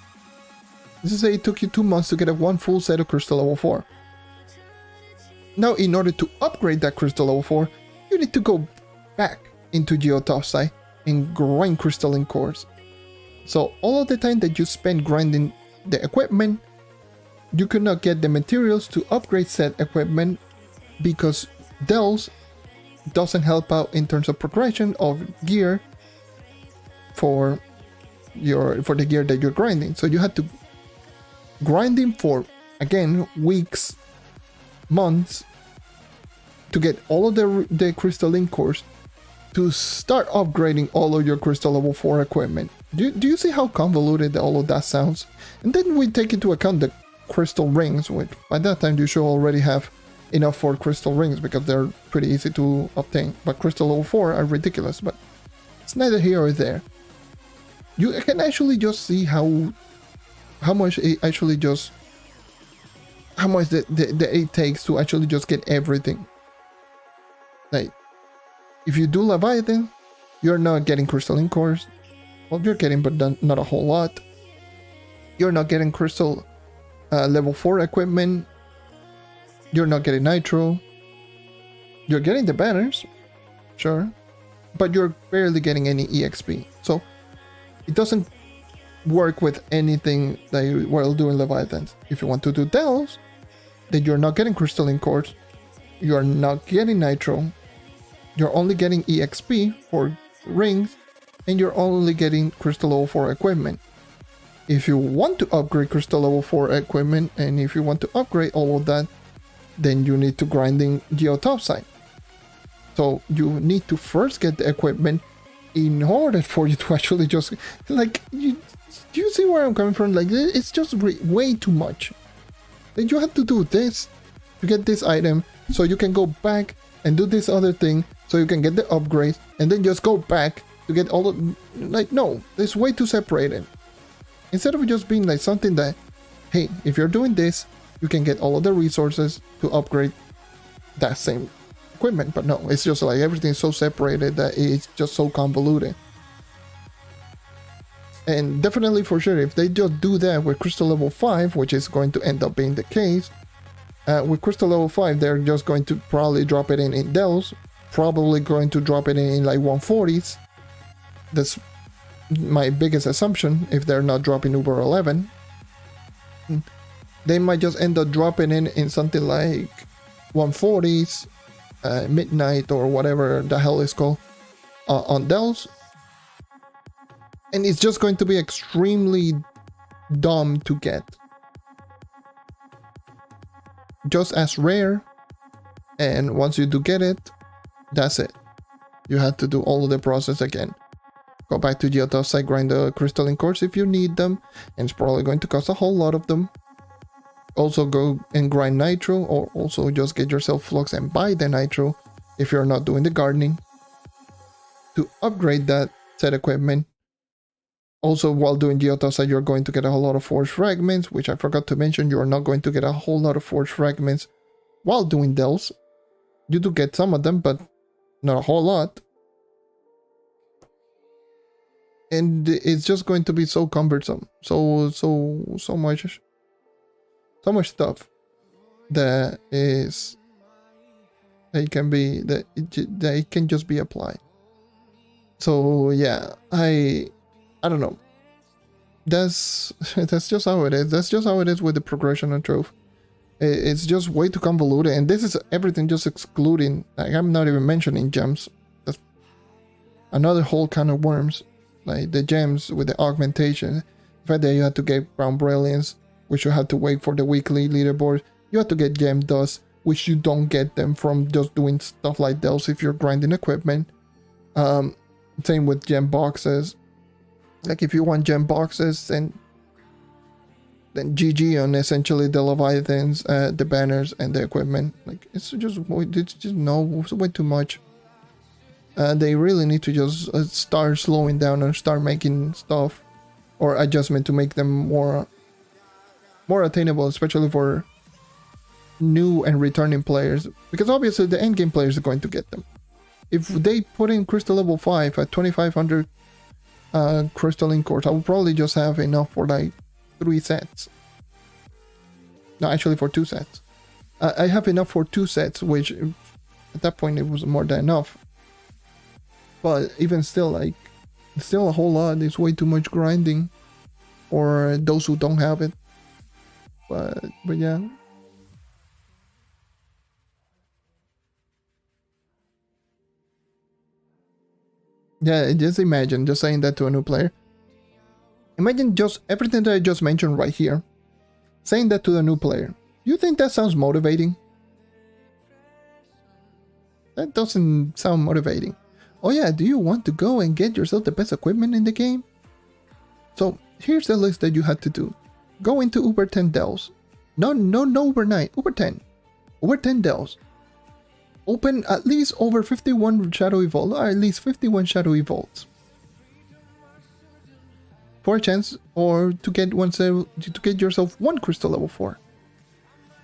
Let's just say it took you 2 months to get 1 full set of crystal level 4. Now in order to upgrade that crystal level 4, you need to go back into Geo Topside and grind crystalline cores. So all of the time that you spend grinding the equipment, you could not get the materials to upgrade said equipment because delves doesn't help out in terms of progression of gear for the gear that you're grinding. So you had to grinding for, again, weeks, months to get all of the crystalline cores to start upgrading all of your crystal level 4 equipment. Do you see how convoluted all of that sounds? And then we take into account the crystal rings, which by that time you should already have enough for crystal rings because they're pretty easy to obtain. But crystal level 4 are ridiculous, but it's neither here or there. You can actually just see how much it actually just, how much it takes to actually just get everything. Like, if you do Leviathan, you're not getting crystalline cores. Well, you're getting, but not a whole lot. You're not getting crystal level 4 equipment. You're not getting nitro. You're getting the banners, sure, but you're barely getting any EXP. So it doesn't work with anything that you will do in Leviathans. If you want to do delves, then you're not getting crystalline cores. You're not getting nitro. You're only getting EXP for rings, and you're only getting crystal level 4 equipment. If you want to upgrade crystal level 4 equipment, and if you want to upgrade all of that, then you need to grinding Geo Topside. So you need to first get the equipment in order for you to actually just, like, do you see where I'm coming from? Like, it's just way too much. Then you have to do this to get this item, so you can go back and do this other thing, so you can get the upgrade, and then just go back to get all of, like, no, it's way too separated. Instead of just being like something that, hey, if you're doing this, you can get all of the resources to upgrade that same equipment. But no, it's just like everything's so separated that it's just so convoluted. And definitely for sure, if they just do that with crystal level 5, which is going to end up being the case, with crystal level 5, they're just going to probably drop it in delves, probably going to drop it in like 140s. That's my biggest assumption. If they're not dropping Uber 11, they might just end up dropping in something like 140s, midnight, or whatever the hell is called, on delves. And it's just going to be extremely dumb to get. Just as rare, And once you do get it, that's it. You have to do all of the process again. Go back to the site, grind the crystalline cores if you need them, and it's probably going to cost a whole lot of them. Also go and grind nitro, or also just get yourself flux and buy the nitro if you're not doing the gardening to upgrade that set equipment. Also, while doing Geotasa, you're going to get a whole lot of forged fragments, which I forgot to mention. You are not going to get a whole lot of forged fragments while doing Dells. You do get some of them, but not a whole lot. And it's just going to be so cumbersome. So much stuff that is it can just be applied. So yeah, I don't know. That's just how it is. That's just how it is with the progression on Trove. It's just way too convoluted, and this is everything just excluding. Like, I'm not even mentioning gems. That's another whole kind of worms. Like the gems with the augmentation. The fact that you have to get brown brilliance, which you have to wait for the weekly leaderboard. You have to get gem dust, which you don't get them from just doing stuff like those if you're grinding equipment. Same with gem boxes. Like if you want gem boxes, then GG on essentially the Leviathans, the banners, and the equipment. Like it's just way too much. They really need to just start slowing down and start making stuff or adjustment to make them more attainable, especially for new and returning players. Because obviously the endgame players are going to get them. If they put in Crystal level 5 at 2500 crystalline cores, I will probably just have enough for like 3 sets. No, actually for 2 sets. I have enough for 2 sets, which at that point it was more than enough. But even still, like, still a whole lot. It's way too much grinding for those who don't have it. But yeah. Yeah, just imagine just saying that to a new player. Imagine just everything that I just mentioned right here. Saying that to the new player. You think that sounds motivating? That doesn't sound motivating. Oh yeah, do you want to go and get yourself the best equipment in the game? So here's the list that you had to do. Go into Uber 10 Dells. No Uber 9, Uber 10. Uber 10 Dells. Open at least over 51 Shadowy Vault, or at least 51 Shadowy Vaults. For a chance, or to get yourself 1 Crystal level 4.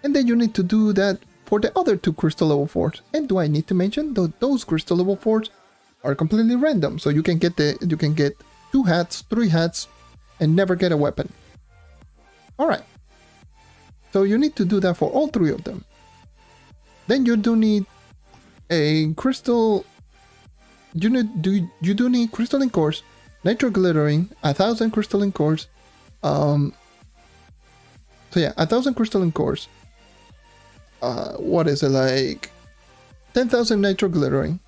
And then you need to do that for the other 2 Crystal level 4s. And do I need to mention that those Crystal level 4s are completely random, so you can get 2 hats, 3 hats, and never get a weapon. Alright. So you need to do that for all 3 of them. Then you do need a crystal. You do need crystalline cores, nitro glittering, 1000 crystalline cores. So yeah, 1000 crystalline cores. What is it, like 10,000 nitro glittering,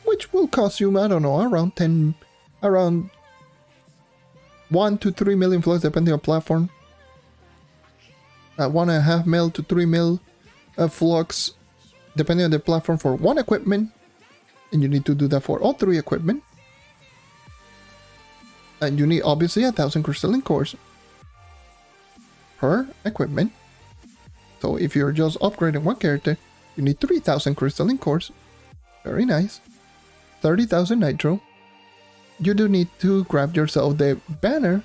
which will cost you, I don't know, around 1 to 3 million flux depending on platform. 1.5 mil to 3 mil flux depending on the platform for 1 equipment, and you need to do that for all 3 equipment. And you need obviously 1000 crystalline cores per equipment. So if you're just upgrading 1 character, you need 3000 crystalline cores. Very nice. 30,000 nitro. You do need to grab yourself the banner,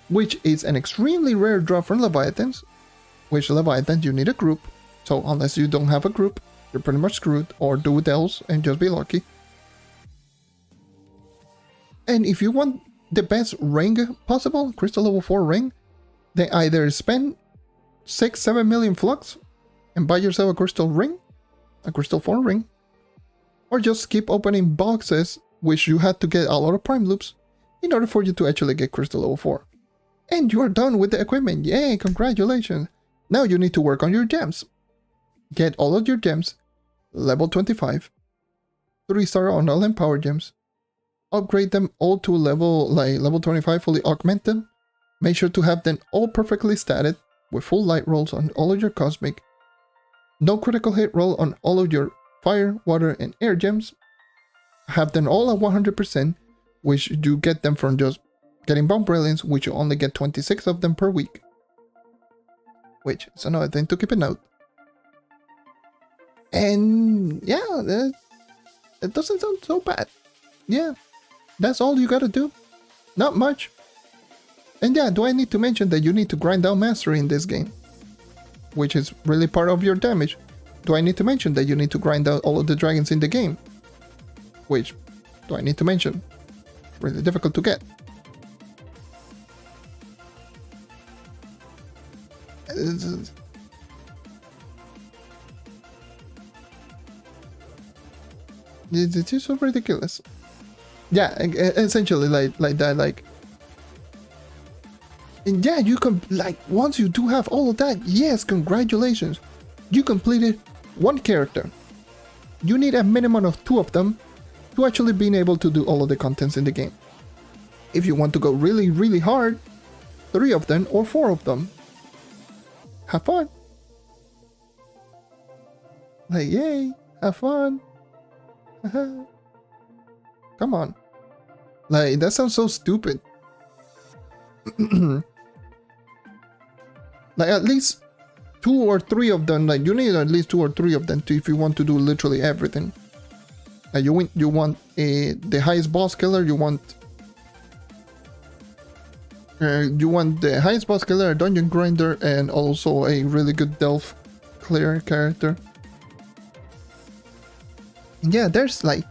which is an extremely rare drop from Leviathans. Which Leviathans you need a group. So unless you don't have a group, you're pretty much screwed, or do Dells and just be lucky. And if you want the best ring possible, Crystal level 4 ring, then either spend 6-7 million flux and buy yourself a crystal ring, a crystal 4 ring, or just keep opening boxes, which you had to get a lot of prime loops in order for you to actually get crystal level 4. And you are done with the equipment. Yay, congratulations. Now you need to work on your gems. Get all of your gems, level 25, 3-star on all and power gems. Upgrade them all to level 25, fully augment them. Make sure to have them all perfectly statted with full light rolls on all of your cosmic. No critical hit roll on all of your fire, water, and air gems. Have them all at 100%, which you get them from just getting bomb brilliance, which you only get 26 of them per week. Which is another thing to keep a note. And yeah, it doesn't sound so bad. Yeah, that's all you gotta do. Not much. And yeah, do I need to mention that you need to grind out mastery in this game? Which is really part of your damage. Do I need to mention that you need to grind out all of the dragons in the game? Which, do I need to mention? Really difficult to get. It's just so ridiculous. Yeah, essentially like that, like. And yeah, you can, like, once you do have all of that, yes, congratulations. You completed one character. You need a minimum of 2 of them to actually being able to do all of the contents in the game. If you want to go really, really hard, 3 of them or 4 of them. Have fun. Like, yay, have fun. Come on. Like, that sounds so stupid. Like, at least 2 or 3 of them, like, you need at least 2 or 3 of them if you want to do literally everything. Like, you want the highest boss killer, you want the highest boss killer, a dungeon grinder, and also a really good delve clear character. And yeah, there's like,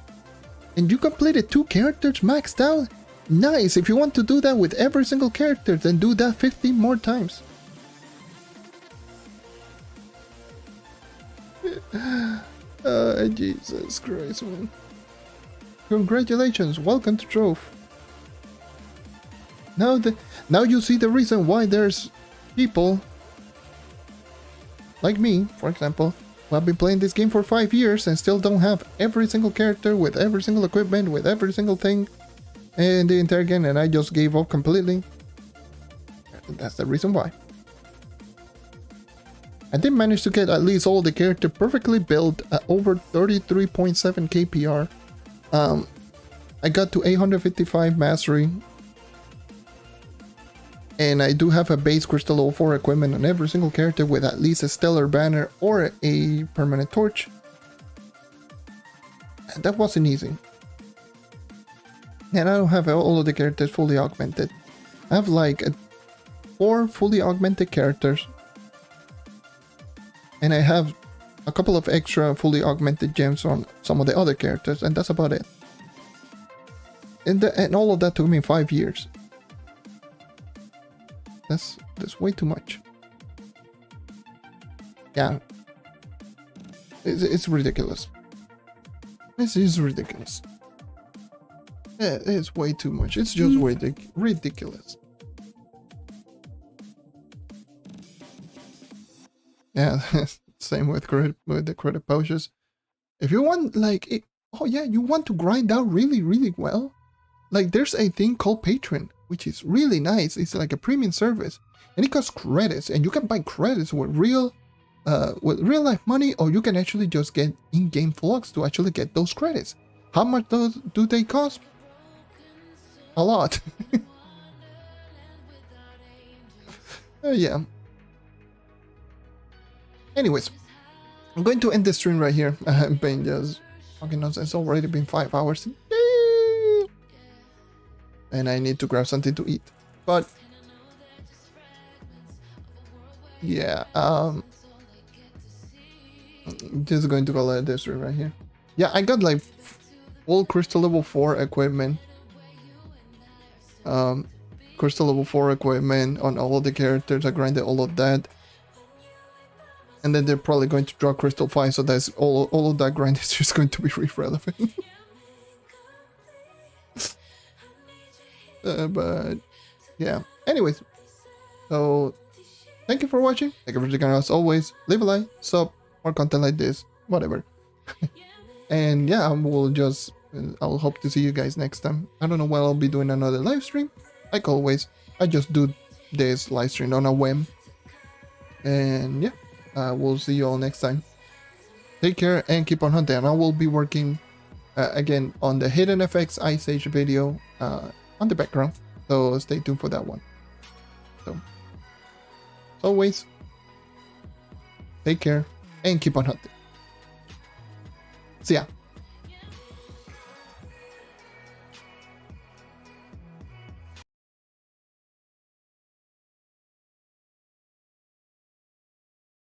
and you completed 2 characters maxed out. Nice. If you want to do that with every single character, then do that 50 more times. Jesus Christ, man. Congratulations, welcome to Trove. Now you see the reason why there's people like me, for example, who have been playing this game for 5 years and still don't have every single character with every single equipment, with every single thing in the entire game, and I just gave up completely. That's the reason why. I did manage to get at least all the character perfectly built at over 33.7 kpr. I got to 855 mastery. And I do have a base crystal level 4 equipment on every single character with at least a stellar banner or a permanent torch. And that wasn't easy. And I don't have all of the characters fully augmented. I have like 4 fully augmented characters. And I have a couple of extra fully augmented gems on some of the other characters, and that's about it. And all of that took me 5 years. That's way too much. Yeah. It's ridiculous. This is ridiculous. Yeah, it's way too much. It's just ridiculous. Yeah, same with the credit pouches. If you want, like, oh yeah, you want to grind out really, really well, like, there's a thing called Patreon, which is really nice. It's like a premium service, and it costs credits, and you can buy credits with real life money, or you can actually just get in-game flux to actually get those credits. How much do they cost? A lot. Yeah. Anyways, I'm going to end the stream right here. I've been just fucking nonsense. It's already been 5 hours. And I need to grab something to eat. But yeah, just going to call it this stream right here. Yeah, I got like full crystal level 4 equipment. Crystal level 4 equipment on all of the characters. I grinded all of that. And then they're probably going to draw Crystal 5, so that's all of that grind is just going to be irrelevant. But yeah. Anyways, so thank you for watching. Thank you for checking out as always. Leave a like, sub, more content like this, whatever. And yeah, I'll hope to see you guys next time. I don't know when I'll be doing another live stream. Like always, I just do this live stream on a whim. And yeah. We'll see you all next time. Take care and keep on hunting. And I will be working again on the Hidden FX Ice Age video on the background. So stay tuned for that one. So, as always, take care and keep on hunting. See ya.